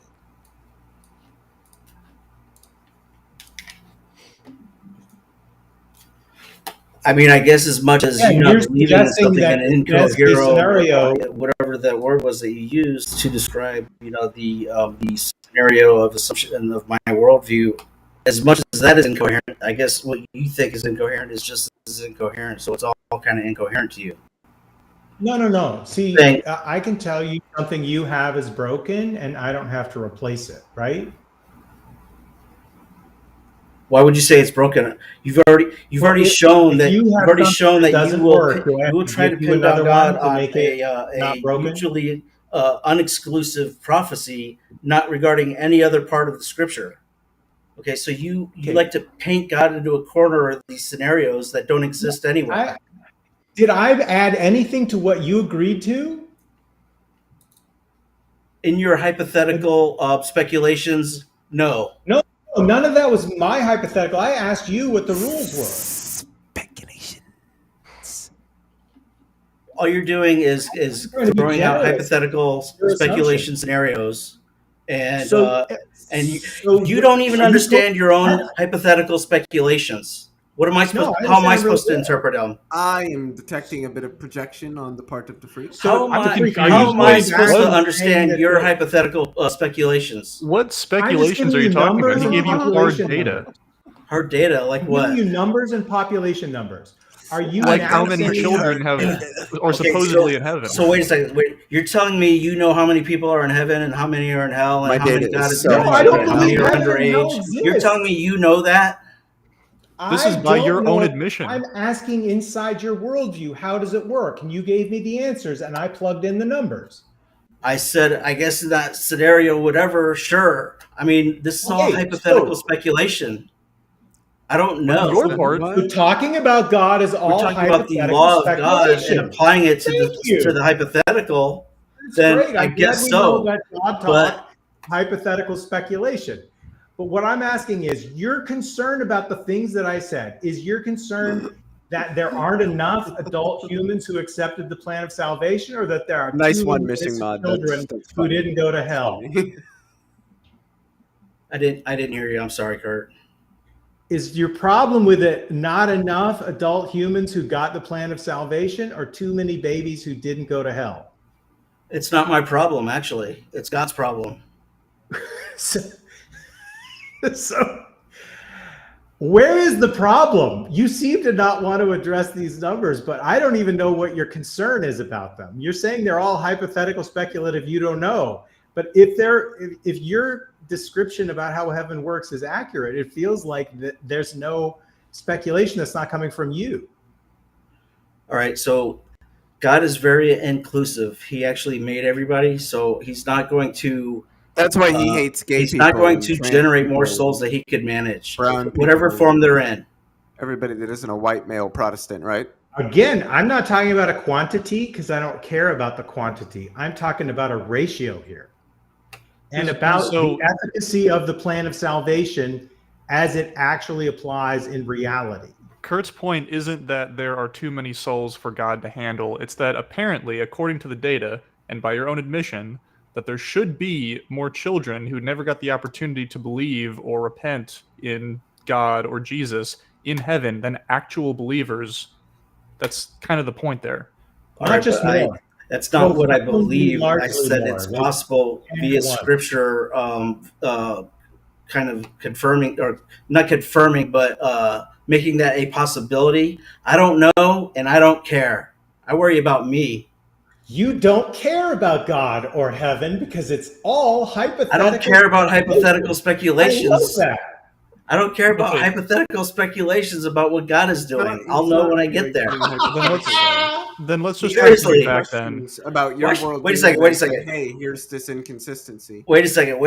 I mean, I guess as much as you're not believing in something that an incoherent, whatever that word was that you used to describe, the scenario of assumption of my worldview, as much as that is incoherent, I guess what you think is incoherent is just as incoherent. So it's all kind of incoherent to you. No. See, I can tell you something you have is broken, and I don't have to replace it, right? Why would you say it's broken? You've already shown that you will try to pin down God on a mutually unexclusive prophecy, not regarding any other part of the Scripture. Okay, so you like to paint God into a corner of these scenarios that don't exist anywhere. Did I add anything to what you agreed to? In your hypothetical speculations, no. No, none of that was my hypothetical. I asked you what the rules were. Speculation. All you're doing is throwing out hypothetical speculation scenarios, and you don't even understand your own hypothetical speculations. What am I supposed? How am I supposed to interpret them? I am detecting a bit of projection on the part of the freak. How am I supposed to understand your hypothetical speculations? What speculations are you talking about? He gave you hard data. Hard data, like what? Giving you numbers and population numbers. Are you like how many children have, or supposedly in heaven? So wait a second. You're telling me you know how many people are in heaven and how many are in hell and how many God is no, I don't believe are underage? You're telling me you know that? This is by your own admission. I'm asking inside your worldview, how does it work? And you gave me the answers, and I plugged in the numbers. I said, I guess in that scenario, whatever, sure. I mean, this is all hypothetical speculation. I don't know. We're talking about God is all about the law of God and applying it to the hypothetical. Then I guess so. That God taught hypothetical speculation. But what I'm asking is, you're concerned about the things that I said. Is your concern that there aren't enough adult humans who accepted the plan of salvation, or that there are children who didn't go to hell? I didn't hear you. I'm sorry, Kurt. Is your problem with it not enough adult humans who got the plan of salvation, or too many babies who didn't go to hell? It's not my problem, actually. It's God's problem. So where is the problem? You seem to not want to address these numbers, but I don't even know what your concern is about them. You're saying they're all hypothetical, speculative, you don't know. But if your description about how heaven works is accurate, it feels like there's no speculation that's not coming from you. All right, so God is very inclusive. He actually made everybody, so he's not going to... That's why he hates gay people. He's not going to generate more souls that he could manage, whatever form they're in. Everybody that isn't a white male Protestant, right? Again, I'm not talking about a quantity because I don't care about the quantity. I'm talking about a ratio here. And about the efficacy of the plan of salvation as it actually applies in reality. Kurt's point isn't that there are too many souls for God to handle. It's that apparently, according to the data, and by your own admission, that there should be more children who never got the opportunity to believe or repent in God or Jesus in heaven than actual believers. That's kind of the point there. Not just more. That's not what I believe. I said it's possible via scripture, kind of confirming, or not confirming, but making that a possibility. I don't know, and I don't care. I worry about me. You don't care about God or heaven because it's all hypothetical. I don't care about hypothetical I speculations. love that. I don't care about Okay. hypothetical speculations about what God is doing. I'll know when I get there. Then let's just try to Seriously. bring back then. About your Wait worldview. a second. Wait a and say, second. Hey, here's this inconsistency. Wait a second.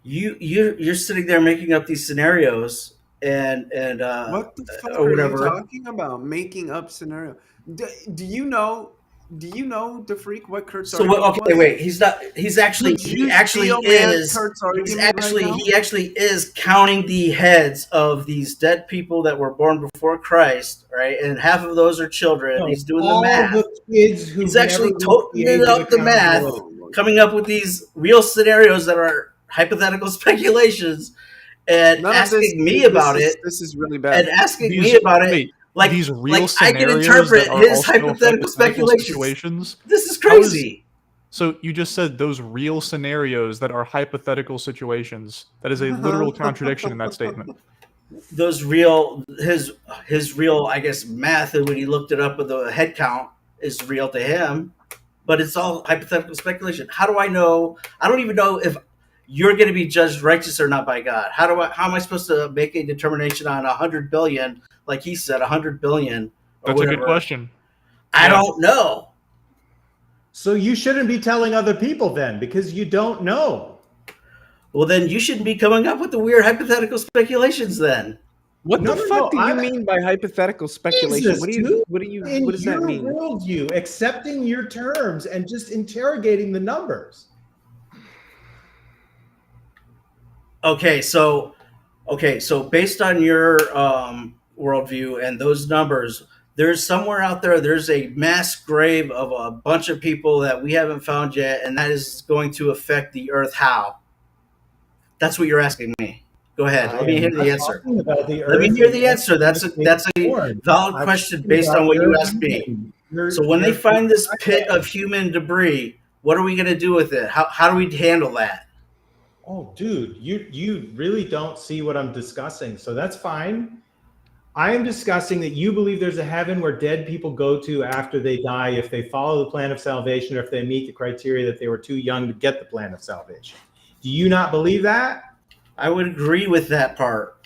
You're sitting there making up these scenarios and What the fuck or are whatever. you talking about? Making up scenario. Do you know the freak what Kurt's So argument okay, was? wait. He's not. He's actually. Would He you actually steal man is. Kurt's He's argument actually. right now? He actually is counting the heads of these dead people that were born before Christ, right? And half of those are children. No, He's doing the all math. the kids who He's actually totaling up the math, coming up with these real scenarios that are hypothetical speculations, and None of asking this- me this about is- it. This is really bad. And asking These- me about it. wait, Like these real I can scenarios interpret that are his also hypothetical speculations. situations. This is How crazy. So you just said those real scenarios that are hypothetical situations. That is a literal contradiction in that statement. Those real his real, I guess, math when he looked it up with the head count is real to him, but it's all hypothetical speculation. How do I know? I don't even know if you're going to be judged righteous or not by God. How am I supposed to make a determination on 100 billion, like he said, 100 billion? Or That's whatever? a good question. I don't know. So you shouldn't be telling other people then, because you don't know. Well, then you shouldn't be coming up with the weird hypothetical speculations then. What No, the no, fuck no, do you mean by hypothetical speculation? Jesus, What dude. what does that mean? In your worldview, accepting your terms and just interrogating the numbers. Okay, so based on your worldview and those numbers, there's somewhere out there, there's a mass grave of a bunch of people that we haven't found yet, and that is going to affect the Earth. How? That's what you're asking me. Go ahead. Let me hear the answer. Let me hear the answer. That's a valid question based on what you asked me. So when they find this pit of human debris, what are we going to do with it? How do we handle that? Oh, dude, you really don't see what I'm discussing. So that's fine. I am discussing that you believe there's a heaven where dead people go to after they die if they follow the plan of salvation or if they meet the criteria that they were too young to get the plan of salvation. Do you not believe that? I would agree with that part.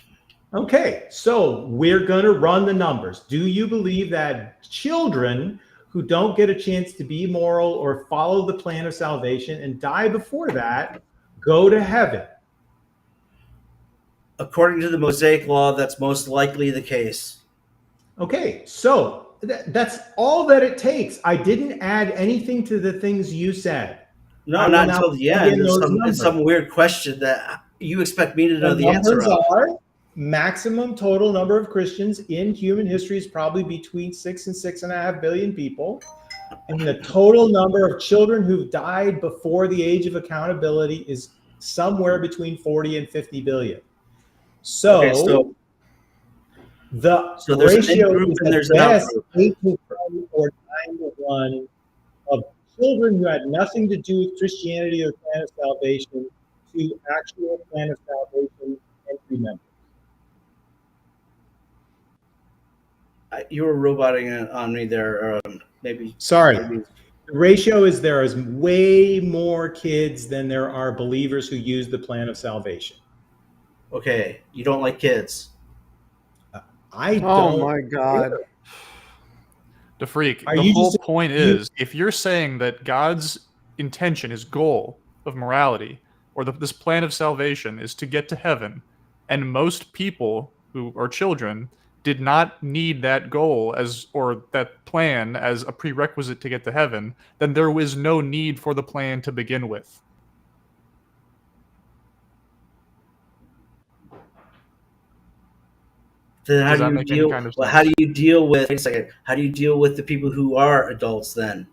Okay, so we're going to run the numbers. Do you believe that children who don't get a chance to be moral or follow the plan of salvation and die before that go to heaven? According to the Mosaic law, that's most likely the case. Okay, so that's all that it takes. I didn't add anything to the things you said. No, not until the end. It's some weird question that you expect me to know the answer of. Numbers are maximum total number of Christians in human history is probably between 6 and 6.5 billion people. And the total number of children who've died before the age of accountability is somewhere between 40 and 50 billion. So the ratio is at best 8 to 1 or 9 to 1 of children who had nothing to do with Christianity or plan of salvation to actual plan of salvation entry members. You were roboting on me there, maybe. Sorry. The ratio is there is way more kids than there are believers who use the plan of salvation. Okay, you don't like kids. I don't. Oh my God. The freak. The whole point is, if you're saying that God's intention, his goal of morality, or this plan of salvation is to get to heaven, and most people who are children did not need that goal or that plan as a prerequisite to get to heaven, then there was no need for the plan to begin with. Then how do you deal? How do you deal with? Wait a second. How do you deal with the people who are adults then?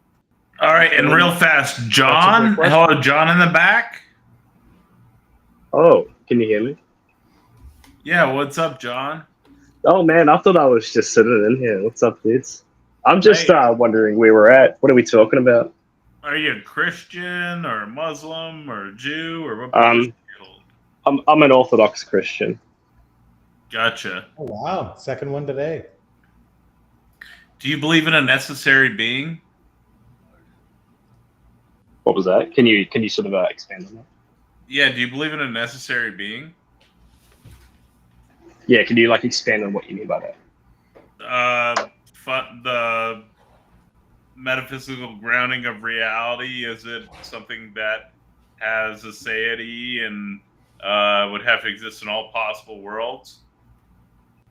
All right, and real fast, John. Hello, John in the back. Oh, can you hear me? Yeah, what's up, John? Oh man, I thought I was just sitting in here. What's up, dudes? I'm just wondering where we're at. What are we talking about? Are you a Christian or a Muslim or a Jew or what? I'm an Orthodox Christian. Gotcha. Oh wow, second one today. Do you believe in a necessary being? What was that? Can you sort of expand on that? Yeah, do you believe in a necessary being? Yeah, can you like expand on what you mean by that? The metaphysical grounding of reality, is it something that has a deity and would have to exist in all possible worlds?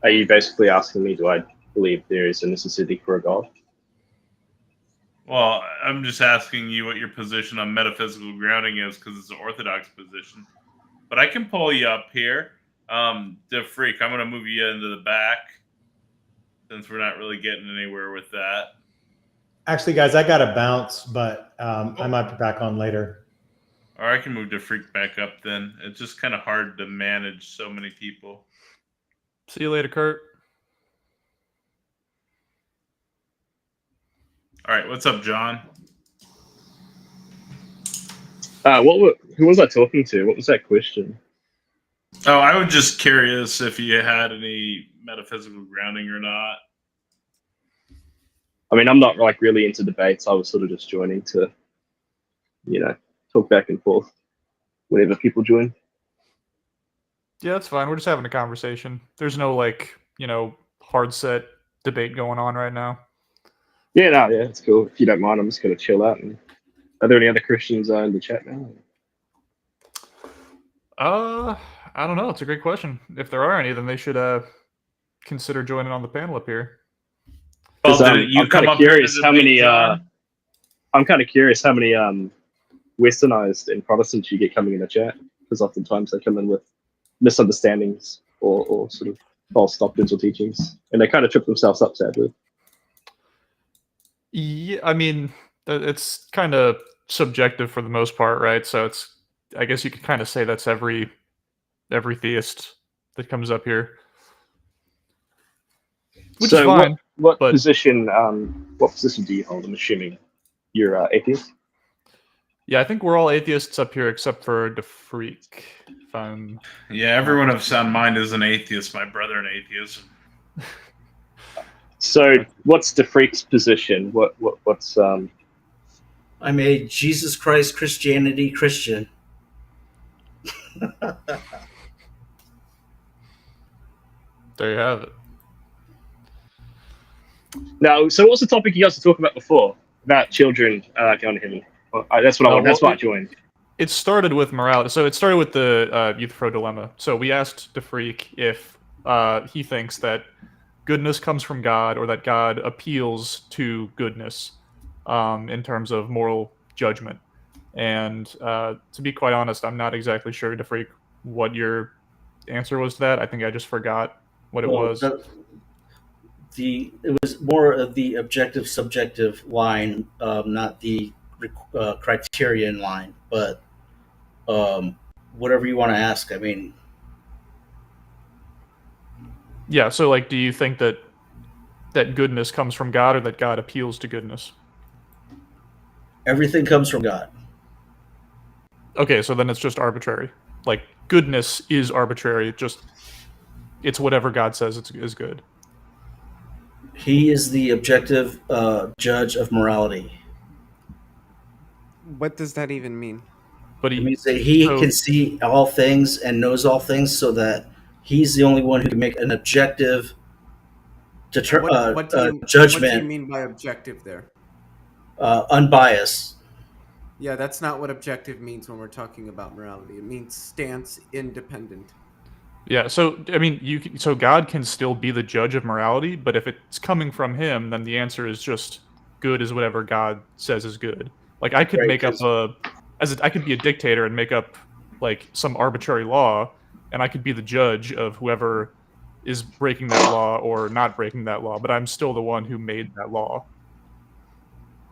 Are you basically asking me, do I believe there is a necessity for a God? Well, I'm just asking you what your position on metaphysical grounding is, because it's an orthodox position. But I can pull you up here. The freak, I'm going to move you into the back, since we're not really getting anywhere with that. Actually, guys, I got to bounce, but I might be back on later. Or I can move the freak back up then. It's just kind of hard to manage so many people. See you later, Kurt. All right, what's up, John? Who was I talking to? What was that question? Oh, I was just curious if you had any metaphysical grounding or not. I mean, I'm not like really into debates. I was sort of just joining to, talk back and forth whenever people join. Yeah, that's fine. We're just having a conversation. There's no hard set debate going on right now. Yeah, it's cool. If you don't mind, I'm just going to chill out. And are there any other Christians in the chat now? I don't know. It's a great question. If there are any, then they should consider joining on the panel up here. Well, I'm kind of curious how many. I'm kind of curious how many Westernized and Protestants you get coming in the chat, because oftentimes they come in with misunderstandings or sort of false doctrines or teachings, and they kind of trip themselves up, sadly. Yeah, I mean, it's kind of subjective for the most part, right? So I guess you could kind of say that's every theist that comes up here, which is fine. What position do you hold? I'm assuming you're atheist. Yeah, I think we're all atheists up here except for the freak. Yeah, everyone of sound mind is an atheist. My brother an atheist. So, what's the freak's position? What's I'm a Jesus Christ Christianity Christian. There you have it. Now, so what's the topic you guys were talking about before? About children going to heaven. That's what I joined. It started with morality. So it started with the Euthyphro dilemma. So we asked the freak if he thinks that goodness comes from God, or that God appeals to goodness in terms of moral judgment. And to be quite honest, I'm not exactly sure, the freak, what your answer was to that. I think I just forgot what it was. It was more of the objective subjective line, not the criterion line, but whatever you want to ask. I mean, yeah, so do you think that goodness comes from God, or that God appeals to goodness? Everything comes from God. Okay, so then it's just arbitrary. Goodness is arbitrary. It's whatever God says is good. He is the objective judge of morality. What does that even mean? But it means that he can see all things and knows all things, so that he's the only one who can make an objective judgment. What do you mean by objective there? Unbiased. Yeah, that's not what objective means when we're talking about morality. It means stance independent. Yeah, so I mean, so God can still be the judge of morality, but if it's coming from him, then the answer is just good is whatever God says is good. I could make up I could be a dictator and make up some arbitrary law, and I could be the judge of whoever is breaking that law or not breaking that law, but I'm still the one who made that law.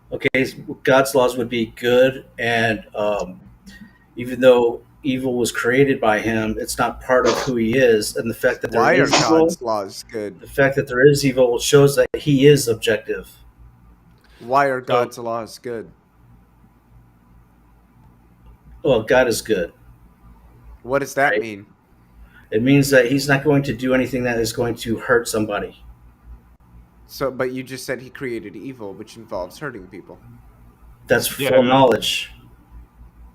Okay, God's laws would be good, and even though evil was created by him, it's not part of who he is. And the fact that there is evil, God's laws good? The fact that there is evil shows that he is objective. Why are God's laws good? Well, God is good. What does that mean? It means that he's not going to do anything that is going to hurt somebody. So, but you just said he created evil, which involves hurting people. That's full knowledge.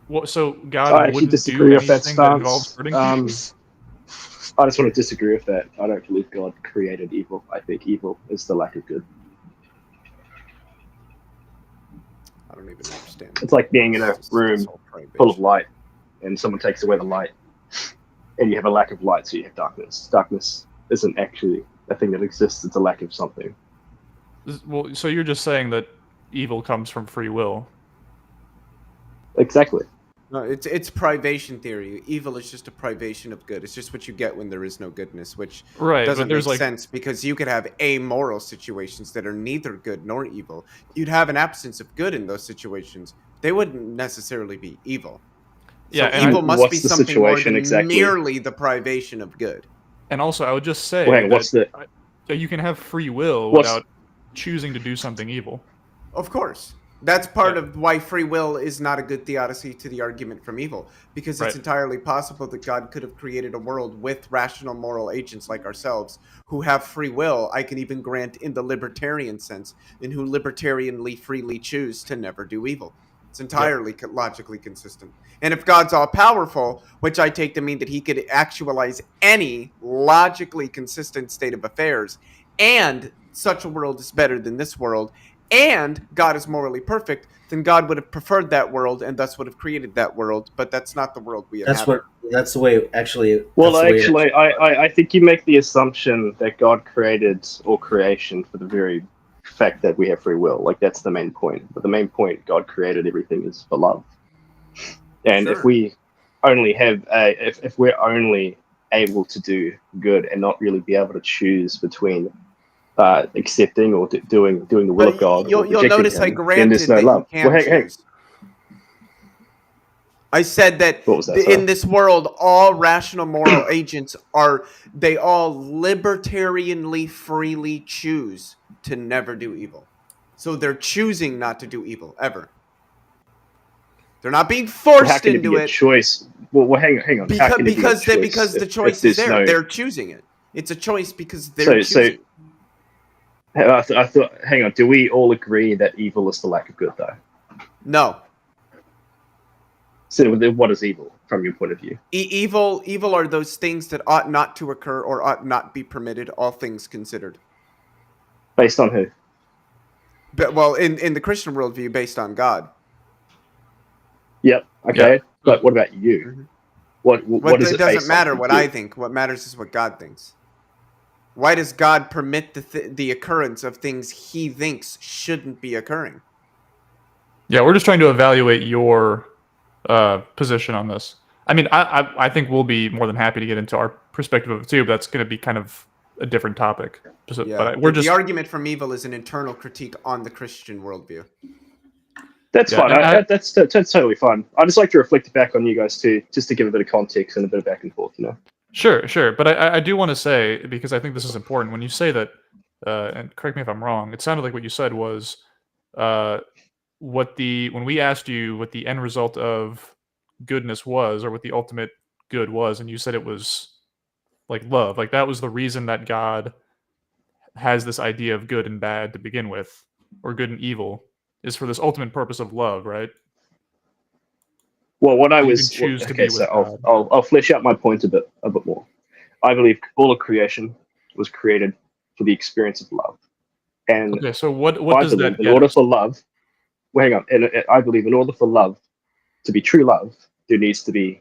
Well, so God I actually wouldn't disagree do with that anything that involves stance. hurting people? I just want to disagree with that. I don't believe God created evil. I think evil is the lack of good. I don't even understand. It's like being in a room full of light, and someone takes away the light, and you have a lack of light, so you have darkness. Darkness isn't actually a thing that exists. It's a lack of something. Well, so you're just saying that evil comes from free will. Exactly. No, it's privation theory. Evil is just a privation of good. It's just what you get when there is no goodness, which doesn't make sense because you could have amoral situations that are neither good nor evil. You'd have an absence of good in those situations. They wouldn't necessarily be evil. So evil must be something more than merely the privation of good. And also, I would just say that you can have free will without choosing to do something evil. Of course. That's part of why free will is not a good theodicy to the argument from evil, because it's entirely possible that God could have created a world with rational moral agents like ourselves who have free will, I can even grant in the libertarian sense, and who libertarianly freely choose to never do evil. It's entirely logically consistent. And if God's all-powerful, which I take to mean that he could actualize any logically consistent state of affairs, and such a world is better than this world, and God is morally perfect, then God would have preferred that world and thus would have created that world. But that's not the world we inhabit. That's the way. Actually, well, actually, I think you make the assumption that God created all creation for the very fact that we have free will. Like that's the main point. But the main point God created everything is for love. And if we only have if we're only able to do good and not really be able to choose between accepting or doing the will of God, you'll notice I granted that you can choose. I said that in this world, all rational moral agents they all libertarianly freely choose to never do evil. So they're choosing not to do evil ever. They're not being forced into it. Choice. Well, hang on. Because the choice is there. They're choosing it. It's a choice because they're choosing. I thought. Hang on. Do we all agree that evil is the lack of good, though? No. So, what is evil from your point of view? Evil are those things that ought not to occur or ought not be permitted. All things considered. Based on who? Well, in the Christian worldview, based on God. Yep. Okay. But what about you? What is it? It doesn't matter what I think. What matters is what God thinks. Why does God permit the occurrence of things he thinks shouldn't be occurring? Yeah, we're just trying to evaluate your position on this. I mean, I think we'll be more than happy to get into our perspective of it too, but that's going to be kind of a different topic. So, yeah, but the argument from evil is an internal critique on the Christian worldview. That's fine. That's totally fine. I just like to reflect back on you guys too, just to give a bit of context and a bit of back and forth, you know. Sure. But I do want to say, because I think this is important, when you say that, and correct me if I'm wrong, it sounded like what you said was when we asked you what the end result of goodness was, or what the ultimate good was, and you said it was like love, like that was the reason that God has this idea of good and bad to begin with, or good and evil, is for this ultimate purpose of love, right? Well, I'll flesh out my point a bit more. I believe all of creation was created for the experience of love, and okay. So what does that? In order for love, well, hang on. And I believe in order for love to be true love, there needs to be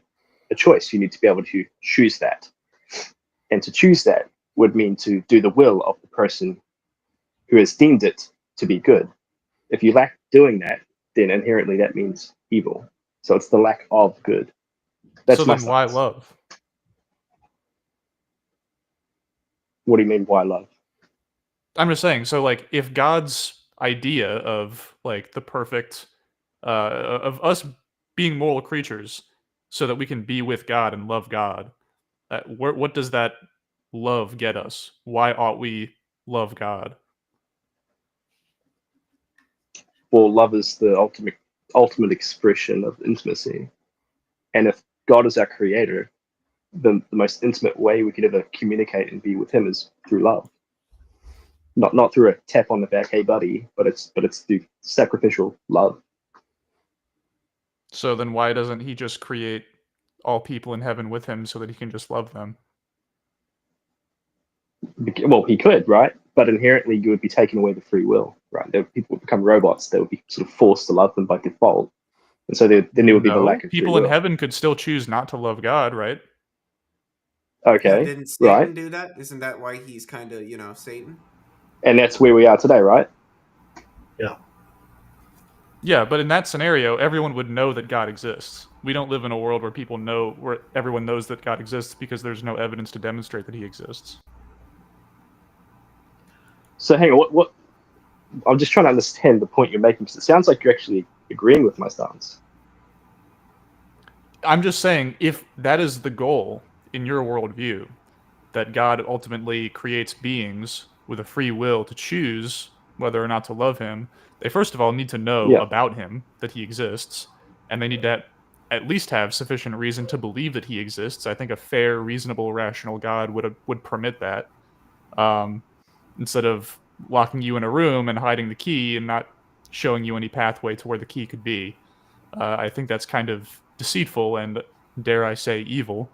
a choice. You need to be able to choose that, and to choose that would mean to do the will of the person who has deemed it to be good. If you lack doing that, then inherently that means evil. So it's the lack of good. That's so then why love? What do you mean, why love? I'm just saying, so like if God's idea of like the perfect, of us being moral creatures so that we can be with God and love God, what does that love get us? Why ought we love God? Well, love is the ultimate expression of intimacy. And if God is our creator, the most intimate way we could ever communicate and be with him is through love. not through a tap on the back, hey buddy, but it's through sacrificial love. So then why doesn't he just create all people in heaven with him so that he can just love them? Well, he could, right? But inherently, you would be taking away the free will, right? People would become robots. They would be sort of forced to love them by default, and so then there would be the lack of free people will. in heaven could still choose not to love God, right? Okay, yeah, didn't Satan right. do that? Isn't that why he's kind of, Satan? And that's where we are today, right? Yeah. Yeah, but in that scenario, everyone would know that God exists. We don't live in a world where everyone knows that God exists because there's no evidence to demonstrate that he exists. So hang on, what? I'm just trying to understand the point you're making, because it sounds like you're actually agreeing with my stance. I'm just saying, if that is the goal in your worldview, that God ultimately creates beings with a free will to choose whether or not to love him, they first of all need to know about him, that he exists, and they need to at least have sufficient reason to believe that he exists. I think a fair, reasonable, rational God would permit that, instead of locking you in a room and hiding the key and not showing you any pathway to where the key could be. I think that's kind of deceitful and, dare I say, evil.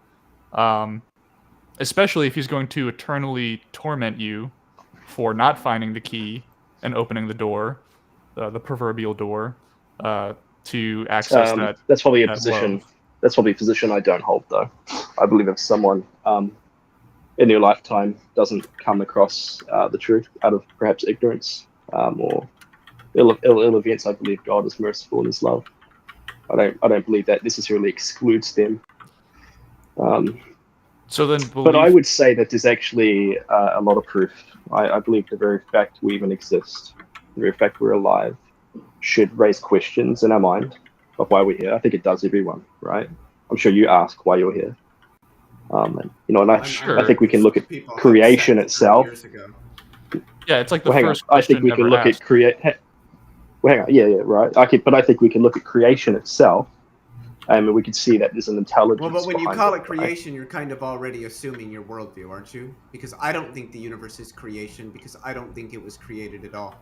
Especially if he's going to eternally torment you for not finding the key and opening the door, the proverbial door, to access that. That's probably a that position. love. That's probably a position I don't hold, though. I believe if someone in your lifetime doesn't come across the truth out of perhaps ignorance or ill events, I believe God is merciful in his love. I don't believe that necessarily excludes them. So then, but I would say that there's actually a lot of proof. I believe the very fact we even exist, the very fact we're alive, should raise questions in our mind of why we're here. I think it does everyone, right? I'm sure you ask why you're here. And, I think we can look at creation itself. Yeah, it's like the first question. I think we can look at hang on, yeah, right. But I think we can look at creation itself, and we can see that there's an intelligence. Well, but when you call it creation, right? you're kind of already assuming your worldview, aren't you? Because I don't think the universe is creation, because I don't think it was created at all.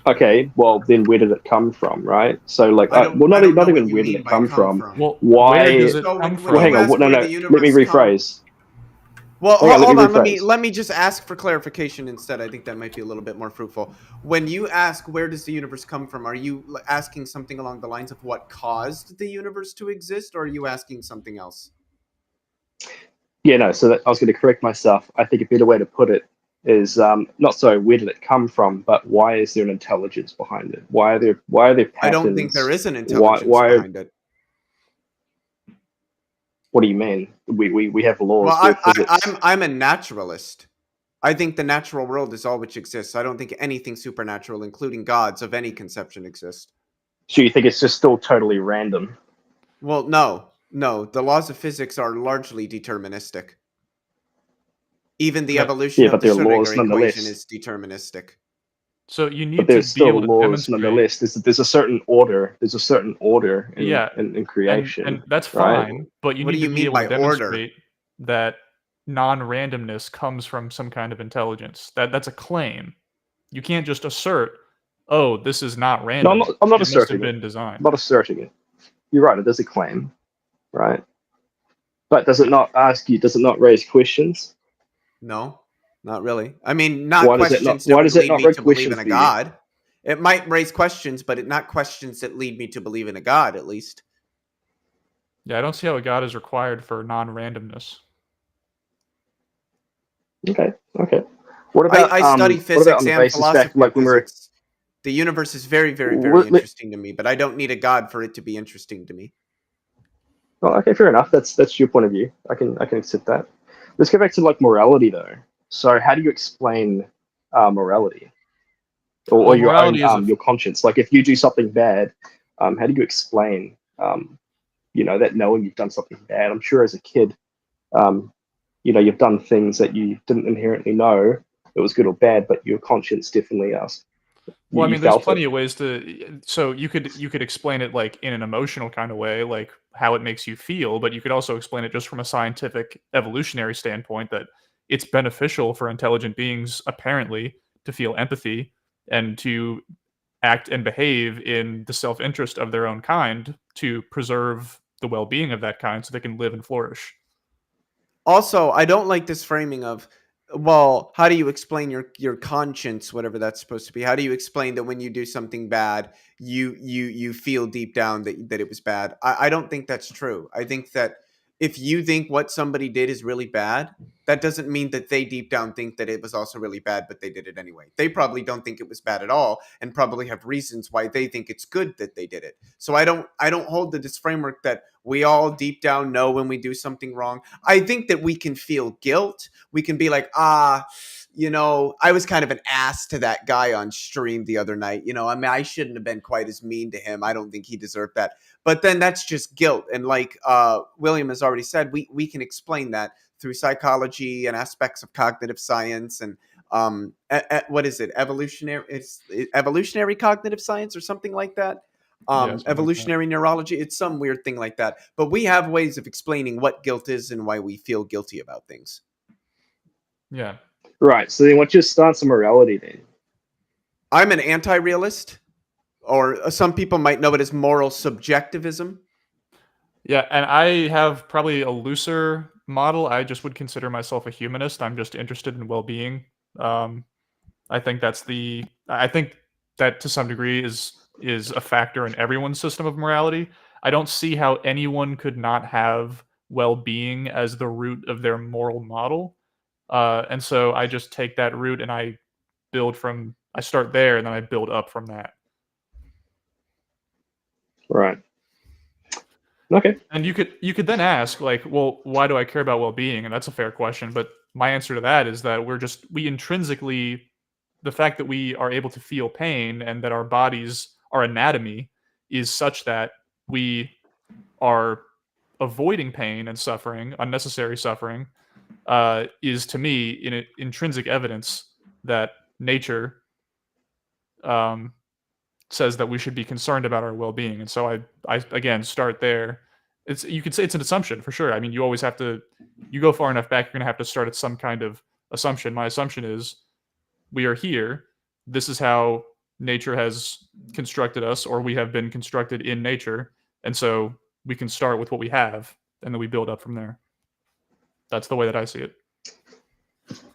Okay, well then where did it come from, right? So not even where did it come from. Well, why? Where does it come from? Well, hang on. No. Let me rephrase. Well, hold on. Let me just ask for clarification instead. I think that might be a little bit more fruitful. When you ask where does the universe come from, are you asking something along the lines of what caused the universe to exist, or are you asking something else? Yeah, no. So I was going to correct myself. I think a better way to put it is not so where did it come from, but why is there an intelligence behind it? Why are there patterns? I don't think there is an intelligence behind it. What do you mean? We have laws. Well, I'm a naturalist. I think the natural world is all which exists. I don't think anything supernatural, including gods of any conception, exist. So you think it's just still totally random? Well, no. The laws of physics are largely deterministic. Even the evolution of the Schrödinger equation is deterministic. So you need but there's to be able to laws demonstrate. Nonetheless, there's a certain order. There's a certain order in creation, and that's right? fine. But you What need do to you be mean able by to demonstrate that non-randomness comes from some kind of intelligence. That's a claim. You can't just assert, "Oh, this is not random." No, I'm not it asserting must have been it. designed. I'm not asserting it. You're right. It is a claim, right? But does it not raise questions? No, not really. I mean, not questions that would lead me to believe in a god. It might raise questions, but not questions that lead me to believe in a god, at least. Yeah, I don't see how a god is required for non-randomness. Okay. What about I study physics and philosophy like when physics. The universe is very, very, very interesting to me, but I don't need a god for it to be interesting to me. Well, okay, fair enough. That's your point of view. I can accept that. Let's go back to like morality though. So how do you explain morality? Or your own your conscience? Like if you do something bad, how do you explain that knowing you've done something bad? I'm sure as a kid, you've done things that you didn't inherently know it was good or bad, but your conscience definitely asked. Well, I mean, there's plenty of ways to. So you could explain it like in an emotional kind of way, like how it makes you feel, but you could also explain it just from a scientific evolutionary standpoint that it's beneficial for intelligent beings, apparently, to feel empathy and to act and behave in the self-interest of their own kind to preserve the well-being of that kind so they can live and flourish. Also, I don't like this framing of, well, how do you explain your conscience, whatever that's supposed to be? How do you explain that when you do something bad, you feel deep down that it was bad? I don't think that's true. I think that if you think what somebody did is really bad, that doesn't mean that they deep down think that it was also really bad, but they did it anyway. They probably don't think it was bad at all, and probably have reasons why they think it's good that they did it. So I don't hold to this framework that we all deep down know when we do something wrong. I think that we can feel guilt. We can be like, I was kind of an ass to that guy on stream the other night. I shouldn't have been quite as mean to him. I don't think he deserved that. But then that's just guilt. And like William has already said, we can explain that through psychology and aspects of cognitive science and what is it? Evolutionary cognitive science or something like that. Evolutionary neurology. It's some weird thing like that. But we have ways of explaining what guilt is and why we feel guilty about things. Yeah. Right. So then what's your stance on morality then? I'm an anti-realist, or some people might know it as moral subjectivism. Yeah, and I have probably a looser model. I just would consider myself a humanist. I'm just interested in well-being. I think that to some degree is a factor in everyone's system of morality. I don't see how anyone could not have well-being as the root of their moral model. And so I just take that route and I start there and then I build up from that. Right. Okay. And you could then ask, like, well, why do I care about well-being? And that's a fair question. But my answer to that is that we intrinsically, the fact that we are able to feel pain and that our bodies, our anatomy is such that we are avoiding pain and suffering, unnecessary suffering, is to me intrinsic evidence that nature says that we should be concerned about our well-being. And so I again start there. You could say it's an assumption for sure. I mean, you always have to, you go far enough back, you're going to have to start at some kind of assumption. My assumption is we are here. This is how nature has constructed us, or we have been constructed in nature. And so we can start with what we have and then we build up from there. That's the way that I see it.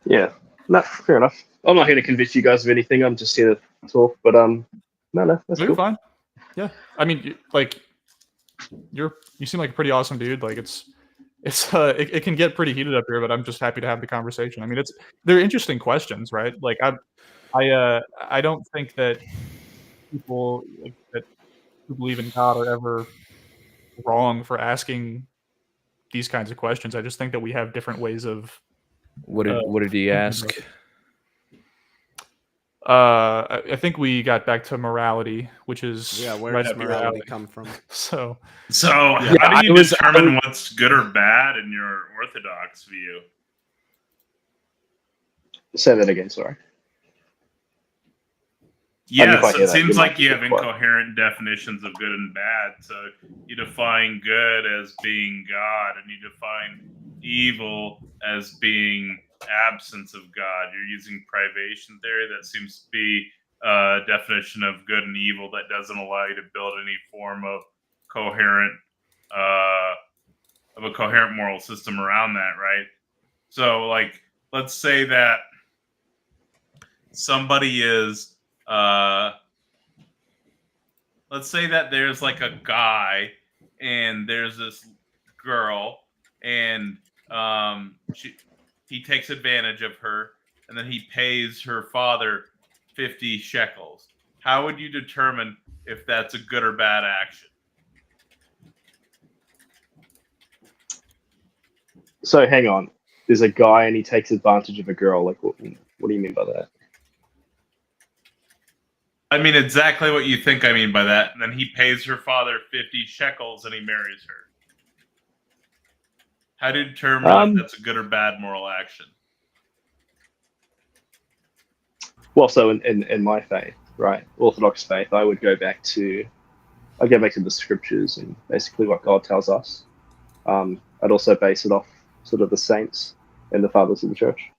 Yeah, no, fair enough. I'm not here to convince you guys of anything. I'm just here to talk. But no, that's You're cool. fine. Yeah, I mean, like, you seem like a pretty awesome dude. Like, it can get pretty heated up here, but I'm just happy to have the conversation. I mean, they're interesting questions, right? Like, I don't think that people that who believe in God are ever wrong for asking these kinds of questions. I just think that we have different ways of. What did he ask? I think we got back to morality, which is where right does up your morality alley. come from? So how do you determine what's good or bad in your orthodox view? Say that again, sorry. Yeah, so it seems like you have incoherent definitions of good and bad. So you define good as being God, and you define evil as being absence of God. You're using privation theory. That seems to be a definition of good and evil that doesn't allow you to build any form of coherent a coherent moral system around that, right? So, like, let's say that somebody is let's say that there's like a guy and there's this girl and he takes advantage of her and then he pays her father 50 shekels. How would you determine if that's a good or bad action? So hang on. There's a guy and he takes advantage of a girl. Like, what do you mean by that? I mean exactly what you think I mean by that. And then he pays her father 50 shekels and he marries her. How do you determine if that's a good or bad moral action? Well, so in my faith, right, Orthodox faith, I would go back to the scriptures and basically what God tells us. I'd also base it off sort of the saints and the fathers of the church.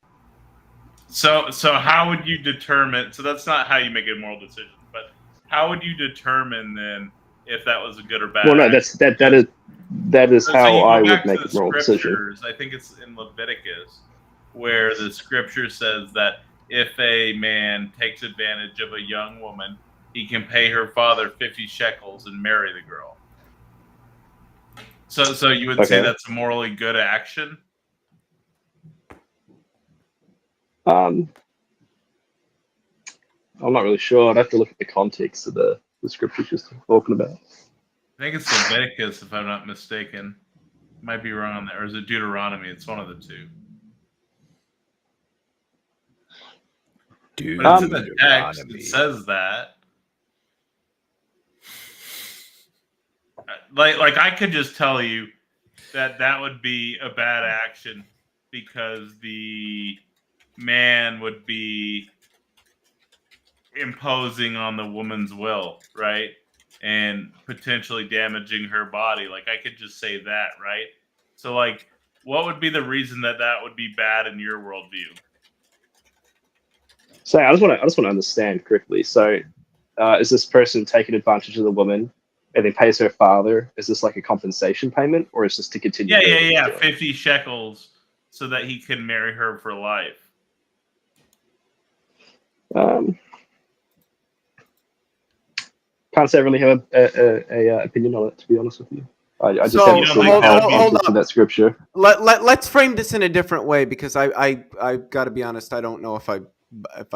So how would you determine? So that's not how you make a moral decision, but how would you determine then if that was a good or bad? Well, no, that is So how you go I back would to make the a moral decision. scriptures. I think it's in Leviticus where the scripture says that if a man takes advantage of a young woman, he can pay her father 50 shekels and marry the girl. So you would say that's a morally good action? I'm not really sure. I'd have to look at the context of the scriptures you're talking about. I think it's Leviticus, if I'm not mistaken. Might be wrong on that. Or is it Deuteronomy? It's one of the two. But it's in the text. It says that. Like I could just tell you that would be a bad action because the man would be imposing on the woman's will, right? And potentially damaging her body. Like I could just say that, right? So like, what would be the reason that would be bad in your worldview? So I just want to understand correctly. So is this person taking advantage of the woman and then pays her father? Is this like a compensation payment, or is this to continue? Yeah. 50 shekels so that he can marry her for life. Can't say I really have a opinion on it, to be honest with you. I just haven't seen hold answers to that scripture. Let's frame this in a different way, because I got to be honest, I don't know if I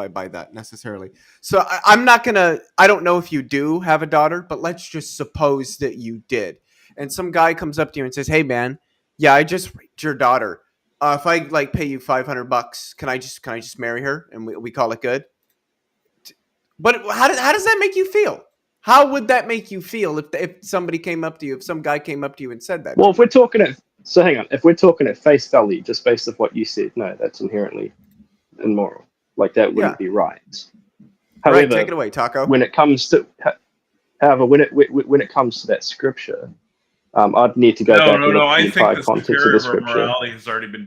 buy that necessarily. So I'm not gonna. I don't know if you do have a daughter, but let's just suppose that you did, and some guy comes up to you and says, "Hey, man, yeah, I just raped your daughter. If I like pay you $500, can I just marry her and we call it good?" But how does that make you feel? How would that make you feel if somebody came up to you, if some guy came up to you and said that? Well, if we're talking at face value, just based on what you said, no, that's inherently immoral. Like that wouldn't be right. However, right, take it away, Taco. When it comes to that scripture, I'd need to go back and look at the entire context of the scripture. Morality has already been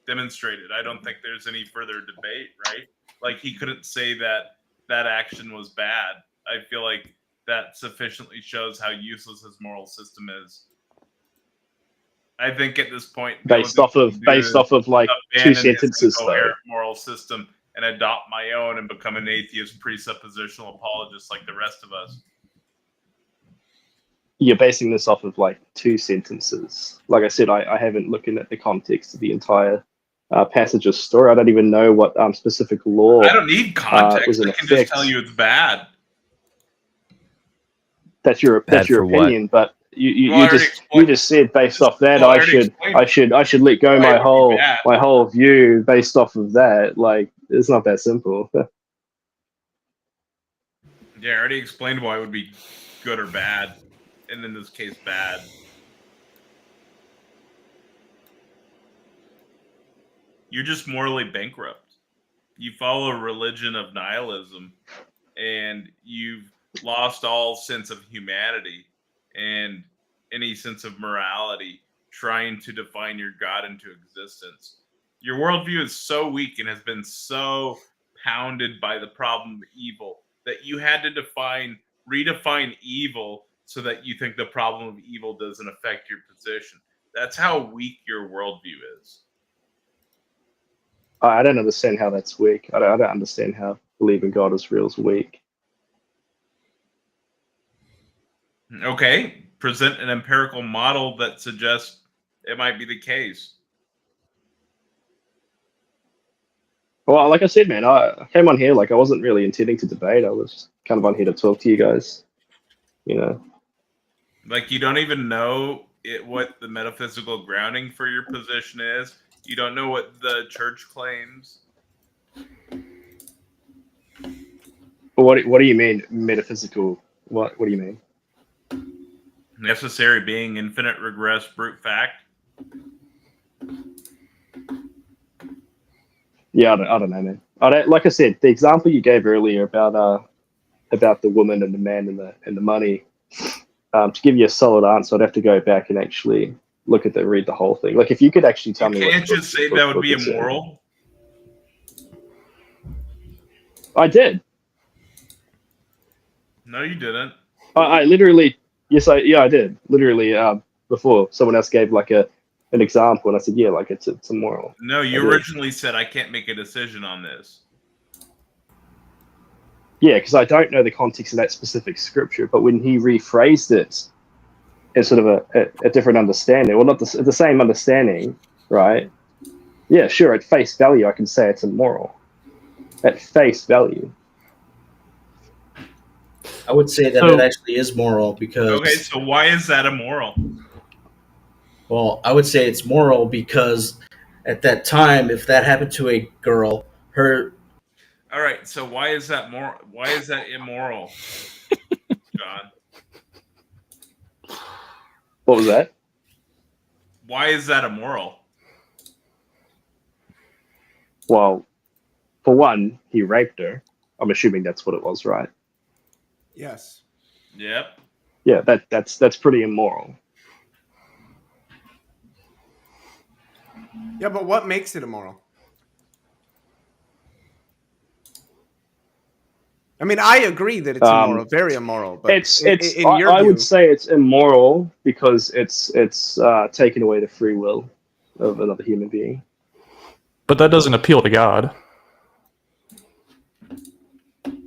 demonstrated. I don't think there's any further debate, right? Like he couldn't say that action was bad. I feel like that sufficiently shows how useless his moral system is. I think at this point, based off of like two sentences, though. Moral system and adopt my own and become an atheist presuppositional apologist like the rest of us. You're basing this off of like two sentences. Like I said, I haven't looked at the context of the entire passage of story. I don't even know what specific law. I don't need context. I can just tell you it's bad. That's your opinion, but you just said based off that I should let go my whole view based off of that. Like it's not that simple. Yeah, I already explained why it would be good or bad, and in this case, bad. You're just morally bankrupt. You follow a religion of nihilism, and you've lost all sense of humanity and any sense of morality, trying to define your God into existence. Your worldview is so weak and has been so pounded by the problem of evil that you had to redefine evil so that you think the problem of evil doesn't affect your position. That's how weak your worldview is. I don't understand how that's weak. I don't understand how believing God is real is weak. Okay, present an empirical model that suggests it might be the case. Well, like I said, man, I came on here like I wasn't really intending to debate. I was kind of on here to talk to you guys. You know, like you don't even know what the metaphysical grounding for your position is. You don't know what the church claims. What do you mean metaphysical? What do you mean? Necessary being, infinite regress, brute fact. Yeah, I don't know, man. Like I said, the example you gave earlier about the woman and the man and the money. To give you a solid answer, I'd have to go back and actually read the whole thing. Like if you could actually tell You me, can't just say that would be immoral. I did. No, you didn't. I literally, I did. Literally, before someone else gave like an example, and I said, yeah, like it's immoral. No, you originally said I can't make a decision on this. Yeah, because I don't know the context of that specific scripture, but when he rephrased it in sort of a different understanding, well, not the same understanding, right? Yeah, sure, at face value, I can say it's immoral. At face value. I would say that it actually is moral because... Okay, so why is that immoral? Well, I would say it's moral because at that time, if that happened to a girl, her... All right, so why is that why is that immoral, John? What was that? Why is that immoral? Well, for one, he raped her. I'm assuming that's what it was, right? Yes. Yep. Yeah, that's pretty immoral. Yeah, but what makes it immoral? I mean, I agree that it's immoral, very immoral. But I would say it's immoral because it's taking away the free will of another human being. But that doesn't appeal to God.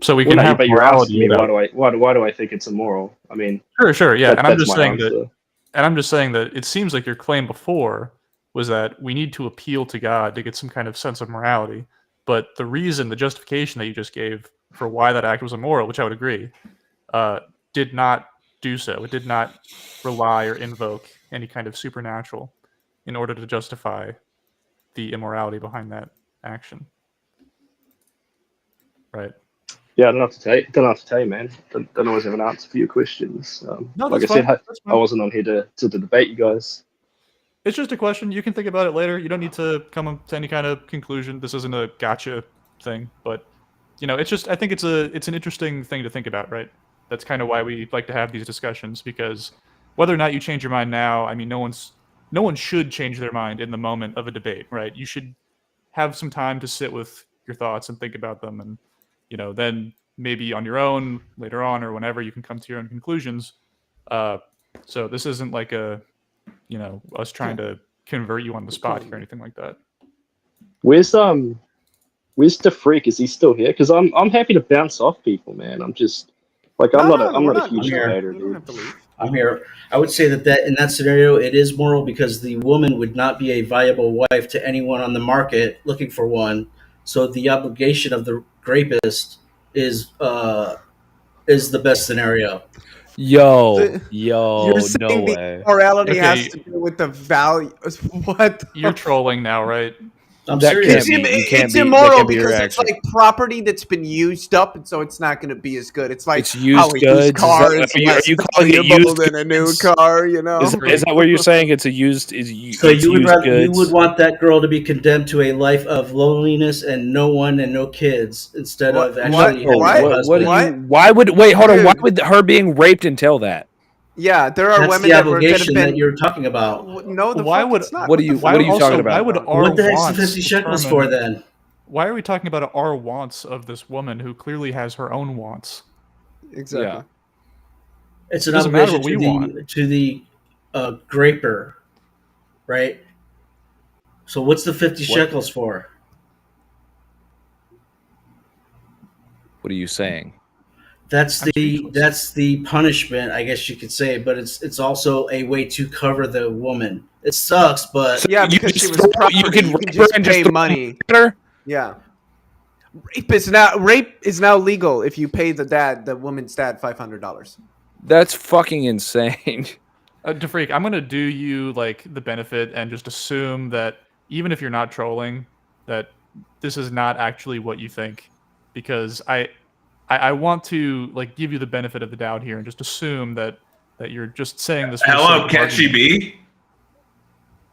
So we can have but you're asking me morality. why do I think it's immoral? I mean, Sure, yeah, and I'm just saying answer. that it seems like your claim before was that we need to appeal to God to get some kind of sense of morality. But the justification that you just gave for why that act was immoral, which I would agree, did not do so. It did not rely or invoke any kind of supernatural in order to justify the immorality behind that action. Right. Yeah, I don't have to tell you, man. Don't always have an answer for your questions. No, like I fine. said, I wasn't on here to debate you guys. It's just a question. You can think about it later. You don't need to come up to any kind of conclusion. This isn't a gotcha thing, but it's just, I think it's an interesting thing to think about, right? That's kind of why we like to have these discussions, because whether or not you change your mind now, I mean, no one should change their mind in the moment of a debate, right? You should have some time to sit with your thoughts and think about them, and then maybe on your own later on or whenever you can come to your own conclusions. So this isn't like us trying to convert you on the spot or anything like that. Where's the freak? Is he still here? Because I'm happy to bounce off people, man. I'm just like I'm not a huge debater, dude. I'm here. I would say that in that scenario, it is moral because the woman would not be a viable wife to anyone on the market looking for one. So the obligation of the rapist is the best scenario. You're saying no the way. Morality has to do with the value. What? You're trolling now, right? I'm serious. It's immoral because it's like property that's been used up, and so it's not going to be as good. It's like it's used goods. Car is are you calling it used than a new car? Is that what you're saying? It's a used. So you would want that girl to be condemned to a life of loneliness and no one and no kids instead of actually having a husband. Why would her being raped entail that? Yeah, there are That's women the that were obligation been... that you're talking about. No, it's not. What are you talking about? Why would our what the heck's the wants 50 shekels for then? Why are we talking about our wants of this woman who clearly has her own wants? Exactly. Yeah. It's an obligation to the graper, right? So what's the 50 shekels for? What are you saying? That's the punishment, I guess you could say, but it's also a way to cover the woman. It sucks, but yeah, because she was property, you can just pay money. Yeah, rape is now legal if you pay the woman's dad $500. That's fucking insane. DeFreak, I'm gonna do you like the benefit and just assume that even if you're not trolling, that this is not actually what you think, because I want to like give you the benefit of the doubt here and just assume that you're just saying this. Hello, can she be?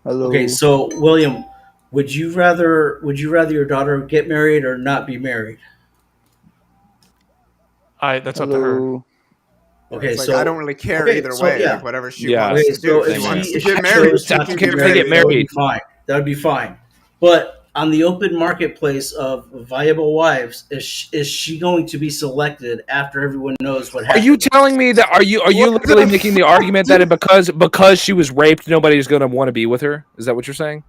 Hello. Okay, so William, would you rather your daughter get married or not be married? That's up to her. Okay, it's like so I don't really care okay, either so, way. yeah. Like whatever she Yeah. wants Okay, to do. so If if she wants she to if get she married, chose she to I don't can care get if they get that would married. be fine. That would be fine. But on the open marketplace of viable wives, is she going to be selected after everyone knows what Are happened? you telling me that? Are you What literally the making the fuck, argument that because she was raped, nobody's going to want to be with her? Is that what you're saying?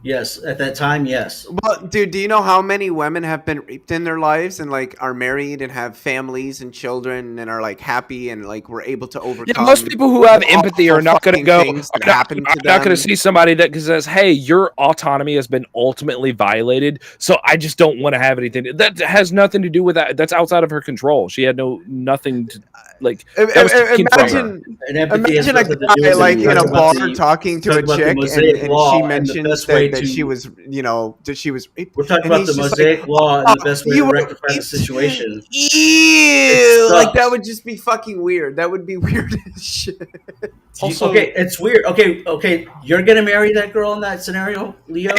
Yes, at that time, yes. Well, dude, do you know how many women have been raped in their lives and like are married and have families and children and are like happy and like were able to overcome? Yeah, most people who have the empathy awful are not going to fucking go. things that Are not, happened to are not going to them. see somebody that says, "Hey, your autonomy has been ultimately violated, so I just don't want to have anything." That has nothing to do with that. That's outside of her control. She had nothing to like. That was taken from her. Imagine, And empathy has imagine a nothing to do guy with like it. in a Talk about bar the- talking to talk a about the chick Mosaic and Law she and the mentions best way that she to- was, you know, that she was raped. We're talking And about the he's just Mosaic like, Law and the best way you to were rectify the raped? situation. Ew! Like that sucks. would just be fucking weird. That would be weird as shit. Also, Okay, it's weird. Okay, you're gonna marry that girl in that scenario, Leo?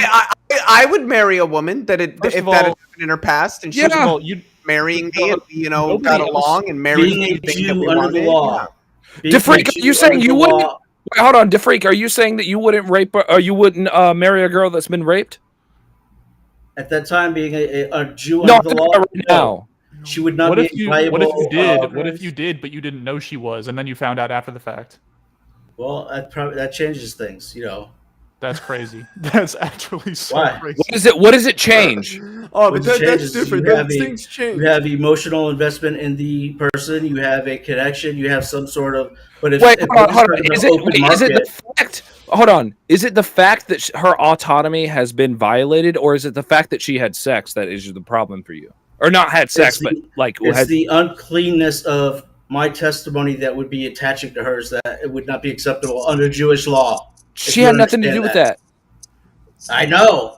I would marry a woman that First if of that had all- happened in her past, and she first of was all, you marrying me, and we, you know, Nobody got else- along and married Being a anything that Jew we under wanted. the law. Being DeFreak, a are you Jew saying under you the wouldn't? law- Wait, hold on, DeFreak, are you saying that you wouldn't rape or you wouldn't marry a girl that's been raped? At that time, being a Jew No, under the law, right now. she would not What be if you viable. what if you did? What if you did, but you didn't know she was, and then you found out after the fact? Well, that changes things, you know. That's crazy. That's actually so Why? crazy. What does it change? Oh, What but that's changes is different. you have Those a- things change. You have emotional investment in the person. You have a connection. You have some sort of. But if, Wait, if hold on, we're hold just on. talking Is about it, open wait, is it the market- fact? Hold on. Is it the fact that her autonomy has been violated, or is it the fact that she had sex that is the problem for you, or not had sex, It's but the- like it's had, the uncleanness of my testimony that would be attaching to hers that it would not be acceptable under Jewish law. she had nothing to do with that. I know.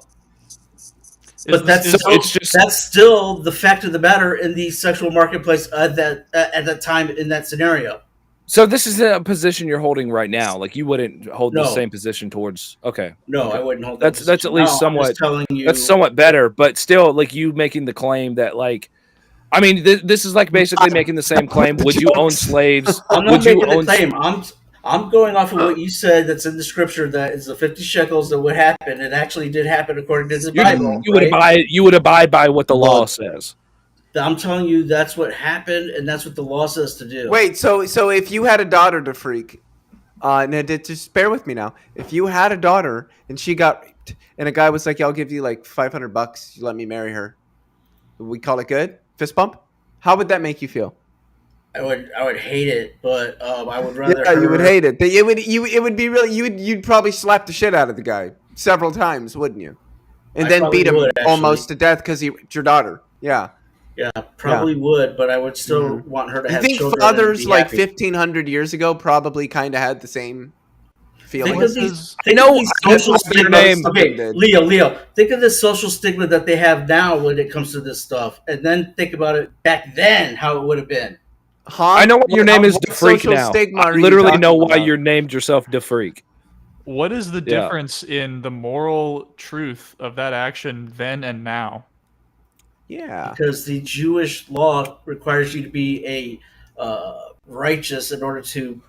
But that's so still, it's just that's still the fact of the matter in the sexual marketplace at that time in that scenario. so. This is a position you're holding right now. Like you wouldn't hold the No. same position towards. Okay, No, okay. I wouldn't hold that That's position. at least No, I'm somewhat. just telling you. That's somewhat better, but still, like you making the claim that like. I mean, this is like basically making the same claim. Would you own slaves? I'm not Would you making the own claim. I'm going off of what you said. That's in the scripture. That is the 50 shekels that would happen. It actually did happen according to the Bible. You would abide by what the law says. I'm telling you, that's what happened, and that's what the law says to do. Wait, so if you had a daughter to freak, just bear with me now. If you had a daughter and she got raped, and a guy was like, "Yeah, I'll give you like $500, you let me marry her," we call it good? Fist bump? How would that make you feel? I would hate it, but I would rather. Yeah, you would hate it. It would be really you'd probably slap the shit out of the guy several times, wouldn't you? And I then probably beat him would, actually. almost to death because he raped your daughter. Yeah. Yeah, probably would, but I would still want her to You have think children. fathers and be like happy. 1500 years ago probably kind of had the same feeling? Think of these, I know social your stigmas. name. Okay, Leo. Think of the social stigma that they have now when it comes to this stuff, and then think about it back then, how it would have been. I know what your name is, What DeFreak social now. stigma I are you literally know talking why about? you named yourself DeFreak. What is the Yeah. difference in the moral truth of that action then and now? Yeah. Because the Jewish law requires you to be a righteous in order to,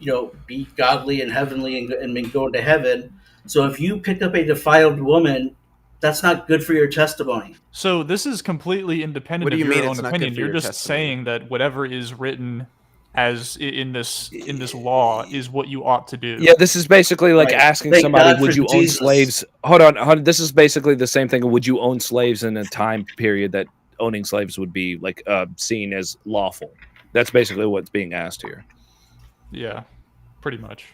be godly and heavenly and go into heaven. So if you pick up a defiled woman, that's not good for your testimony. So this is completely independent What do of you your mean own it's not good opinion. for You're your just testimony? saying that whatever is written as in this law is what you ought to do. Yeah, this is basically like Right. asking Thank somebody, God would for you own Jesus. slaves? Hold on. This is basically the same thing. Would you own slaves in a time period that owning slaves would be like seen as lawful? That's basically what's being asked here. Yeah, pretty much.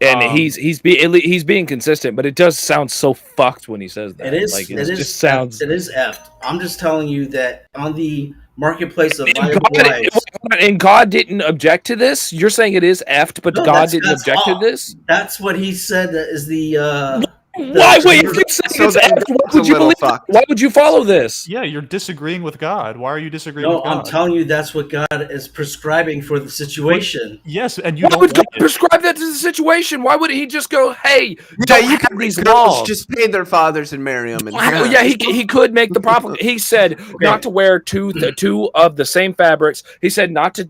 And he's being consistent, but it does sound so fucked when he says that. It is. Like It is. just sounds. It is effed. I'm just telling you that on the marketplace of And viable wives. and God didn't object to this. You're saying it is effed, but No, God that's- didn't that's object to all. this. That's what he said. That is the. Why? Wait, if you're saying it's after, why would you believe it? Why would you follow this? Yeah, you're disagreeing with God. Why are you disagreeing No, with God? I'm telling you that's what God is prescribing for the situation. Yes, and you Why don't would God like it. prescribe that to the situation? Why would he just go, hey, Yeah, don't you have can these girls laws? just pay their fathers and marry them. And Yeah, he could make the problem. He said not to wear two of the same fabrics. He said not to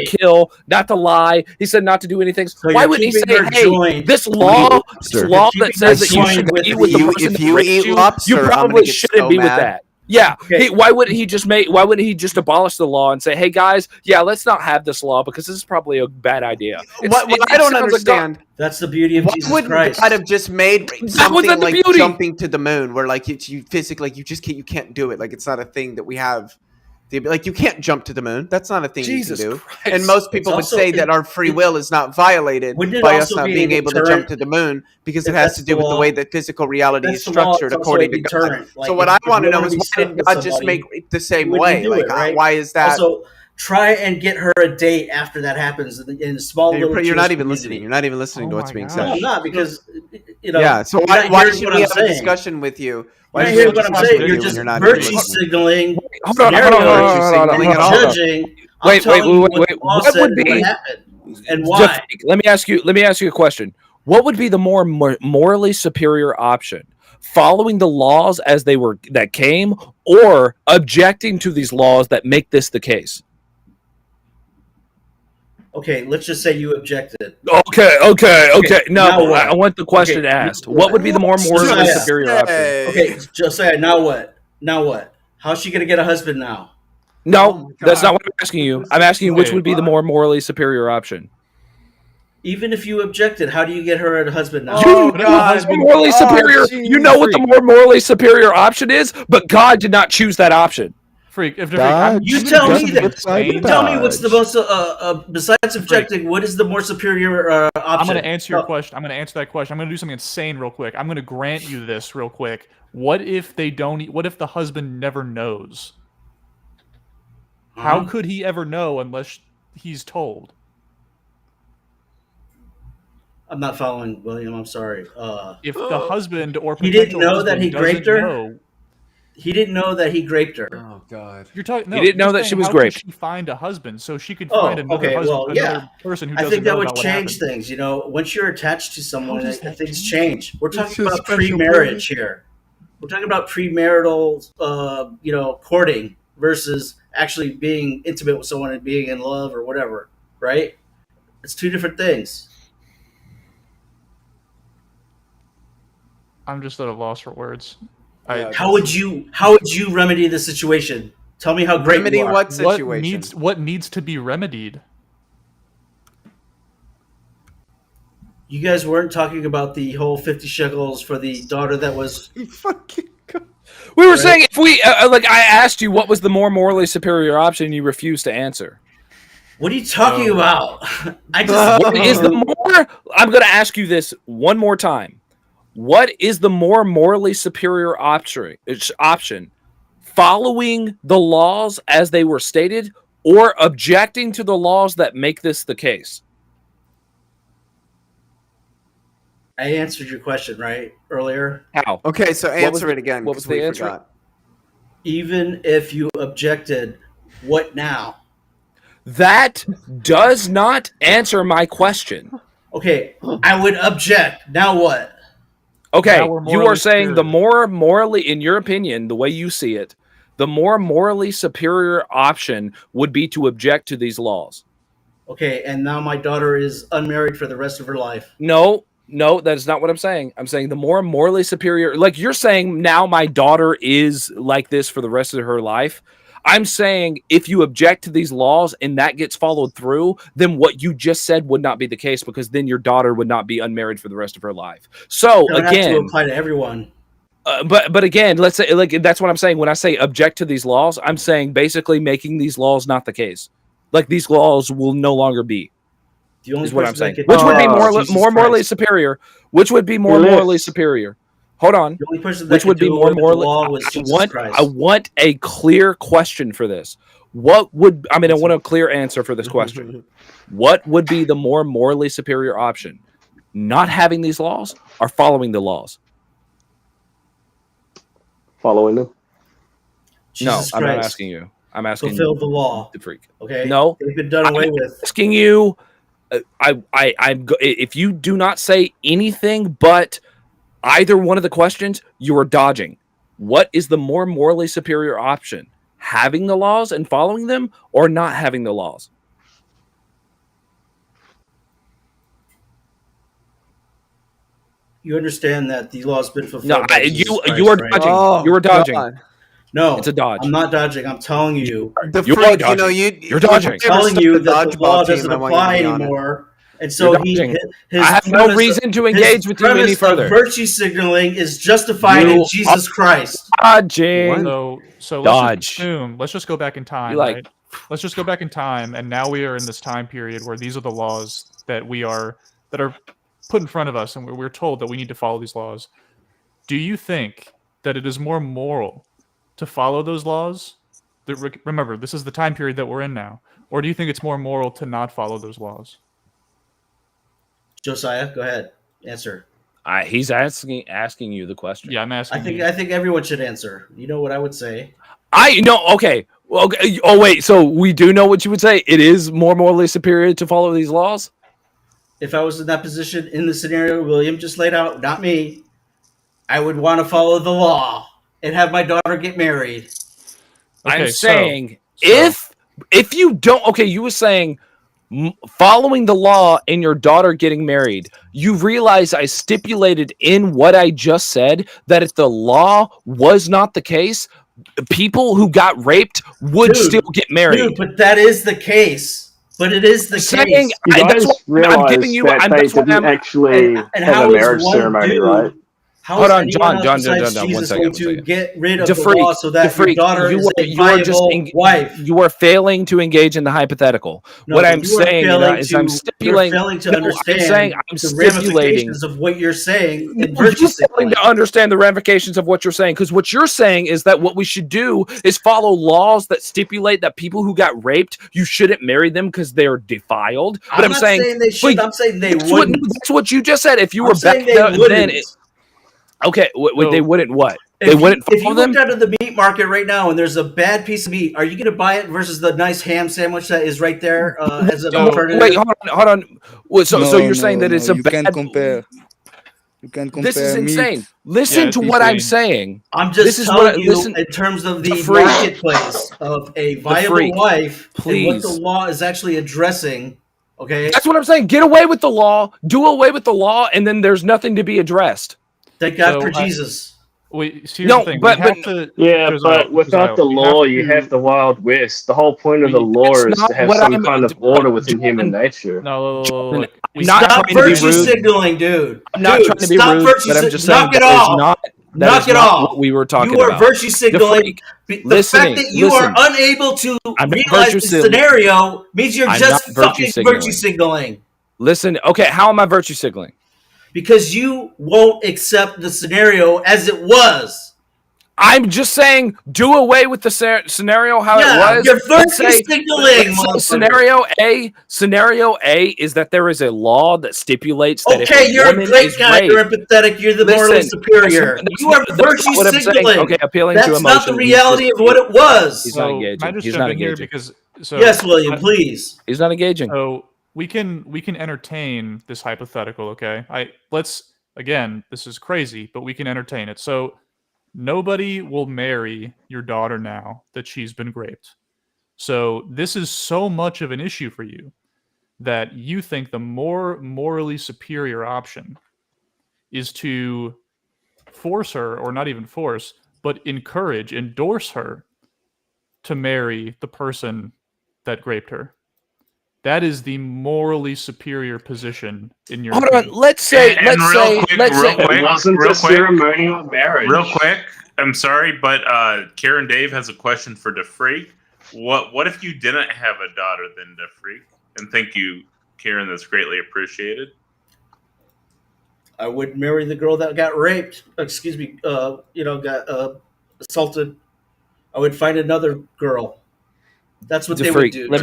kill, not to lie. He said not to do anything. So Why you're would he say, keeping her hey, joined. this law that says that you should If be with the you- person if that you raped eat you, lobster, you I'm gonna probably get shouldn't so be with mad. that. Yeah. Hey, why wouldn't he just abolish the law and say, hey guys, yeah, let's not have this law because this is probably a bad idea. What I don't understand. That's the beauty of Why Jesus wouldn't Christ. God have just made something wasn't the like beauty. jumping to the moon, where like you physically you can't do it, like it's not a thing that we have. Like you can't jump to the moon. That's not a thing Jesus you can do. Christ. And most people would say that our free will is not violated by us not being able to jump to the moon because it has to do with the way that physical reality is structured according to God. So what I want to know is why did God just make it the same way? Like why is that? Also, try and get her a date after that happens in a small little. You're not even community. listening. You're not even listening to what's being said. No, I'm not because you know. Yeah. So you're not why hearing should what we I'm have a saying. discussion with you? You're Why not should hearing we what I'm discuss saying. with You're you just when not virtue even listening? signaling. Hold on, signaling and at all. judging. I'm Wait, telling you wait. what the law What said would and be what happened and why? Let me ask you a question. What would be the more morally superior option? Following the laws as they were that came, or objecting to these laws that make this the case? Okay, let's just say you objected. Okay. No, now what? I want the question asked. What would be the more morally superior option? Okay, Josiah, now what? Now what? How's she gonna get a husband now? No, that's not what I'm asking you. I'm asking you which would be the more morally superior option. Even if you objected, how do you get her a husband now? You know what the more morally superior option is, but God did not choose that option. Freak, if you tell me that. You tell me what's the most besides objecting. What is the more superior option? I'm going to answer your question. I'm going to answer that question. I'm going to do something insane real quick. I'm going to grant you this real quick. What if they don't? What if the husband never knows? How could he ever know unless he's told? I'm not following, William. I'm sorry. If the husband or he didn't know that he graped graped her. He didn't know that he graped her. Oh God! You're talking. No, he didn't know that she was how graped. Could she find a husband so she could find another husband, another person who doesn't know. I think that would about change things. You know, once you're attached to someone, things change. We're talking about pre-marriage here. We're talking about premarital, courting versus actually being intimate with someone and being in love or whatever. Right? It's two different things. I'm just at a loss for words. How would you remedy the situation? Tell me how great remedy you are. what situation? What needs to be remedied? You guys weren't talking about the whole 50 shekels for the daughter that was. We were saying if we I asked you what was the more morally superior option, and you refused to answer. What are you talking about? What is the more? I'm going to ask you this one more time. What is the more morally superior option? Following the laws as they were stated, or objecting to the laws that make this the case? I answered your question right earlier. How? Okay, so answer it again. What was the answer? Forgot. Even if you objected, what now? That does not answer my question. Okay, I would object. Now what? Okay, you are saying the more morally, in your opinion, the way you see it, the more morally superior option would be to object to these laws. Okay, and now my daughter is unmarried for the rest of her life. No, that is not what I'm saying. I'm saying the more morally superior, like you're saying now my daughter is like this for the rest of her life. I'm saying if you object to these laws and that gets followed through, then what you just said would not be the case, because then your daughter would not be unmarried for the rest of her life. So That would again, have to apply to everyone. But again, let's say that's what I'm saying. When I say object to these laws, I'm saying basically making these laws not the case. Like these laws will no longer be. The only is what I'm saying. could- Which would be more Jesus morally Christ. superior? Which would be more morally superior? Hold on. The only person that Which could would be do more away with the morally? law was Jesus Christ. I want a clear question for this. I want a clear answer for this question. What would be the more morally superior option? Not having these laws or following the laws? following them? Jesus no, I'm not Christ. asking you. I'm asking Fulfill the law. the freak. Okay. No, They've been done away with. Asking you. If you do not say anything but either one of the questions, you are dodging. What is the more morally superior option? Having the laws and following them, or not having the laws? You understand that the law's been fulfilled. No, you are dodging. Oh, you are dodging. God. No, it's a dodge. I'm not dodging. I'm telling you. The You are freak, dodging. You're dodging. I'm telling you that the law dodgeball team, doesn't I want you apply to be on it. anymore. And so You're dodging. I have no reason to engage with you any further. Virtue signaling is justified in Jesus Christ. Dodging. So let's Dodge. just assume. Let's just go back in time. You like- right? Let's just go back in time, and now we are in this time period where these are the laws that are put in front of us, and we're told that we need to follow these laws. Do you think that it is more moral to follow those laws? Remember, this is the time period that we're in now. Or do you think it's more moral to not follow those laws? Josiah, go ahead. Answer. He's asking you the question. Yeah, I'm asking. I think everyone should answer. You know what I would say? I know. Okay. Well, okay. Oh wait. So we do know what you would say. It is more morally superior to follow these laws. If I was in that position in the scenario William just laid out, not me, I would want to follow the law and have my daughter get married. I'm saying if you don't, okay, you were saying following the law and your daughter getting married, you realize I stipulated in what I just said that if the law was not the case, people who got raped would still get married. Dude, but that is the case. But it is the case. You guys realize that they didn't actually have a marriage ceremony, right? Hold on, John, 1 second. To get rid of the law so that your daughter is a viable wife. You are failing to engage in the hypothetical. No, what I'm saying is I'm stipulating. You're failing to understand I'm the stipulating ramifications of what you're saying. You're failing to understand the ramifications of what you're saying, because what you're saying is that what we should do is follow laws that stipulate that people who got raped, you shouldn't marry them because they're defiled. But I'm not saying they should. I'm saying they wouldn't. That's what you just said. If you were back then. Okay, they wouldn't what? They wouldn't follow If you them? looked out of the meat market right now and there's a bad piece of meat, are you going to buy it versus the nice ham sandwich that is right there as an alternative? Wait, hold on. So you're saying that it's a bad... You can't compare. You can't compare. This is meat. insane. Listen to what I'm saying. I'm just telling you in terms of the marketplace of a viable wife and what the law is actually addressing. Okay, that's what I'm saying. Get away with the law. Do away with the law, and then there's nothing to be addressed. Thank God for Jesus. Wait, here's the thing. but without the law, you have the Wild West. The whole point of the law is to have some kind of order within human nature. No, stop virtue signaling, dude. I'm not trying to be rude, but I'm just saying knock it off. Knock it off. What we were talking about. You are virtue signaling. The fact that you are unable to realize the scenario means you're just fucking virtue signaling. Listen, okay, how am I virtue signaling? Because you won't accept the scenario as it was. I'm just saying, do away with the scenario how it was. You're virtue signaling. Scenario A is that there is a law that stipulates that okay, you're a great guy. You're empathetic. You're the morally superior. You are virtue signaling. Okay, appealing that's to emotion. That's not the reality of what it was. He's not engaging. He's not engaging. Yes, William, please. He's not engaging. So we can entertain this hypothetical. Okay, again, this is crazy, but we can entertain it. So nobody will marry your daughter now that she's been raped. So this is so much of an issue for you that you think the more morally superior option is to force her, or not even force, but endorse her to marry the person that raped her. That is the morally superior position in your. Hold on, let's say it wasn't a ceremonial marriage. Real quick, I'm sorry, but Karen Dave has a question for DeFreak. What if you didn't have a daughter then, DeFreak? And thank you, Karen. That's greatly appreciated. I would marry the girl that got raped. Excuse me, got assaulted. I would find another girl. That's what they would do. Let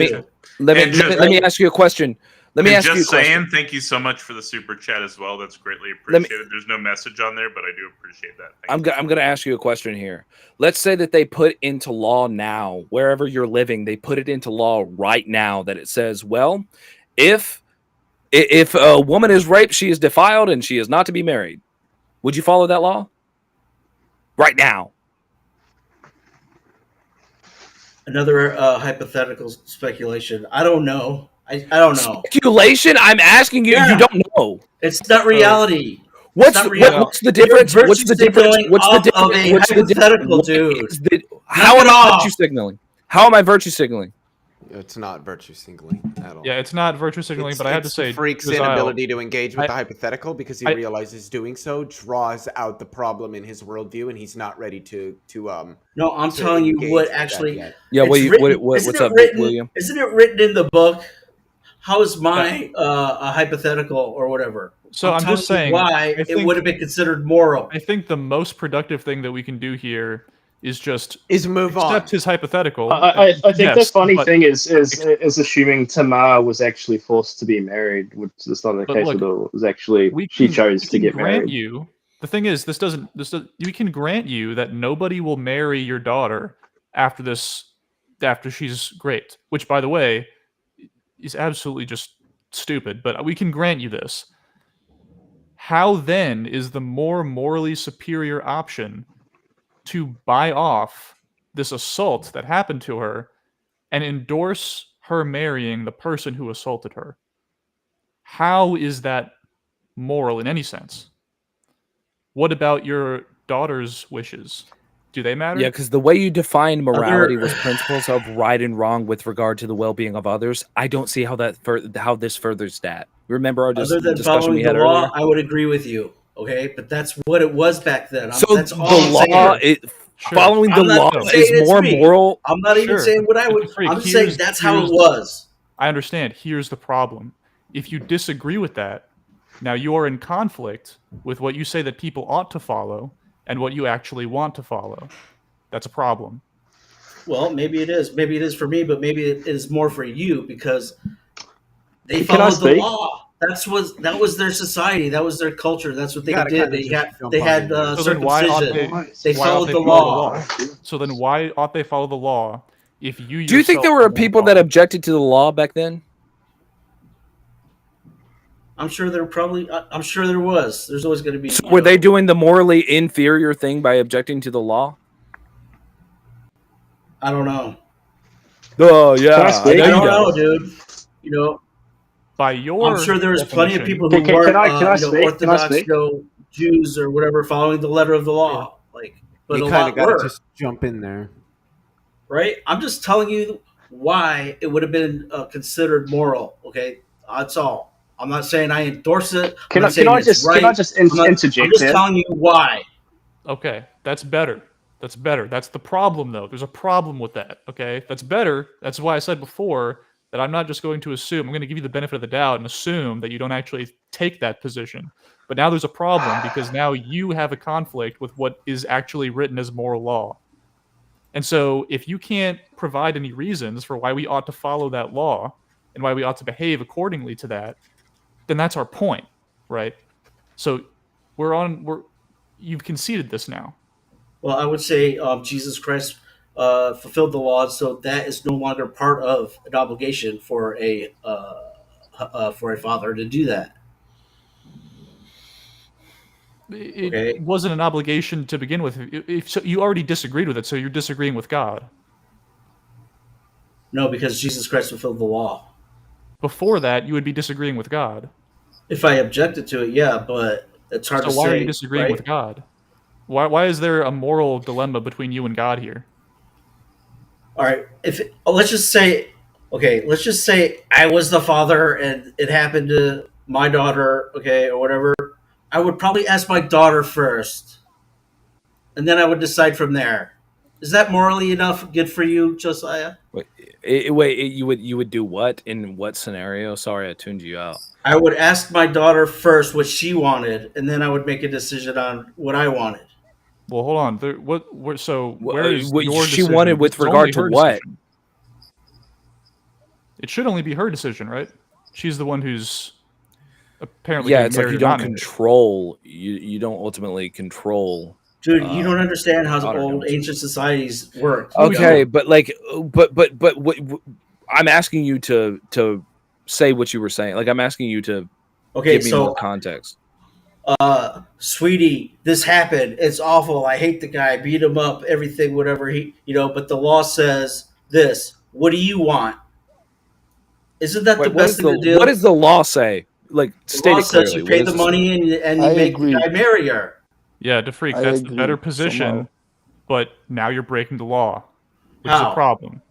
me ask you a question. Let me And ask you a just saying, question. thank you so much for the super chat as well. That's greatly appreciated. There's no message on there, but I do appreciate that. I'm going to ask you a question here. Let's say that they put into law now, wherever you're living, they put it into law right now that it says, well, if a woman is raped, she is defiled and she is not to be married. Would you follow that law? Right now. Another hypothetical speculation. I don't know. I don't know. Speculation? I'm asking you. Yeah. You don't know. It's not reality. What's the difference? What's the difference? What's the difference? Of a What's the hypothetical, difference? dude? How am I virtue signaling? How am I virtue signaling? It's not virtue signaling at all. Yeah, it's not virtue signaling, but I have to say, Freak's inability to engage with the hypothetical because he realizes doing so draws out the problem in his worldview, and he's not ready to. No, I'm telling you what actually. Yeah, what's up, William? Isn't it written in the book? How is my a hypothetical or whatever? So I'm just saying why it would have been considered moral. I think the most productive thing that we can do here is move on. Accept his hypothetical. I think the funny thing is assuming Tamar was actually forced to be married, which is not the case at all. It was actually she chose to get married. The thing is, we can grant you that nobody will marry your daughter after she's great, which, by the way, is absolutely just stupid, but we can grant you this. How then is the more morally superior option to buy off this assault that happened to her and endorse her marrying the person who assaulted her? How is that moral in any sense? What about your daughter's wishes? Do they matter? Yeah, because the way you define morality was principles of right and wrong with regard to the well-being of others. I don't see how this furthers that. Remember our discussion we had earlier? I would agree with you. Okay, but that's what it was back then. So that's all the law, following the law is more moral. I'm not even saying what I would. I'm just saying that's how it was. I understand. Here's the problem. If you disagree with that, now you are in conflict with what you say that people ought to follow and what you actually want to follow. That's a problem. Well, maybe it is. Maybe it is for me, but maybe it is more for you because they followed the law. That was their society. That was their culture. That's what they did. They had circumcision. They followed the law. So then why ought they follow the law if you Do you think there were people that objected to the law back then? I'm sure there was. There's always going to be. So were they doing the morally inferior thing by objecting to the law? I don't know. Oh yeah, I don't know, dude. You know, I'm sure there was plenty of people who weren't Orthodox, Jews or whatever, following the letter of the law. But you kind of got to just jump in there, right? I'm just telling you why it would have been considered moral. Okay, that's all. I'm not saying I endorse it. Can I just interject? I'm just telling you why. Okay, that's better. That's better. That's the problem, though. There's a problem with that. Okay, that's better. That's why I said before that I'm not just going to assume. I'm going to give you the benefit of the doubt and assume that you don't actually take that position. But now there's a problem because now you have a conflict with what is actually written as moral law. And so if you can't provide any reasons for why we ought to follow that law and why we ought to behave accordingly to that, then that's our point, right? So you've conceded this now. Well, I would say Jesus Christ fulfilled the law, so that is no longer part of an obligation for a father to do that. It wasn't an obligation to begin with. So you already disagreed with it, so you're disagreeing with God. No, because Jesus Christ fulfilled the law. Before that, you would be disagreeing with God. If I objected to it, yeah, but it's hard to say. So why are you disagreeing with God? Why is there a moral dilemma between you and God here? All right, let's just say I was the father and it happened to my daughter, okay, or whatever. I would probably ask my daughter first, and then I would decide from there. Is that morally enough good for you, Josiah? Wait, you would do what in what scenario? Sorry, I tuned you out. I would ask my daughter first what she wanted, and then I would make a decision on what I wanted. Well, hold on. Where is what your she decision? wanted with It's regard to what? decision. It should only be her decision, right? She's the one who's apparently Yeah, getting it's like married you or don't not married. control. You don't ultimately control. Dude, you don't understand how daughter, old don't you? ancient societies work. Okay, but like, but what, I'm asking you to say what you were saying. Like, I'm asking you to give me more context. Sweetie, this happened. It's awful. I hate the guy. Beat him up. Everything, whatever but the law says this. What do you want? Isn't that the best thing to do? What does the law say? Like, state it clearly. You pay the money and you make the guy marry her. Yeah, DeFreak, that's the better position, but now you're breaking the law, which is a problem.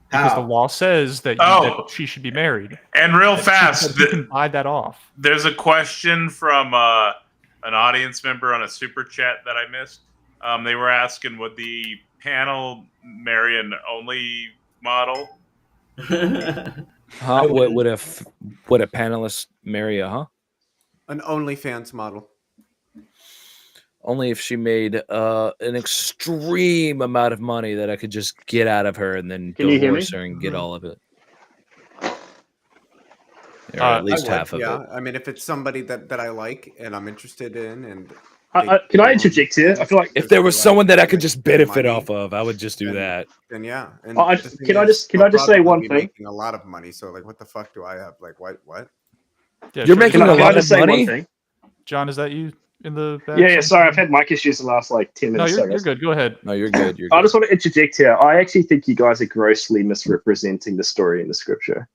Because the law says that, that she should be married. And real fast, you can buy that off. There's a question from an audience member on a super chat that I missed. They were asking, would the panel marry an only model? Huh? Would a panelist marry a an OnlyFans model? Only if she made an extreme amount of money that I could just get out of her and then divorce her and get all of it. Or at least half of it. I mean, if it's somebody that I like and I'm interested in, and can I interject here? I feel like if there was someone that I could just benefit off of, I would just do that. Then yeah. And can I just say one thing? Making a lot of money, so like, what the fuck do I have? Like, what? Yeah, you're making a lot of money. John, is that you in the back? Yeah. Sorry, I've had mic issues the last 10 minutes. No, you're good. Go ahead. No, you're good. I just want to interject here. I actually think you guys are grossly misrepresenting the story in the scripture.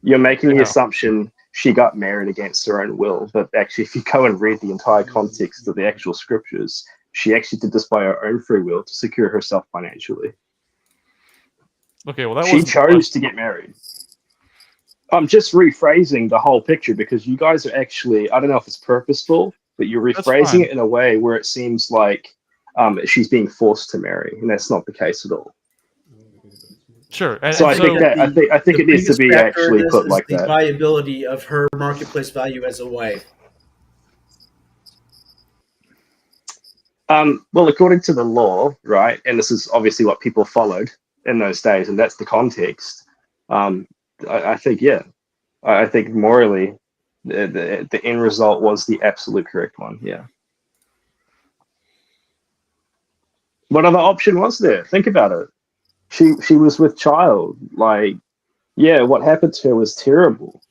You're making the assumption she got married against her own will, but actually, if you go and read the entire context of the actual scriptures, she actually did this by her own free will to secure herself financially. Okay, well, she chose to get married. I'm just rephrasing the whole picture because you guys are actually, I don't know if it's purposeful, but you're rephrasing it in a way where it seems like she's being forced to marry, and that's not the case at all. Sure. So I think it needs to be actually put like that. The viability of her marketplace value as a wife. Well, according to the law, right, and this is obviously what people followed in those days, and that's the context. I think, I think morally, the end result was the absolute correct one. Yeah. What other option was there? Think about it. She was with child. Like, yeah, what happened to her was terrible.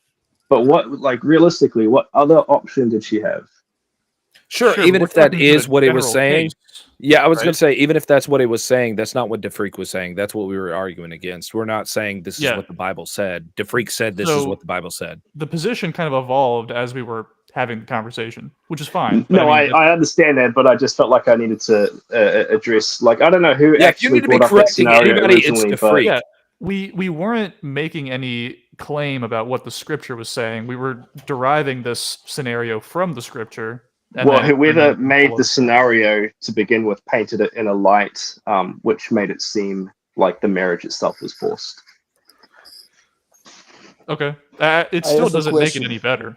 But realistically, what other option did she have? Sure, even if that is what it was saying. Yeah, I was going to say, even if that's what it was saying, that's not what DeFreak was saying. That's what we were arguing against. We're not saying this is what the Bible said. DeFreak said this is what the Bible said. The position kind of evolved as we were having the conversation, which is fine. No, I understand that, but I just felt like I needed to address, I don't know who actually brought up that scenario originally, but yeah, we weren't making any claim about what the scripture was saying. We were deriving this scenario from the scripture. Well, whoever made the scenario to begin with painted it in a light which made it seem like the marriage itself was forced. Okay. It still doesn't make it any better.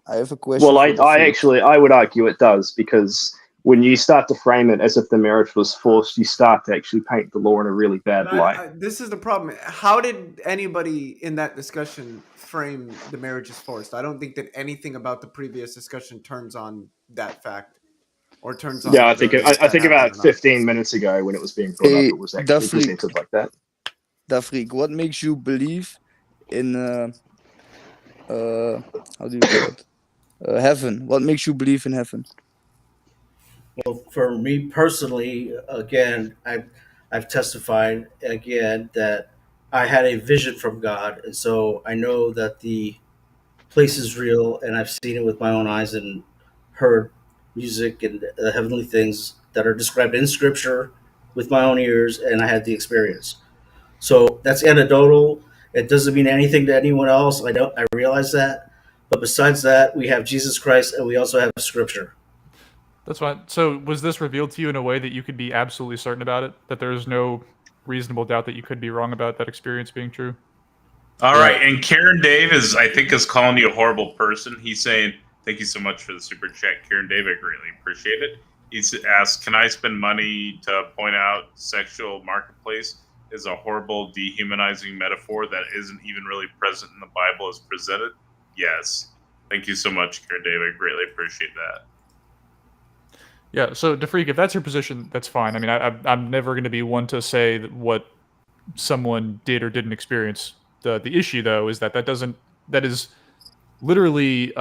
I have a question. Well, I would argue it does, because when you start to frame it as if the marriage was forced, you start to actually paint the law in a really bad light. This is the problem. How did anybody in that discussion frame the marriage as forced? I don't think that anything about the previous discussion turns on that fact, or turns on. Yeah, I think about 15 minutes ago when it was being brought up, it was actually presented like that. Dafrik, what makes you believe in how do you call it? Heaven. What makes you believe in heaven? Well, for me personally, again, I've testified again that I had a vision from God, and so I know that the place is real, and I've seen it with my own eyes and heard music and heavenly things that are described in Scripture with my own ears, and I had the experience. So that's anecdotal. It doesn't mean anything to anyone else. I realize that, but besides that, we have Jesus Christ, and we also have Scripture. That's fine. So was this revealed to you in a way that you could be absolutely certain about it? That there's no reasonable doubt that you could be wrong about that experience being true? All right. And Karen Dave is calling you a horrible person. He's saying, thank you so much for the super chat, Karen Dave. I greatly appreciate it. He's asked, can I spend money to point out sexual marketplace? is a horrible, dehumanizing metaphor that isn't even really present in the Bible as presented? Yes. Thank you so much, Karen Dave. I greatly appreciate that. Yeah, so DeFreak, if that's your position, that's fine. I mean, I'm never going to be one to say that what someone did or didn't experience. The issue, though, is that is literally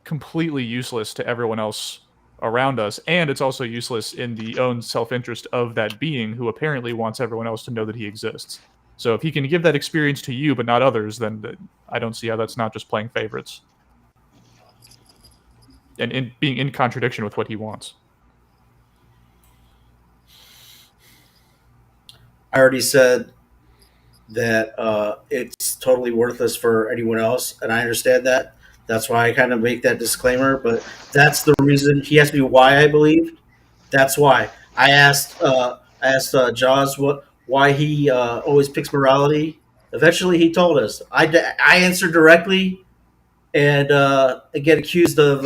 completely useless to everyone else around us, and it's also useless in the own self-interest of that being who apparently wants everyone else to know that he exists. So if he can give that experience to you but not others, then I don't see how that's not just playing favorites and being in contradiction with what he wants. I already said that it's totally worthless for anyone else, and I understand that. That's why I kind of make that disclaimer. But that's the reason he asked me why I believed. That's why I asked. Jaws why he always picks morality. Eventually, he told us. I answered directly, and get accused of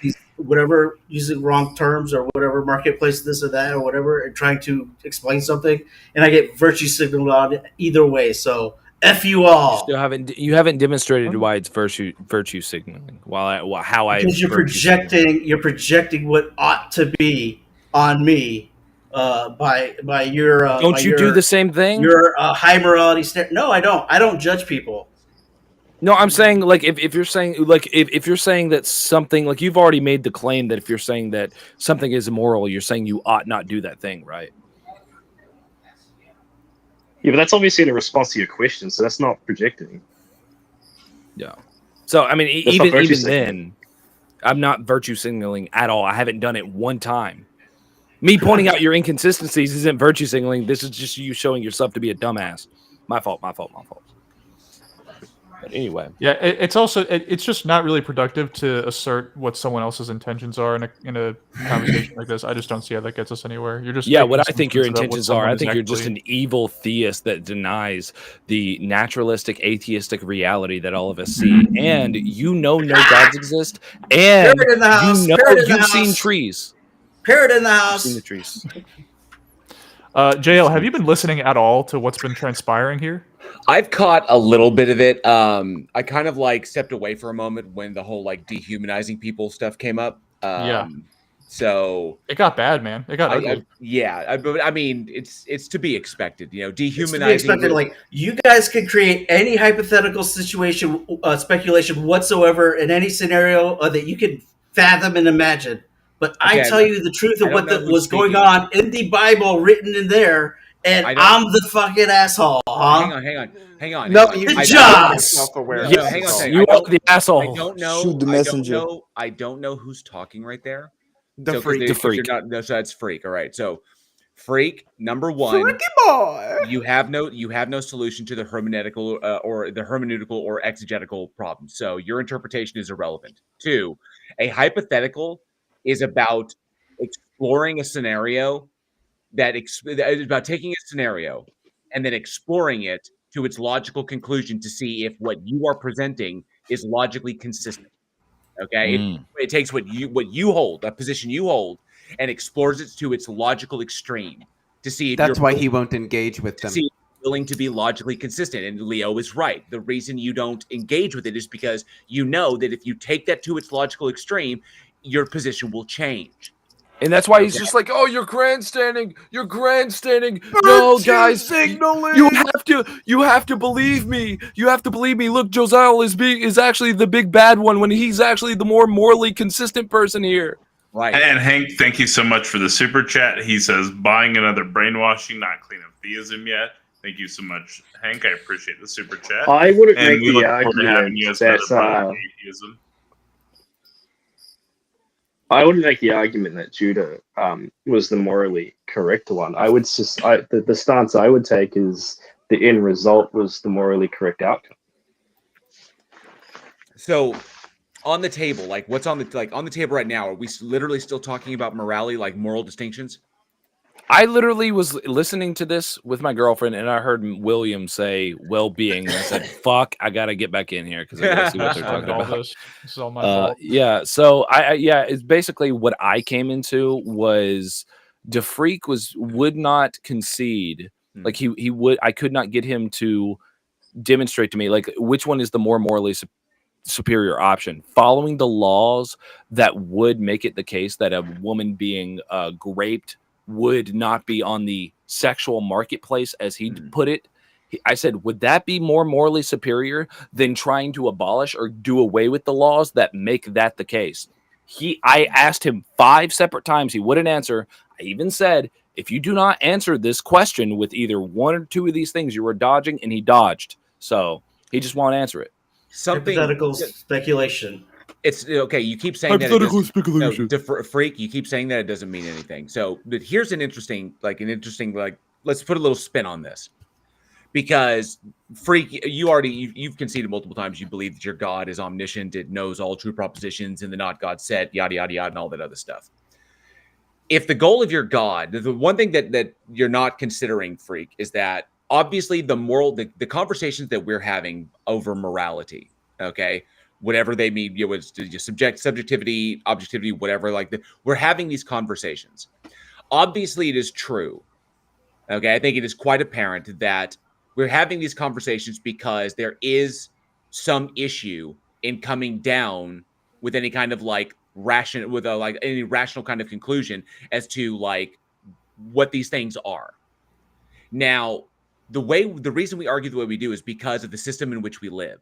these whatever, using wrong terms or whatever, marketplace this or that or whatever, and trying to explain something, and I get virtue signaled on either way. So F you all. You haven't demonstrated why it's virtue signaling. Because you're projecting what ought to be on me by your don't you do the same thing? Your high morality standard. No, I don't. I don't judge people. No, I'm saying, like, if you're saying, like, if you're saying that something, like, you've already made the claim that if you're saying that something is immoral, you're saying you ought not do that thing, right? Yeah, but that's obviously in response to your question, so that's not projecting. Yeah. So, I mean, even then, I'm not virtue signaling at all. I haven't done it one time. Me pointing out your inconsistencies isn't virtue signaling. This is just you showing yourself to be a dumbass. My fault. But anyway, yeah, it's also it's just not really productive to assert what someone else's intentions are in a conversation like this. I just don't see how that gets us anywhere. You're just what I think your intentions are. I think you're just an evil theist that denies the naturalistic, atheistic reality that all of us see, and you know no gods exist, and in the house. You've seen trees. Parrot in the house. You've seen the trees. JL, have you been listening at all to what's been transpiring here? I've caught a little bit of it. I kind of like stepped away for a moment when the whole like dehumanizing people stuff came up. So it got bad, man. It got ugly. But I mean, it's to be expected. You know, dehumanizing. Like, you guys can create any hypothetical situation, speculation whatsoever in any scenario that you can fathom and imagine. But I tell you the truth of what was going on in the Bible, written in there. And I'm the fucking asshole, huh? Hang on. No, you just self-aware. Hang on a second. You are the asshole. I don't know. Shoot the messenger. I don't know who's talking right there. The freak. So that's freak. All right. So, freak number one. Freaky boy. You have no solution to the hermeneutical or exegetical problem. So your interpretation is irrelevant. 2, a hypothetical is about exploring a scenario. That is about taking a scenario and then exploring it to its logical conclusion to see if what you are presenting is logically consistent. Okay, it takes what you hold, a position you hold, and explores it to its logical extreme to see if that's why he won't engage with them. See if you're willing to be logically consistent. And Leo is right. The reason you don't engage with it is because you know that if you take that to its logical extreme, your position will change. And that's why he's just like, "Oh, you're grandstanding. You're grandstanding." No, guys, signaling. You have to believe me. You have to believe me. Look, Josiah is actually the big bad one when he's actually the more morally consistent person here. Right. And Hank, thank you so much for the super chat. He says, "Buying another brainwashing, not clean up theism yet." Thank you so much, Hank. I appreciate the super chat. I wouldn't and make the argument that atheism. I wouldn't make the argument that Judah was the morally correct one. I would just the stance I would take is the end result was the morally correct outcome. So, on the table, like what's on the table right now? Are we literally still talking about morality, like moral distinctions? I literally was listening to this with my girlfriend, and I heard William say well-being, and I said, "Fuck, I gotta get back in here because I gotta see what they're talking about." This is all my fault. Yeah, so it's basically what I came into was DeFreak would not concede Like he would. I could not get him to demonstrate to me like which one is the more morally superior option. Following the laws that would make it the case that a woman being raped would not be on the sexual marketplace, as he put it. I said, would that be more morally superior than trying to abolish or do away with the laws that make that the case? I asked him 5 separate times. He wouldn't answer. I even said, if you do not answer this question with either one or two of these things, you were dodging, and he dodged. So he just won't answer it. Hypothetical speculation. It's okay. You keep saying that. Hypothetical speculation. Freak. You keep saying that it doesn't mean anything. So, but here's an interesting, let's put a little spin on this, because Freak, you've conceded multiple times. You believe that your God is omniscient. It knows all true propositions in the not God set, yada yada yada, and all that other stuff. If the goal of your God, the one thing that you're not considering, Freak, is that obviously the conversations that we're having over morality, okay, whatever they mean, it's subjectivity, objectivity, whatever, we're having these conversations. Obviously, it is true. Okay, I think it is quite apparent that we're having these conversations because there is some issue in coming down with any kind of any rational kind of conclusion as to what these things are. Now, the reason we argue the way we do is because of the system in which we live.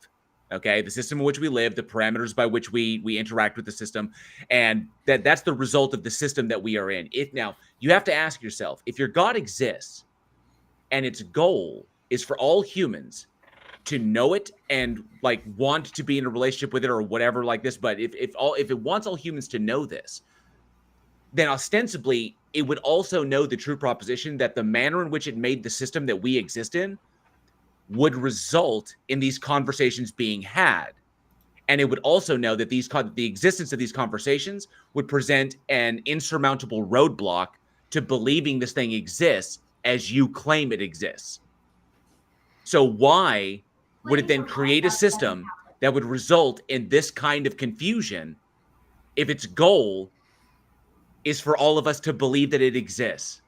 Okay, the system in which we live, the parameters by which we interact with the system, and that's the result of the system that we are in. Now, you have to ask yourself, if your God exists and its goal is for all humans to know it and want to be in a relationship with it or whatever like this, but if it wants all humans to know this, then ostensibly it would also know the true proposition that the manner in which it made the system that we exist in would result in these conversations being had. And it would also know that the existence of these conversations would present an insurmountable roadblock to believing this thing exists as you claim it exists. So why would it then create a system that would result in this kind of confusion if its goal is for all of us to believe that it exists?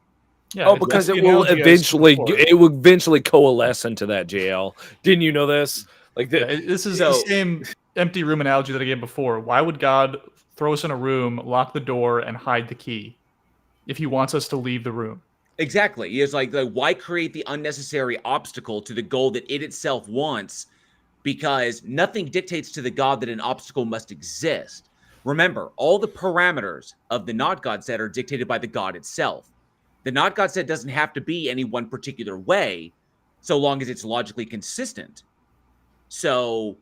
Yeah, because it will eventually coalesce into that, JL. Didn't you know this? This is the same empty room analogy that I gave before. Why would God throw us in a room, lock the door, and hide the key if he wants us to leave the room? Exactly. It's why create the unnecessary obstacle to the goal that it itself wants? Because nothing dictates to the God that an obstacle must exist. Remember, all the parameters of the not God set are dictated by the God itself. The not God set doesn't have to be any one particular way, so long as it's logically consistent. So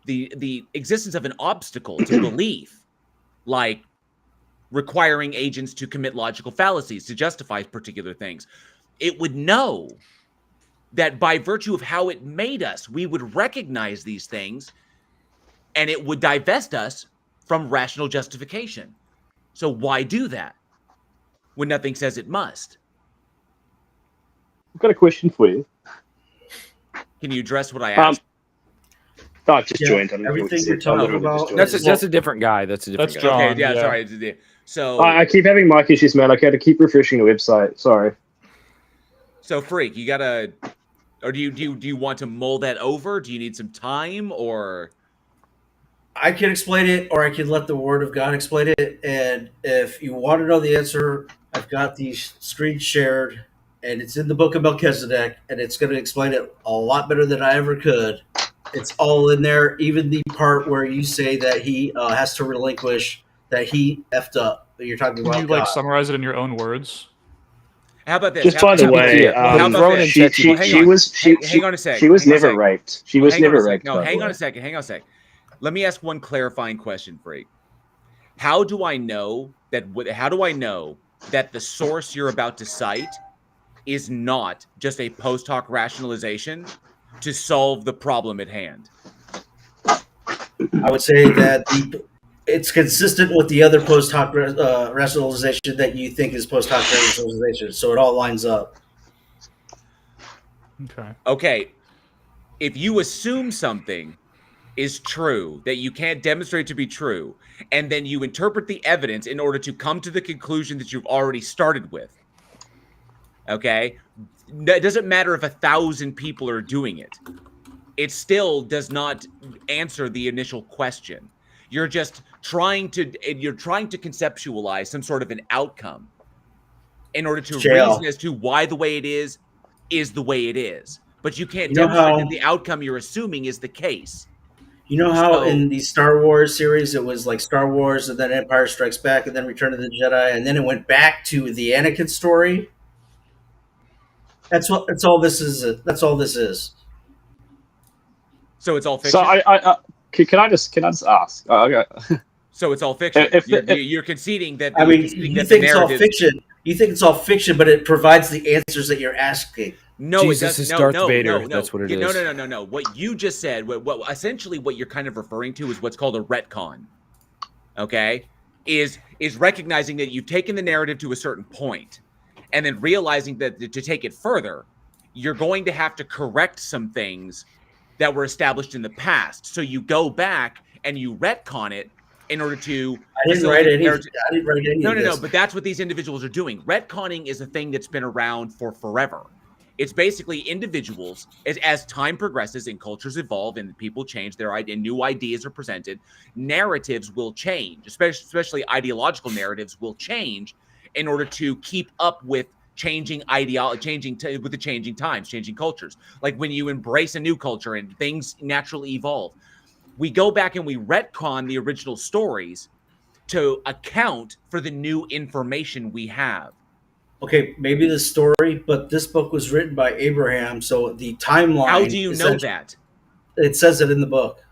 the existence of an obstacle to belief, like requiring agents to commit logical fallacies to justify particular things, it would know that by virtue of how it made us, we would recognize these things, and it would divest us from rational justification. So why do that when nothing says it must? I've got a question for you. Can you address what I asked? No, I just joined. Everything you're talking about. That's a different guy. That's a different guy. John, okay, yeah, sorry. So I keep having mic issues, man. I got to keep refreshing the website. Sorry. So, Freak, you gotta, or do you want to mull that over? Do you need some time, or? I can explain it, or I can let the Word of God explain it. And if you want to know the answer, I've got these screens shared, and it's in the Book of Melchizedek, and it's going to explain it a lot better than I ever could. It's all in there, even the part where you say that he has to relinquish, that he effed up. That you're talking about. Can you summarize it in your own words? How about this? Just by the way, hang on a sec. She was never raped. She was never raped. No, hang on a second. Let me ask one clarifying question, Freak. How do I know that the source you're about to cite is not just a post hoc rationalization to solve the problem at hand? I would say that it's consistent with the other post hoc rationalization that you think is post hoc rationalization, so it all lines up. Okay. If you assume something is true that you can't demonstrate to be true, and then you interpret the evidence in order to come to the conclusion that you've already started with, okay, it doesn't matter if 1,000 people are doing it. It still does not answer the initial question. You're just trying to conceptualize some sort of an outcome in order to reason as to why the way it is the way it is. But you can't demonstrate that the outcome you're assuming is the case. You know how in the Star Wars series it was like Star Wars and then Empire Strikes Back and then Return of the Jedi and then it went back to the Anakin story? That's all this is. That's all this is. So it's all fiction. So can I just ask? Okay. So it's all fiction. You're conceding that. I mean, you think it's all fiction. You think it's all fiction, but it provides the answers that you're asking. No, Jesus is Darth Vader. That's what it is. No. What you just said, what essentially what you're kind of referring to is what's called a retcon. Okay, is recognizing that you've taken the narrative to a certain point, and then realizing that to take it further, you're going to have to correct some things that were established in the past. So you go back and you retcon it in order to. I didn't write any of this. No. But that's what these individuals are doing. Retconning is a thing that's been around for forever. It's basically individuals, as time progresses and cultures evolve and people change, and new ideas are presented, narratives will change, especially ideological narratives will change in order to keep up with changing ideology, with the changing times, changing cultures. Like when you embrace a new culture and things naturally evolve, we go back and we retcon the original stories to account for the new information we have. Okay, maybe the story, but this book was written by Abraham, so the timeline. How do you know that? It says it in the book.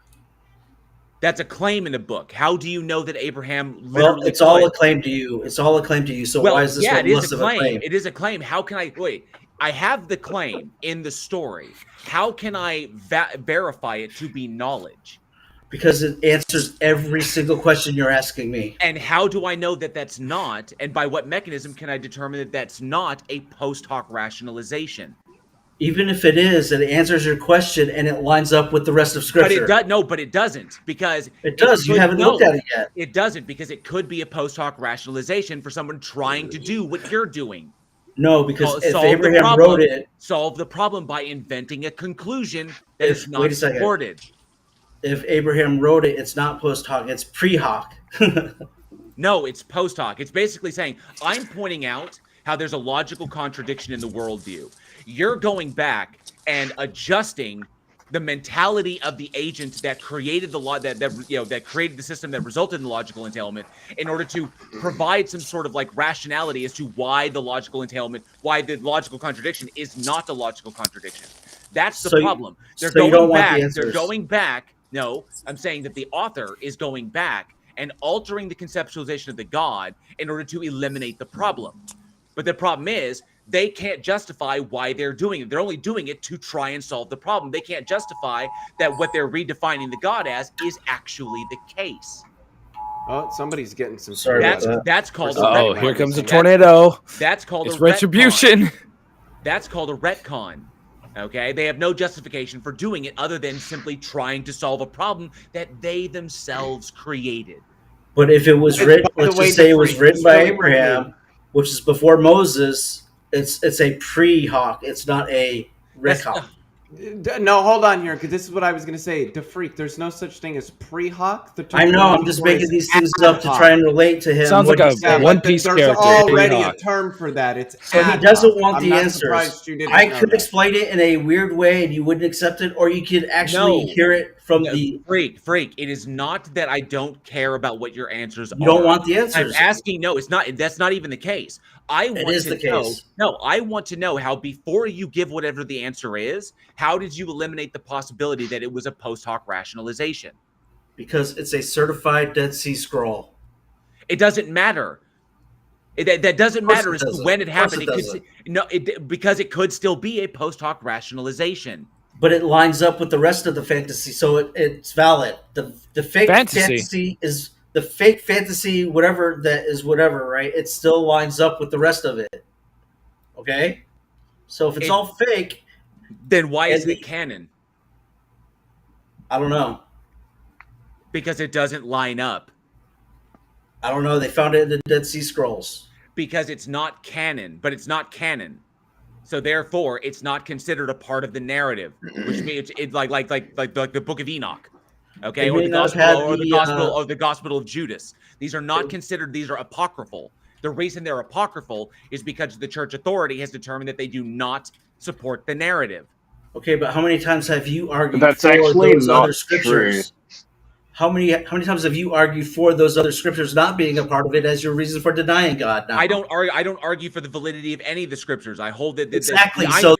That's a claim in the book. How do you know that Abraham literally? Well, it's all a claim to you. It's all a claim to you. So why is this one less of a claim? It is a claim. How can I wait? I have the claim in the story. How can I verify it to be knowledge? Because it answers every single question you're asking me. And how do I know that that's not? And by what mechanism can I determine that that's not a post hoc rationalization? Even if it is, it answers your question and it lines up with the rest of Scripture. But it doesn't, because it does. You haven't looked at it yet. It doesn't, because it could be a post hoc rationalization for someone trying to do what you're doing. No, because if Abraham wrote it, solve the problem by inventing a conclusion that is not supported. If Abraham wrote it, it's not post hoc; it's pre hoc. No, it's post hoc. It's basically saying I'm pointing out how there's a logical contradiction in the worldview. You're going back and adjusting the mentality of the agent that created the law, that created the system that resulted in the logical entailment, in order to provide some sort of like rationality as to why the logical entailment, why the logical contradiction is not a logical contradiction. That's the problem. They're going back. No, I'm saying that the author is going back and altering the conceptualization of the God in order to eliminate the problem. But the problem is they can't justify why they're doing it. They're only doing it to try and solve the problem. They can't justify that what they're redefining the God as is actually the case. Oh, somebody's getting some. That's called. Oh, here comes a tornado. That's called it's retribution. That's called a retcon. Okay, they have no justification for doing it other than simply trying to solve a problem that they themselves created. But if it was written, let's just say it was written by Abraham, which is before Moses, it's a pre-hoc. It's not a retcon. No, hold on here, because this is what I was going to say. DeFreak, there's no such thing as pre-hoc. I know, I'm just making these things up to try and relate to him. Sounds like a One Piece character. There's already a term for that. It's so he doesn't want the answers. I could explain it in a weird way and you wouldn't accept it, or you could actually hear it from the... Freak, it is not that I don't care about what your answers are. You don't want the answers. I'm asking, no, it's not. That's not even the case. I want to know how, before you give whatever the answer is, how did you eliminate the possibility that it was a post hoc rationalization? Because it's a certified Dead Sea Scroll. It doesn't matter. That doesn't matter as to when it happened. Because it could still be a post hoc rationalization. But it lines up with the rest of the fantasy, so it's valid. The fake fantasy is... The fake fantasy, whatever that is, whatever, right? It still lines up with the rest of it. Okay? So if it's all fake... Then why is it canon? I don't know. Because it doesn't line up. I don't know. They found it in the Dead Sea Scrolls. Because it's not canon, but it's not canon. So therefore, it's not considered a part of the narrative, which means it's like the Book of Enoch, okay, or the Gospel of Judas. These are not considered. These are apocryphal. The reason they're apocryphal is because the church authority has determined that they do not support the narrative. Okay, but how many times have you argued That's for actually those not other scriptures? How many times have you argued for those other scriptures not being a part of it as your reason for denying God? Now? I don't argue for the validity of any of the scriptures. I hold it exactly. So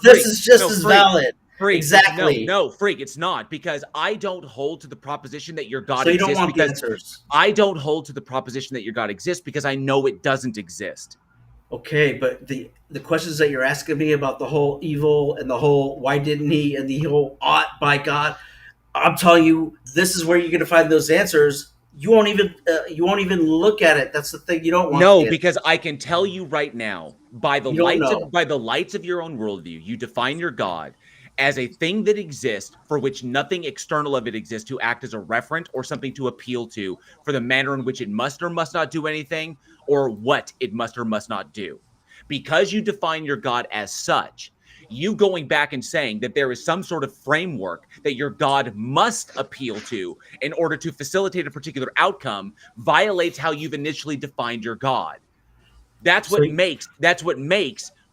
this is just as valid. Freak, exactly. No, freak. It's not, because I don't hold to the proposition that your God so you exists. Don't want because the answers. I don't hold to the proposition that your God exists because I know it doesn't exist. Okay, but the questions that you're asking me about the whole evil and the whole why didn't he and the whole ought by God, I'm telling you, this is where you're going to find those answers. You won't even look at it. That's the thing. You don't want. No, because I can tell you right now, by the lights of your own worldview, you define your God as a thing that exists for which nothing external of it exists to act as a referent or something to appeal to for the manner in which it must or must not do anything or what it must or must not do. Because you define your God as such, you going back and saying that there is some sort of framework that your God must appeal to in order to facilitate a particular outcome violates how you've initially defined your God. That's what makes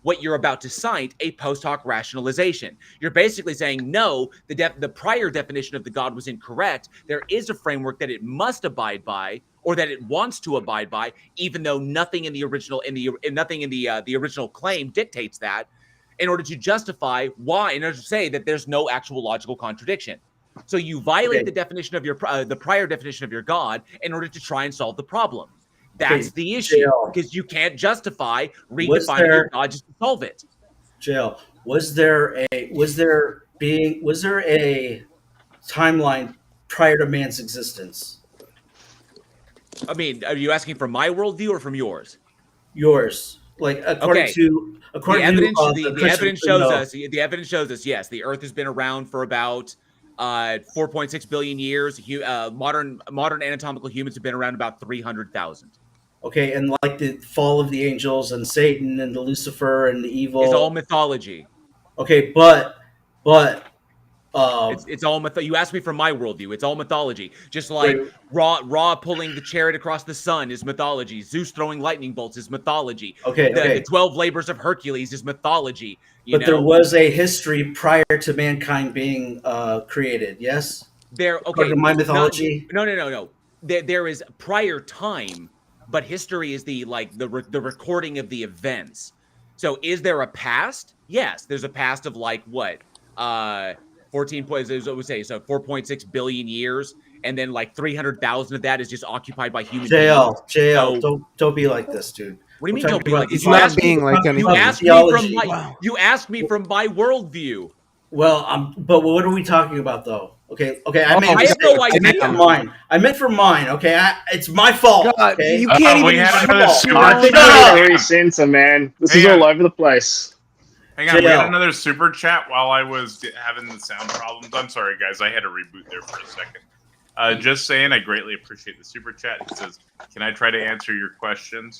what you're about to cite a post hoc rationalization. You're basically saying, no, the prior definition of the God was incorrect. There is a framework that it must abide by, or that it wants to abide by, even though nothing in the original the original claim dictates that, in order to justify why, in order to say that there's no actual logical contradiction. So you violate the definition of the prior definition of your God in order to try and solve the problem. That's the issue, because you can't justify redefining your God just to solve it. JL, was there a timeline prior to man's existence? I mean, are you asking from my worldview or from yours? Yours. Like according to the evidence shows us, yes, the Earth has been around for about 4.6 billion years. Modern anatomical humans have been around about 300,000. Okay, and like the fall of the angels and Satan and the Lucifer and the evil. It's all mythology. Okay, but it's all you asked me from my worldview. It's all mythology. Just like Ra pulling the chariot across the sun is mythology. Zeus throwing lightning bolts is mythology. The 12 labors of Hercules is mythology. There was a history prior to mankind being created. Yes. According to my mythology. No. There is prior time, but history is the recording of the events. So is there a past? Yes, there's a past of like what? 4.6 billion years, and then like 300,000 of that is just occupied by human beings. JL, don't be like this, dude. What do you mean don't be like this? You asked me from my worldview. Well, but what are we talking about though? Okay. I have no idea. I meant for mine. Okay, it's my fault. God, okay? you can't even. We had another super chat. Man, this is all over the place. Hang on, we had another super chat while I was having the sound problems. I'm sorry, guys. I had to reboot there for a second. Just saying, I greatly appreciate the super chat. It says, "Can I try to answer your questions?"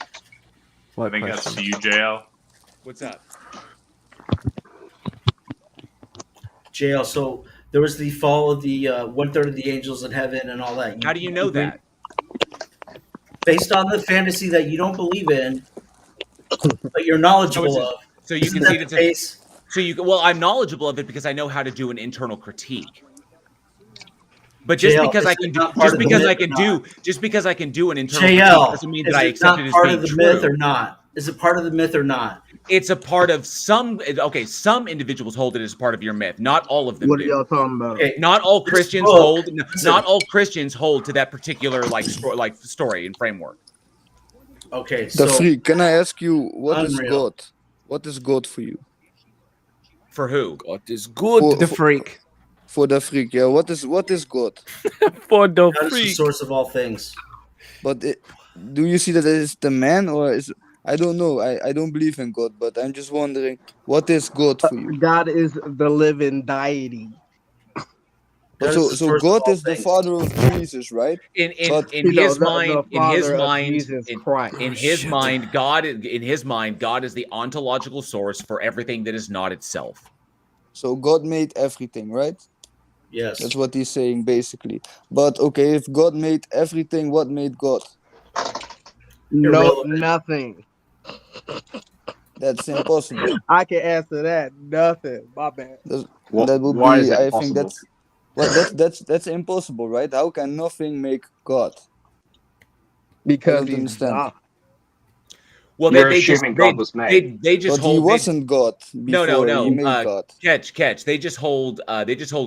I think that's to you, JL. What's up? JL, so there was the fall of the 1/3 of the angels in heaven and all that. How do you know that? Based on the fantasy that you don't believe in, but you're knowledgeable of. So you can see the case. I'm knowledgeable of it because I know how to do an internal critique. But just because I can do an internal critique doesn't mean that I accept it as being true. Myth or not? Is it part of the myth or not? It's a part of some. Okay, some individuals hold it as part of your myth. Not all of them. What are y'all talking about? Okay, not all Christians hold. Not all Christians hold to that particular story and framework. Okay, the freak. Can I ask you what is God? What is God for you? For who? God is good. The freak. For the freak, yeah. What is God? For the freak. freak. The source of all things. But do you see that it is the man, or is I don't know. I don't believe in God, but I'm just wondering what is God for you? God is the living deity. God So is the so source of God all is the things. father of Jesus, right? In But his mind, the in his Father of mind, Jesus Christ. in his mind, God is the ontological source for everything that is not itself. so God made everything, right? Yes. That's what he's saying basically. But okay, if God made everything, what made God? No, Irrelevant. nothing. That's impossible. I can answer that. Nothing. My bad. That would Why is be, it I think impossible? that's impossible, right? How can nothing make God? I Because don't he's understand. God. Well, You're assuming God was made. they just But he hold. wasn't God before he made God. Catch. They just hold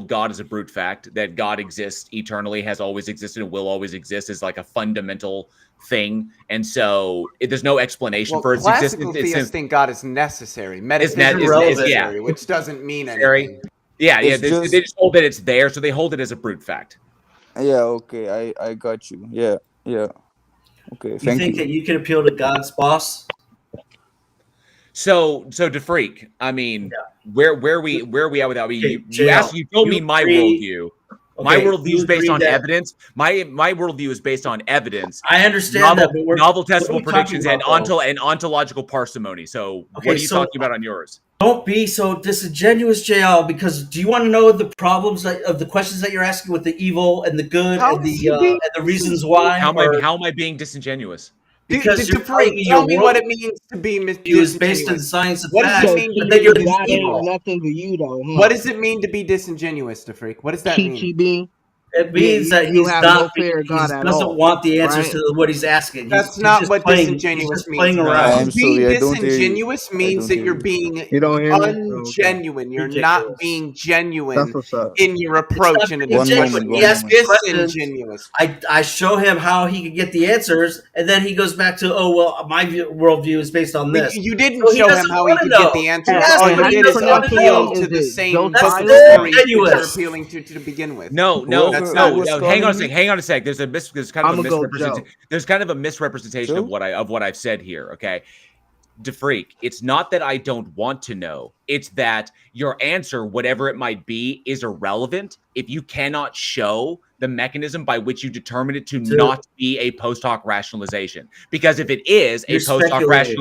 God as a brute fact that God exists eternally, has always existed, and will always exist as like a fundamental thing. And so there's no explanation Well, for its classical existence. theists think God is necessary, It's metaphysical yeah. necessary, which doesn't mean Very, anything. yeah. It's They just just hold that it's there, so they hold it as a brute fact. yeah, okay, I got you. Yeah. Okay, You thank think you. that you can appeal to God's boss? So to freak, I mean, where we at with that? I mean, Okay, you told me my worldview. My Okay, worldview you is based agree on that- evidence. My worldview is based on evidence. I understand that, but novel what are testable we predictions talking and about, ontological parsimony. So Okay, what are you so- talking about on yours? Don't be so disingenuous, JL. Because do you want to know the problems of the questions that you're asking with the evil and the good How and is he being the reasons why? How am I being disingenuous? Because you're telling me tell your me what it means to be worldview is based in disingenuous. science and What does facts, it mean to but then you're be being That ain't evil. nothing to you, though. Huh? What does it mean to be disingenuous, DeFreak? What does that mean? Peachy bean. It means Yeah, that you he's have not. no fear of He God at doesn't all, want the answers right? to what he's asking. That's He's not just what playing, disingenuous he's just means. playing around. I'm sorry, Being I don't hear you. disingenuous I means don't that hear you're you. being You don't hear me? Okay. ungenuine. You're Ridiculous. not being That's genuine what's up. in your It's approach not in a being One genuine. moment, He one asks me moment. questions. disingenuous. I show him how he can get the answers, and then he goes back to, oh well, my worldview is based on this. You didn't So he show him doesn't how he want to could get know. the He answers. asks All And what you how he you did is doesn't want pronounce to your appeal name? know. to Is the it same That's book of disingenuous. stories that you're appealing to begin with. No, Who was hang on a calling sec. me? Hang on a sec. There's kind of I'ma a go misrepresentation. Joe. There's kind of a misrepresentation of Joe? what I've said here. Okay. DeFreak, it's not that I don't want to know. It's that your answer, whatever it might be, is irrelevant if you cannot show the mechanism by which you determine it to not be a post hoc rationalization. Because if it is You're a post hoc speculating.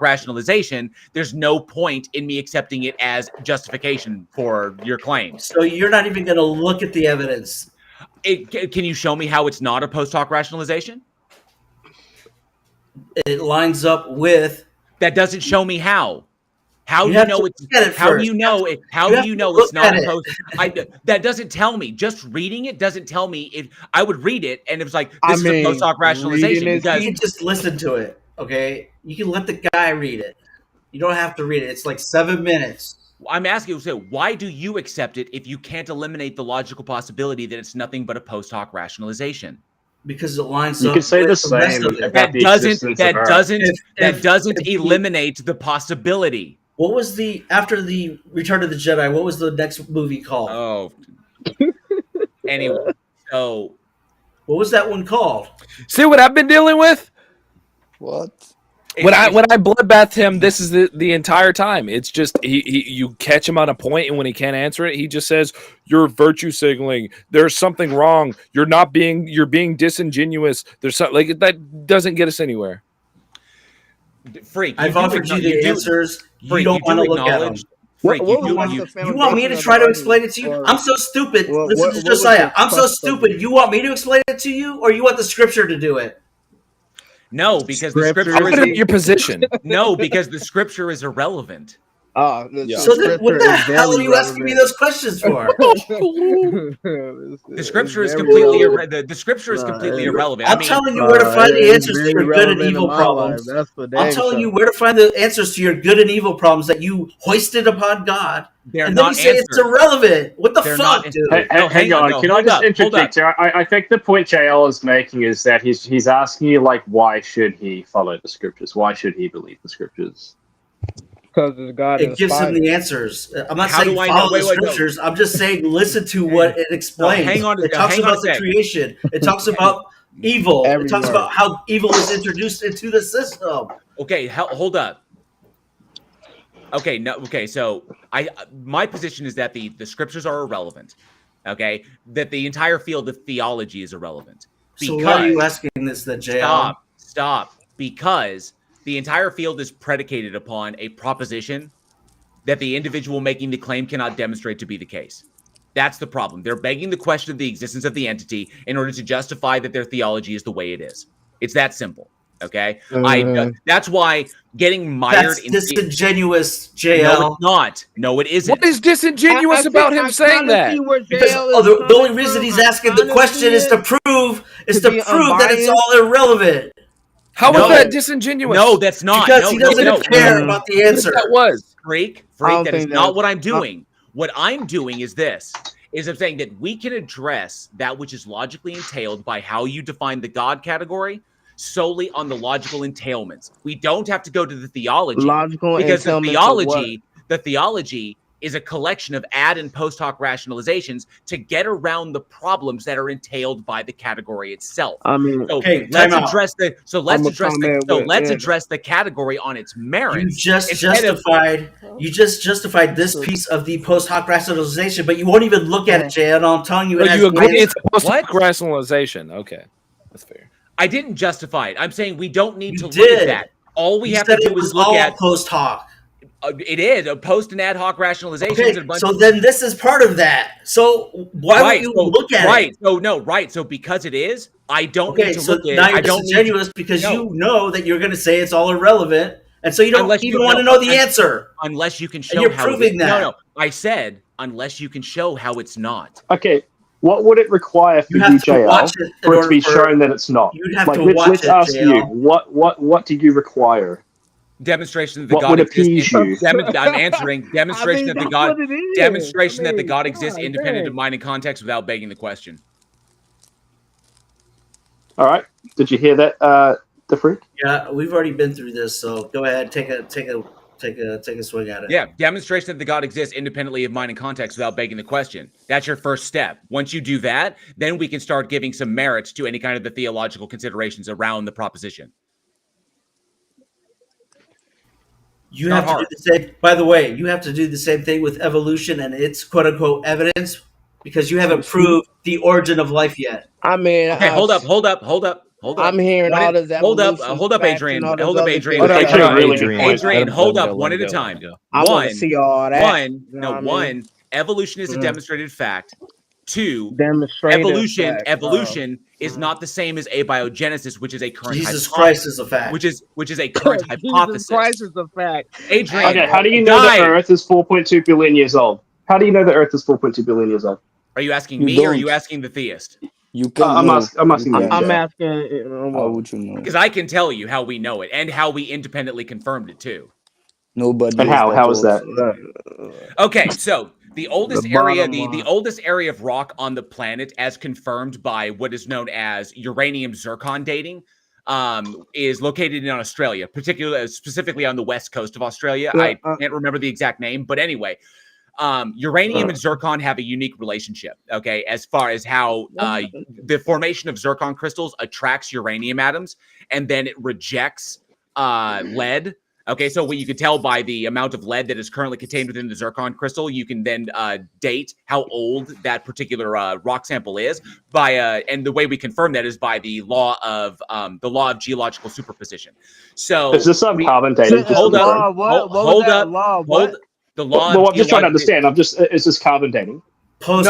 rationalization, there's no point in me accepting it as justification for your claims. So you're not even going to look at the evidence. Can you show me how it's not a post hoc rationalization? It lines up with. That doesn't show me how. How You do you have know to it's? look at it How do first. you know it? How You do have you to know look it's not at a it. post? That doesn't tell me. Just reading it doesn't tell me. If I would read it and it was like this is a post hoc rationalization because you just listen to it. Okay, you can let the guy read it. You don't have to read it. It's like 7 minutes. I'm asking you, why do you accept it if you can't eliminate the logical possibility that it's nothing but a post hoc rationalization? Because it lines You up can say with the rest same of it. about the existence of Earth. If eliminate the possibility. What was after the Return of the Jedi? What was the next movie called? Oh, anyway, so what was that one called? See what I've been dealing with? What? When I bloodbath him, this is the entire time. It's just you catch him on a point, and when he can't answer it, he just says, "You're virtue signaling. There's something wrong. You're being disingenuous. There's something like that doesn't get us anywhere." Freak, I've offered you the answers. You don't want to look at them. You want me to try to explain it to you? I'm so stupid. Listen to Josiah. I'm so stupid. You want me to explain it to you, or you want the scripture to do it? No, because the scripture is your position. No, because the scripture is irrelevant. So then, what the hell are you asking me those questions for? The scripture is completely the scripture is completely irrelevant. I'm telling you where to find the answers to your good and evil problems. I'm telling you where to find the answers to your good and evil problems that you hoisted upon God. And then you say it's irrelevant. What the fuck, dude? Hang on. Can I just interject here? I think the point JL is making is that he's asking you, like, why should he follow the scriptures? Why should he believe the scriptures? Because God it gives him the answers. I'm not saying follow the scriptures. I'm just saying listen to what it explains. It talks about the creation. It talks about evil. It talks about how evil is introduced into the system. Okay, hold up. Okay, no, okay. So my position is that the scriptures are irrelevant. Okay, that the entire field of theology is irrelevant. So why are you asking this, then, JL? Stop. Because the entire field is predicated upon a proposition that the individual making the claim cannot demonstrate to be the case. That's the problem. They're begging the question of the existence of the entity in order to justify that their theology is the way it is. It's that simple. Okay, that's why getting mired in disingenuous, JL. No, it's not. No, it isn't. What is disingenuous about him saying that? Because the only reason he's asking the question is to prove that it's all irrelevant. How is that disingenuous? No, that's not. Because he doesn't care about the answer. That was freak. That is not what I'm doing. What I'm doing is this. I'm saying that we can address that which is logically entailed by how you define the God category solely on the logical entailments. We don't have to go to the theology because the theology is a collection of ad and post hoc rationalizations to get around the problems that are entailed by the category itself. I mean, let's address the category on its merits. You just justified this piece of the post hoc rationalization, but you won't even look at it, JL. I'm telling you, you agree it's post hoc rationalization. Okay, that's fair. I didn't justify it. I'm saying we don't need to look at that. All we have to do is look at post hoc. It is a post and ad hoc rationalizations. Okay, so then this is part of that. So why would you look at it? So because it is, I don't need to look at it. Now you're disingenuous because you know that you're going to say it's all irrelevant, and so you don't even want to know the answer. Unless you can show and you're proving that. No. I said unless you can show how it's not. Okay. What would it require for you, JL, for it to be shown that it's not? You'd have to watch let's ask you, what do you require? Demonstration that the God exists. I'm answering demonstration that the God exists independent of mind and context without begging the question. All right. Did you hear that, the freak? Yeah, we've already been through this, so go ahead, take a swing at it. Yeah, demonstration that the God exists independently of mind and context without begging the question. That's your first step. Once you do that, then we can start giving some merits to any kind of the theological considerations around the proposition. You have to do the same. By the way, you have to do the same thing with evolution and its quote unquote evidence because you haven't proved the origin of life yet. I mean, okay, hold up. I'm hearing all this. Hold up, Adrian. Hold up, Adrian. Hold up, one at a time. I want to see all that. One. Evolution is a demonstrated fact. Two, evolution is not the same as abiogenesis, which is a current Jesus Christ is a fact. Which is a current hypothesis. Jesus Christ is a fact. Adrian, okay, how do you know that Earth is 4.2 billion years old? How do you know that Earth is 4.2 billion years old? Are you asking me or are you asking the theist? You can. I'm asking. I'm asking. How would you know? Because I can tell you how we know it and how we independently confirmed it too. Nobody. And how is that? Okay, so the oldest area of rock on the planet, as confirmed by what is known as uranium zircon dating, is located in Australia, specifically on the west coast of Australia. I can't remember the exact name, but anyway. Uranium and zircon have a unique relationship, okay, as far as how the formation of zircon crystals attracts uranium atoms and then it rejects lead. Okay, so what you can tell by the amount of lead that is currently contained within the zircon crystal, you can then date how old that particular rock sample is and the way we confirm that is by the law of geological superposition. So is this some carbon dating? Hold up. The law. Well, I'm just trying to understand. Is this carbon dating? It's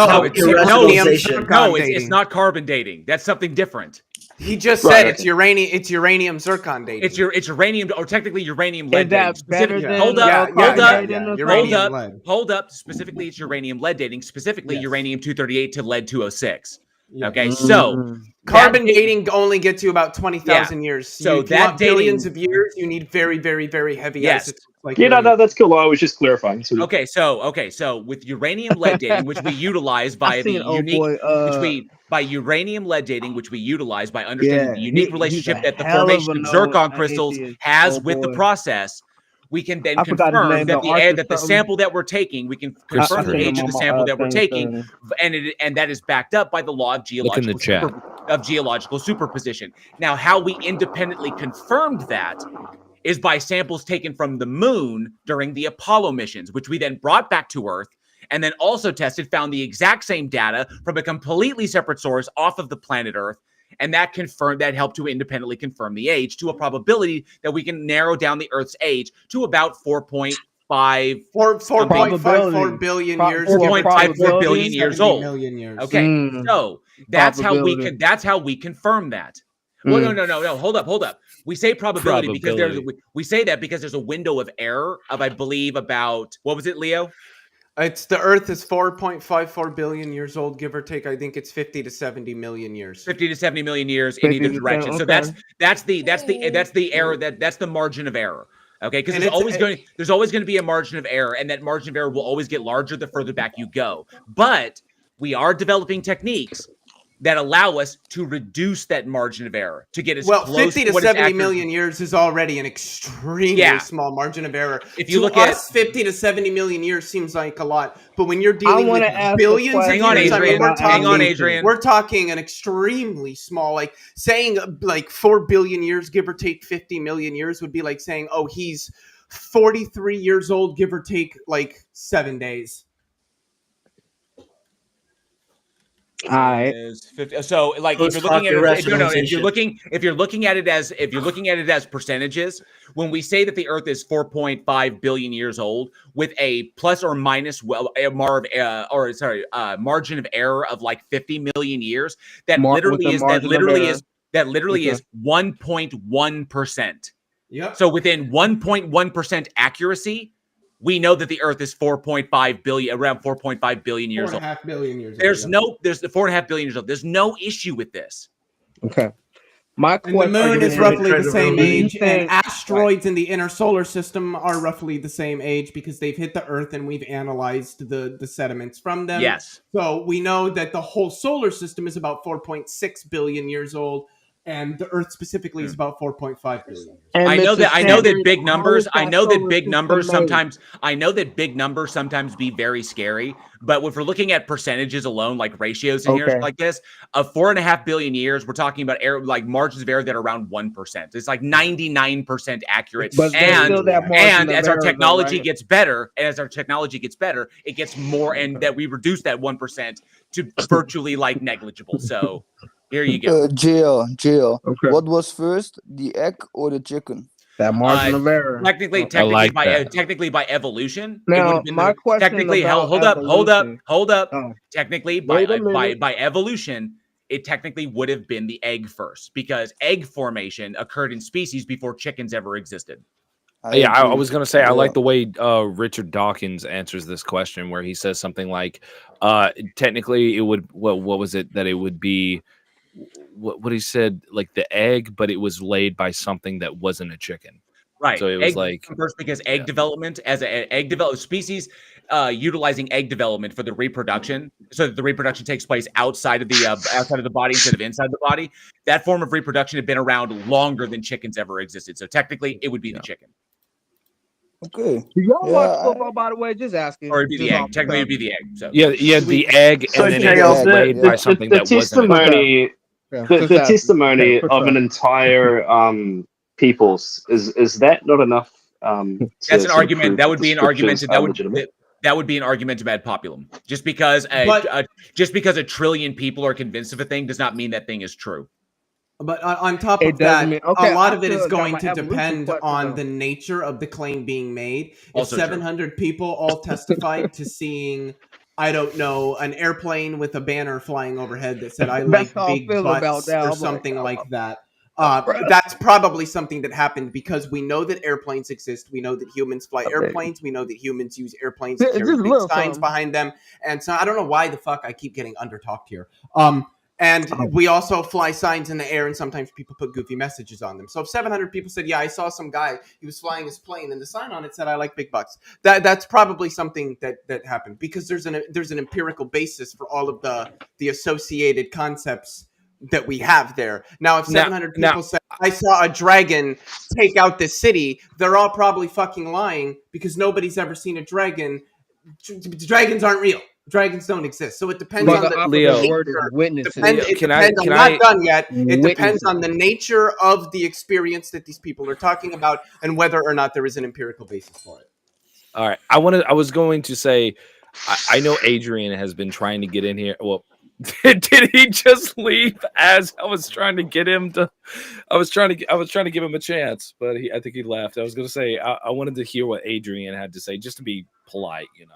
not carbon dating. That's something different. He just said it's uranium zircon dating. It's uranium, or technically uranium lead dating. Hold up. Specifically, it's uranium lead dating. Specifically, uranium 238 to lead 206. Okay, so carbon dating only gets you about 20,000 years. So that billions of years, you need very, very, very heavy acids. That's cool. I was just clarifying. Okay, so with uranium lead dating, which we utilize by uranium lead dating, which we utilize by understanding the unique relationship that the formation of zircon crystals has with the process, we can then confirm that the sample that we're taking, we can confirm the age of the sample that we're taking, and that is backed up by the law of geological superposition. Now, how we independently confirmed that is by samples taken from the moon during the Apollo missions, which we then brought back to Earth and then also tested, found the exact same data from a completely separate source off of the planet Earth. And that helped to independently confirm the age to a probability that we can narrow down the Earth's age to about 4.54 billion years. 4.54 billion years old. Million years. Okay, so that's how we confirm that. Well, no. Hold up. We say probability. Because we say that because there's a window of error of, I believe, about, what was it, Leo? It's the Earth is 4.54 billion years old, give or take. I think it's 50 to 70 million years. 50 to 70 million years in either direction. Okay. So that's the error. That's the margin of error. Okay, because there's always going to be a margin of error, and that margin of error will always get larger the further back you go. But we are developing techniques that allow us to reduce that margin of error to get as close 50 to 70 million years is already an extremely small margin of error. If you look at 50 to 70 million years seems like a lot, but when you're dealing with billions of years, hang on, Adrian. We're talking an extremely small, like saying like 4 billion years, give or take 50 million years would be like saying, oh, he's 43 years old, give or take like 7 days. All right. So, like, if you're looking at it as percentages, when we say that the Earth is 4.5 billion years old with a plus or minus margin of error of like 50 million years, that literally is 1.1%. Yep. So within 1.1% accuracy, we know that the Earth is 4.5 billion, around 4.5 billion years old. 4.5 billion years old. There's 4.5 billion years old. There's no issue with this. Okay. And the moon is roughly the same age, and asteroids in the inner solar system are roughly the same age because they've hit the Earth and we've analyzed the sediments from them. Yes. So we know that the whole solar system is about 4.6 billion years old, and the Earth specifically is about 4.5 billion. I know that big numbers. I know that big numbers sometimes be very scary. But if we're looking at percentages alone, like ratios in here like this, of 4.5 billion years, we're talking about error, like margins of error that are around 1%. It's like 99% accurate. And as our technology gets better, it gets more, and that we reduce that 1% to virtually like negligible. So here you go. JL. What was first, the egg or the chicken? That margin of error. Technically by evolution. Now, my question. Technically, hold up. Oh. Technically, by evolution, it technically would have been the egg first, because egg formation occurred in species before chickens ever existed. I was going to say, I like the way Richard Dawkins answers this question, where he says something like, technically it would, what was it, that it would be, what he said, like the egg, but it was laid by something that wasn't a chicken. Right. So it was like first, because egg development, as an egg developed species, utilizing egg development for the reproduction, so that the reproduction takes place outside of the body instead of inside the body. That form of reproduction had been around longer than chickens ever existed. So technically, it would be the chicken. Okay. Do y'all watch football, by the way? Just asking. Or it'd be the egg. Technically, it'd be the egg. So the egg, and then it was laid by something that wasn't. The testimony of an entire peoples is that not enough? That's an argument. That would be an argument. That would be an argument to ad populum. Just because a trillion people are convinced of a thing does not mean that thing is true. But on top of that, a lot of it is going to depend on the nature of the claim being made. If 700 people all testified to seeing, I don't know, an airplane with a banner flying overhead that said, I like big butts or something like that. That's probably something that happened because we know that airplanes exist. We know that humans fly airplanes. We know that humans use airplanes to carry big signs behind them. And so I don't know why the fuck I keep getting under-talked here. And we also fly signs in the air, and sometimes people put goofy messages on them. So if 700 people said, yeah, I saw some guy, he was flying his plane, and the sign on it said, I like big butts. That's probably something that happened, because there's an empirical basis for all of the associated concepts that we have there. Now, if 700 people said, I saw a dragon take out this city, they're all probably fucking lying, because nobody's ever seen a dragon. Dragons aren't real. Dragons don't exist. So it depends But on the the Leo, operative word is nature. witnesses. It Can depends. I? I'm not done yet. It depends Witnesses. on the nature of the experience that these people are talking about and whether or not there is an empirical basis for it. All right. I was going to say, I know Adrian has been trying to get in here. Well, did he just leave as I was trying to get him to? I was trying to give him a chance, but I think he left. I was going to say I wanted to hear what Adrian had to say, just to be polite, you know.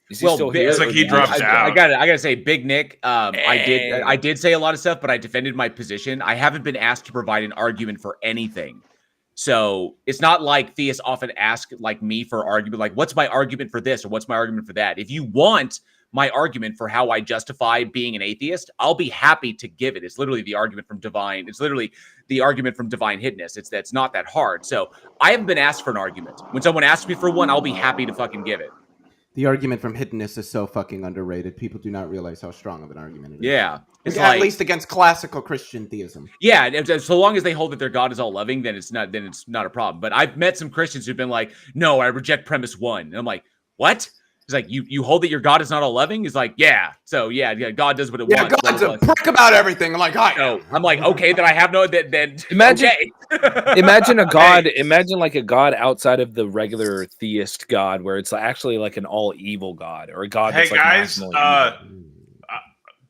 Is he still here? It's like he dropped out. I gotta say, Big Nick. I did say a lot of stuff, but I defended my position. I haven't been asked to provide an argument for anything. So it's not like theists often ask like me for argument, like what's my argument for this or what's my argument for that. If you want my argument for how I justify being an atheist, I'll be happy to give it. It's literally the argument from divine. It's literally the argument from divine hiddenness. That's not that hard. So I haven't been asked for an argument. When someone asks me for one, I'll be happy to fucking give it. The argument from hiddenness is so fucking underrated. People do not realize how strong of an argument it is. Yeah. It's at least against classical Christian theism. Yeah, so long as they hold that their God is all loving, then it's not a problem. But I've met some Christians who've been like, "No, I reject premise 1." And I'm like, "What?" He's like, "You hold that your God is not all loving?" He's like, "Yeah." So yeah, God does what it wants. God's a prick about everything. I'm like, "Hi." No, I'm like, okay, then I have no. Then Imagine, okay. imagine a God. Imagine like a God outside of the regular theist God, where it's actually like an all evil God or a God. Hey that's like guys, maximally evil.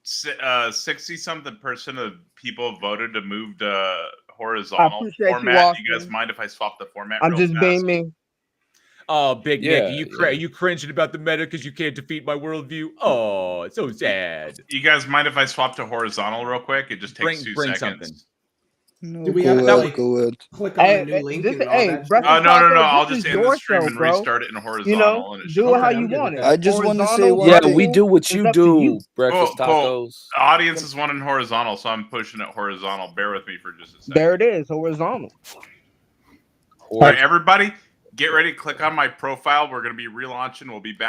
60-something% of people voted to move to horizontal appreciate you, format. You guys Austin. mind if I swap the format? I'm real just fast? being me. Oh, Big Yeah, Nick, you cringing about the meta because you can't defeat my worldview. Oh, it's so sad. You guys mind if I swap to horizontal real quick? It just takes 2 seconds. Something. No, Do we go have ahead, to go ahead. click on the new link and all that? No. I'll This just is end the your stream show, and bro. restart it in horizontal. You know, and it do should it how work. you want it. I just want to say Horizontal, one Yeah, thing. we do what you it's up to do. you. Breakfast tacos. Audience is wanting horizontal, so I'm pushing it horizontal. Bear with me for just a second. There it is, horizontal. All right, everybody, get ready to click on my profile. We're going to be relaunching. We'll be back.